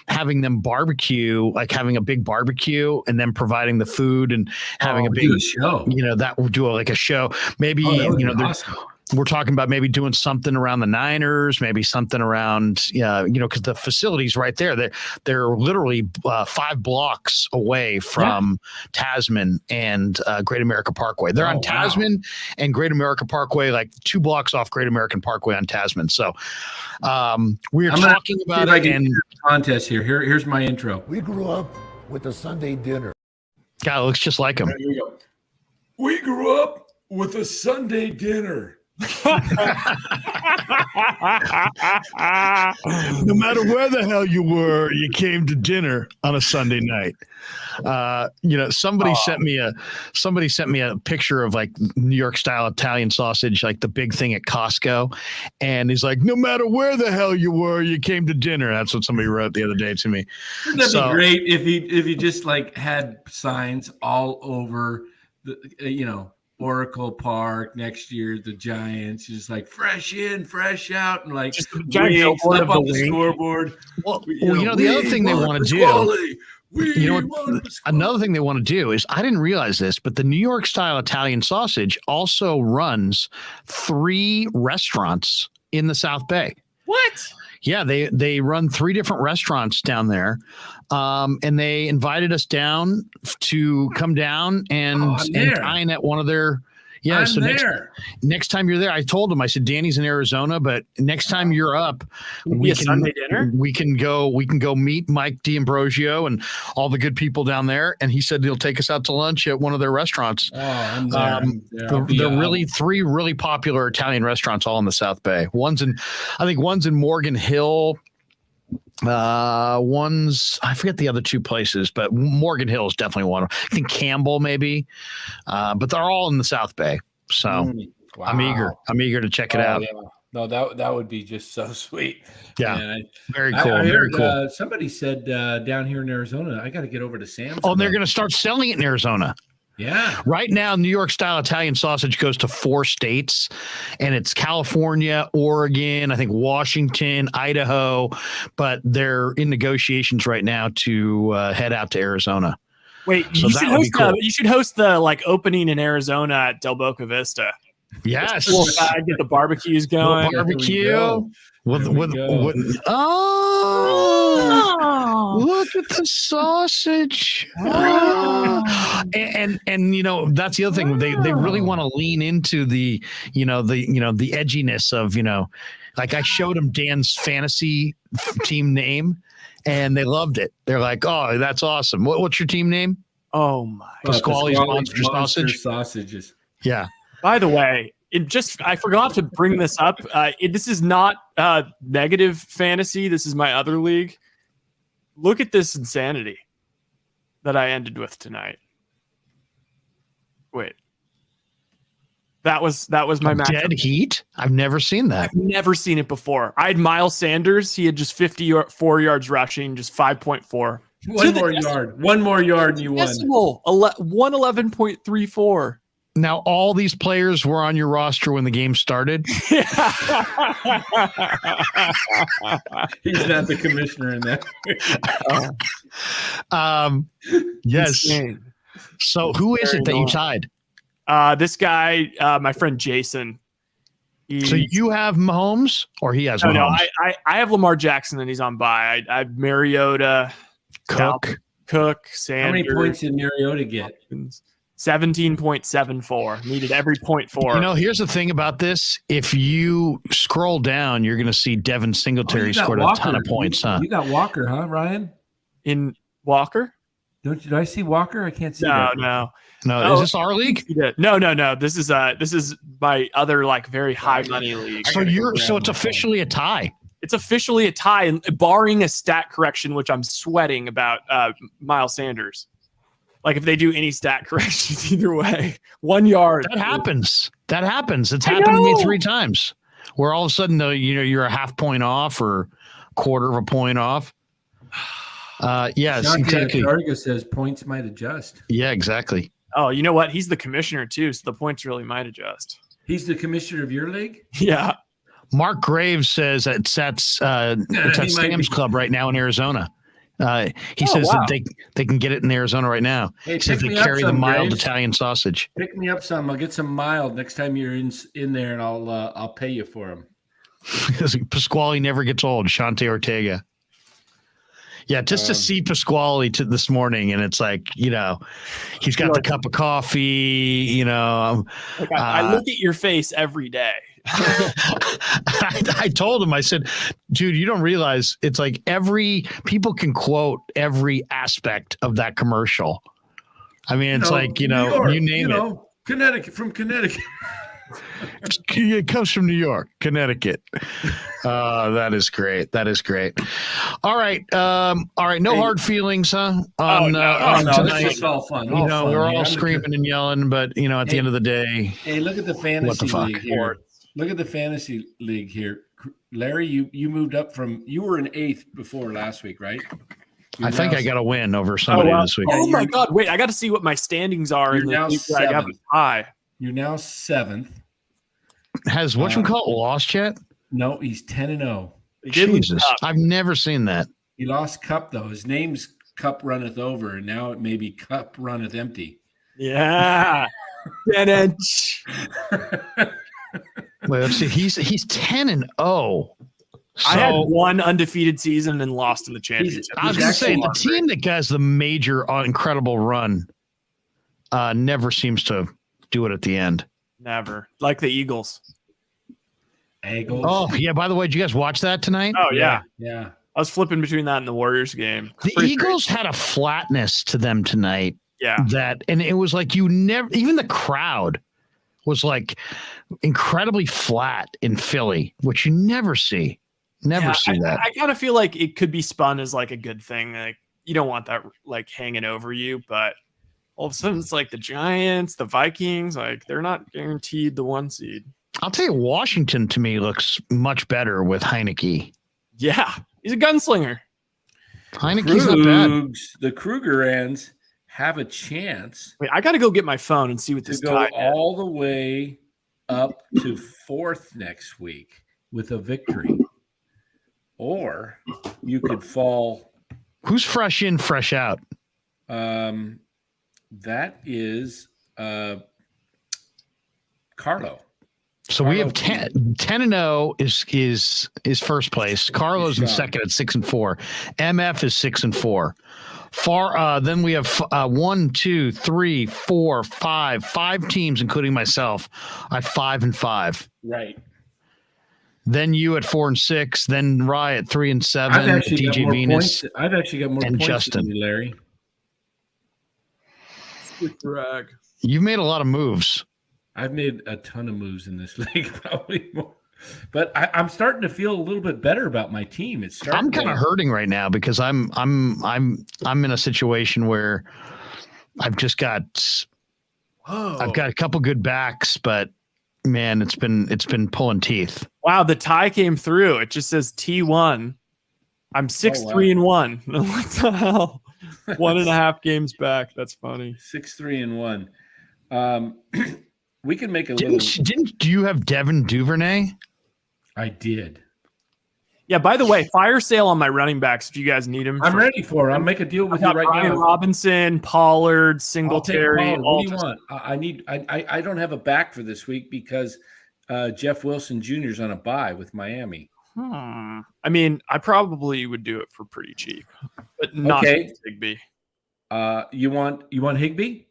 having them barbecue, like having a big barbecue and then providing the food and having a big show. That will do a show. Maybe, awesome. We're talking about maybe doing something around the Niners, maybe something around, because the facility's right there. They're literally 5 blocks away from Tasman and Great America Parkway. They're on Tasman and Great America Parkway, like 2 blocks off Great American Parkway on Tasman. So we're talking about it. And contest here. Here's my intro. We grew up with a Sunday dinner. God, it looks just like him. Here we go. We grew up with a Sunday dinner. No matter where the hell you were, you came to dinner on a Sunday night. Somebody sent me a picture of like New York style Italian sausage, like the big thing at Costco. And he's like, no matter where the hell you were, you came to dinner. That's what somebody wrote the other day to me. Wouldn't that be great if he just like had signs all over the, Oracle Park next year, the Giants, just like fresh in, fresh out, and like just the giant slip up the scoreboard. Well, the other thing they want to do, another thing they want to do is, I didn't realize this, but the New York style Italian sausage also runs 3 restaurants in the South Bay. What? Yeah, they run 3 different restaurants down there. And they invited us down to come down and dine at one of their. Yeah, so next time you're there, I told him, I said, Danny's in Arizona, but next time you're up, we can Sunday dinner. We can go meet Mike D'Ambrosio and all the good people down there. And he said he'll take us out to lunch at one of their restaurants. Oh, they're really 3 really popular Italian restaurants all in the South Bay. One's in Morgan Hill. One's, I forget the other 2 places, but Morgan Hill is definitely one. I think Campbell maybe, but they're all in the South Bay. So wow. I'm eager to check it out. Yeah. No, that would be just so sweet. Yeah, very cool. I very heard, cool. Somebody said down here in Arizona, I got to get over to Sam's. Oh, they're going to start selling it in Arizona. Yeah. Right now, New York style Italian sausage goes to 4 states, and it's California, Oregon, I think Washington, Idaho, but they're in negotiations right now to head out to Arizona. Wait, so you should host the opening in Arizona at Del Boca Vista. Yes. Get the barbecues going. Barbecue. Look at the sausage. And that's the other thing. They really want to lean into the edginess of, like I showed them Dan's fantasy team name and they loved it. They're like, oh, that's awesome. What's your team name? Oh my. Pasquale's Monster Sausages. Yeah. By the way, I forgot to bring this up. This is not negative fantasy. This is my other league. Look at this insanity that I ended with tonight. Wait. That was my match. Dead heat? I've never seen that. I've never seen it before. I had Miles Sanders. He had just 54 yards rushing, just 5.4. One more yard and you won. 111.34. Now, all these players were on your roster when the game started. He's not the commissioner in that. Yes. Insane. So who is it that you tied? This guy, my friend Jason. So you have Mahomes or he has Mahomes? No, I have Lamar Jackson and he's on bye. I have Mariota, Cook, Sanders. How many points did Mariota get? 17.74. Needed every 0.4. Here's the thing about this. If you scroll down, you're going to see Devin Singletary scored a ton of points, huh? You got Walker, huh, Ryan? In Walker? Did I see Walker? I can't see that. No. Is this our league? No. This is my other very high money league. So it's officially a tie. It's officially a tie, and barring a stat correction, which I'm sweating about Miles Sanders. Like if they do any stat corrections either way, 1 yard. That happens. It's happened to me 3 times where all of a sudden, you're a half point off or quarter of a point off. Yes, exactly. Krueger says points might adjust. Yeah, exactly. Oh, you know what? He's the commissioner too, so the points really might adjust. He's the commissioner of your league? Yeah. Mark Graves says it's at Sam's Club right now in Arizona. He says that they can get it in Arizona right now. Hey, he says they carry the mild Graves. Italian sausage. Pick me up some. I'll get some mild next time you're in there, and I'll pay you for them. Pasquale never gets old. Shante Ortega. Yeah, just to see Pasquale this morning, and it's like, he's got the cup of coffee, I look at your face every day. I told him, I said, dude, you don't realize it's like people can quote every aspect of that commercial. I mean, it's like, New York, you name it. Connecticut, from Connecticut. It comes from New York, Connecticut. That is great. That is great. All right. No hard feelings, huh? On tonight. This is all fun. We're all screaming and yelling, but at the end of the day. Hey, look at the fantasy league here. Look at the fantasy league here. Larry, you moved up you were in 8th before last week, right? I think I got a win over somebody this week. Oh my God! Wait, I got to see what my standings are. You're now 7th. High. You're now 7th. Has whatchamacallit lost yet? No, he's 10-0. Jesus, I've never seen that. He lost cup though. His name's Cup Runneth Over, and now it may be Cup Runneth Empty. Yeah. Wait, let's see. He's 10-0. So, I had one undefeated season and lost in the championship. I was going to say the team that has the major incredible run never seems to do it at the end. Never. Like the Eagles. Oh, yeah. By the way, did you guys watch that tonight? Oh, yeah. Yeah. I was flipping between that and the Warriors game. The Eagles had a flatness to them tonight. Yeah. And it was like even the crowd was like incredibly flat in Philly, which you never see. Never see that. I kind of feel like it could be spun as like a good thing. Like you don't want that like hanging over you, but all of a sudden it's like the Giants, the Vikings, like they're not guaranteed the 1 seed. I'll tell you, Washington to me looks much better with Heineke. Yeah, he's a gunslinger. Heineke's not bad. The Kruegerans have a chance. Wait, I got to go get my phone and see what this go all the way up to 4th next week with a victory. Or you could fall. Who's fresh in, fresh out? That is Carlo. So we have 10-0 is first place. Carlo's in second at 6-4. MF is 6-4. Then we have 1, 2, 3, 4, 5 teams, including myself. I have 5-5. Right. Then you at 4-6. Then Rye at 3-7. DJ Venus. I've actually got more points Justin. than you, Larry. Drag. You've made a lot of moves. I've made a ton of moves in this league, probably more. But I'm starting to feel a little bit better about my team. I'm kind of hurting right now because I'm in a situation where I've just got I've got a couple good backs, but man, it's been pulling teeth. Wow, the tie came through. It just says T1. I'm 6-3-1. What the hell? 1.5 games back. That's funny. 6-3-1. We can make a Didn't you have Devin Duvernay? I did. Yeah, by the way, fire sale on my running backs if you guys need them. I'm ready for it. I'll make a deal with you right Brian now. Robinson, Pollard, Singletary. What do you want? I don't have a back for this week because Jeff Wilson Jr. is on a bye with Miami. I mean, I probably would do it for pretty cheap, but not just Higbee. You want Higbee?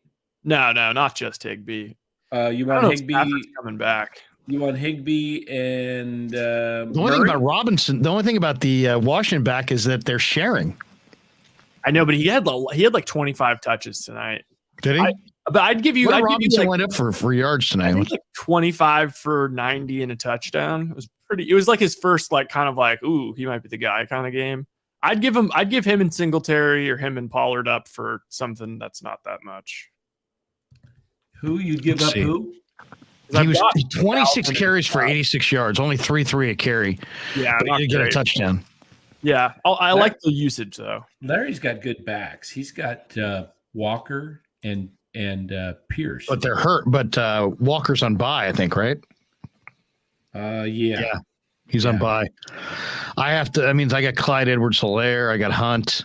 No, not just Higbee. You want Higbee coming back? You want Higbee and the only thing about Robinson, the only thing about the Washington back is that they're sharing. I know, but he had like 25 touches tonight. Did he? But I'd give you. Robinson went up for yards tonight. Like 25 for 90 and a touchdown. It was pretty. It was like his first kind of ooh, he might be the guy kind of game. I'd give him and Singletary or him and Pollard up for something that's not that much. Who you'd give up? Who? He was 26 carries for 86 yards, only 3 a carry. Yeah, but he did get a touchdown. Yeah, I like the usage though. Larry's got good backs. He's got Walker and Pierce. But they're hurt. But Walker's on bye, I think, right? Yeah. He's on bye. I have to. I mean, I got Clyde Edwards-Helaire. I got Hunt.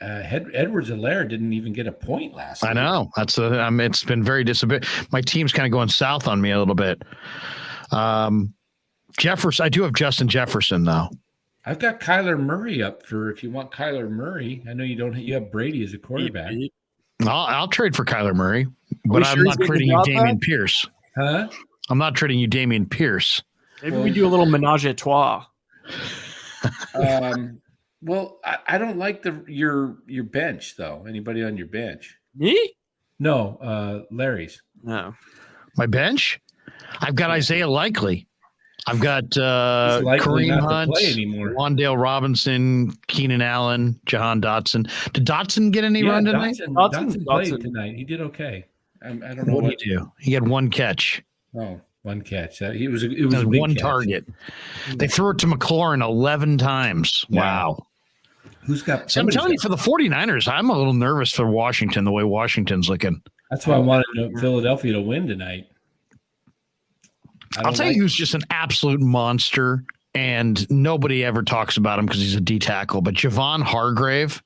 Edwards-Helaire didn't even get a point last night. I know. It's been very disappointing. My team's kind of going south on me a little bit. Jefferson. I do have Justin Jefferson though. I've got Kyler Murray up for if you want Kyler Murray. I know you don't. You have Brady as a quarterback. I'll trade for Kyler Murray, but I'm not trading you Dameon Pierce. Huh? I'm not trading you Dameon Pierce. Maybe we do a little menage a trois. Well, I don't like your bench though. Anybody on your bench? Me? No, Larry's. No. My bench? I've got Isaiah Likely. I've got Kareem Hunt, Wan'Dale Robinson, Keenan Allen, Jahan Dotson. Did Dotson get any run tonight? Dotson played tonight. He did okay. I don't know what did he do. He had one catch. Oh, one catch. It was one target. They threw it to McLaurin 11 times. Yeah. Wow. Who's got? So I'm telling you, for the 49ers, I'm a little nervous for Washington, the way Washington's looking. That's why I wanted Philadelphia to win tonight. I'll tell you who's just an absolute monster, and nobody ever talks about him because he's a D tackle, but Javon Hargrave.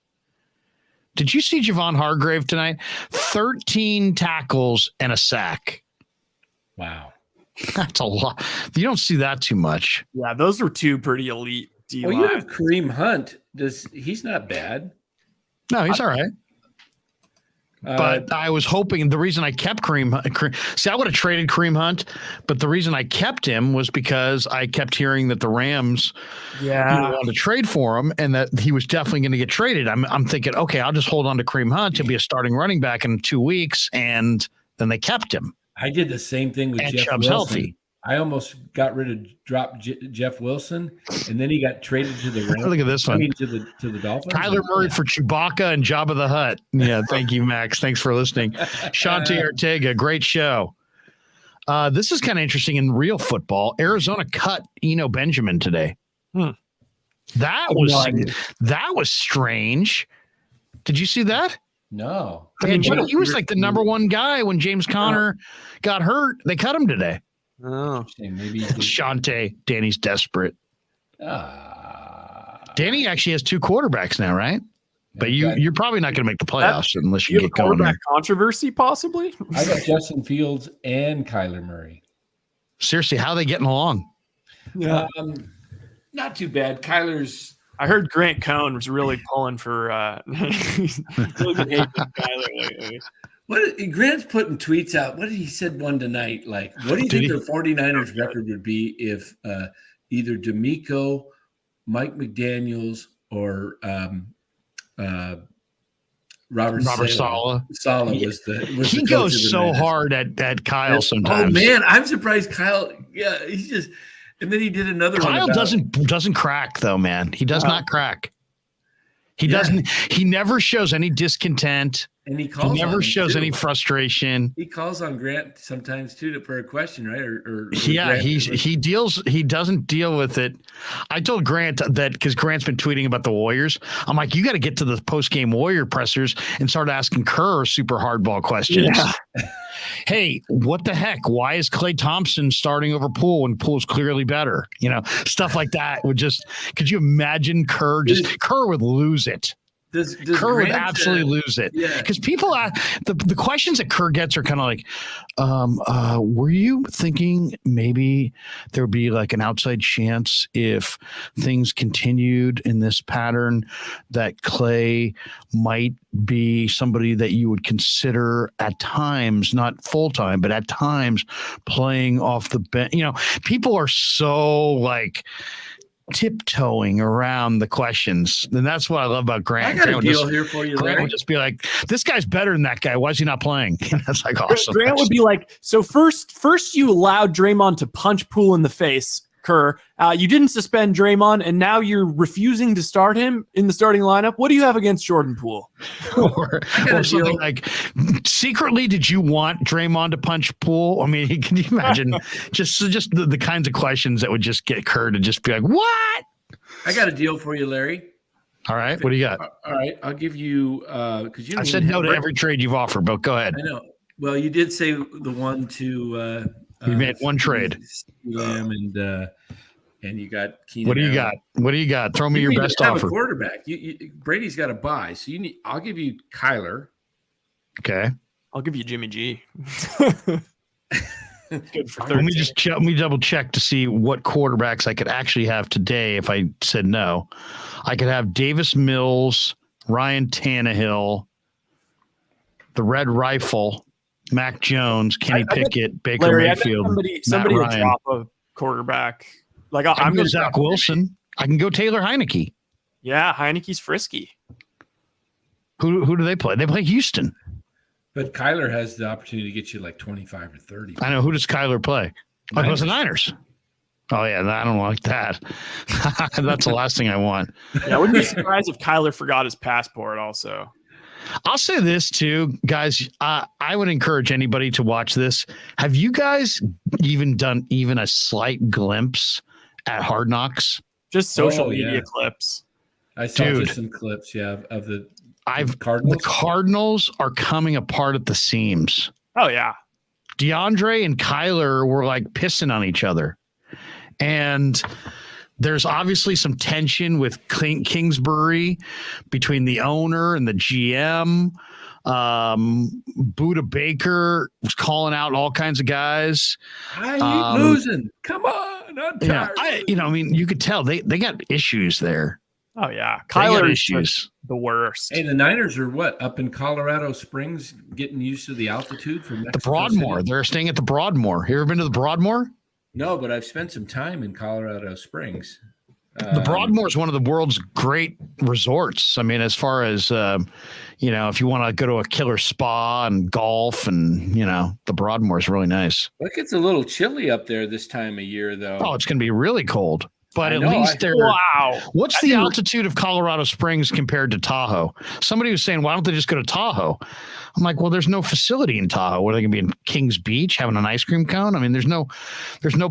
Did you see Javon Hargrave tonight? 13 tackles and a sack. Wow. That's a lot. You don't see that too much. Yeah, those are two pretty elite D lines. Well, you have Kareem Hunt. He's not bad. No, he's all right. But I was hoping the reason I kept Kareem. See, I would have traded Kareem Hunt, but the reason I kept him was because I kept hearing that the Rams wanted to trade for him and that he was definitely going to get traded. I'm thinking, okay, I'll just hold on to Kareem Hunt. He'll be a starting running back in 2 weeks, and then they kept him. I did the same thing with Jeff Chubb's Wilson. Healthy. I almost got rid of Jeff Wilson, and then he got traded to the Rams. Look at this one. To the Dolphins. Kyler Murray for Chewbacca and Jabba the Hutt. Yeah, thank you, Max. Thanks for listening. Shanti Ortega, great show. This is kind of interesting in real football. Arizona cut Eno Benjamin today. That was strange. Did you see that? No. I mean, he was like the number one guy when James Conner got hurt. They cut him today. Oh, maybe Shante. Danny's desperate. Danny actually has 2 quarterbacks now, right? But you're probably not going to make the playoffs unless you get going there. Controversy, possibly. I got Justin Fields and Kyler Murray. Seriously, how are they getting along? Yeah, not too bad. Kyler's. I heard Grant Cohn was really pulling for. Really been hating Kyler lately. Grant's putting tweets out. What did he said one tonight? Like, what do you think the 49ers record would be if either D'Amico, Mike McDaniels, or Robert Saleh was the he goes so hard at Kyle sometimes. Oh man, I'm surprised Kyle. Yeah, he's just. And then he did another one. Kyle doesn't crack though, man. He does not crack. He doesn't. He never shows any discontent. And he never shows any frustration. He calls on Grant sometimes too for a question, right? Or he doesn't deal with it. I told Grant that because Grant's been tweeting about the Warriors. I'm like, you got to get to the post-game Warrior pressers and start asking Kerr super hardball questions. Yeah. Hey, what the heck? Why is Klay Thompson starting over Poole when Poole's clearly better? You know, stuff like that would just. Could you imagine Kerr? Kerr would lose it. Does Kerr would absolutely lose it because people the questions that Kerr gets are kind of like, were you thinking maybe there would be like an outside chance if things continued in this pattern that Klay might be somebody that you would consider at times, not full time, but at times playing off the bench? You know, people are so like tiptoeing around the questions, and that's what I love about Grant. I got a deal here for you, Larry. Grant would just be like, "This guy's better than that guy. Why is he not playing?" That's like awesome. Grant would be like, "So first you allowed Draymond to punch Poole in the face, Kerr. You didn't suspend Draymond, and now you're refusing to start him in the starting lineup. What do you have against Jordan Poole?" or something like, secretly, did you want Draymond to punch Poole? I mean, can you imagine just the kinds of questions that would just get Kerr to just be like, "What?" I got a deal for you, Larry. All right. What do you got? All right. I'll give you because I said no to every trade you've offered, but go ahead. I know. Well, you did say the one to you made one trade. And you got Keenan. What do you got? What do you got? Throw me your best offer. A quarterback. Brady's got to buy. So I'll give you Kyler. Okay. I'll give you Jimmy G. Good for let me double check to see what quarterbacks I could actually have today if I said no. I could have Davis Mills, Ryan Tannehill, the Red Rifle, Mac Jones, Kenny Pickett, Baker Mayfield. Somebody would drop a quarterback. Like I'm going to Zach Wilson. I can go Taylor Heineke. Yeah, Heineke's frisky. Who do they play? They play Houston. But Kyler has the opportunity to get you like 25 or 30. I know. Who does Kyler play? Oh, it was the Niners. Oh, yeah. I don't like that. That's the last thing I want. Yeah, I wouldn't be surprised if Kyler forgot his passport also. I'll say this, too, guys. I would encourage anybody to watch this. Have you guys done a slight glimpse at Hard Knocks? Just social media clips. I saw just some clips, of the Cardinals. The Cardinals are coming apart at the seams. Oh, yeah. DeAndre and Kyler were like pissing on each other. And there's obviously some tension with Kingsbury between the owner and the GM. Buda Baker was calling out all kinds of guys. I ain't losing. Come on. I'm tired. You could tell they got issues there. Oh, yeah. Kyler issues. The worst. Hey, the Niners are up in Colorado Springs getting used to the altitude from Mexico the Broadmoor. City? They're staying at the Broadmoor. You ever been to the Broadmoor? No, but I've spent some time in Colorado Springs. The Broadmoor is one of the world's great resorts. I mean, as far as, if you want to go to a killer spa and golf and, the Broadmoor is really nice. It gets a little chilly up there this time of year, though. Oh, it's going to be really cold. But at least they're wow. What's the altitude of Colorado Springs compared to Tahoe? Somebody was saying, why don't they just go to Tahoe? I'm like, well, there's no facility in Tahoe. What are they going to be in Kings Beach having an ice cream cone? I mean, there's no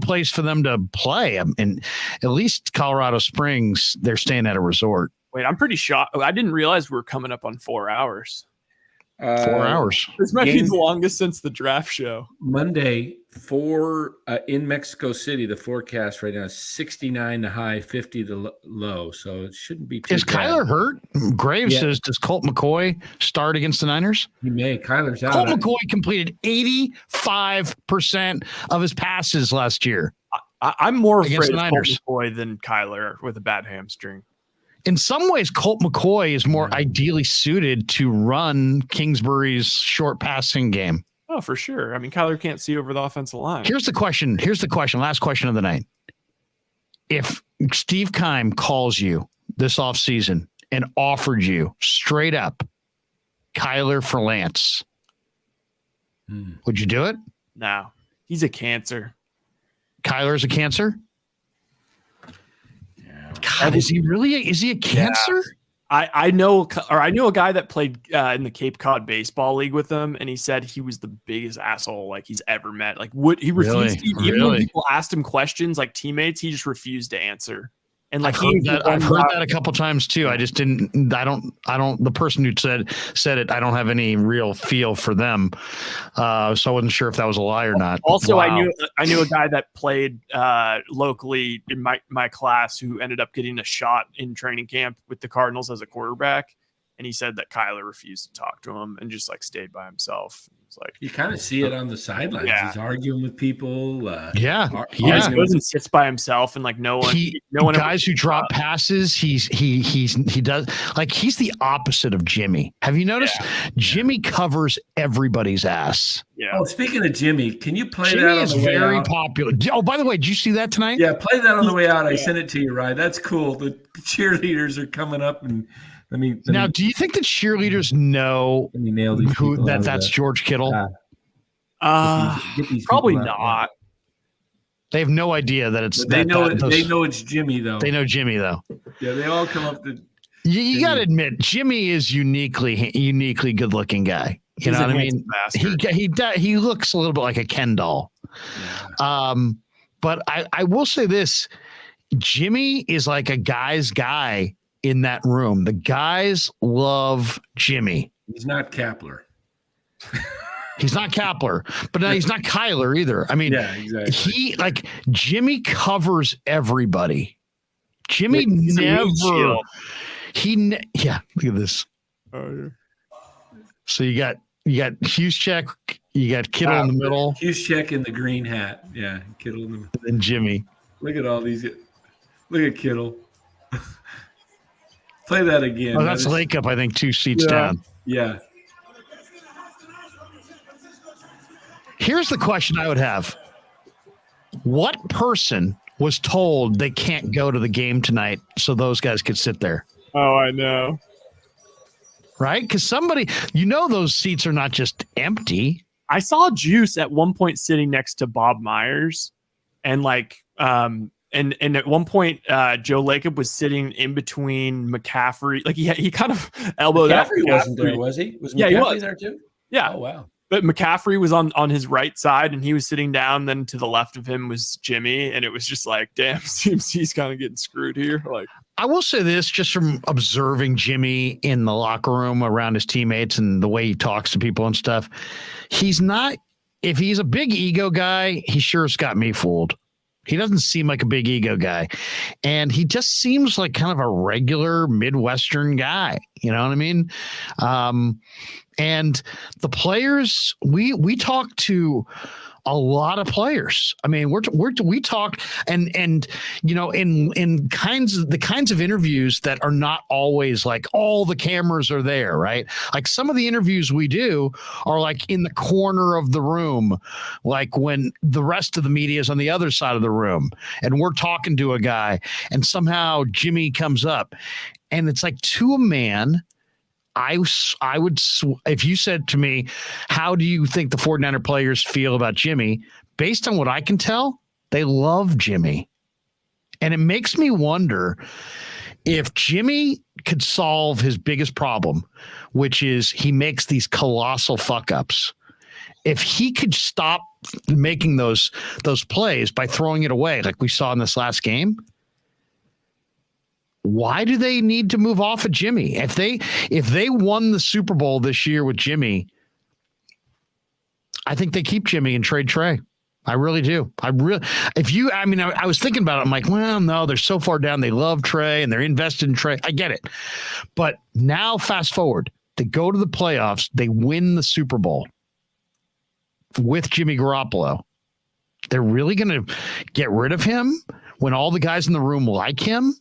place for them to play. And at least Colorado Springs, they're staying at a resort. Wait, I'm pretty shocked. I didn't realize we were coming up on 4 hours. 4 hours. This might be the longest since the draft show. Monday, in Mexico City, the forecast right now is 69 the high, 50 the low. So it shouldn't be too Is bad. Kyler hurt? Graves says, does Colt McCoy start against the Niners? He may. Kyler's out. Colt McCoy completed 85% of his passes last year. I'm more afraid of Colt McCoy than Kyler with a bad hamstring. In some ways, Colt McCoy is more ideally suited to run Kingsbury's short passing game. Oh, for sure. I mean, Kyler can't see over the offensive line. Here's the question. Last question of the night. If Steve Keim calls you this offseason and offered you straight up Kyler for Lance, would you do it? No. He's a cancer. Kyler's a cancer? God, is he a cancer? Yeah. I knew a guy that played in the Cape Cod Baseball League with him, and he said he was the biggest asshole like he's ever met. Like, he refused to, even when people asked him questions, like teammates, he just refused to answer. And like I've heard that a couple times too. I just didn't. I don't. The person who said it. I don't have any real feel for them, so I wasn't sure if that was a lie or not. Also, wow. I knew a guy that played locally in my class who ended up getting a shot in training camp with the Cardinals as a quarterback, and he said that Kyler refused to talk to him and just like stayed by himself. It's like you kind of see it on the sidelines. Yeah. He's arguing with people. He goes and sits by himself, and like no one. Guys who drop passes, he does like he's the opposite of Jimmy. Have you noticed? Yeah. Jimmy covers everybody's ass. Yeah. Oh, speaking of Jimmy, can you play Jimmy that on is the way very out? popular. Oh, by the way, did you see that tonight? Yeah, play that on the way out. I sent it to you, Ryan. That's cool. The cheerleaders are coming up and. Do you think the cheerleaders know that's George Kittle? Probably not. They have no idea that it's. They know it's Jimmy though. They know Jimmy though. Yeah, they all come up to. You got to admit, Jimmy is uniquely good-looking guy. You know what I mean? He looks a little bit like a Ken doll. Yeah. But I will say this. Jimmy is like a guy's guy in that room. The guys love Jimmy. He's not Kapler. He's not Kapler, but he's not Kyler either. I mean, yeah, exactly. Jimmy covers everybody. Jimmy never. Look at this. Oh, yeah. So you got Juszczyk, you got Kittle in the middle. Juszczyk in the green hat. Yeah, Kittle in the middle. And Jimmy. Look at all these. Look at Kittle. Play that again. Oh, that's Lake Up, I think, 2 seats down. Yeah. Here's the question I would have. What person was told they can't go to the game tonight so those guys could sit there? Oh, I know. Right? Because somebody, those seats are not just empty. I saw Juice at one point sitting next to Bob Myers, and and at one point Joe Lacob was sitting in between McCaffrey. Like he kind of elbowed out. McCaffrey wasn't there, was he? Was McCaffrey he was there too? Yeah. Oh wow. But McCaffrey was on his right side, and he was sitting down. Then to the left of him was Jimmy, and it was just like, damn, seems he's kind of getting screwed here. Like, I will say this, just from observing Jimmy in the locker room around his teammates and the way he talks to people and stuff, he's not. If he's a big ego guy, he sure's got me fooled. He doesn't seem like a big ego guy, and he just seems like kind of a regular Midwestern guy. You know what I mean? And the players, we talk to a lot of players. I mean, we talk and in the kinds of interviews that are not always like all the cameras are there, right? Like some of the interviews we do are like in the corner of the room, like when the rest of the media is on the other side of the room, and we're talking to a guy, and somehow Jimmy comes up, and it's like to a man. I would, if you said to me, how do you think the 49er players feel about Jimmy? Based on what I can tell, they love Jimmy. And it makes me wonder if Jimmy could solve his biggest problem, which is he makes these colossal fuck ups. If he could stop making those plays by throwing it away, like we saw in this last game, why do they need to move off of Jimmy? If they won the Super Bowl this year with Jimmy, I think they keep Jimmy and trade Trey. I really do. I was thinking about it. I'm like, well, no, they're so far down. They love Trey and they're invested in Trey. I get it. But now fast forward, they go to the playoffs. They win the Super Bowl with Jimmy Garoppolo. They're really going to get rid of him when all the guys in the room like him?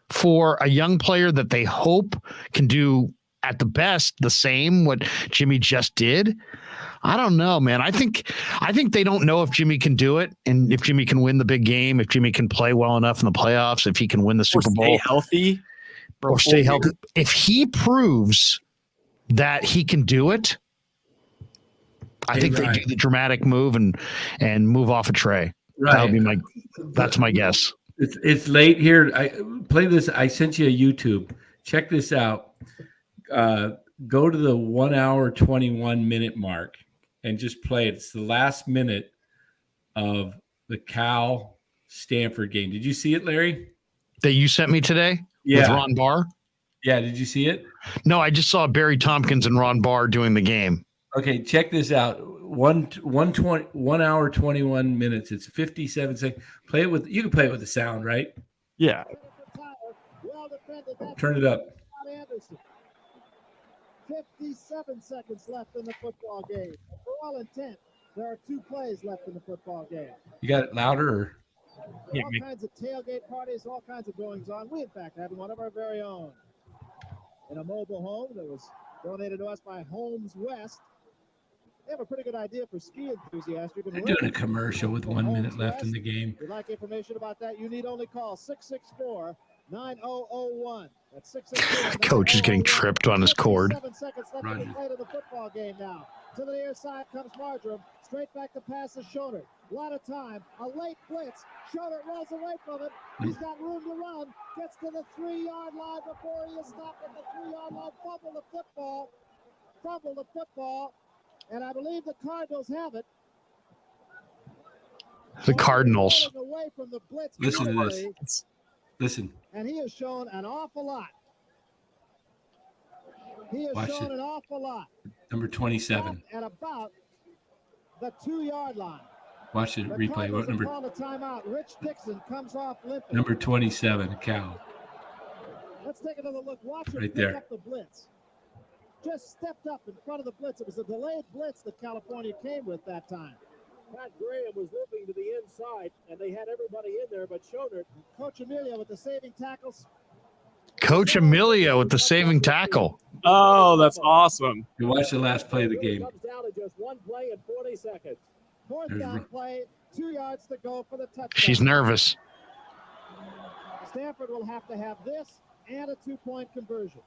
For a young player that they hope can do at the best the same what Jimmy just did. I don't know, man. I think they don't know if Jimmy can do it, and if Jimmy can win the big game, if Jimmy can play well enough in the playoffs, if he can win the Super Bowl, stay healthy. If he proves that he can do it, I think they do the dramatic move and move off a Trey. Right. That would be that's my guess. It's late here. I play this. I sent you a YouTube. Check this out. Go to the 1 hour, 21 minute mark and just play it. It's the last minute of the Cal Stanford game. Did you see it, Larry? That you sent me today? Yeah. With Ron Barr? Yeah. Did you see it? No, I just saw Barry Tompkins and Ron Barr doing the game. Okay, check this out. 1 hour, 21 minutes. It's 57 seconds. You can play it with the sound, right? Yeah. Turn it up. 57 seconds left in the football game. For all intent, there are 2 plays left in the football game. You got it louder? Or? All kinds of tailgate parties, all kinds of goings on. We, in fact, have one of our very own in a mobile home that was donated to us by Homes West. They have a pretty good idea for ski enthusiasts. They're doing a commercial with 1 minute left in the game. If you'd like information about that, you need only call 664-9001. That's 664. Coach is getting tripped on his cord. 7 seconds left in the play to the football game now. To the near side comes Marjoram. Straight back to pass is Schoner. A lot of time. A late blitz. Schoner rolls away from it. He's got room to run. Gets to the 3-yard line before he is stopped at the 3-yard line. Fumble the football. And I believe the Cardinals have it. The Cardinals. Listen to this. Listen. And he has shown an awful lot. He has shown an awful lot. Number 27. At about the 2-yard line. Watch the replay. What number? Call the timeout. Rich Dixon comes off limping. Number 27, Cal. Let's take another look. Watch him right pick there. up the blitz. Just stepped up in front of the blitz. It was a delayed blitz that California came with that time. Pat Graham was looping to the inside, and they had everybody in there but Schonert. Coccimilgio with the saving tackles. Coccimilgio with the saving tackle. Oh, that's awesome. You watch the last play of the game. Comes down to just one play in 40 seconds. Fourth down play, 2 yards to go for the touchdown. She's nervous. Stanford will have to have this and a 2-point conversion.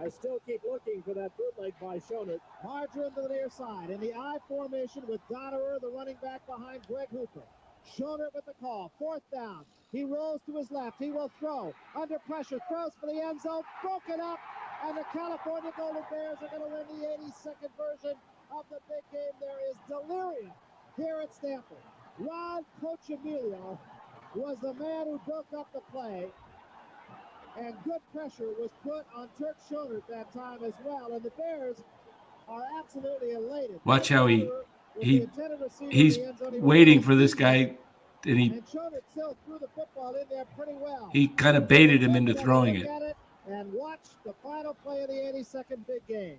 I still keep looking for that bootleg by Schonert. Marjoram to the near side in the I formation with Donnerer, the running back behind Greg Hooper. Schonert with the call. Fourth down. He rolls to his left. He will throw. Under pressure. Throws for the end zone. Broken up. And the California Golden Bears are going to win the 82nd version of the big game. There is delirium here at Stanford. Ron Coccimilgio was the man who broke up the play. And good pressure was put on Turk Schonert that time as well. And the Bears are absolutely elated. Watch how he's waiting for this guy, and he still threw the football in there pretty well. He kind of baited him into throwing it. And watch the final play of the 82nd big game.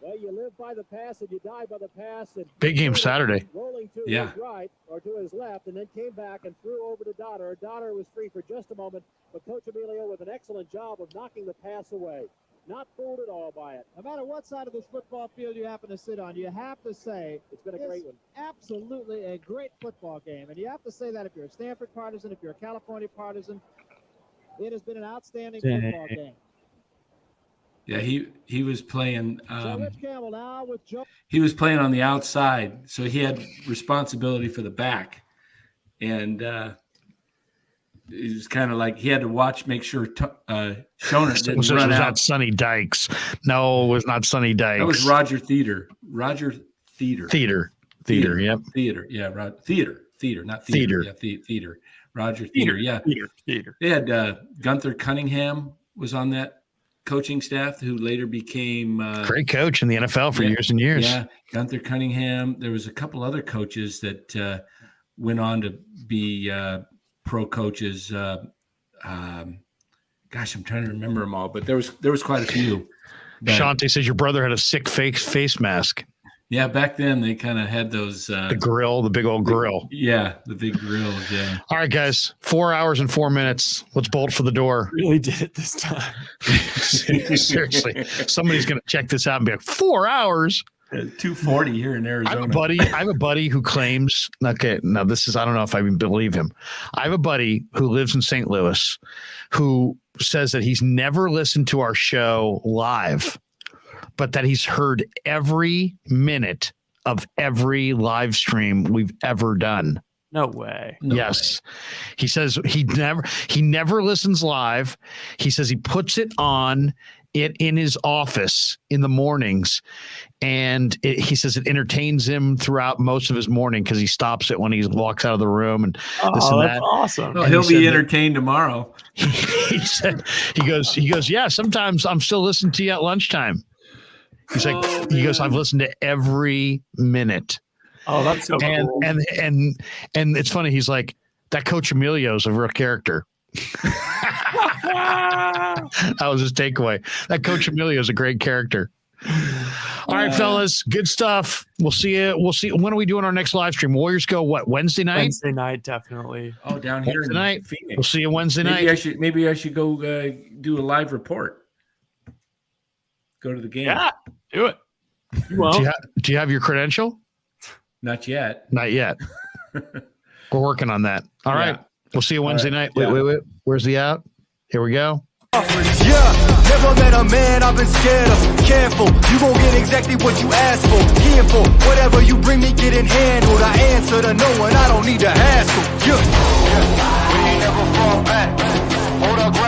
Well, you live by the pass and you die by the pass. And big game Saturday. Rolling to his right or to his left, and then came back and threw over to Donner. Donner was free for just a moment, but Coccimilgio with an excellent job of knocking the pass away. Not fooled at all by it. No matter what side of this football field you happen to sit on, you have to say it's been a great one. Absolutely a great football game. And you have to say that if you're a Stanford partisan, if you're a California partisan, it has been an outstanding football game. Yeah, he was playing. He was playing on the outside, so he had responsibility for the back, and it was kind of like he had to watch, make sure Schonert didn't run out. Not Sonny Dykes. No, it was not Sonny Dykes. That was Roger Theater. Theater. Yep. Theater. Yeah. Theater. Not theater. Yeah. Theater. Roger Theater. Yeah. Theater. They had Gunther Cunningham was on that coaching staff, who later became great coach in the NFL for years and years. Yeah, Gunther Cunningham. There was a couple other coaches that went on to be pro coaches. Gosh, I'm trying to remember them all, but there was quite a few. Shante says your brother had a sick face mask. Yeah, back then they kind of had those the big old grill. Yeah, the big grills. Yeah. All right, guys, 4 hours and 4 minutes. Let's bolt for the door. Really did it this time. Seriously, somebody's gonna check this out and be like, 4 hours. 240 here in Arizona. I have a buddy who claims. Okay, now this is, I don't know if I even believe him. I have a buddy who lives in St. Louis who says that he's never listened to our show live, but that he's heard every minute of every live stream we've ever done. No way. Yes. He says he never listens live. He says he puts it on in his office in the mornings, and he says it entertains him throughout most of his morning because he stops it when he walks out of the room and this and that. Awesome. Well, he'll be entertained tomorrow. He goes, yeah, sometimes I'm still listening to you at lunchtime. He's he goes, I've listened to every minute. Oh, that's so cool. And it's funny. He's like, that Coccimilgio is a real character. That was his takeaway. That Coccimilgio is a great character. All right, fellas, good stuff. We'll see you. When are we doing our next live stream? Warriors go what? Wednesday night? Wednesday night, definitely. Oh, down here tonight. Phoenix. We'll see you Wednesday night. Maybe I should go do a live report. Go to the game. Yeah, do it. Do you have your credential? Not yet. Not yet. We're working on that. All right. We'll see you Wednesday night. Yeah. Wait. Where's the out? Here we go. Yeah, never met a man I've been scared of. Careful, you gon' get exactly what you asked for. Here for whatever you bring me, getting handled. I answer to no one, I don't need to hassle. Yeah, we ain't never fall back. Hold our ground.